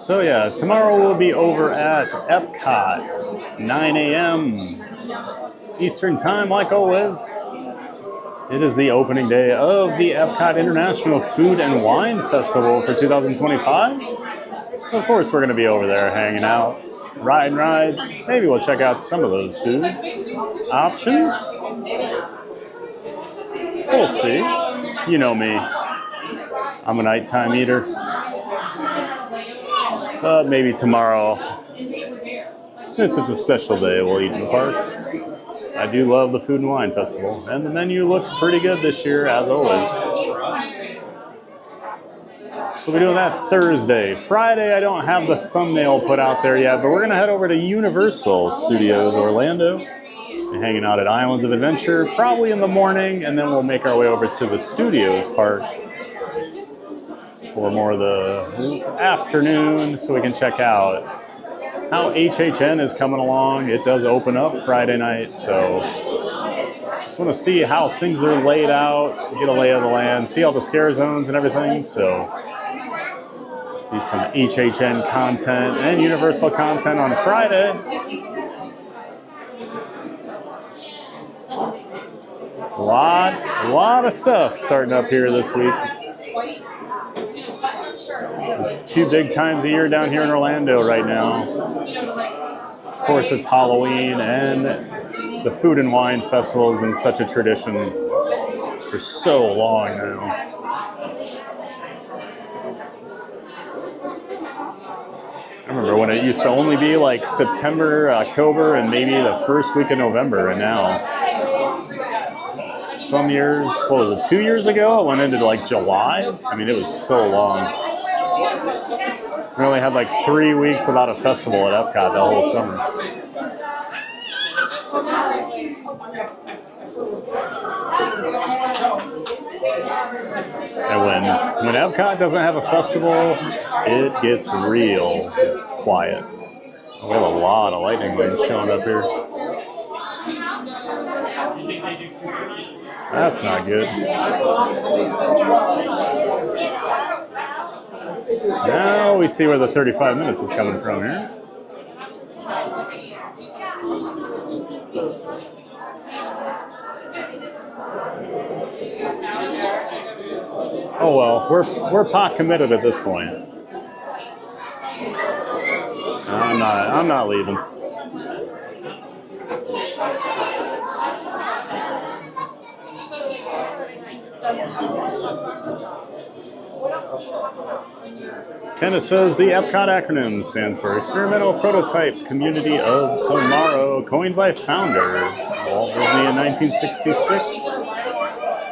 So yeah, tomorrow we'll be over at Epcot, 9 a.m. Eastern Time, like always. It is the opening day of the Epcot International Food and Wine Festival for 2025. So of course we're going to be over there hanging out, riding rides. Maybe we'll check out some of those food options. We'll see. You know me. I'm a nighttime eater. But maybe tomorrow, since it's a special day, we'll eat in the parks. I do love the Food and Wine Festival, and the menu looks pretty good this year, as always. So we're doing that Thursday. Friday, I don't have the thumbnail put out there yet, but we're going to head over to Universal Studios Orlando. We're hanging out at Islands of Adventure, probably in the morning, and then we'll make our way over to the Studios Park for more of the afternoon, so we can check out how HHN is coming along. It does open up Friday night, so just want to see how things are laid out, get a lay of the land, see all the scare zones and everything. So be some HHN content and Universal content on Friday. A lot of stuff starting up here this week. 2 big times a year down here in Orlando right now. Of course, it's Halloween, and the Food and Wine Festival has been such a tradition for so long now. I remember when it used to only be like September, October, and maybe the first week of November, and now some years, what was it, 2 years ago, it went into like July? I mean, it was so long. We only had like 3 weeks without a festival at Epcot the whole summer. And when Epcot doesn't have a festival, it gets real quiet. We have a lot of lightning lanes showing up here. That's not good. Now we see where the 35 minutes is coming from here. Oh well, we're pot committed at this point. I'm not leaving. Kenneth says the Epcot acronym stands for Experimental Prototype Community of Tomorrow, coined by founder Walt Disney in 1966.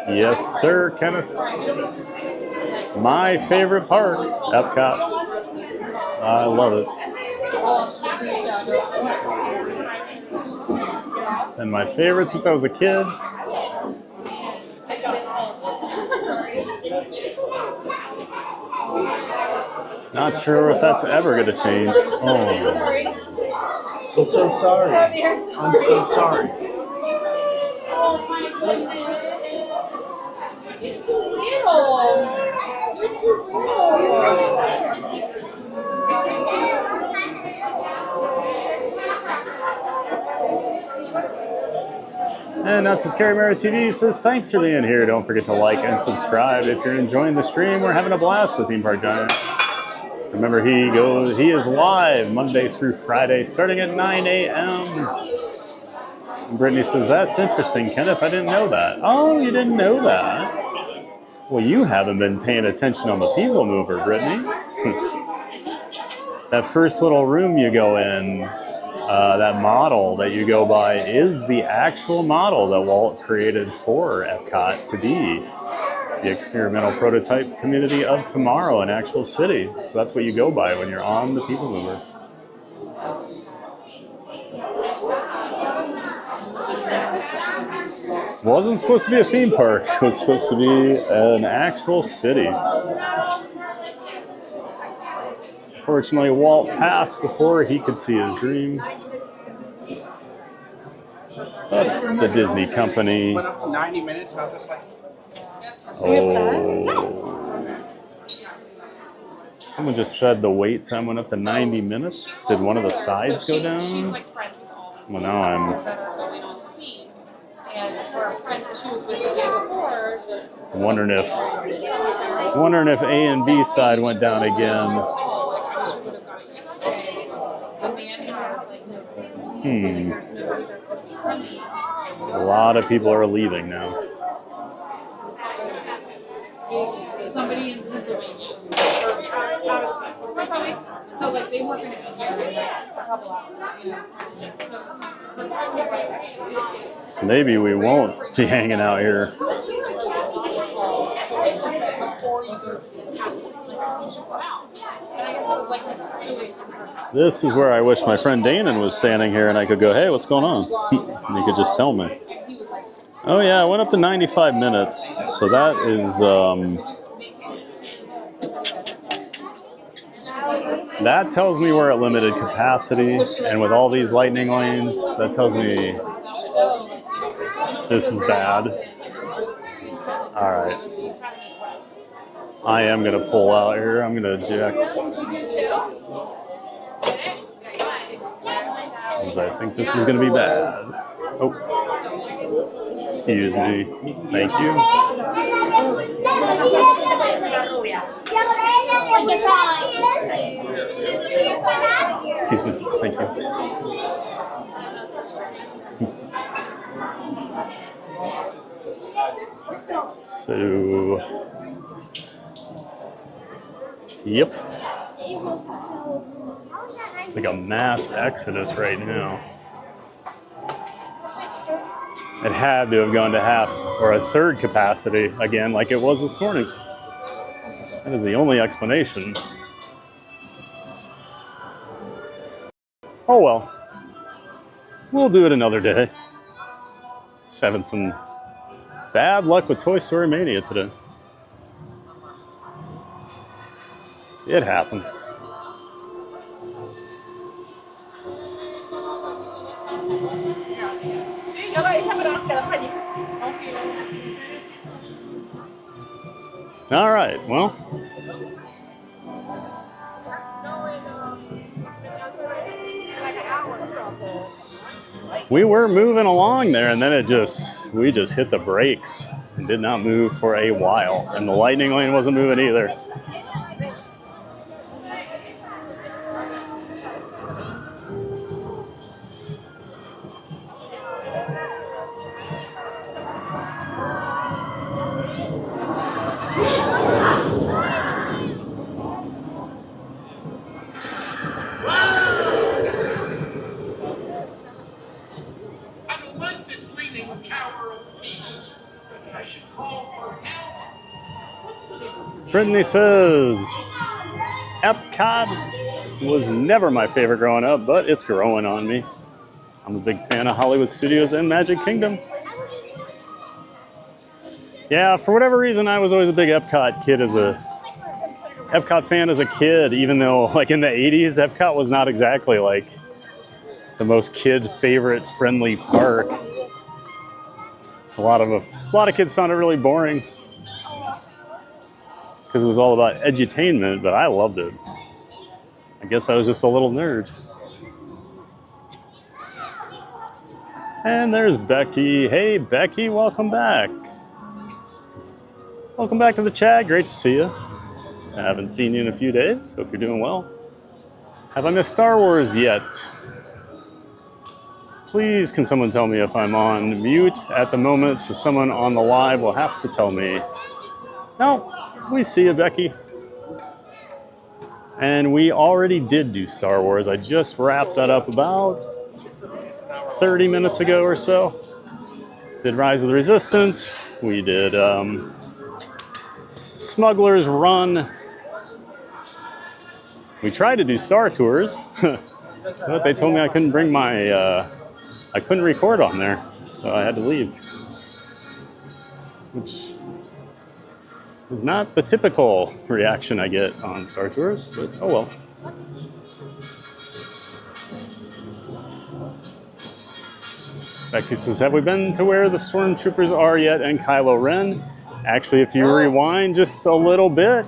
Yes, sir, Kenneth. My favorite park, Epcot. I love it. And my favorite since I was a kid. Not sure if that's ever going to change. Oh. I'm so sorry. I'm so sorry. Oh my goodness. It's too little. You're too And Not So Scary Mary TV says, thanks for being here. Don't forget to like and subscribe. If you're enjoying the stream, we're having a blast with Theme Park Giant. Remember, he is live Monday through Friday, starting at 9 a.m. And Brittany says, that's interesting, Kenneth. I didn't know that. Oh, you didn't know that? Well, you haven't been paying attention on the People Mover, Brittany. That first little room you go in, that model that you go by is the actual model that Walt created for Epcot to be the experimental prototype community of tomorrow, an actual city. So that's what you go by when you're on the People Mover. Wasn't supposed to be a theme park. It was supposed to be an actual city. Fortunately, Walt passed before he could see his dream. But the Disney company. Went up to 90 minutes. I was just like, oh. Someone just said the wait time went up to 90 minutes. Did one of the sides go down? Well, now I'm wondering if A and B side went down again. A lot of people are leaving now. Somebody in Pennsylvania, so like they weren't going to be here for a couple hours, So maybe we won't be hanging out here. This is where I wish my friend Danon was standing here and I could go, hey, what's going on? And he could just tell me. Oh yeah, I went up to 95 minutes. So that is, that tells me we're at limited capacity. And with all these lightning lanes, that tells me this is bad. All right. I am going to pull out here. I'm going to eject. Because I think this is going to be bad. Oh. Excuse me. Thank you. Excuse me. Thank you. So, yep. It's like a mass exodus right now. It had to have gone to half or a third capacity again, like it was this morning. That is the only explanation. Oh well. We'll do it another day. Just having some bad luck with Toy Story Mania today. It happens. All right, well. We were moving along there, and then we just hit the brakes and did not move for a while. And the lightning lane wasn't moving either. Brittany says, Epcot was never my favorite growing up, but it's growing on me. I'm a big fan of Hollywood Studios and Magic Kingdom. Yeah, for whatever reason, I was always a big Epcot fan as a kid, even though like in the 80s, Epcot was not exactly like the most kid favorite friendly park. A lot of kids found it really boring because it was all about edutainment, but I loved it. I guess I was just a little nerd. And there's Becky. Hey, Becky, welcome back. Welcome back to the chat. Great to see you. I haven't seen you in a few days. Hope you're doing well. Have I missed Star Wars yet? Please, can someone tell me if I'm on mute at the moment, so someone on the live will have to tell me. No, we see you, Becky. And we already did do Star Wars. I just wrapped that up about 30 minutes ago or so. Did Rise of the Resistance. We did Smugglers Run. We tried to do Star Tours, but they told me I couldn't bring my, I couldn't record on there, so I had to leave. Which is not the typical reaction I get on Star Tours, but oh well. Becky says, have we been to where the stormtroopers are yet and Kylo Ren? Actually, if you rewind just a little bit,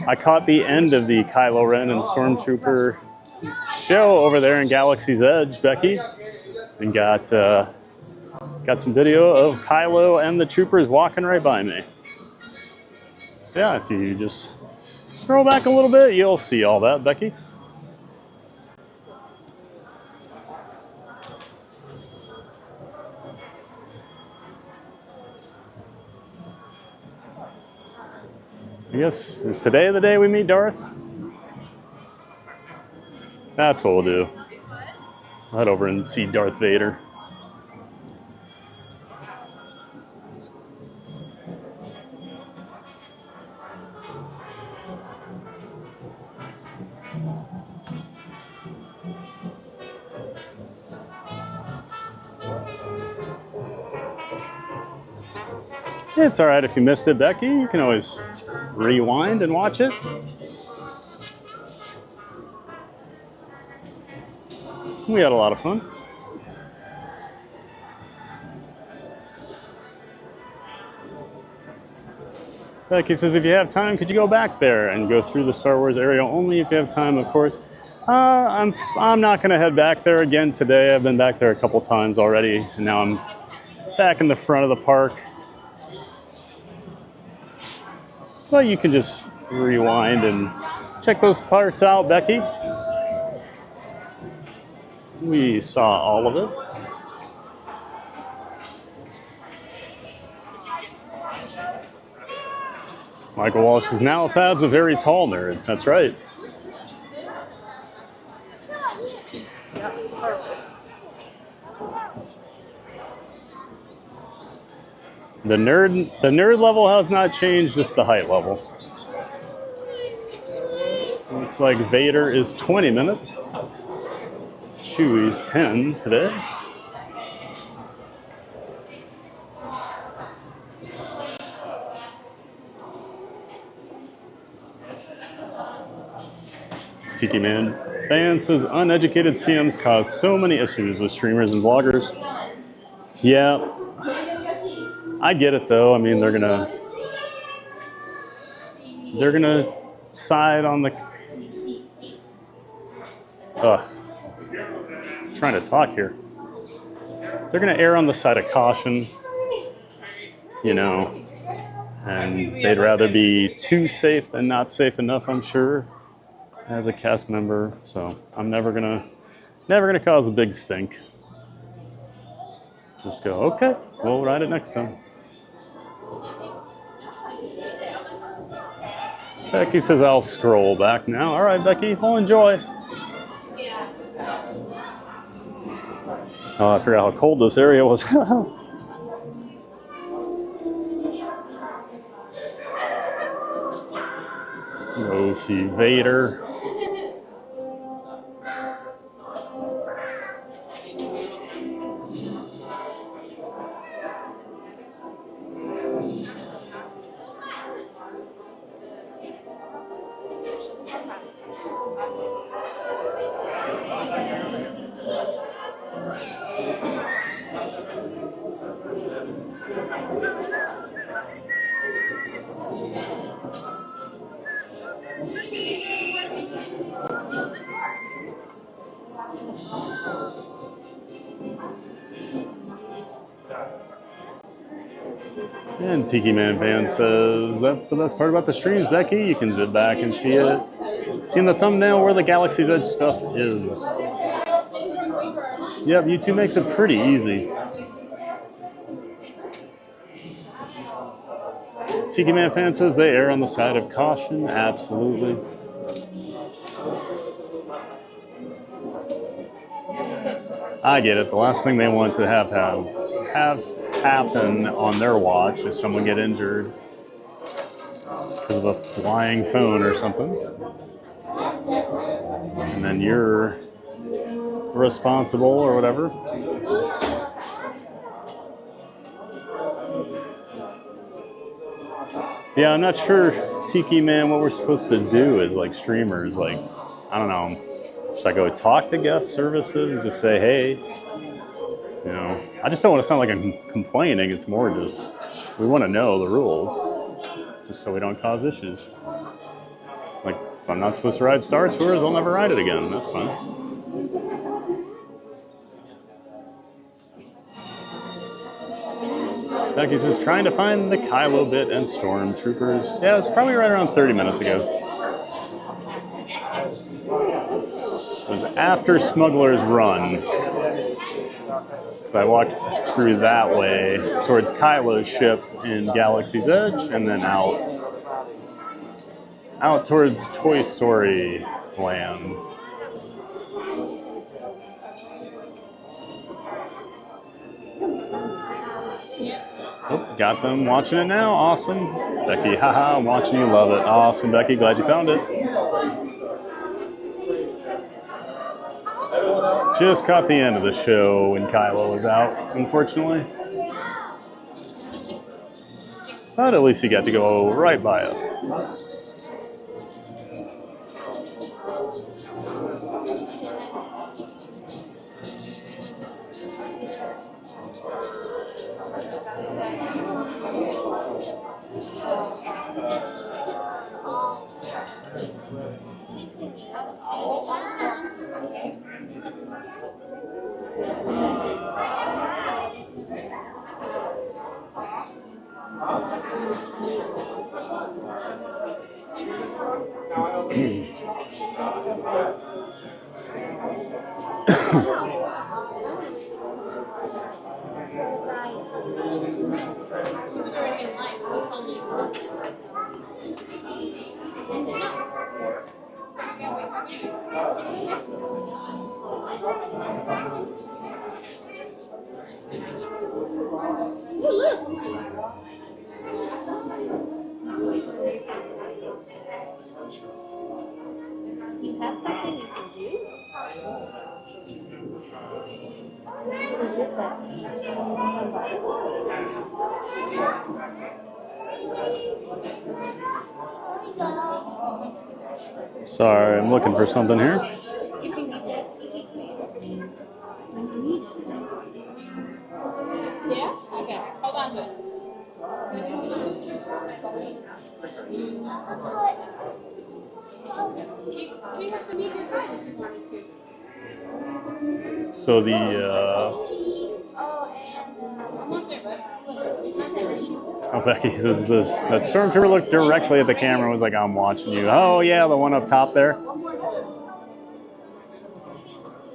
I caught the end of the Kylo Ren and Stormtrooper show over there in Galaxy's Edge, Becky, and got some video of Kylo and the troopers walking right by me. So yeah, if you just scroll back a little bit, you'll see all that, Becky. I guess, is today the day we meet Darth? That's what we'll do. Head over and see Darth Vader. It's all right if you missed it, Becky. You can always rewind and watch it. We had a lot of fun. Becky says, if you have time, could you go back there and go through the Star Wars area only if you have time, of course. I'm not going to head back there again today. I've been back there a couple times already, and now I'm back in the front of the park. Well, you can just rewind and check those parts out, Becky. We saw all of it. Michael Walsh is now Thad's a very tall nerd. That's right. The nerd level has not changed, just the height level. Looks like Vader is 20 minutes. Chewie's 10 today. Tiki Man fan says uneducated CMs cause so many issues with streamers and vloggers. Yeah, I get it though. I mean, they're gonna side on the. Trying to talk here. They're gonna err on the side of caution, you know, and they'd rather be too safe than not safe enough, I'm sure, as a cast member. So I'm never gonna cause a big stink. Just go, okay, we'll ride it next time. Becky says I'll scroll back now. All right, Becky, we'll enjoy. Oh, I forgot how cold this area was. Go see Vader. And Tiki Man fan says, that's the best part about the streams, Becky. You can zip back and see it. See in the thumbnail where the Galaxy's Edge stuff is. Yep, YouTube makes it pretty easy. Tiki Man fan says they err on the side of caution. Absolutely. I get it. The last thing they want to have happen on their watch is someone get injured because of a flying phone or something. And then you're responsible or whatever. Yeah, I'm not sure, Tiki Man, what we're supposed to do as like streamers. Like, I don't know. Should I go talk to guest services and just say, hey, you know, I just don't want to sound like I'm complaining. It's more just, we want to know the rules just so we don't cause issues. Like, if I'm not supposed to ride Star Tours, I'll never ride it again. That's fine. Becky says, trying to find the Kylo bit and Stormtroopers. Yeah, it's probably right around 30 minutes ago. It was after Smugglers Run. So I walked through that way towards Kylo's ship in Galaxy's Edge, and then out towards Toy Story Land. Oh, got them watching it now. Awesome. Becky, haha, I'm watching you, love it. Awesome, Becky, glad you found it. Just caught the end of the show when Kylo was out, unfortunately. But at least he got to go right by us. You have something you can do? Sorry, I'm looking for something here. Yeah? Okay. Hold on to it. We have to meet your guide if you wanted to. So the Almost there, bud. Look, it's not that many sheep. oh, Becky says this. That stormtrooper looked directly at the camera and was like, "I'm watching you." Oh yeah, the one up top there.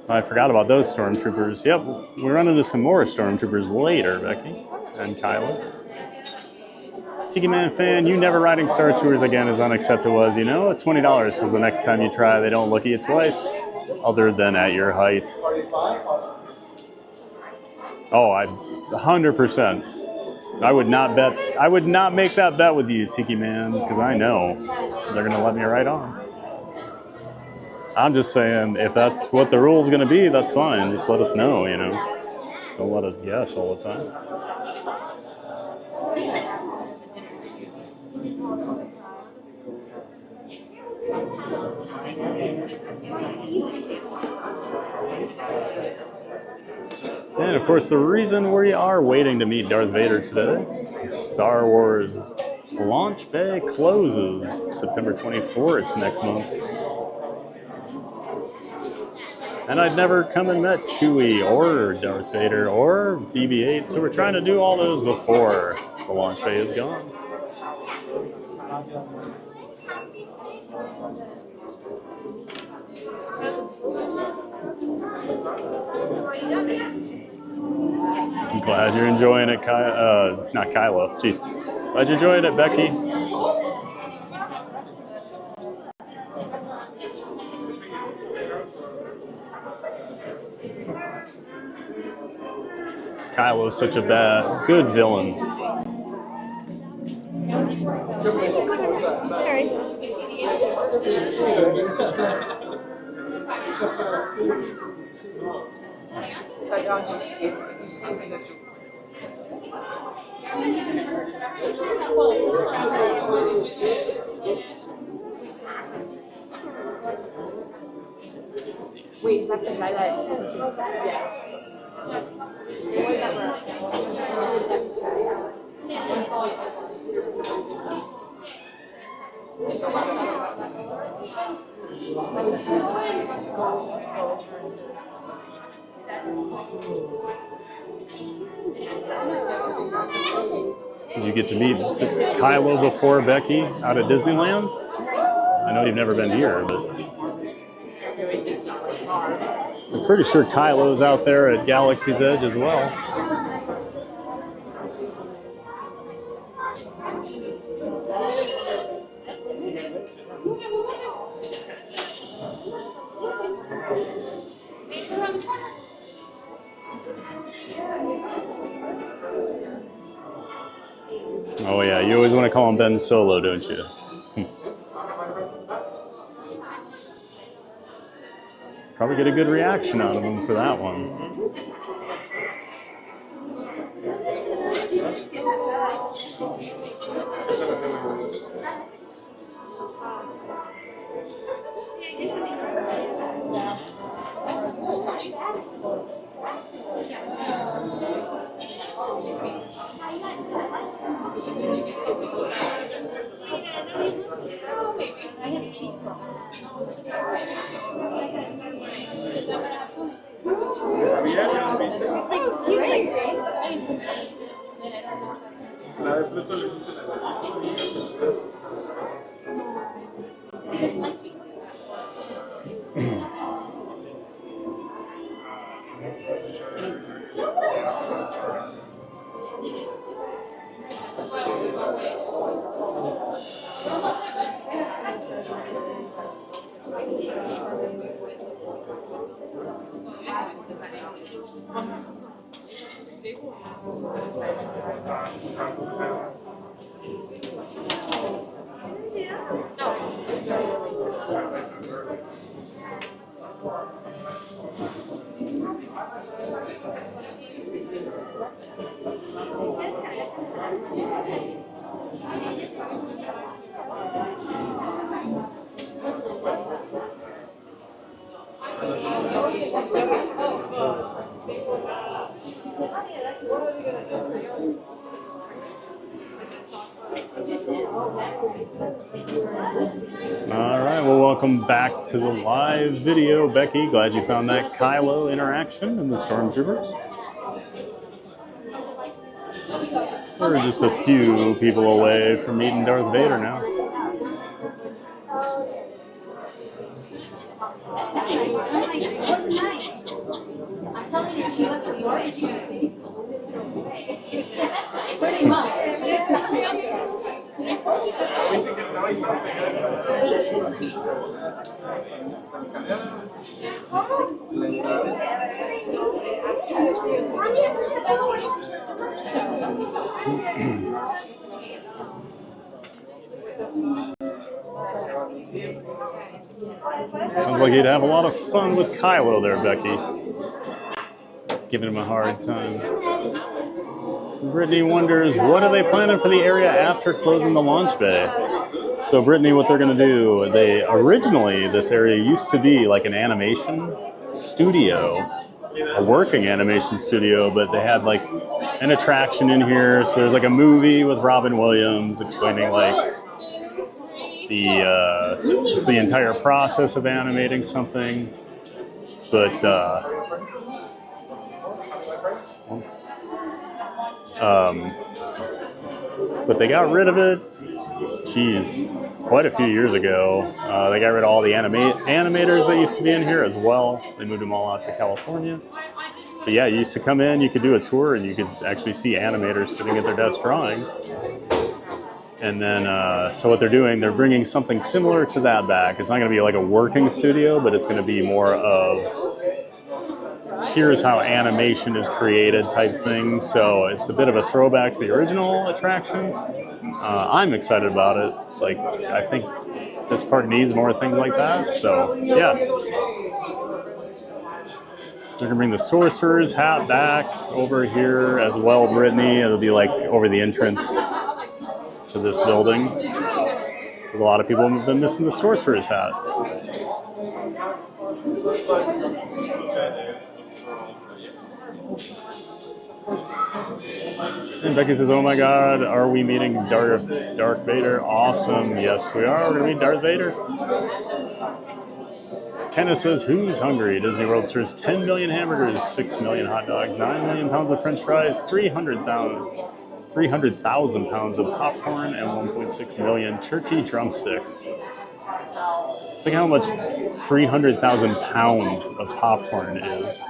I forgot about those stormtroopers. Yep, we run into some more stormtroopers later, Becky and Kyla. Tiki Man fan, you never riding Star Tours again is unacceptable, as you know. $20 is the next time you try. They don't look at you twice, other than at your height. Oh, 100%. I would not bet. I would not make that bet with you, Tiki Man, because I know they're gonna let me right on. I'm just saying, if that's what the rule's gonna be, that's fine. Just let us know, you know. Don't let us guess all the time. And of course, the reason we are waiting to meet Darth Vader today, Star Wars Launch Bay closes September 24th next month. And I'd never come and met Chewie or Darth Vader or BB-8, so we're trying to do all those before the launch bay is gone. I'm glad you're enjoying it, not Kylo. Jeez. Glad you're enjoying it, Becky. Kylo's such a good villain. Wait, is that the guy that just, yes. Did you get to meet Kylo before, Becky, out at Disneyland? I know you've never been here, but I'm pretty sure Kylo's out there at Galaxy's Edge as well. Oh yeah, you always want to call him Ben Solo, don't you? Probably get a good reaction out of him for that one. All right, well, welcome back to the live video, Becky. Glad you found that Kylo interaction in the Stormtroopers. We're just a few people away from meeting Darth Vader now. I'm telling you, she left the orange pretty much. Sounds like you'd have a lot of fun with Kylo there, Becky. Giving him a hard time. Brittany wonders, what are they planning for the area after closing the launch bay? So Brittany, what they're going to do, originally this area used to be like an animation studio, a working animation studio, but they had like an attraction in here. So there's like a movie with Robin Williams explaining like just the entire process of animating something. But they got rid of it, geez, quite a few years ago. They got rid of all the animators that used to be in here as well. They moved them all out to California. But yeah, you used to come in, you could do a tour, and you could actually see animators sitting at their desk drawing. And then, so what they're doing, they're bringing something similar to that back. It's not going to be like a working studio, but it's going to be more of here's how animation is created type thing. So it's a bit of a throwback to the original attraction. I'm excited about it. Like, I think this park needs more things like that. So yeah. They're gonna bring the Sorcerer's Hat back over here as well, Brittany. It'll be like over the entrance to this building. Because a lot of people have been missing the Sorcerer's Hat. And Becky says, oh my God, are we meeting Darth Vader? Awesome. Yes, we are. We're going to meet Darth Vader. Kenneth says, who's hungry? Disney World serves 10 million hamburgers, 6 million hot dogs, 9 million pounds of French fries, 300,000 pounds of popcorn, and 1.6 million turkey drumsticks. Think how much 300,000 pounds of popcorn is.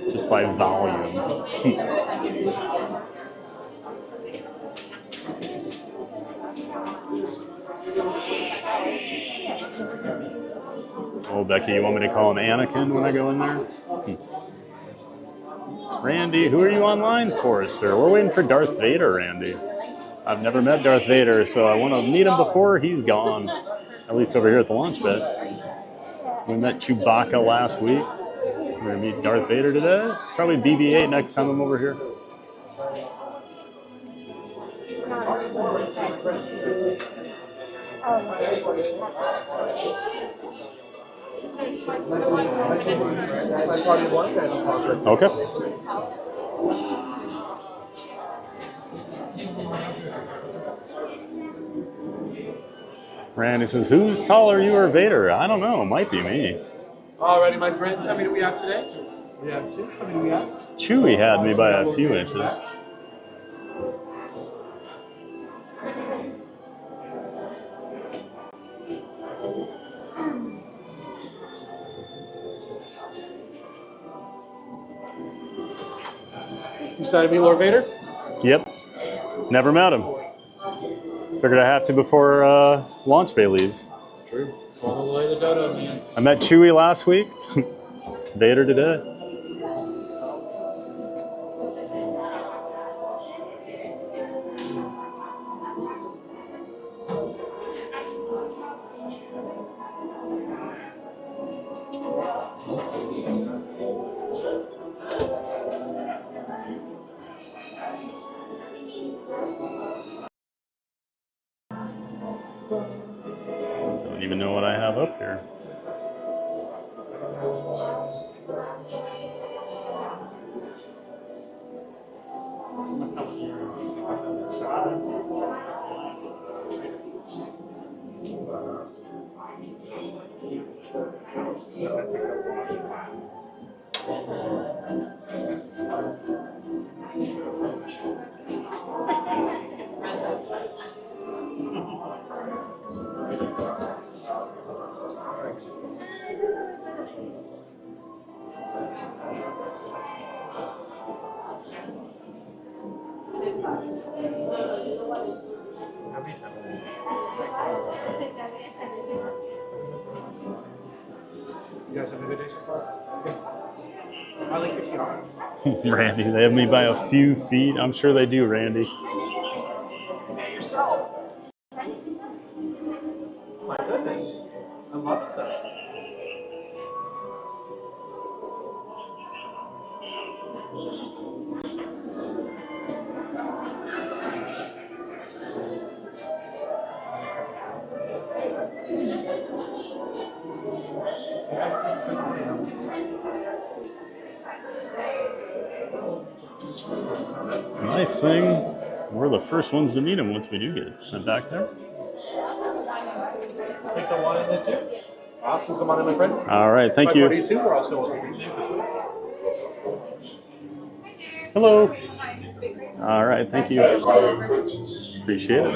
Just by volume. Oh, Becky, you want me to call him Anakin when I go in there? Randy, who are you online for, sir? We're waiting for Darth Vader, Randy. I've never met Darth Vader, so I want to meet him before he's gone. At least over here at the launch pad. We met Chewbacca last week. We're going to meet Darth Vader today. Probably BB-8 next time I'm over here. Okay. Randy says, who's taller, you or Vader? I don't know. Might be me. Alrighty, my friends, how many do we have today? We have two. How many do we have? Chewie had me by a few inches. excited to meet Lord Vader? Yep. Never met him. Figured I have to before launch bay leaves. True. All the way to the dodo, man. I met Chewie last week. Vader today. Don't even know what I have up here. You guys have a good day so far? I like your tiara. Randy, they have me by a few feet. I'm sure they do, Randy. Hey, yourself. My goodness. I love it though. Nice thing. We're the first ones to meet him once we do get sent back there. Take the one and the two. Awesome. Come on in, my friend. All right, thank you. You too. We're also Hello. All right, thank you. Appreciate it.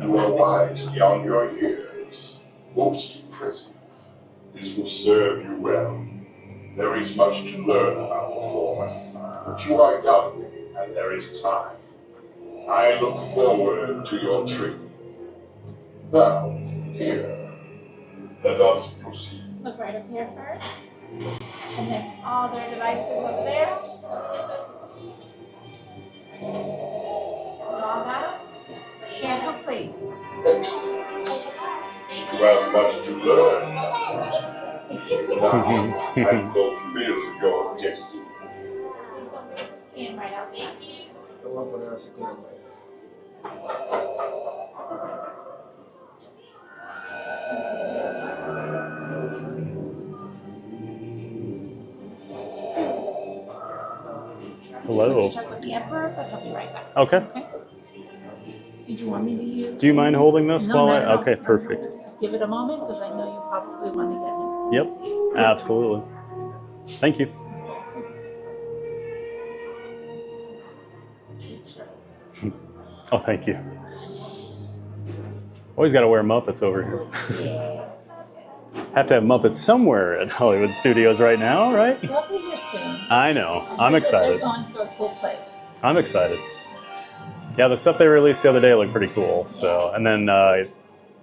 You are wise beyond your years, most impressive. This will serve you well. There is much to learn about the Force, but you are young, and there is time. I look forward to your training. Now, here, let us proceed. Look right up here first. And then all their devices over there. All that. Scan complete. Excellent. You have much to learn. Now, and fulfill your destiny. See something to scan right outside. Hello. Just check with the Emperor, but he'll be right back. Okay. Did you want me to use? Do you mind holding this No, while not at all. Okay, perfect. Just give it a moment because I know you probably want to get him. Yep, absolutely. Thank you. Oh, thank you. Always got to wear Muppets over here. Have to have Muppets somewhere at Hollywood Studios right now, right? They'll be here soon. I know. I'm excited. They're going to a cool place. I'm excited. Yeah, the stuff they released the other day looked pretty cool. So, and then a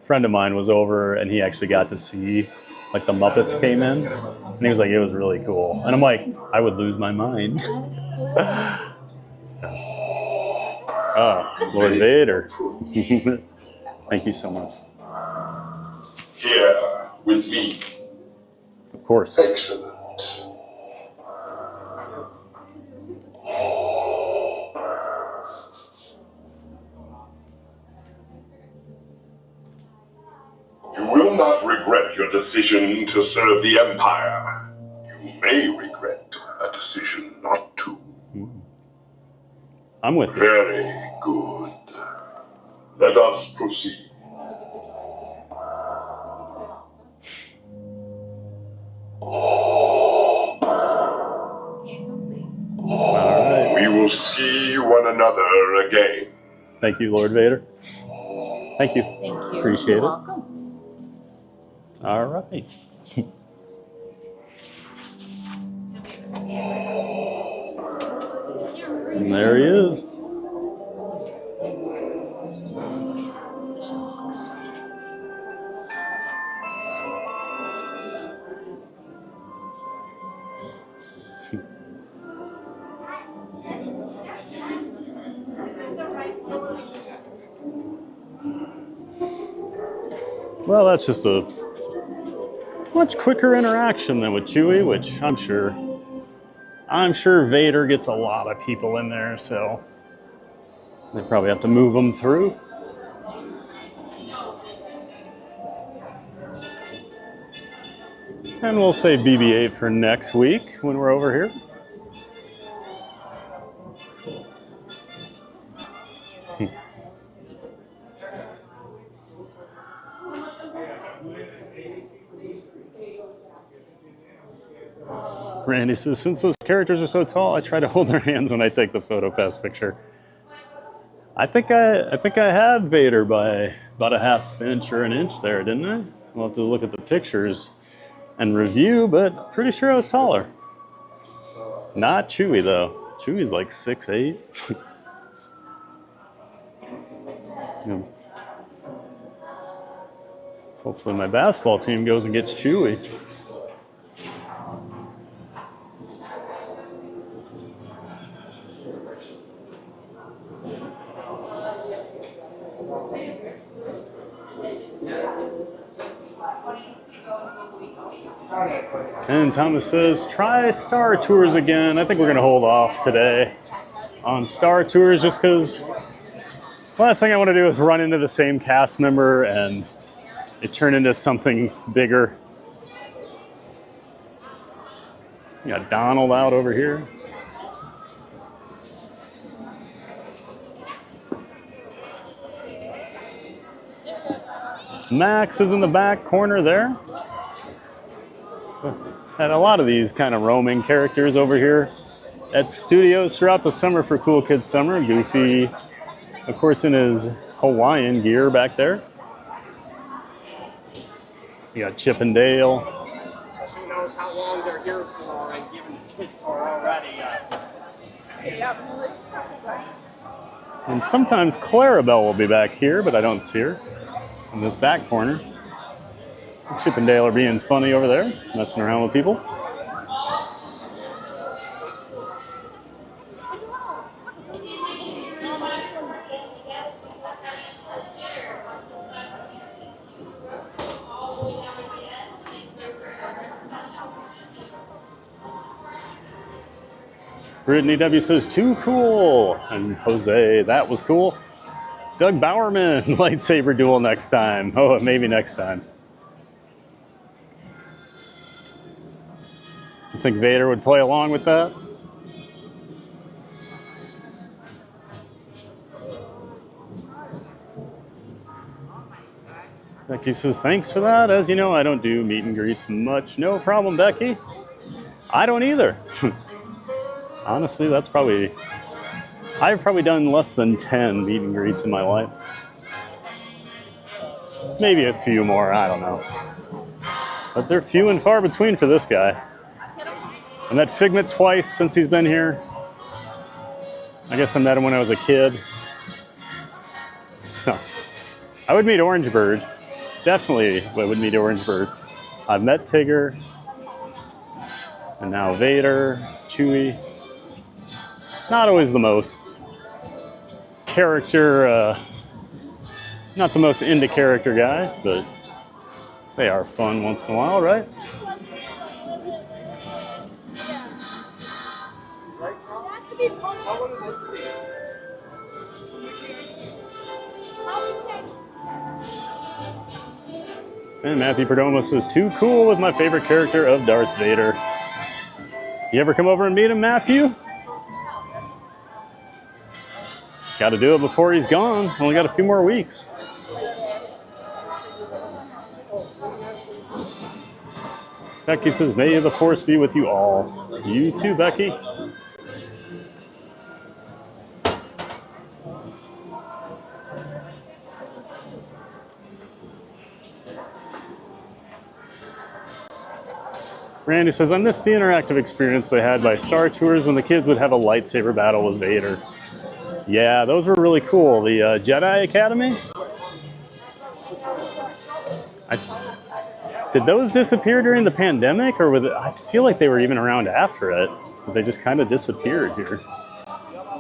friend of mine was over, and he actually got to see, like, the Muppets came in, and he was like, it was really cool. And I'm like, I would lose my mind. Yes. Ah, Lord Vader. Thank you so much. Here with me. Of course. Excellent. You will not regret your decision to serve the Empire. You may regret a decision not to. I'm with you. Very good. Let us proceed. All right. We will see one another again. Thank you, Lord Vader. Thank you. Thank you. Appreciate You're it. welcome. All right. And there he is. Well, that's just a much quicker interaction than with Chewie, which I'm sure Vader gets a lot of people in there, so they probably have to move them through. And we'll save BB-8 for next week when we're over here. Randy says, since those characters are so tall, I try to hold their hands when I take the PhotoPass picture. I think I had Vader by about a half inch or an inch there, didn't I? We'll have to look at the pictures and review, but pretty sure I was taller. Not Chewie, though. Chewie's like 6'8". Yeah. Hopefully my basketball team goes and gets Chewie. And Thomas says, try Star Tours again. I think we're going to hold off today on Star Tours just because last thing I want to do is run into the same cast member and it turn into something bigger. We got Donald out over here. Max is in the back corner there. Had a lot of these kind of roaming characters over here at studios throughout the summer for Cool Kids Summer. Goofy, of course, in his Hawaiian gear back there. You got Chip and Dale. Who knows how long they're here for and given kids for already. And sometimes Clarabelle will be back here, but I don't see her in this back corner. Chip and Dale are being funny over there, messing around with people. Brittany W says, too cool. And Jose, that was cool. Doug Bowerman, lightsaber duel next time. Oh, maybe next time. You think Vader would play along with that? Becky says, thanks for that. As you know, I don't do meet and greets much. No problem, Becky. I don't either. Honestly, I've probably done less than 10 meet and greets in my life. Maybe a few more, I don't know. But they're few and far between for this guy. I met Figment twice since he's been here. I guess I met him when I was a kid. I would meet Orangebird. Definitely I would meet Orangebird. I've met Tigger. And now Vader, Chewie. Not always the most character, not the most into character guy, but they are fun once in a while, right? And Matthew Perdomo says, too cool with my favorite character of Darth Vader. You ever come over and meet him, Matthew? Got to do it before he's gone. Only got a few more weeks. Becky says, may the force be with you all. You too, Becky. Randy says, I missed the interactive experience they had by Star Tours when the kids would have a lightsaber battle with Vader. Yeah, those were really cool. The Jedi Academy? Did those disappear during the pandemic, or I feel like they were even around after it. But they just kind of disappeared here.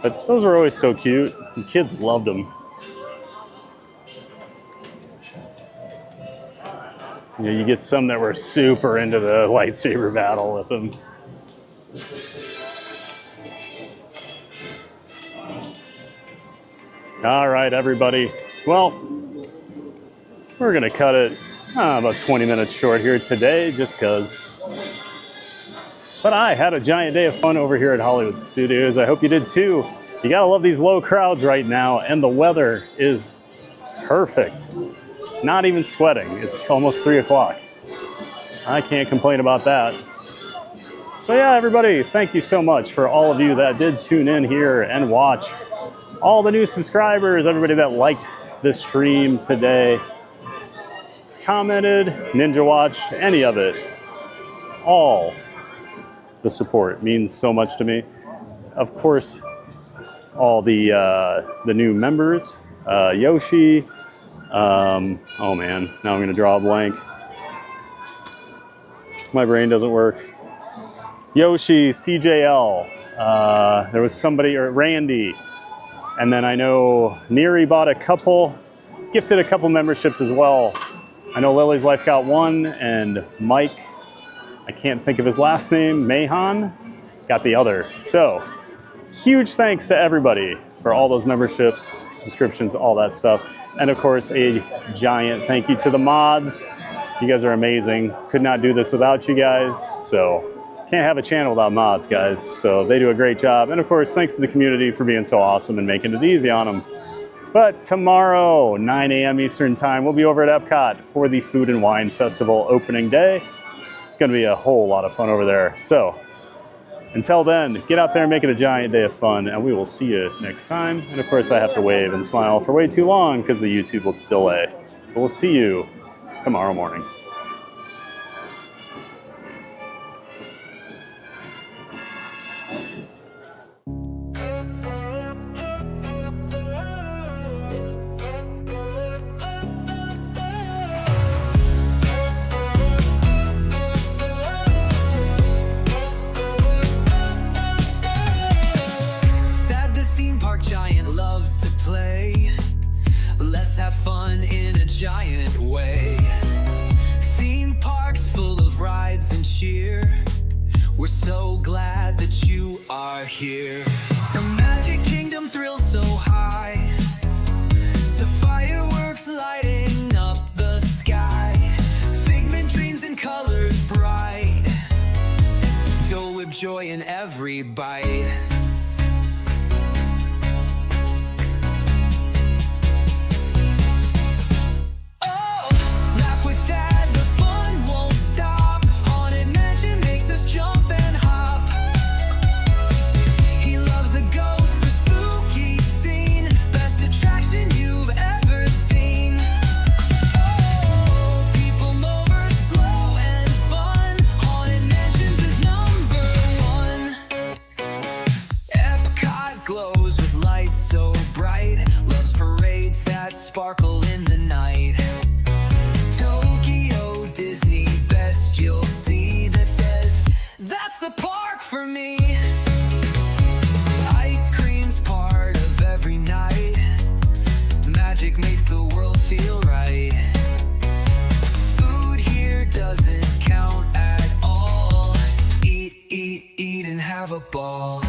But those were always so cute. The kids loved them. You know, you get some that were super into the lightsaber battle with them. All right, everybody. Well, we're going to cut it about 20 minutes short here today, just because. But I had a giant day of fun over here at Hollywood Studios. I hope you did too. You got to love these low crowds right now, and the weather is perfect. Not even sweating. It's almost 3 o'clock. I can't complain about that. So yeah, everybody, thank you so much for all of you that did tune in here and watch. All the new subscribers, everybody that liked the stream today, commented, ninja watched, any of it. All the support means so much to me. Of course, all the new members, Yoshi. Oh man, now I'm gonna draw a blank. My brain doesn't work. Yoshi, CJL, there was somebody, or Randy, and then I know Neri bought gifted a couple memberships as well. I know Lily's Life got one, and Mike, I can't think of his last name, Mahan, got the other. So, huge thanks to everybody for all those memberships, subscriptions, all that stuff. And of course, a giant thank you to the mods. You guys are amazing. Could not do this without you guys. So can't have a channel without mods, guys. So they do a great job. And of course, thanks to the community for being so awesome and making it easy on them. But tomorrow, 9 a.m. Eastern time, we'll be over at Epcot for the Food and Wine Festival opening day. Gonna be a whole lot of fun over there. So until then, get out there and make it a giant day of fun, and we will see you next time. And of course, I have to wave and smile for way too long because the YouTube will delay. But we'll see you tomorrow morning. Giant way. Theme parks full of rides and cheer. We're so glad that you are here. The Magic Kingdom thrills so high, to fireworks lighting up the sky. Figment dreams and colors bright, Dole Whip joy in every bite. Sparkle in the night. Tokyo Disney, best you'll see that says that's the park for me. Ice cream's part of every night. Magic makes the world feel right. Food here doesn't count at all. Eat, eat, eat and have a ball.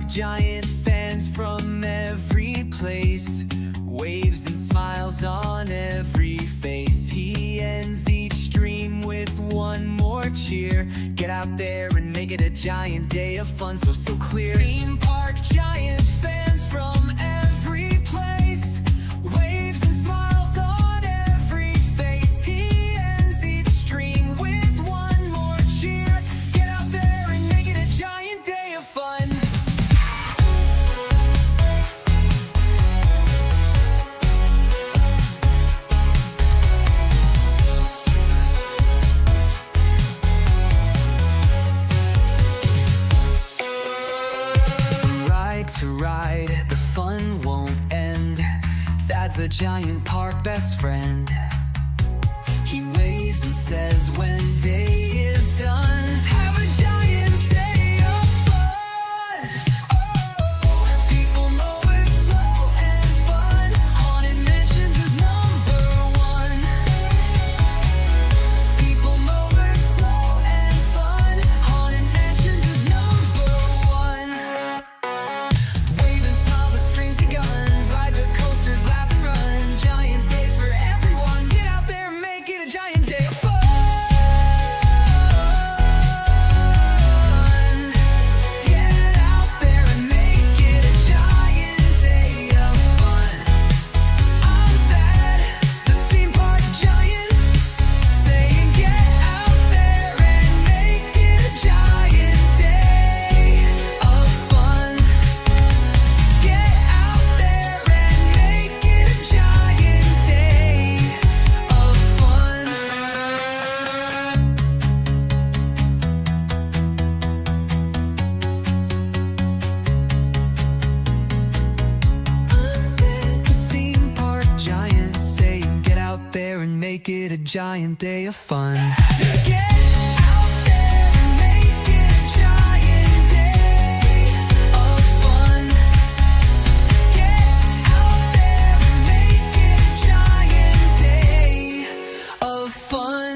Giant fans from every place, waves and smiles on every face. He ends each dream with one more cheer. there and make it a giant day of fun, so clear. Theme park giant, fans from every place, waves and smiles on every face. He ends each stream with one more cheer. Get out there and make it a giant day of fun. To ride, the fun won't end. Thad's the giant park best friend. He waves and says when day is done, have a giant day of fun. Oh, people know it's slow and fun. Haunted Mansions is #1. People know it's slow and fun. Haunted Mansions is #1. Wave and smile, the stream's begun. Ride the coasters, laugh and run. Giant days for everyone. Get out there and make it a giant day of fun. Get out there and make it a giant day of fun. I'm Thad, the theme park giant, saying get out there and make it a giant day of fun. Get out there and make it a giant day of fun. The theme park giant, saying get out there and make it a giant day of fun. Get out there and make it a giant day of fun. Get out there and make it a giant day of fun.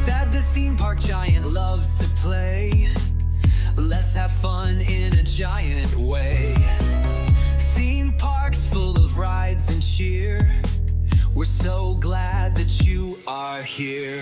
Thad the theme park giant loves to play. Let's have fun in a giant way. Theme parks full of rides and cheer. We're so glad that you are here.